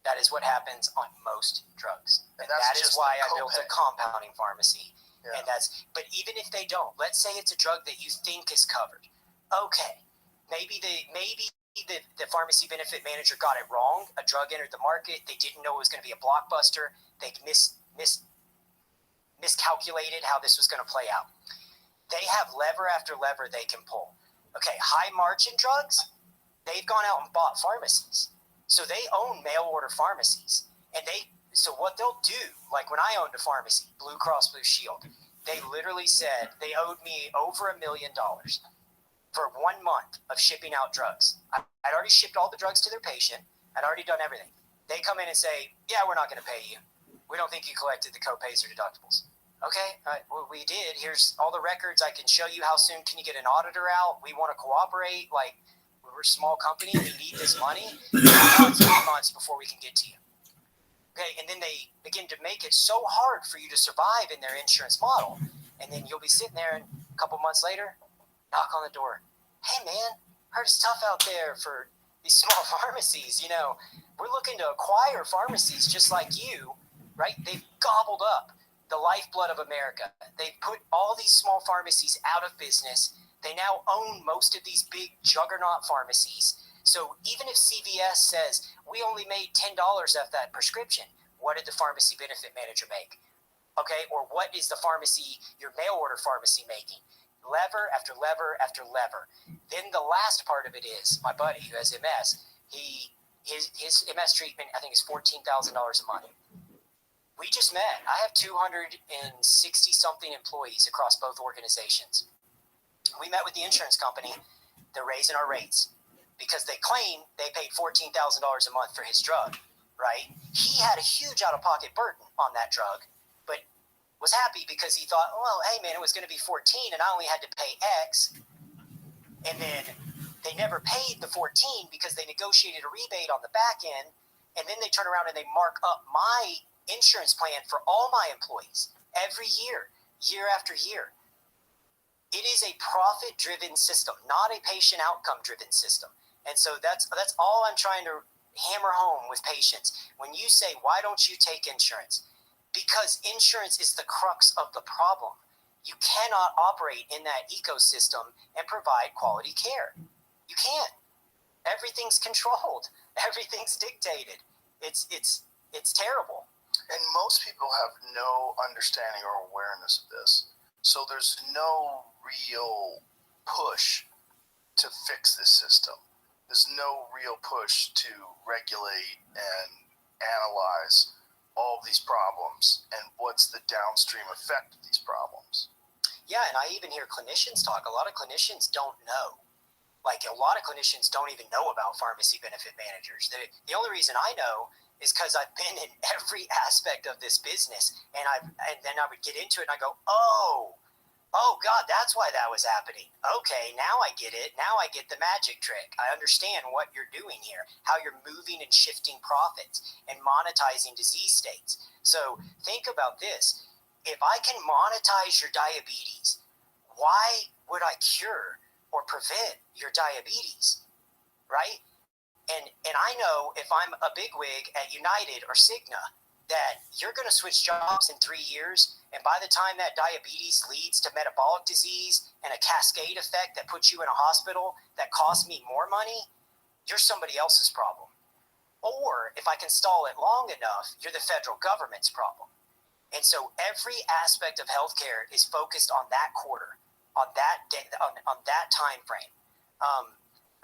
That is what happens on most drugs. And that's that is just why I the built a copay. compounding pharmacy. Yeah. But even if they don't, let's say it's a drug that you think is covered. Okay, maybe the pharmacy benefit manager got it wrong. A drug entered the market. They didn't know it was going to be a blockbuster. They miscalculated how this was going to play out. They have lever after lever they can pull. Okay, high margin drugs, they've gone out and bought pharmacies. So they own mail order pharmacies. So what they'll do, like when I owned a pharmacy, Blue Cross Blue Shield, they literally said they owed me over $1 million for 1 month of shipping out drugs. I'd already shipped all the drugs to their patient. I'd already done everything. They come in and say, yeah, we're not going to pay you. We don't think you collected the copays or deductibles. Okay, well, we did. Here's all the records. I can show you how soon can you get an auditor out. We want to cooperate. Like, we're a small company. We need this money. Now it's 3 months before we can get to you. Okay, and then they begin to make it so hard for you to survive in their insurance model. And then you'll be sitting there and a couple months later, knock on the door. Hey, man, heard it's tough out there for these small pharmacies. You know, we're looking to acquire pharmacies just like you, right? They've gobbled up the lifeblood of America. They've put all these small pharmacies out of business. They now own most of these big juggernaut pharmacies. So even if CVS says, we only made $10 off that prescription, what did the pharmacy benefit manager make? Okay, or what is the pharmacy, your mail order pharmacy making? Lever after lever after lever. Then the last part of it is, my buddy who has MS, his MS treatment, I think, is $14,000 a month. We just met. I have 260-something employees across both organizations. We met with the insurance company. They're raising our rates because they claim they paid $14,000 a month for his drug, right? He had a huge out-of-pocket burden on that drug, but was happy because he thought, well, hey, man, it was going to be 14 and I only had to pay X. And then they never paid the 14 because they negotiated a rebate on the back end, and then they turn around and they mark up my insurance plan for all my employees every year, year after year. It is a profit-driven system, not a patient outcome-driven system. And so that's all I'm trying to hammer home with patients. When you say, why don't you take insurance? Because insurance is the crux of the problem. You cannot operate in that ecosystem and provide quality care. You can't. Everything's controlled. Everything's dictated. It's terrible. And most people have no understanding or awareness of this. So there's no real push to fix this system. There's no real push to regulate and analyze all of these problems and what's the downstream effect of these problems. Yeah, and I even hear clinicians talk. A lot of clinicians don't know. Like, a lot of clinicians don't even know about pharmacy benefit managers. The only reason I know is because I've been in every aspect of this business, and then I would get into it and I go, oh God, that's why that was happening. Okay, now I get it. Now I get the magic trick. I understand what you're doing here, how you're moving and shifting profits and monetizing disease states. So think about this. If I can monetize your diabetes, why would I cure or prevent your diabetes, right? And I know if I'm a bigwig at United or Cigna that you're going to switch jobs in 3 years, and by the time that diabetes leads to metabolic disease and a cascade effect that puts you in a hospital that costs me more money, you're somebody else's problem. Or if I can stall it long enough, you're the federal government's problem. And so every aspect of healthcare is focused on that quarter, on that day, on that time frame.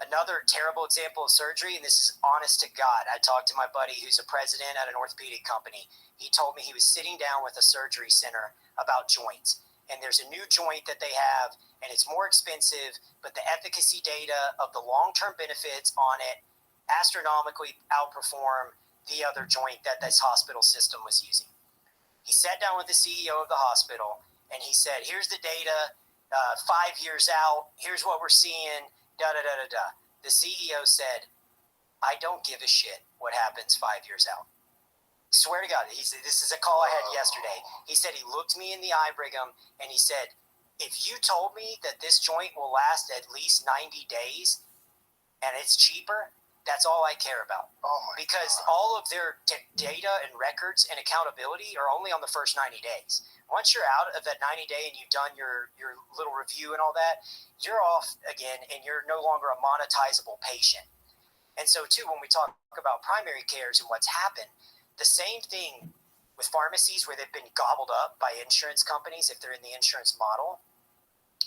Another terrible example of surgery, and this is honest to God. I talked to my buddy who's a president at an orthopedic company. He told me he was sitting down with a surgery center about joints. And there's a new joint that they have, and it's more expensive, but the efficacy data of the long-term benefits on it astronomically outperform the other joint that this hospital system was using. He sat down with the CEO of the hospital, and he said, here's the data, 5 years out, here's what we're seeing, da-da-da-da-da. The CEO said, I don't give a shit what happens 5 years out. Swear to God, he said, this is a call I had yesterday. He said he looked me in the eye, Brigham, and he said, if you told me that this joint will last at least 90 days and it's cheaper, that's all I care about. Because all of their data and records and accountability are only on the first 90 days. Once you're out of that 90 day and you've done your little review and all that, you're off again and you're no longer a monetizable patient. And so too, when we talk about primary cares and what's happened, the same thing with pharmacies where they've been gobbled up by insurance companies, if they're in the insurance model,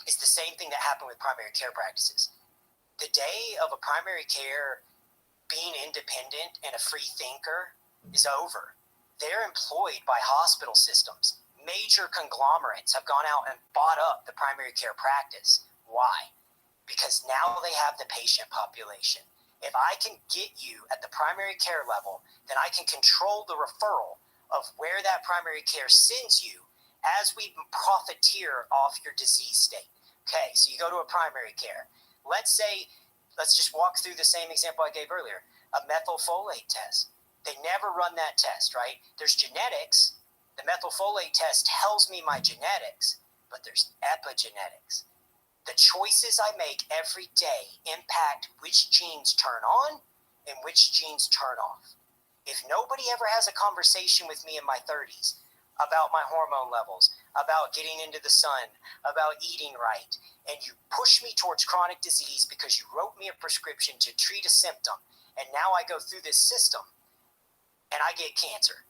is the same thing that happened with primary care practices. The day of a primary care being independent and a free thinker is over. They're employed by hospital systems. Major conglomerates have gone out and bought up the primary care practice. Why? Because now they have the patient population. If I can get you at the primary care level, then I can control the referral of where that primary care sends you as we profiteer off your disease state. Okay, so you go to a primary care. Let's just walk through the same example I gave earlier, a methylfolate test. They never run that test, right? There's genetics. The methylfolate test tells me my genetics, but there's epigenetics. The choices I make every day impact which genes turn on and which genes turn off. If nobody ever has a conversation with me in my 30s about my hormone levels, about getting into the sun, about eating right, and you push me towards chronic disease because you wrote me a prescription to treat a symptom, and now I go through this system and I get cancer,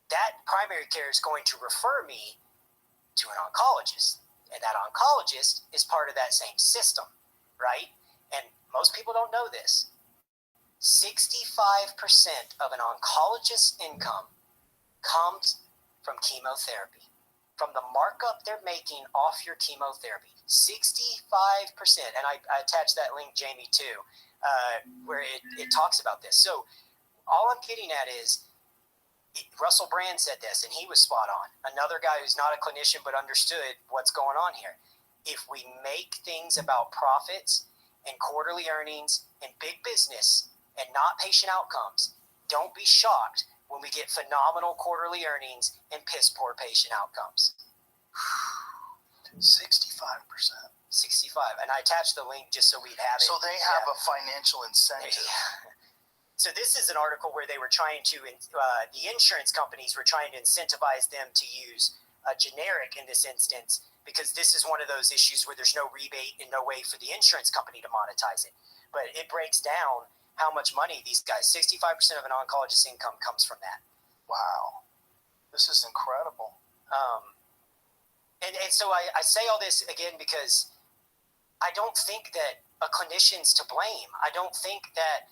that primary care is going to refer me to an oncologist, and that oncologist is part of that same system, right? And most people don't know this. 65% of an oncologist's income comes from chemotherapy, from the markup they're making off your chemotherapy. 65%, and I attached that link, Jamie, too, where it talks about this. So all I'm getting at is, Russell Brand said this, and he was spot on. Another guy who's not a clinician but understood what's going on here. If we make things about profits and quarterly earnings and big business and not patient outcomes, don't be shocked when we get phenomenal quarterly earnings and piss poor patient outcomes. 65%. 65. And I attached the link just so we'd have it. So they have a financial incentive. Yeah. So this is an article where they were trying to, the insurance companies were trying to incentivize them to use a generic in this instance, because this is one of those issues where there's no rebate and no way for the insurance company to monetize it. But it breaks down how much money these guys, 65% of an oncologist's income comes from that. Wow. This is incredible. And so I say all this again because I don't think that a clinician's to blame. I don't think that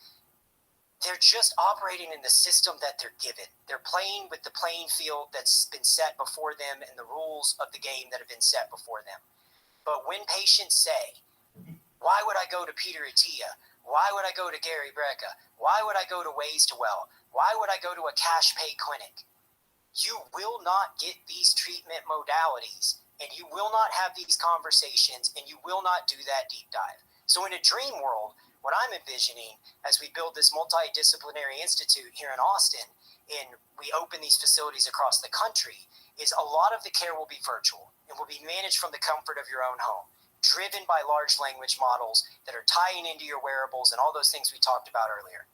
they're just operating in the system that they're given. They're playing with the playing field that's been set before them and the rules of the game that have been set before them. But when patients say, why would I go to Peter Attia? Why would I go to Gary Brecka? Why would I go to Ways to Well? Why would I go to a cash pay clinic? You will not get these treatment modalities, and you will not have these conversations, and you will not do that deep dive. So in a dream world, what I'm envisioning as we build this multidisciplinary institute here in Austin and we open these facilities across the country is a lot of the care will be virtual and will be managed from the comfort of your own home, driven by large language models that are tying into your wearables and all those things we talked about earlier.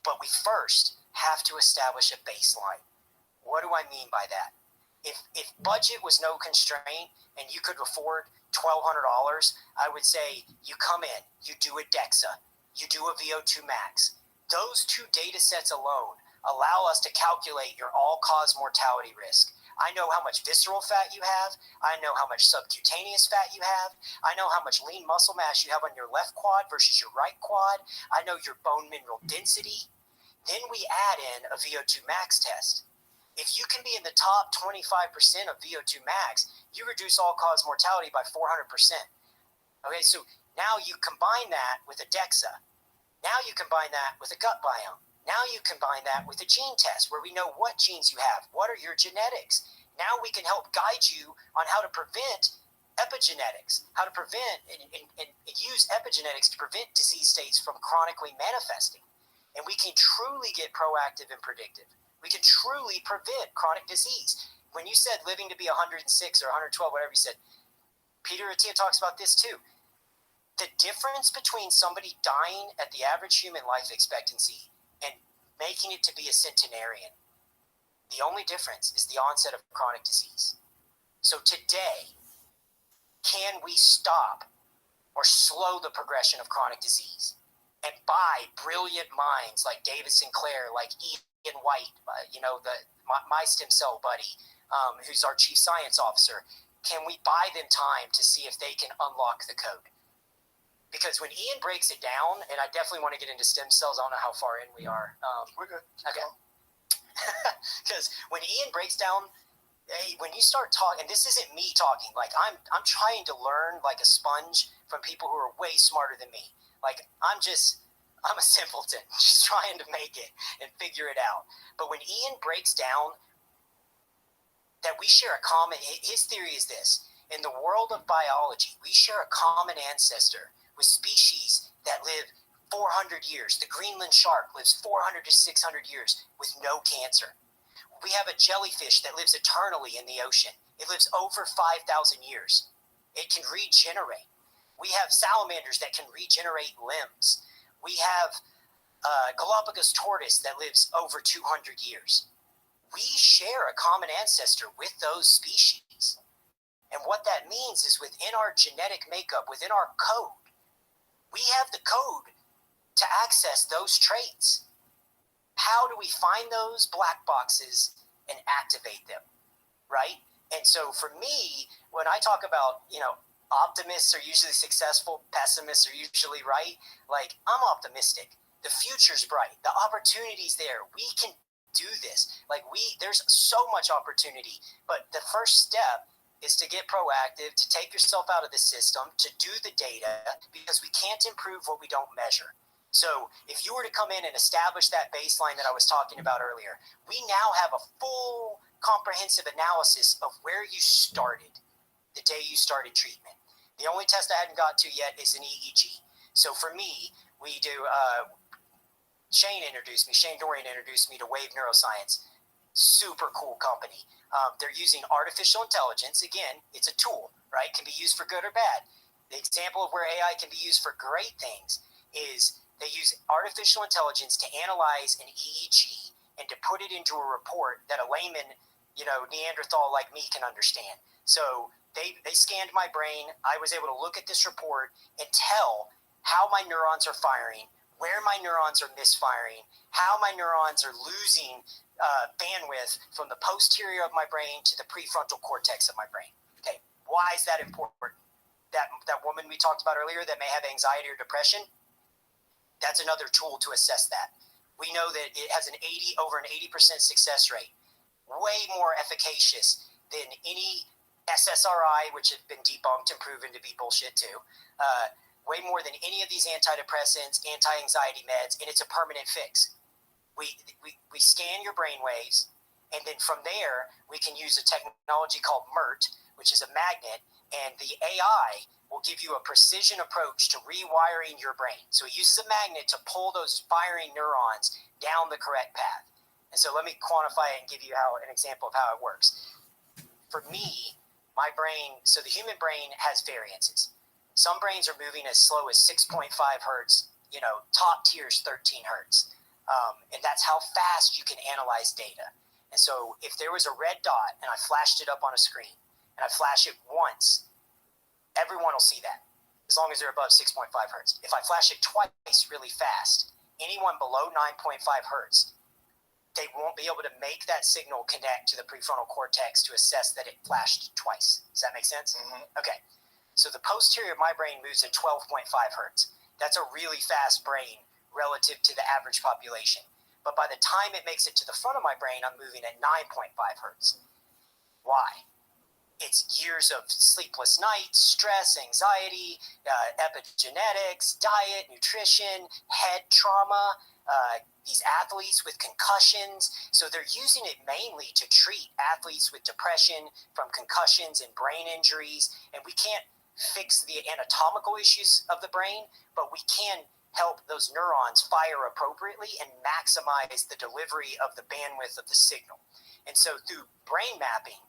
But we first have to establish a baseline. What do I mean by that? If budget was no constraint and you could afford $1,200, I would say you come in, you do a DEXA, you do a VO2 max. Those two data sets alone allow us to calculate your all-cause mortality risk. I know how much visceral fat you have. I know how much subcutaneous fat you have. I know how much lean muscle mass you have on your left quad versus your right quad. I know your bone mineral density. Then we add in a VO2 max test. If you can be in the top 25% of VO2 max, you reduce all-cause mortality by 400%. Okay, so now you combine that with a DEXA. Now you combine that with a gut biome. Now you combine that with a gene test where we know what genes you have, what are your genetics. Now we can help guide you on how to prevent epigenetics, how to prevent and use epigenetics to prevent disease states from chronically manifesting. And we can truly get proactive and predictive. We can truly prevent chronic disease. When you said living to be 106 or 112, whatever you said, Peter Attia talks about this too. The difference between somebody dying at the average human life expectancy and making it to be a centenarian, the only difference is the onset of chronic disease. So today, can we stop or slow the progression of chronic disease? And by brilliant minds like David Sinclair, like Ian White, my stem cell buddy, who's our chief science officer, can we buy them time to see if they can unlock the code? because when Ian breaks it down, and I definitely want to get into stem cells. I don't know how far in we are. We're good. Okay. Because when Ian breaks down, when you start talking, and this isn't me talking, like I'm trying to learn like a sponge from people who are way smarter than me. Like I'm a simpleton, just trying to make it and figure it out. But when Ian breaks down that we share a common, his theory is this: in the world of biology, we share a common ancestor with species that live 400 years. The Greenland shark lives 400 to 600 years with no cancer. We have a jellyfish that lives eternally in the ocean. It lives over 5,000 years. It can regenerate. We have salamanders that can regenerate limbs. We have Galapagos tortoise that lives over 200 years. We share a common ancestor with those species. And what that means is within our genetic makeup, within our code, we have the code to access those traits. How do we find those black boxes and activate them, right? And so for me, when I talk about, optimists are usually successful, pessimists are usually right, like I'm optimistic. The future's bright. The opportunity's there. We can do this. There's so much opportunity, but the first step is to get proactive, to take yourself out of the system, to do the data, because we can't improve what we don't measure. So if you were to come in and establish that baseline that I was talking about earlier, we now have a full comprehensive analysis of where you started the day you started treatment. The only test I hadn't got to yet is an EEG. So for me, we do, Shane Dorian introduced me to Wave Neuroscience. Super cool company. They're using artificial intelligence. Again, it's a tool, right? Can be used for good or bad. The example of where AI can be used for great things is they use artificial intelligence to analyze an EEG and to put it into a report that a layman, Neanderthal like me can understand. So they scanned my brain. I was able to look at this report and tell how my neurons are firing, where my neurons are misfiring, how my neurons are losing bandwidth from the posterior of my brain to the prefrontal cortex of my brain. Okay, why is that important? That woman we talked about earlier that may have anxiety or depression, that's another tool to assess that. We know that it has over an 80% success rate, way more efficacious than any SSRI, which have been debunked and proven to be bullshit too. Way more than any of these antidepressants, anti-anxiety meds, and it's a permanent fix. We scan your brain waves, and then from there, we can use a technology called MERT, which is a magnet, and the AI will give you a precision approach to rewiring your brain. So it uses a magnet to pull those firing neurons down the correct path. And so let me quantify it and give you an example of how it works. For me, my brain, so the human brain has variances. Some brains are moving as slow as 6.5 hertz, top tier is 13 hertz. And that's how fast you can analyze data. And so if there was a red dot and I flashed it up on a screen and I flash it once, everyone will see that as long as they're above 6.5 hertz. If I flash it twice really fast, anyone below 9.5 hertz, they won't be able to make that signal connect to the prefrontal cortex to assess that it flashed twice. Does that make sense? Mm-hmm. Okay. So the posterior of my brain moves at 12.5 hertz. That's a really fast brain relative to the average population. But by the time it makes it to the front of my brain, I'm moving at 9.5 hertz. Why? It's years of sleepless nights, stress, anxiety, epigenetics, diet, nutrition, head trauma, these athletes with concussions. So they're using it mainly to treat athletes with depression from concussions and brain injuries. And we can't fix the anatomical issues of the brain, but we can help those neurons fire appropriately and maximize the delivery of the bandwidth of the signal. And so through brain mapping,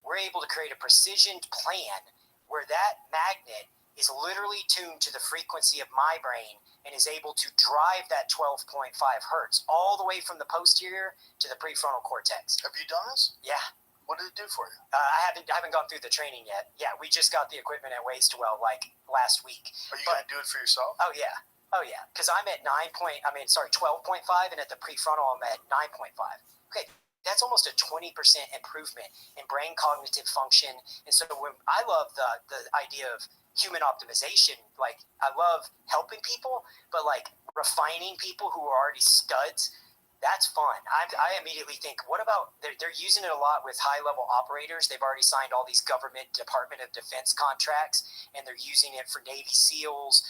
we're able to create a precisioned plan where that magnet is literally tuned to the frequency of my brain and is able to drive that 12.5 hertz all the way from the posterior to the prefrontal cortex. Have you done this? Yeah. What did it do for you? I haven't gone through the training yet. Yeah, we just got the equipment at Wastewell last week. Are you going to do it for yourself? Oh yeah. Because I'm at 12.5, and at the prefrontal I'm at 9.5. Okay, that's almost a 20% improvement in brain cognitive function. And so when I love the idea of human optimization. Like, I love helping people, but like refining people who are already studs, that's fun. I immediately think, what about, they're using it a lot with high-level operators. They've already signed all these government Department of Defense contracts, and they're using it for Navy SEALs,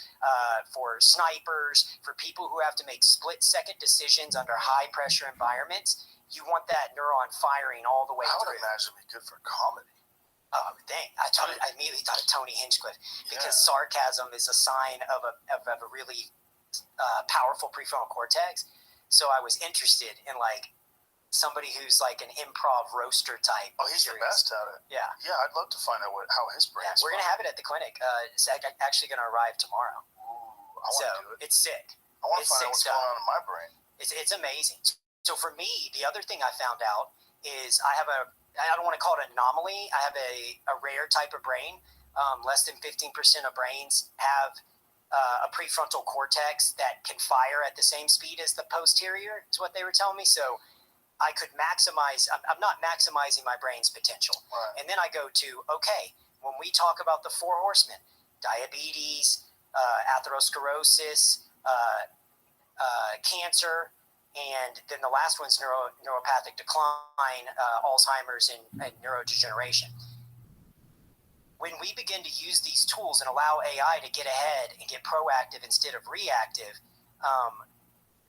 for snipers, for people who have to make split-second decisions under high-pressure environments. You want that neuron firing all the way through. I would imagine it'd be good for comedy. Oh, dang. I immediately thought of Tony Hinchcliffe, because sarcasm is a sign of a really powerful prefrontal cortex. So I was interested in like somebody who's like an improv roaster type. Oh, he's the best at it. Yeah. Yeah, I'd love to find out how his brain's we're going to have it at the clinic. It's actually going to arrive tomorrow. Ooh, I want to do it. It's sick. I want to find out what's going on in my brain. It's amazing. So for me, the other thing I found out is I don't want to call it an anomaly. I have a rare type of brain. Less than 15% of brains have a prefrontal cortex that can fire at the same speed as the posterior, is what they were telling me. So I could maximize, I'm not maximizing my brain's potential. Right. And then I go to, okay, when we talk about the 4 horsemen, diabetes, atherosclerosis, cancer, and then the last one's neuropathic decline, Alzheimer's, and neurodegeneration. When we begin to use these tools and allow AI to get ahead and get proactive instead of reactive,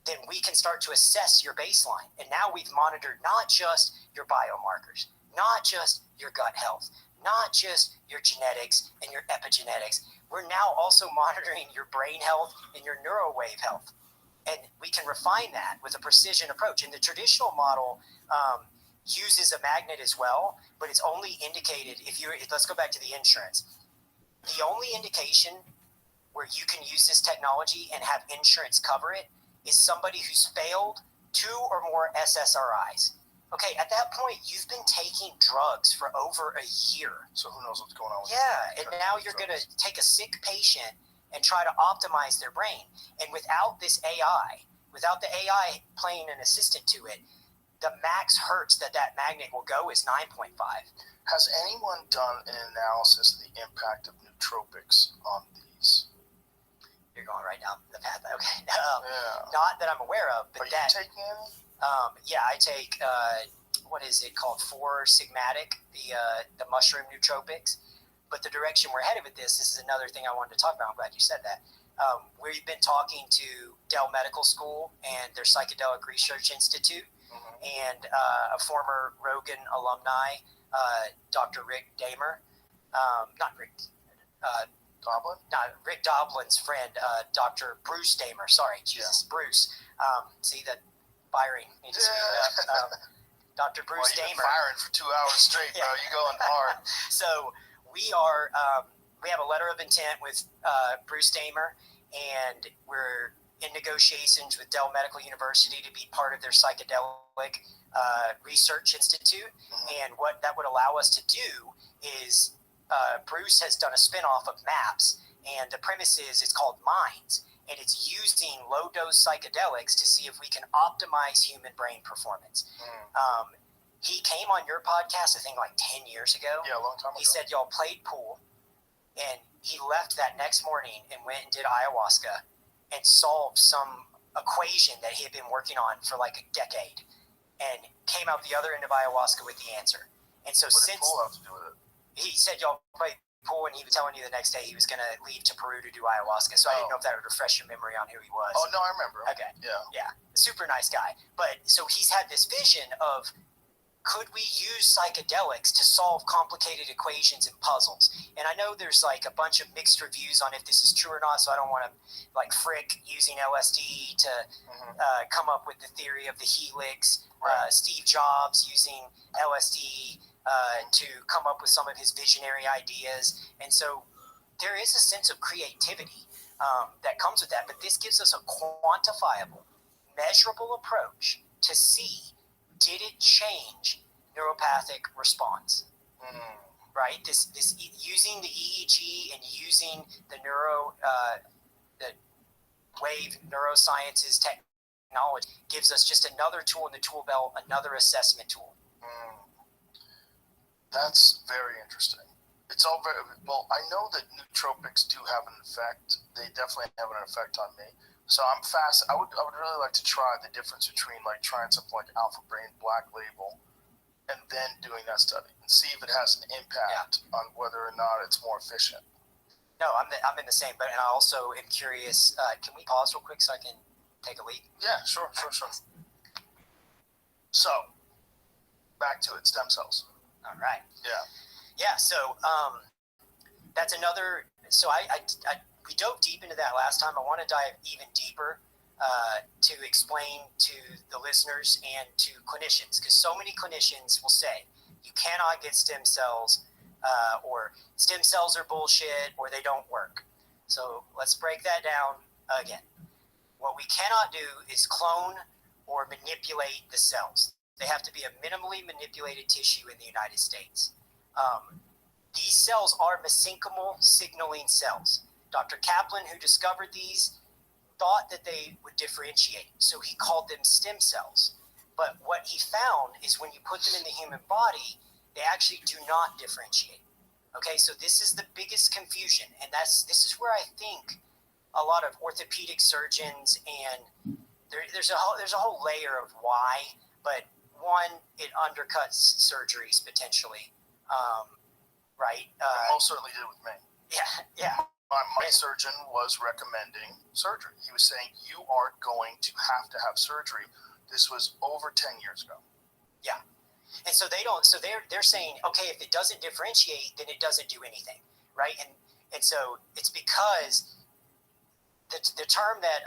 then we can start to assess your baseline. And now we've monitored not just your biomarkers, not just your gut health, not just your genetics and your epigenetics. We're now also monitoring your brain health and your neurowave health. And we can refine that with a precision approach. In the traditional model, uses a magnet as well, but it's only indicated let's go back to the insurance. The only indication where you can use this technology and have insurance cover it is somebody who's failed 2 or more SSRIs. Okay, at that point, you've been taking drugs for over a year. So who knows what's going on with and now you're going to take a sick patient and try to optimize their brain. And without this AI, without the AI playing an assistant to it, the max hertz that magnet will go is 9.5. Has anyone done an analysis of the impact of nootropics on these? You're going right down the path. Okay. Not that I'm aware of, but Are you taking any? I take, what is it called? 4-sigmatic, the mushroom nootropics. But the direction we're headed with this is another thing I wanted to talk about. I'm glad you said that. We've been talking to Dell Medical School and their Psychedelic Research Institute. And a former Rogan alumni, Dr. Rick Damer, Doblin? Not Rick Doblin's friend, Dr. Bruce Damer. Sorry, Jesus, Bruce. See that firing? Dr. Bruce Damer. You've been firing for 2 hours straight, bro. You're going hard. So we have a letter of intent with Bruce Damer, and we're in negotiations with Dell Medical University to be part of their psychedelic research institute. And what that would allow us to do is Bruce has done a spinoff of MAPS, and the premise is it's called MINDS, and it's using low-dose psychedelics to see if we can optimize human brain performance. He came on your podcast, I think, like 10 years ago. Yeah, a long time ago. He said y'all played pool, and he left that next morning and went and did ayahuasca and solved some equation that he had been working on for like a decade, and came out the other end of ayahuasca with the answer. And so what did pool have to do with it? He said y'all played pool, and he was telling you the next day he was going to leave to Peru to do ayahuasca. So I didn't know if that would refresh your memory on who he was. Oh, no, I remember. Okay. Yeah. Super nice guy. But so he's had this vision of, could we use psychedelics to solve complicated equations and puzzles? And I know there's like a bunch of mixed reviews on if this is true or not, so I don't want to like Frick using LSD to come up with the theory of the helix, Steve Jobs using LSD to come up with some of his visionary ideas. And so there is a sense of creativity that comes with that, but this gives us a quantifiable, measurable approach to see, did it change neuropathic response? Right? This using the EEG and using the the wave neurosciences technology gives us just another tool in the tool belt, another assessment tool. That's very interesting. It's all very well. I know that nootropics do have an effect. They definitely have an effect on me. So I'm fast. I would really like to try the difference between like trying something like Alpha Brain Black Label and then doing that study and see if it has an impact on whether or not it's more efficient. No, I'm in the same, but and I also am curious. Can we pause real quick so I can take a leak? Yeah, sure. So back to it, stem cells. All right. Yeah. So that's another. So we dove deep into that last time. I want to dive even deeper to explain to the listeners and to clinicians, because so many clinicians will say you cannot get stem cells, or stem cells are bullshit, or they don't work. So let's break that down again. What we cannot do is clone or manipulate the cells. They have to be a minimally manipulated tissue in the United States. These cells are mesenchymal signaling cells. Dr. Kaplan, who discovered these, thought that they would differentiate, so he called them stem cells. But what he found is when you put them in the human body, they actually do not differentiate. Okay, so this is the biggest confusion, and this is where I think a lot of orthopedic surgeons and there's a whole layer of why, but one, it undercuts surgeries potentially, right? It most certainly did with me. Yeah. My surgeon was recommending surgery. He was saying, you are going to have surgery. This was over 10 years ago. Yeah. And so they're saying, okay, if it doesn't differentiate, then it doesn't do anything, right? And so it's because the term that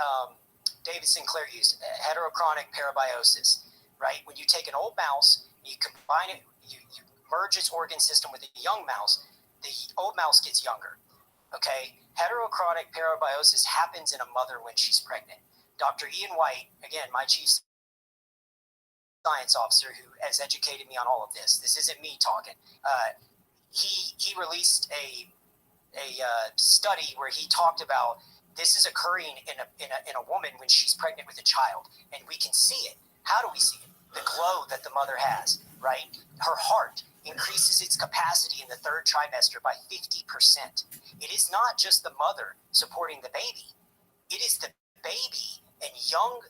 David Sinclair used, heterochronic parabiosis, right? When you take an old mouse, you combine it, you merge its organ system with a young mouse, the old mouse gets younger. Okay, heterochronic parabiosis happens in a mother when she's pregnant. Dr. Ian White, again, my chief science officer who has educated me on all of this. This isn't me talking. He released a study where he talked about this is occurring in a woman when she's pregnant with a child, and we can see it. How do we see it? The glow that the mother has, right? Her heart increases its capacity in the third trimester by 50%. It is not just the mother supporting the baby. It is the baby and young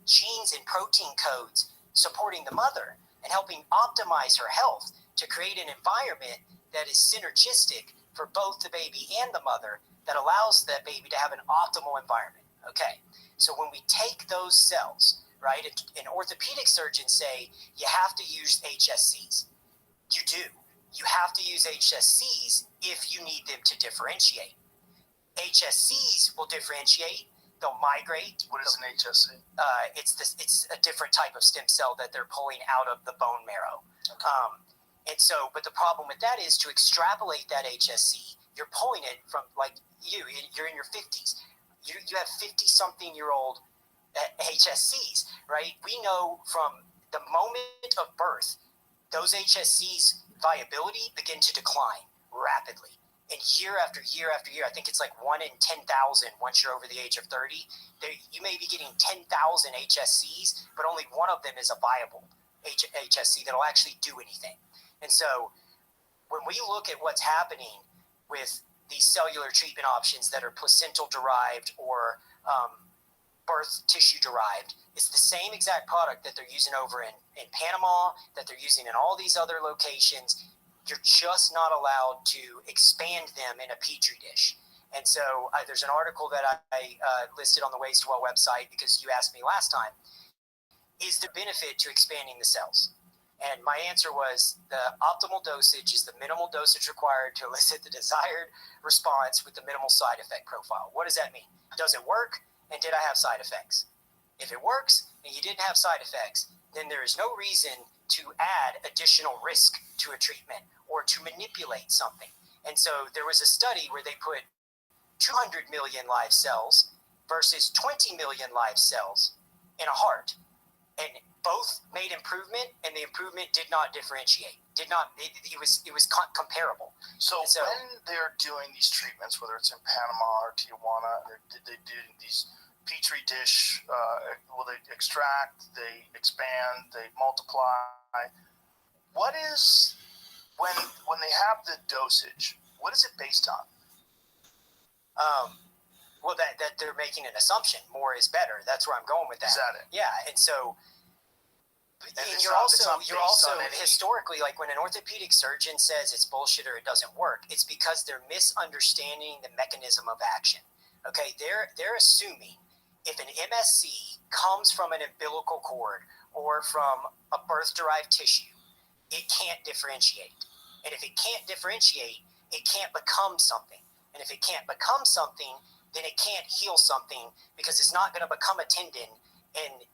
genes and protein codes supporting the mother and helping optimize her health to create an environment that is synergistic for both the baby and the mother that allows that baby to have an optimal environment. Okay, so when we take those cells, right, and orthopedic surgeons say you have to use HSCs. You do. You have to use HSCs if you need them to differentiate. HSCs will differentiate. They'll migrate. What is an HSC? It's a different type of stem cell that they're pulling out of the bone marrow. Okay. But the problem with that is to extrapolate that HSC, you're pulling it from you're in your 50s. You have 50-something-year-old HSCs, right? We know from the moment of birth, those HSCs' viability begin to decline rapidly. And year after year after year, I think it's like 1 in 10,000 once you're over the age of 30. You may be getting 10,000 HSCs, but only one of them is a viable HSC that'll actually do anything. And so when we look at what's happening with these cellular treatment options that are placental-derived or birth tissue-derived, it's the same exact product that they're using over in Panama, that they're using in all these other locations. You're just not allowed to expand them in a petri dish. And so there's an article that I listed on the Ways to Well website because you asked me last time, is there benefit to expanding the cells? And my answer was the optimal dosage is the minimal dosage required to elicit the desired response with the minimal side effect profile. What does that mean? Does it work? And did I have side effects? If it works and you didn't have side effects, then there is no reason to add additional risk to a treatment or to manipulate something. And so there was a study where they put 200 million live cells versus 20 million live cells in a heart. And both made improvement, and the improvement did not differentiate. It was comparable. So when they're doing these treatments, whether it's in Panama or Tijuana, they do these petri dish, they extract, they expand, they multiply. What is when they have the dosage, what is it based on? Well, that they're making an assumption. More is better. That's where I'm going with that. Is that it? Yeah, and so. And you're not, also historically, like when an orthopedic surgeon says it's bullshit or it doesn't work, it's because they're misunderstanding the mechanism of action. Okay, they're assuming if an MSC comes from an umbilical cord or from a birth-derived tissue, it can't differentiate. And if it can't differentiate, it can't become something. And if it can't become something, then it can't heal something because it's not going to become a tendon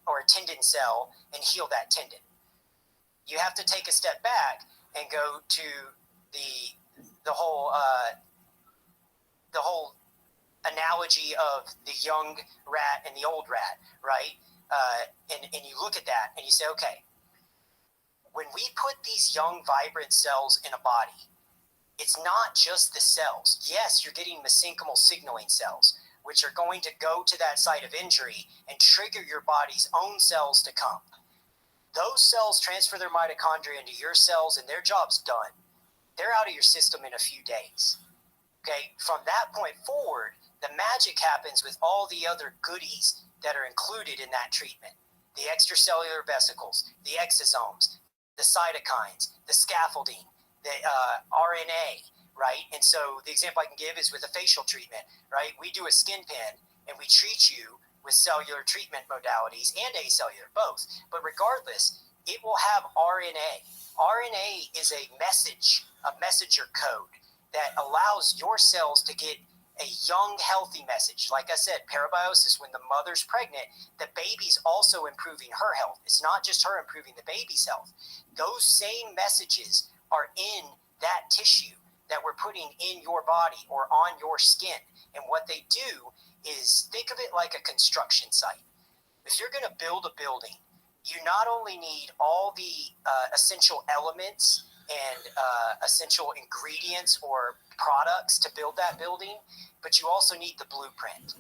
or a tendon cell and heal that tendon. You have to take a step back and go to the whole analogy of the young rat and the old rat, right? And you look at that and you say, okay, when we put these young, vibrant cells in a body, it's not just the cells. Yes, you're getting mesenchymal signaling cells, which are going to go to that site of injury and trigger your body's own cells to come. Those cells transfer their mitochondria into your cells and their job's done. They're out of your system in a few days. Okay, from that point forward, the magic happens with all the other goodies that are included in that treatment. The extracellular vesicles, the exosomes, the cytokines, the scaffolding, the RNA, right? And so the example I can give is with a facial treatment, right? We do a skin pen and we treat you with cellular treatment modalities and acellular, both. But regardless, it will have RNA. RNA is a messenger code that allows your cells to get a young, healthy message. Like I said, parabiosis, when the mother's pregnant, the baby's also improving her health. It's not just her improving the baby's health. Those same messages are in that tissue that we're putting in your body or on your skin. And what they do is, think of it like a construction site. If you're going to build a building, you not only need all the essential elements and essential ingredients or products to build that building, but you also need the blueprint.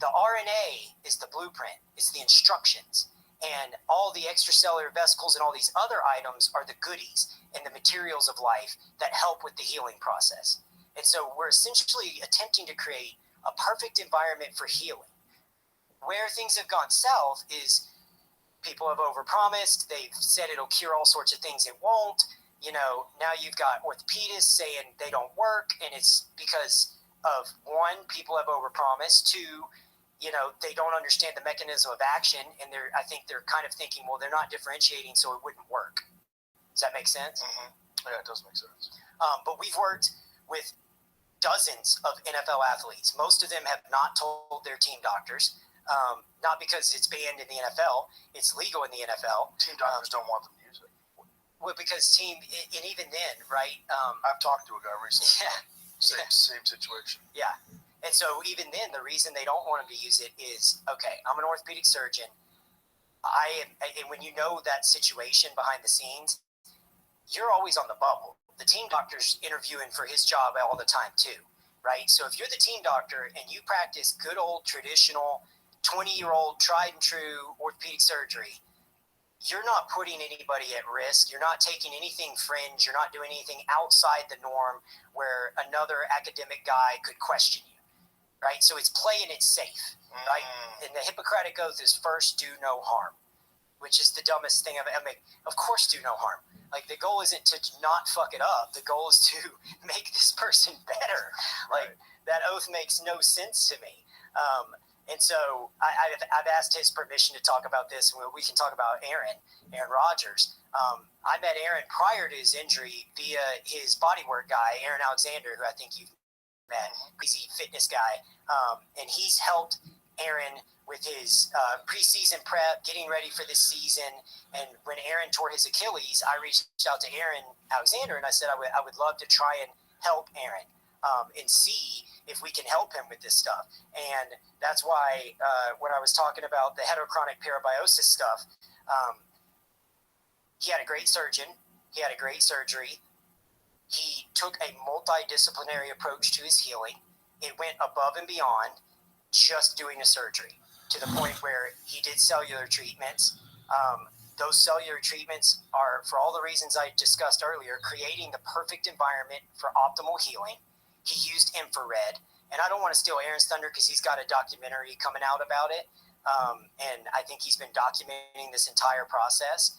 The RNA is the blueprint, it's the instructions, and all the extracellular vesicles and all these other items are the goodies and the materials of life that help with the healing process. And so we're essentially attempting to create a perfect environment for healing. Where things have gone south is people have overpromised, they've said it'll cure all sorts of things, it won't. You know, now you've got orthopedists saying they don't work, and it's because of, one, people have overpromised, two, you know, they don't understand the mechanism of action, and I think they're kind of thinking, well, they're not differentiating, so it wouldn't work. Does that make sense? Mm-hmm. Yeah, it does make sense. But we've worked with dozens of NFL athletes. Most of them have not told their team doctors, not because it's banned in the NFL, it's legal in the NFL. Team doctors don't want them to use it. Well, because and even then, right? I've talked to a guy recently. Yeah. Same situation. Yeah. And so even then, the reason they don't want them to use it is, okay, I'm an orthopedic surgeon. And when you know that situation behind the scenes, you're always on the bubble. The team doctor's interviewing for his job all the time too, right? So if you're the team doctor and you practice good old traditional 20-year-old tried and true orthopedic surgery, you're not putting anybody at risk. You're not taking anything fringe. You're not doing anything outside the norm where another academic guy could question you, right? So it's playing it safe, right? And the Hippocratic Oath is first do no harm, which is the dumbest thing I've ever made. Of course, do no harm. Like, the goal isn't to not fuck it up. The goal is to make this person better. Like, that oath makes no sense to me. And so I've asked his permission to talk about this. We can talk about Aaron Rodgers. I met Aaron prior to his injury via his bodywork guy, Aaron Alexander, who I think you've met, crazy fitness guy. And he's helped Aaron with his preseason prep, getting ready for this season. And when Aaron tore his Achilles, I reached out to Aaron Alexander and I said I would love to try and help Aaron and see if we can help him with this stuff. And that's why when I was talking about the heterochronic parabiosis stuff, he had a great surgeon. He had a great surgery. He took a multidisciplinary approach to his healing. It went above and beyond just doing a surgery, to the point where he did cellular treatments. those cellular treatments are, for all the reasons I discussed earlier, creating the perfect environment for optimal healing. He used infrared, and I don't want to steal Aaron's thunder because he's got a documentary coming out about it, and I think he's been documenting this entire process.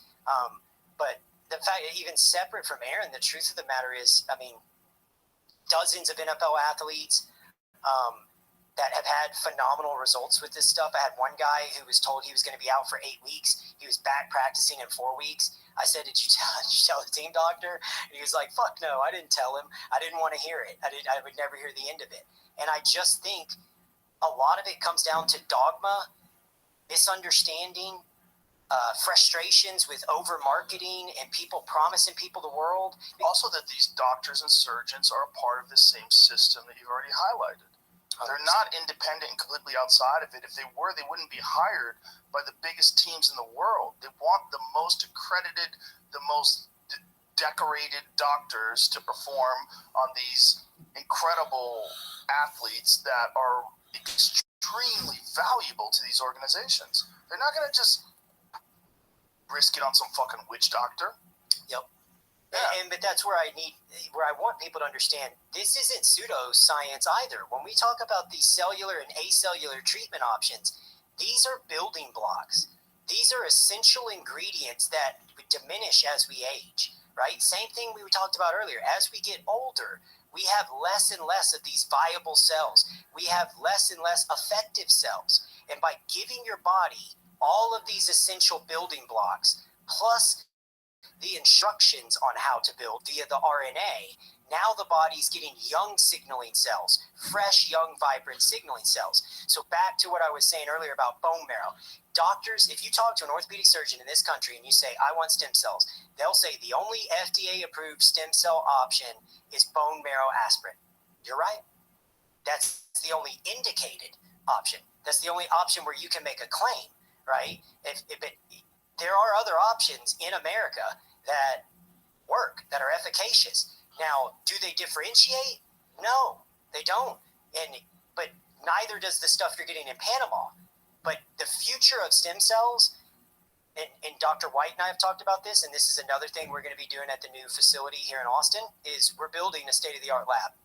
But the fact, even separate from Aaron, the truth of the matter is, I mean, dozens of NFL athletes that have had phenomenal results with this stuff. I had one guy who was told he was going to be out for 8 weeks. He was back practicing in 4 weeks. I said, did you tell the team doctor? And he was like, fuck no, I didn't tell him. I didn't want to hear it. I would never hear the end of it. And I just think a lot of it comes down to dogma, misunderstanding, frustrations with over marketing and people promising people the world. Also that these doctors and surgeons are a part of the same system that you've already highlighted. 100%. They're not independent and completely outside of it. If they were, they wouldn't be hired by the biggest teams in the world. They want the most accredited, the most decorated doctors to perform on these incredible athletes that are extremely valuable to these organizations. They're not going to just risk it on some fucking witch doctor. Yep. Yeah. But that's where I want people to understand this isn't pseudoscience either. When we talk about these cellular and acellular treatment options, these are building blocks. These are essential ingredients that diminish as we age, right? Same thing we talked about earlier. As we get older, we have less and less of these viable cells. We have less and less effective cells. And by giving your body all of these essential building blocks, plus the instructions on how to build via the RNA, now the body's getting young signaling cells, fresh, young, vibrant signaling cells. So back to what I was saying earlier about bone marrow. Doctors, if you talk to an orthopedic surgeon in this country and you say, I want stem cells, they'll say the only FDA-approved stem cell option is bone marrow aspirin. You're right. That's the only indicated option. That's the only option where you can make a claim, right? There are other options in America that work, that are efficacious. Now, do they differentiate? No, they don't. But neither does the stuff you're getting in Panama. But the future of stem cells, and Dr. White and I have talked about this, and this is another thing we're going to be doing at the new facility here in Austin, is we're building a state-of-the-art lab.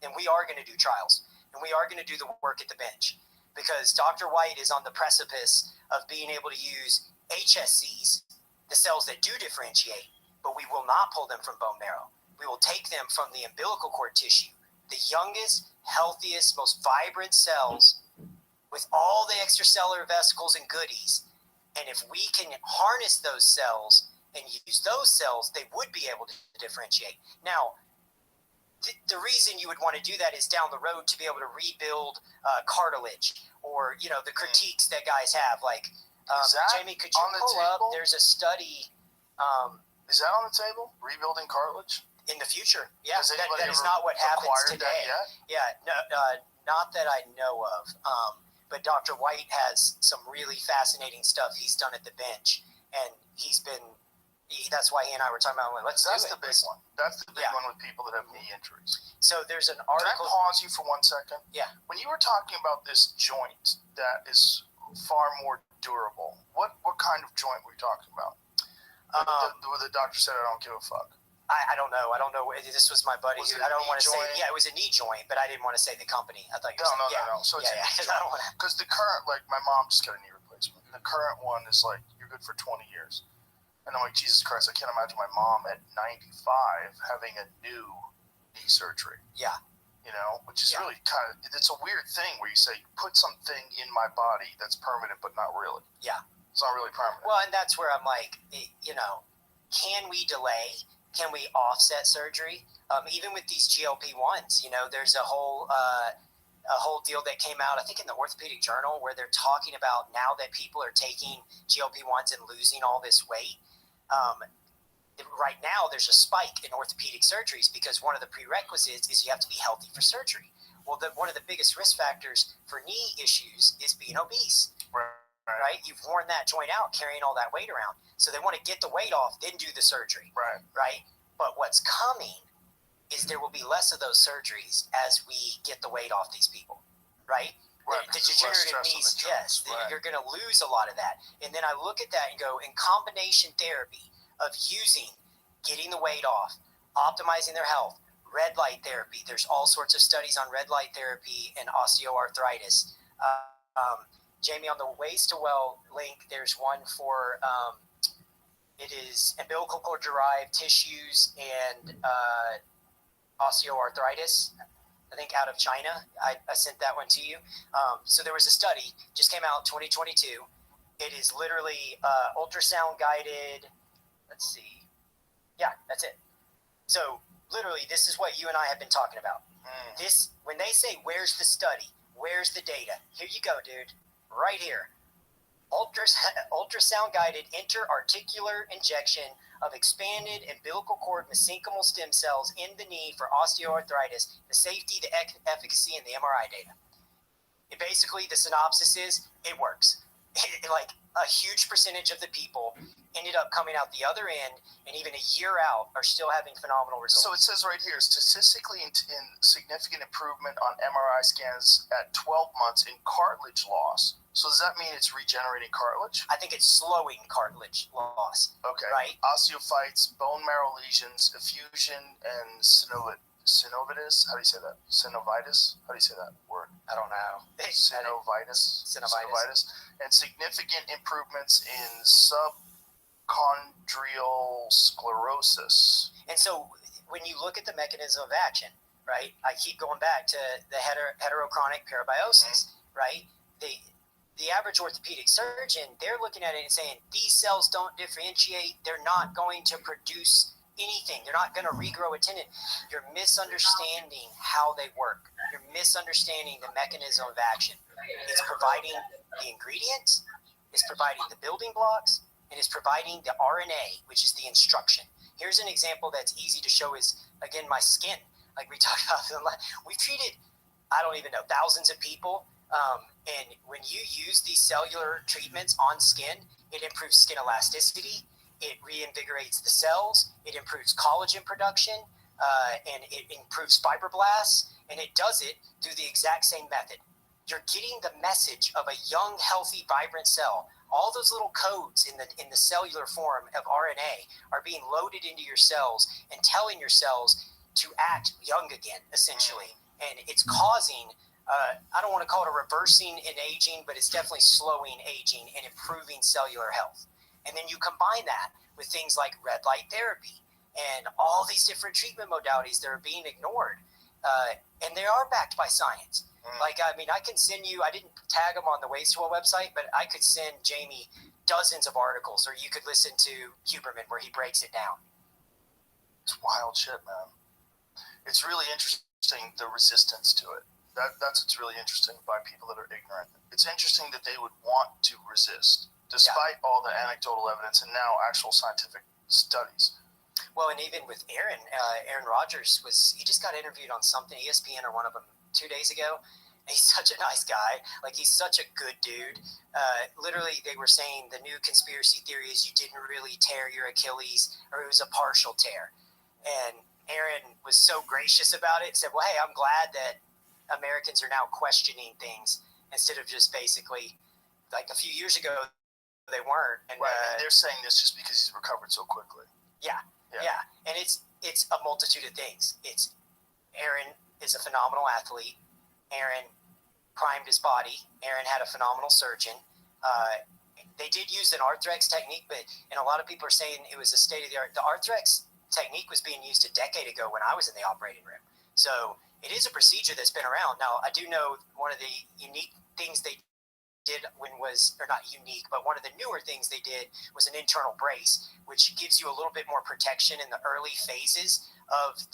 And we are going to do trials. And we are going to do the work at the bench. Because Dr. White is on the precipice of being able to use HSCs, the cells that do differentiate, but we will not pull them from bone marrow. We will take them from the umbilical cord tissue, the youngest, healthiest, most vibrant cells with all the extracellular vesicles and goodies. And if we can harness those cells and use those cells, they would be able to differentiate. Now, the reason you would want to do that is down the road to be able to rebuild cartilage, or, you know, the critiques that guys have. Like, Jamie, could you pull up? There's a study. Is that on the table? Rebuilding cartilage? In the future, yeah. That is not what happens today. Yeah, no, not that I know of. But Dr. White has some really fascinating stuff he's done at the bench, and that's why he and I were talking about. That's the big one. That's the big one with people that have knee injuries. So there's an article. Can I pause you for 1 second? Yeah. When you were talking about this joint that is far more durable, what kind of joint were you talking about? The doctor said, I don't give a fuck. I don't know. This was my buddy. I don't want to say. Yeah, it was a knee joint, but I didn't want to say the company. I thought you were saying. No. So it's a knee joint. Because the current, like, my mom just got a knee replacement. The current one is like, you're good for 20 years. And I'm like, Jesus Christ, I can't imagine my mom at 95 having a new knee surgery. Yeah. You know, which is really kind of, it's a weird thing where you say, put something in my body that's permanent, but not really. Yeah. It's not really permanent. Well, and that's where I'm like, you know, can we delay? Can we offset surgery? Even with these GLP-1s, you know, there's a whole deal that came out, I think in the Orthopedic Journal, where they're talking about now that people are taking GLP-1s and losing all this weight. Right now, there's a spike in orthopedic surgeries because one of the prerequisites is you have to be healthy for surgery. Well, one of the biggest risk factors for knee issues is being obese. Right? You've worn that joint out carrying all that weight around. So they want to get the weight off, then do the surgery. Right? But what's coming is there will be less of those surgeries as we get the weight off these people. Right? Right, the degenerative knees, yes, right. you're going to lose a lot of that. And then I look at that and go, in combination therapy of getting the weight off, optimizing their health, red light therapy. There's all sorts of studies on red light therapy and osteoarthritis. Jamie, on the Ways to Well link, there's one for it is umbilical cord derived tissues and osteoarthritis. I think out of China. I sent that one to you. So there was a study, just came out 2022. It is literally ultrasound guided. Let's see. Yeah, that's it. So literally, this is what you and I have been talking about. This, when they say, where's the study? Where's the data? Here you go, dude. Right here. Ultrasound guided interarticular injection of expanded umbilical cord mesenchymal stem cells in the knee for osteoarthritis, the safety, the efficacy, and the MRI data. Basically, the synopsis is, it works. Like a huge percentage of the people ended up coming out the other end, and even a year out are still having phenomenal results. So it says right here, statistically in significant improvement on MRI scans at 12 months in cartilage loss. So does that mean it's regenerating cartilage? I think it's slowing cartilage loss. Okay. Right? Osteophytes, bone marrow lesions, effusion, and synovitis. How do you say that? Synovitis? How do you say that word? I don't know. Synovitis. And significant improvements in subchondrial sclerosis. And so when you look at the mechanism of action, right, I keep going back to the heterochronic parabiosis, right? The average orthopedic surgeon, they're looking at it and saying, these cells don't differentiate. They're not going to produce anything. They're not going to regrow a tendon. You're misunderstanding how they work. You're misunderstanding the mechanism of action. It's providing the ingredients, it's providing the building blocks, and it's providing the RNA, which is the instruction. Here's an example that's easy to show is, again, my skin. Like we talked about, we've treated, I don't even know, thousands of people. And when you use these cellular treatments on skin, it improves skin elasticity, it reinvigorates the cells, it improves collagen production, and it improves fibroblasts, and it does it through the exact same method. You're getting the message of a young, healthy, vibrant cell. All those little codes in the cellular form of RNA are being loaded into your cells and telling your cells to act young again, essentially. And it's causing I don't want to call it a reversing in aging, but it's definitely slowing aging and improving cellular health. And then you combine that with things like red light therapy and all these different treatment modalities that are being ignored. And they are backed by science. Like, I mean, I can send you, I didn't tag them on the Ways to Well website, but I could send Jamie dozens of articles, or you could listen to Huberman where he breaks it down. It's wild shit, man. It's really interesting, the resistance to it. That's what's really interesting by people that are ignorant. It's interesting that they would want to resist, despite all the anecdotal evidence and now actual scientific studies. Well, and even with Aaron Rodgers, he just got interviewed on something, ESPN or one of them, 2 days ago. He's such a nice guy. Like, he's such a good dude. Literally, they were saying the new conspiracy theory is you didn't really tear your Achilles, or it was a partial tear. And Aaron was so gracious about it, said, well, hey, I'm glad that Americans are now questioning things instead of just basically, like a few years ago, they weren't. And, right, and they're saying this just because he's recovered so quickly. Yeah. And it's a multitude of things. It's Aaron is a phenomenal athlete. Aaron primed his body. Aaron had a phenomenal surgeon. They did use an Arthrex technique, and a lot of people are saying it was a state of the art. The Arthrex technique was being used a decade ago when I was in the operating room. So it is a procedure that's been around. Now, I do know one of the unique things they did one of the newer things they did was an internal brace, which gives you a little bit more protection in the early phases of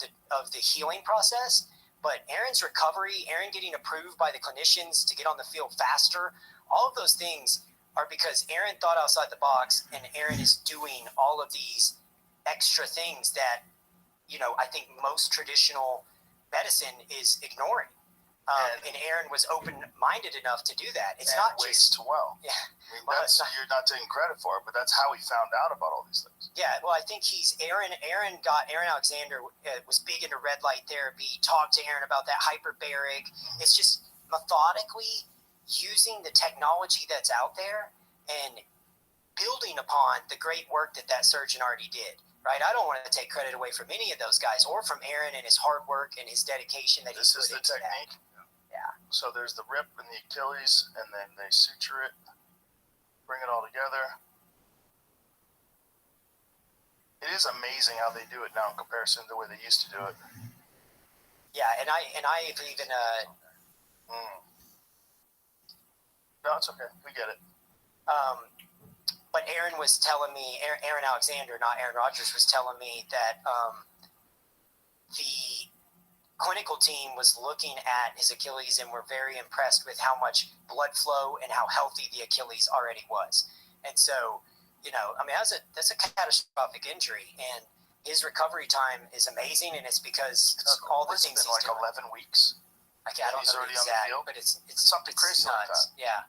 the healing process. But Aaron's recovery, Aaron getting approved by the clinicians to get on the field faster, all of those things are because Aaron thought outside the box, and Aaron is doing all of these extra things that, I think most traditional medicine is ignoring. And Aaron was open-minded enough to do that. It's not Ways to Well. Yeah. I mean, you're not taking credit for it, but that's how he found out about all these things. Yeah, well, I think Aaron Alexander was big into red light therapy, talked to Aaron about that hyperbaric. It's just methodically using the technology that's out there and building upon the great work that surgeon already did, right? I don't want to take credit away from any of those guys or from Aaron and his hard work and his dedication that this is the technique. Yeah. So there's the rip in the Achilles, and then they suture it, bring it all together. It is amazing how they do it now in comparison to the way they used to do it. Yeah, and I've even No, it's okay. We get it. But Aaron was telling me, Aaron Alexander, not Aaron Rodgers, was telling me that the clinical team was looking at his Achilles and were very impressed with how much blood flow and how healthy the Achilles already was. And so, I mean, that's a catastrophic injury, and his recovery time is amazing, and it's because of all the things he's been like 11 weeks. I don't know the exact, but it's something crazy nuts. like that. Yeah.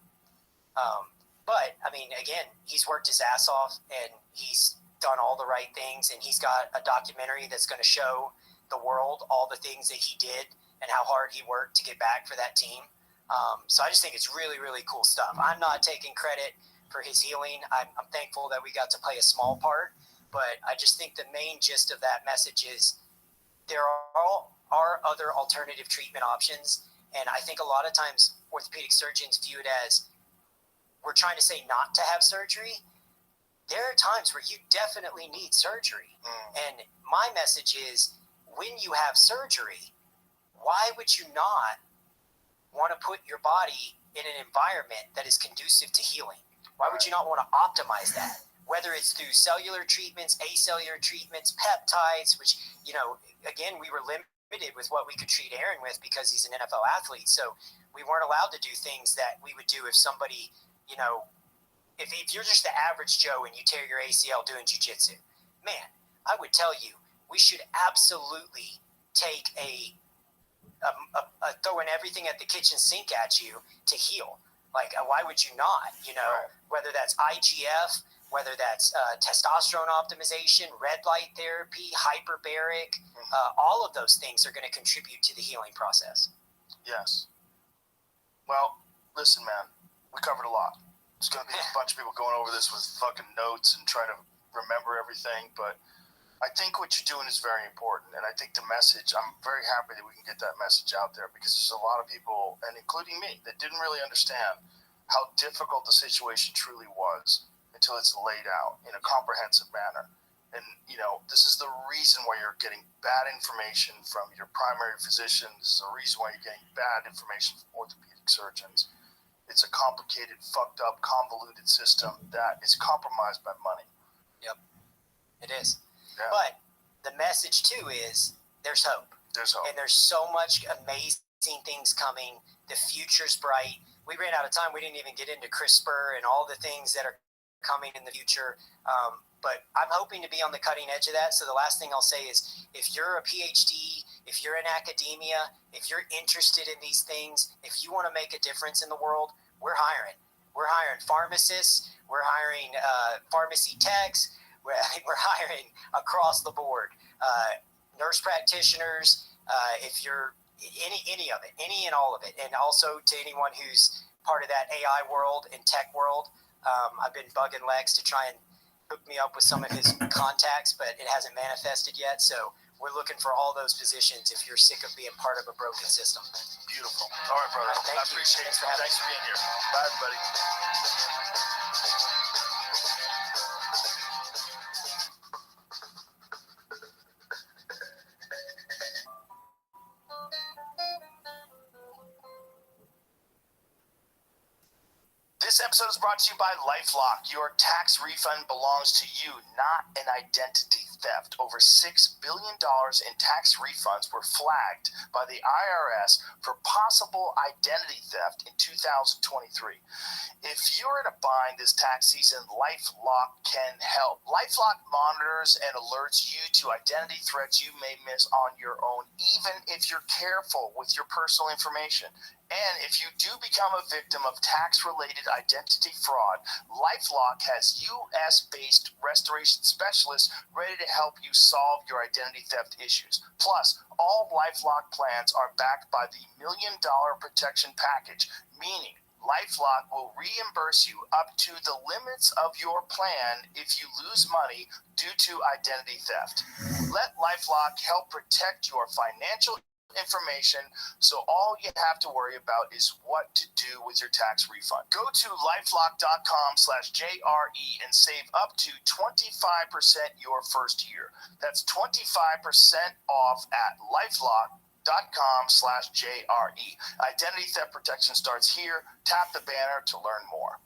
But I mean, again, he's worked his ass off, and he's done all the right things, and he's got a documentary that's going to show the world all the things that he did and how hard he worked to get back for that team. So I just think it's really, really cool stuff. I'm not taking credit for his healing. I'm thankful that we got to play a small part, but I just think the main gist of that message is there are other alternative treatment options, and I think a lot of times orthopedic surgeons view it as we're trying to say not to have surgery. There are times where you definitely need surgery. And my message is, when you have surgery, why would you not want to put your body in an environment that is conducive to healing? Why would you not want to optimize that? Whether it's through cellular treatments, acellular treatments, peptides, which, again, we were limited with what we could treat Aaron with because he's an NFL athlete. So we weren't allowed to do things that we would do if somebody, if you're just the average Joe and you tear your ACL doing jiu-jitsu, man, I would tell you, we should absolutely take a throwing everything at the kitchen sink at you to heal. Like, why would you not? Whether that's IGF, whether that's testosterone optimization, red light therapy, hyperbaric, all of those things are going to contribute to the healing process. Yes. Well, listen, man, we covered a lot. There's going to be a bunch of people going over this with fucking notes and trying to remember everything, but I think what you're doing is very important, and I think the message, I'm very happy that we can get that message out there, because there's a lot of people, and including me, that didn't really understand how difficult the situation truly was until it's laid out in a comprehensive manner. And, this is the reason why you're getting bad information from your primary physician. This is the reason why you're getting bad information from orthopedic surgeons. It's a complicated, fucked up, convoluted system that is compromised by money. Yep, it is. Yeah. But the message too is there's hope. There's hope. And there's so much amazing things coming. The future's bright. We ran out of time. We didn't even get into CRISPR and all the things that are coming in the future. But I'm hoping to be on the cutting edge of that. So the last thing I'll say is, if you're a PhD, if you're in academia, if you're interested in these things, if you want to make a difference in the world, we're hiring. We're hiring pharmacists. We're hiring pharmacy techs. We're hiring across the board, nurse practitioners, if you're any of it, any and all of it. And also to anyone who's part of that AI world and tech world, I've been bugging Lex to try and hook me up with some of his contacts, but it hasn't manifested yet. So we're looking for all those positions if you're sick of being part of a broken system. Beautiful. All right, brother. I appreciate it. Thanks for being here. Bye, everybody. This episode is brought to you by LifeLock. Your tax refund belongs to you, not an identity theft. Over $6 billion in tax refunds were flagged by the IRS for possible identity theft in 2023. If you're in a bind this tax season, LifeLock can help. LifeLock monitors and alerts you to identity threats you may miss on your own, even if you're careful with your personal information. And if you do become a victim of tax-related identity fraud, LifeLock has U.S.-based restoration specialists ready to help you solve your identity theft issues. Plus, all LifeLock plans are backed by the $1 Million Protection Package, meaning LifeLock will reimburse you up to the limits of your plan if you lose money due to identity theft. Let LifeLock help protect your financial information, so all you have to worry about is what to do with your tax refund. Go to lifelock.com/JRE and save up to 25% your first year. That's 25% off at lifelock.com/JRE. Identity theft protection starts here. Tap the banner to learn more.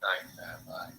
Thanks, Rabbi.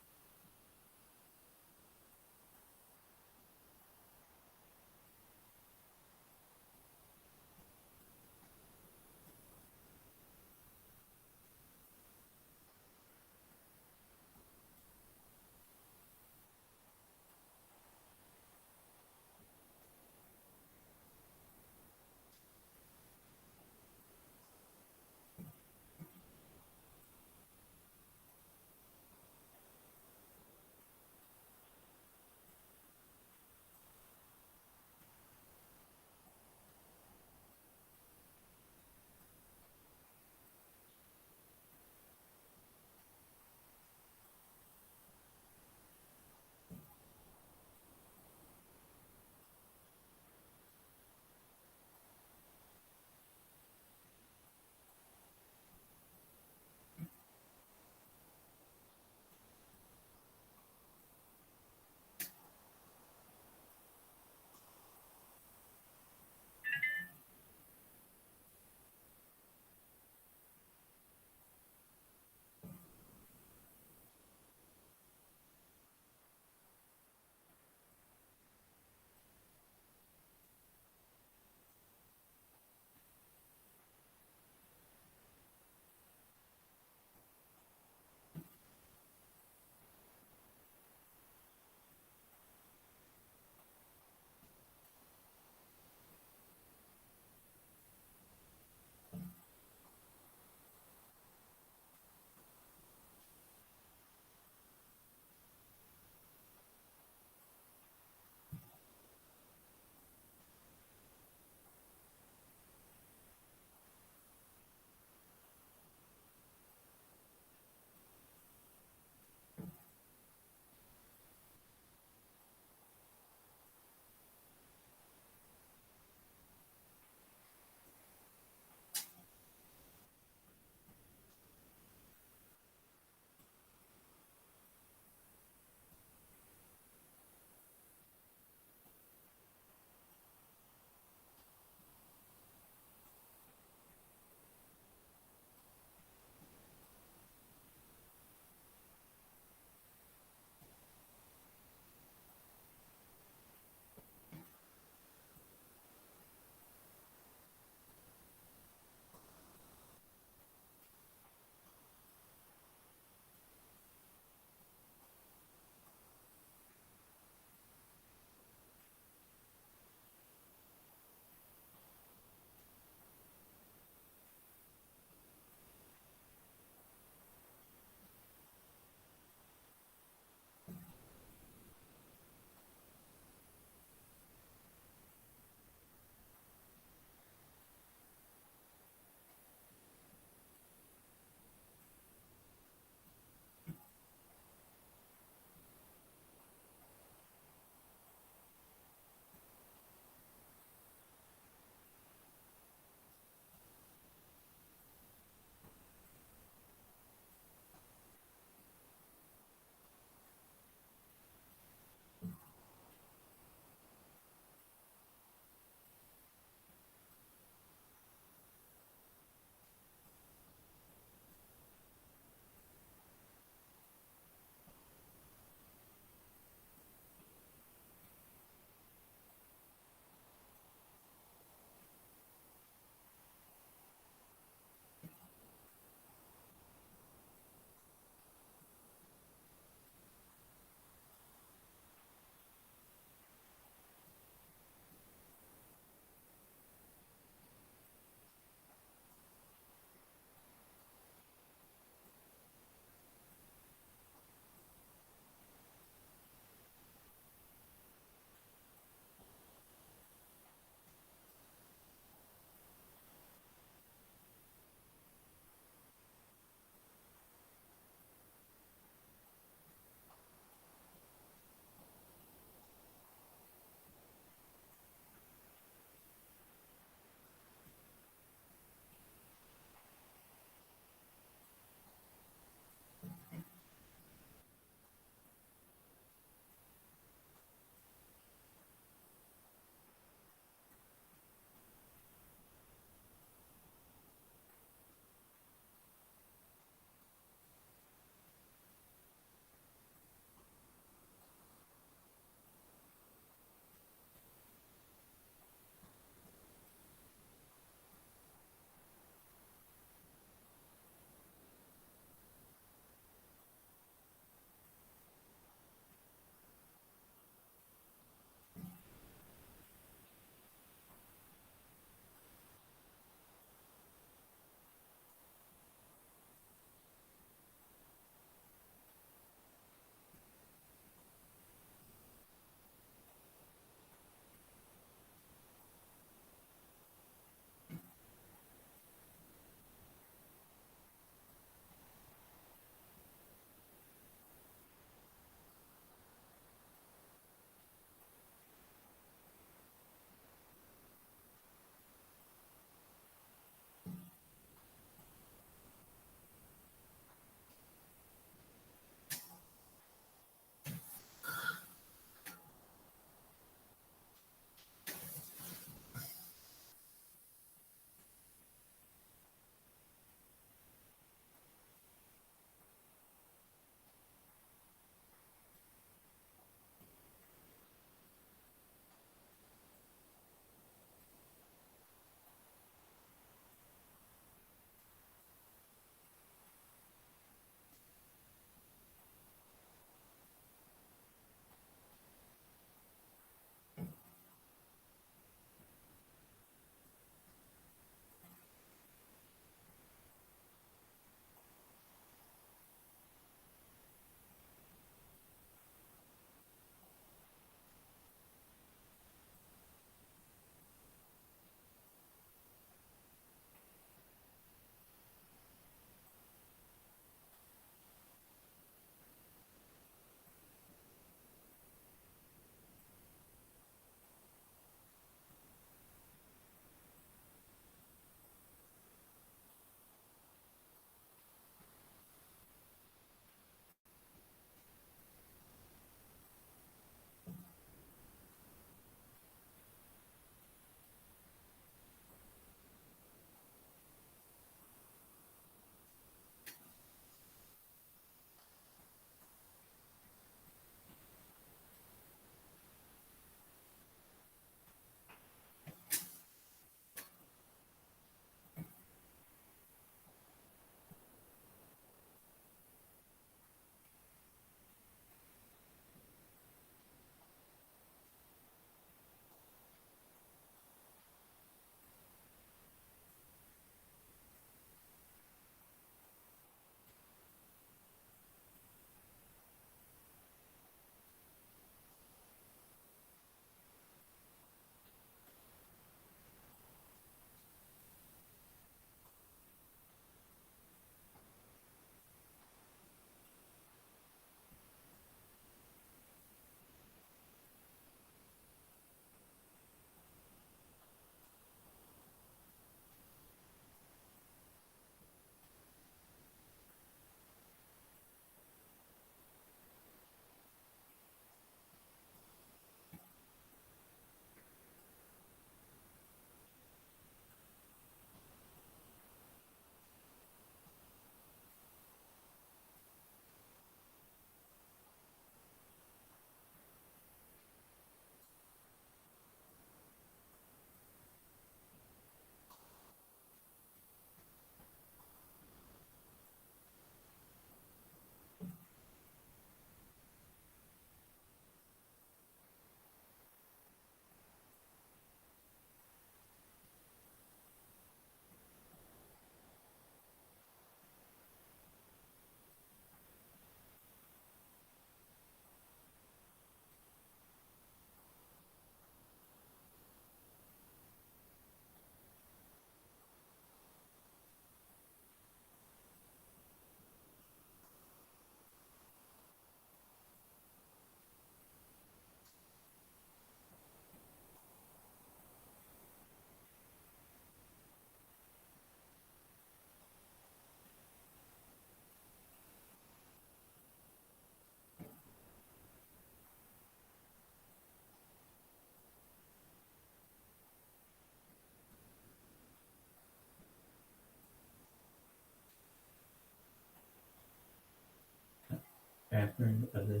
after other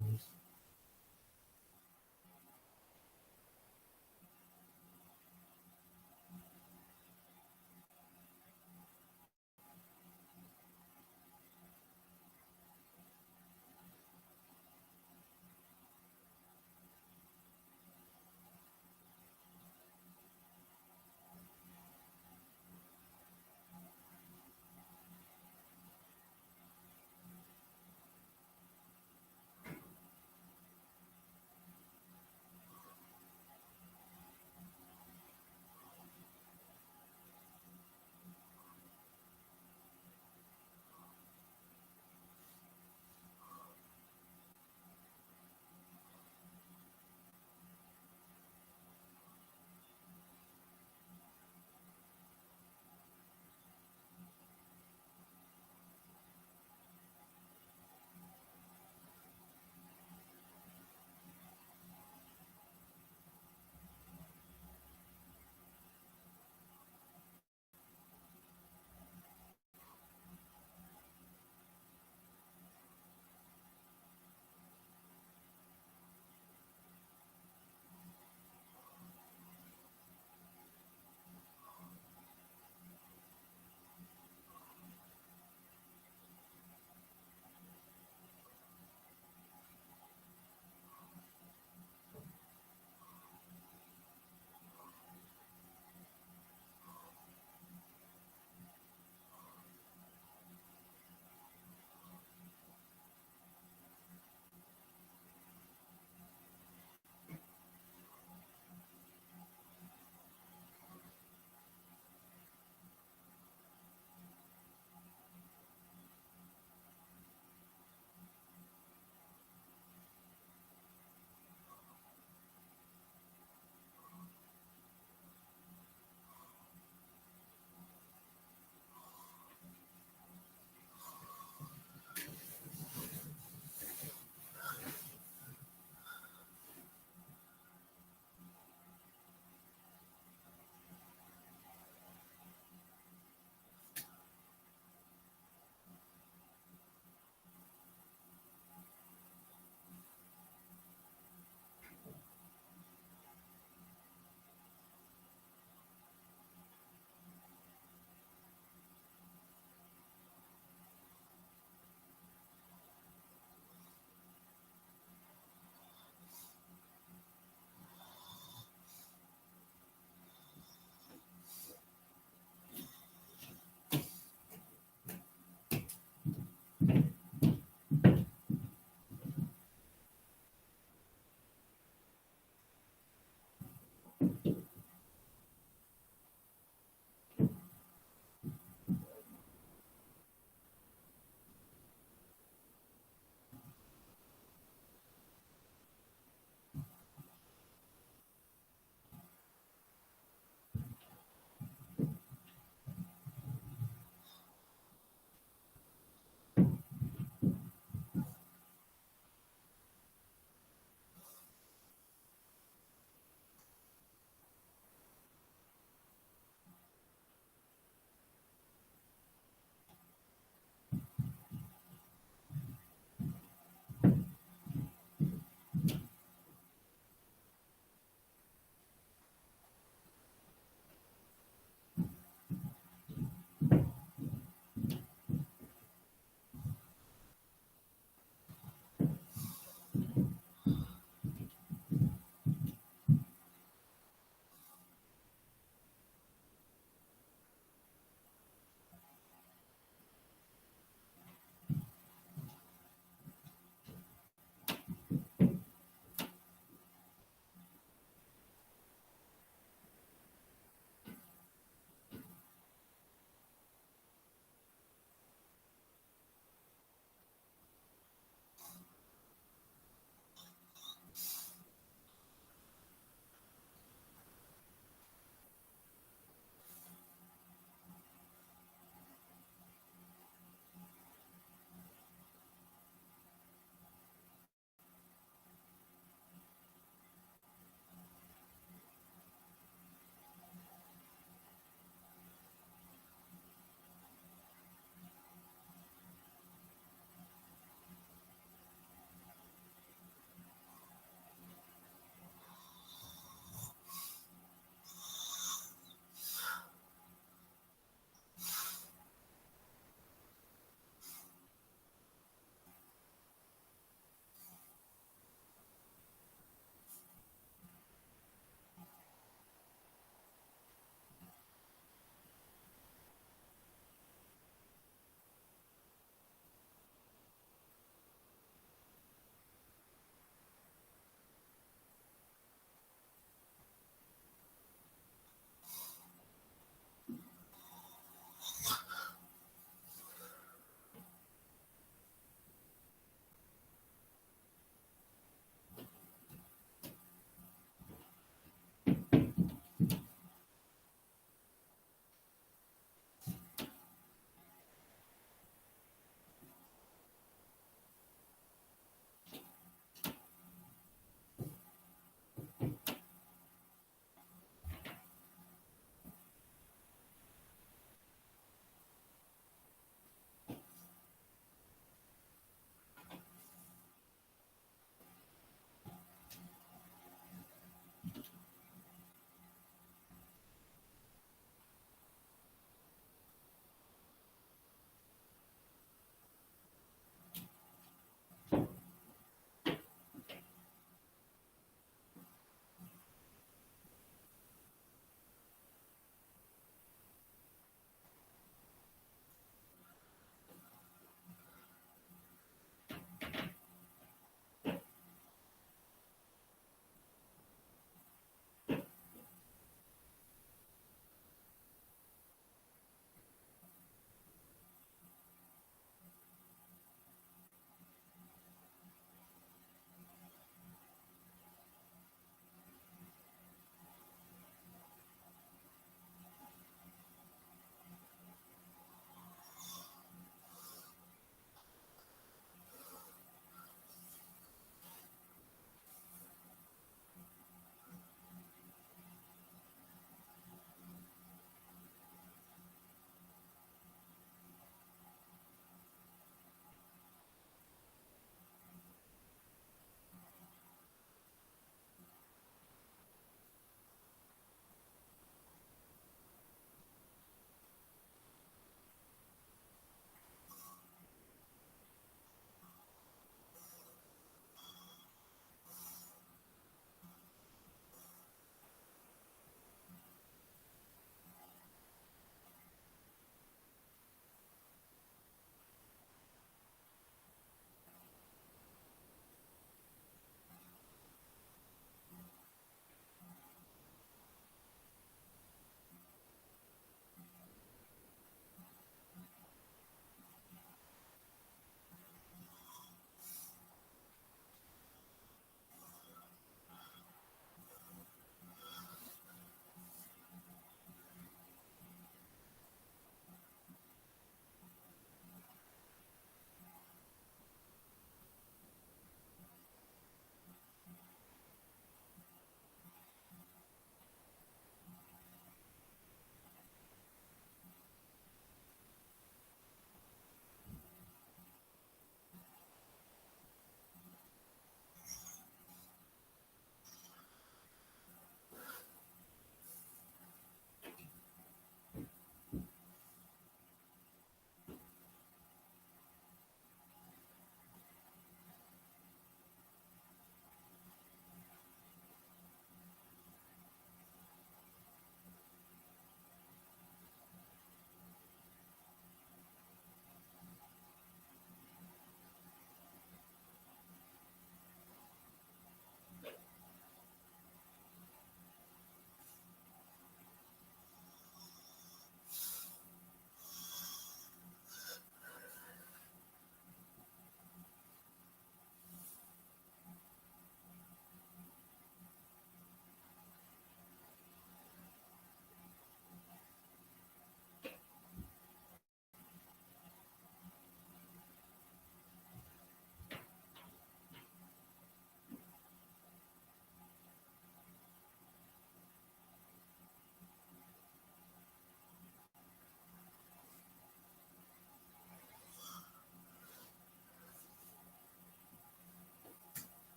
things.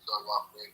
dog walk me.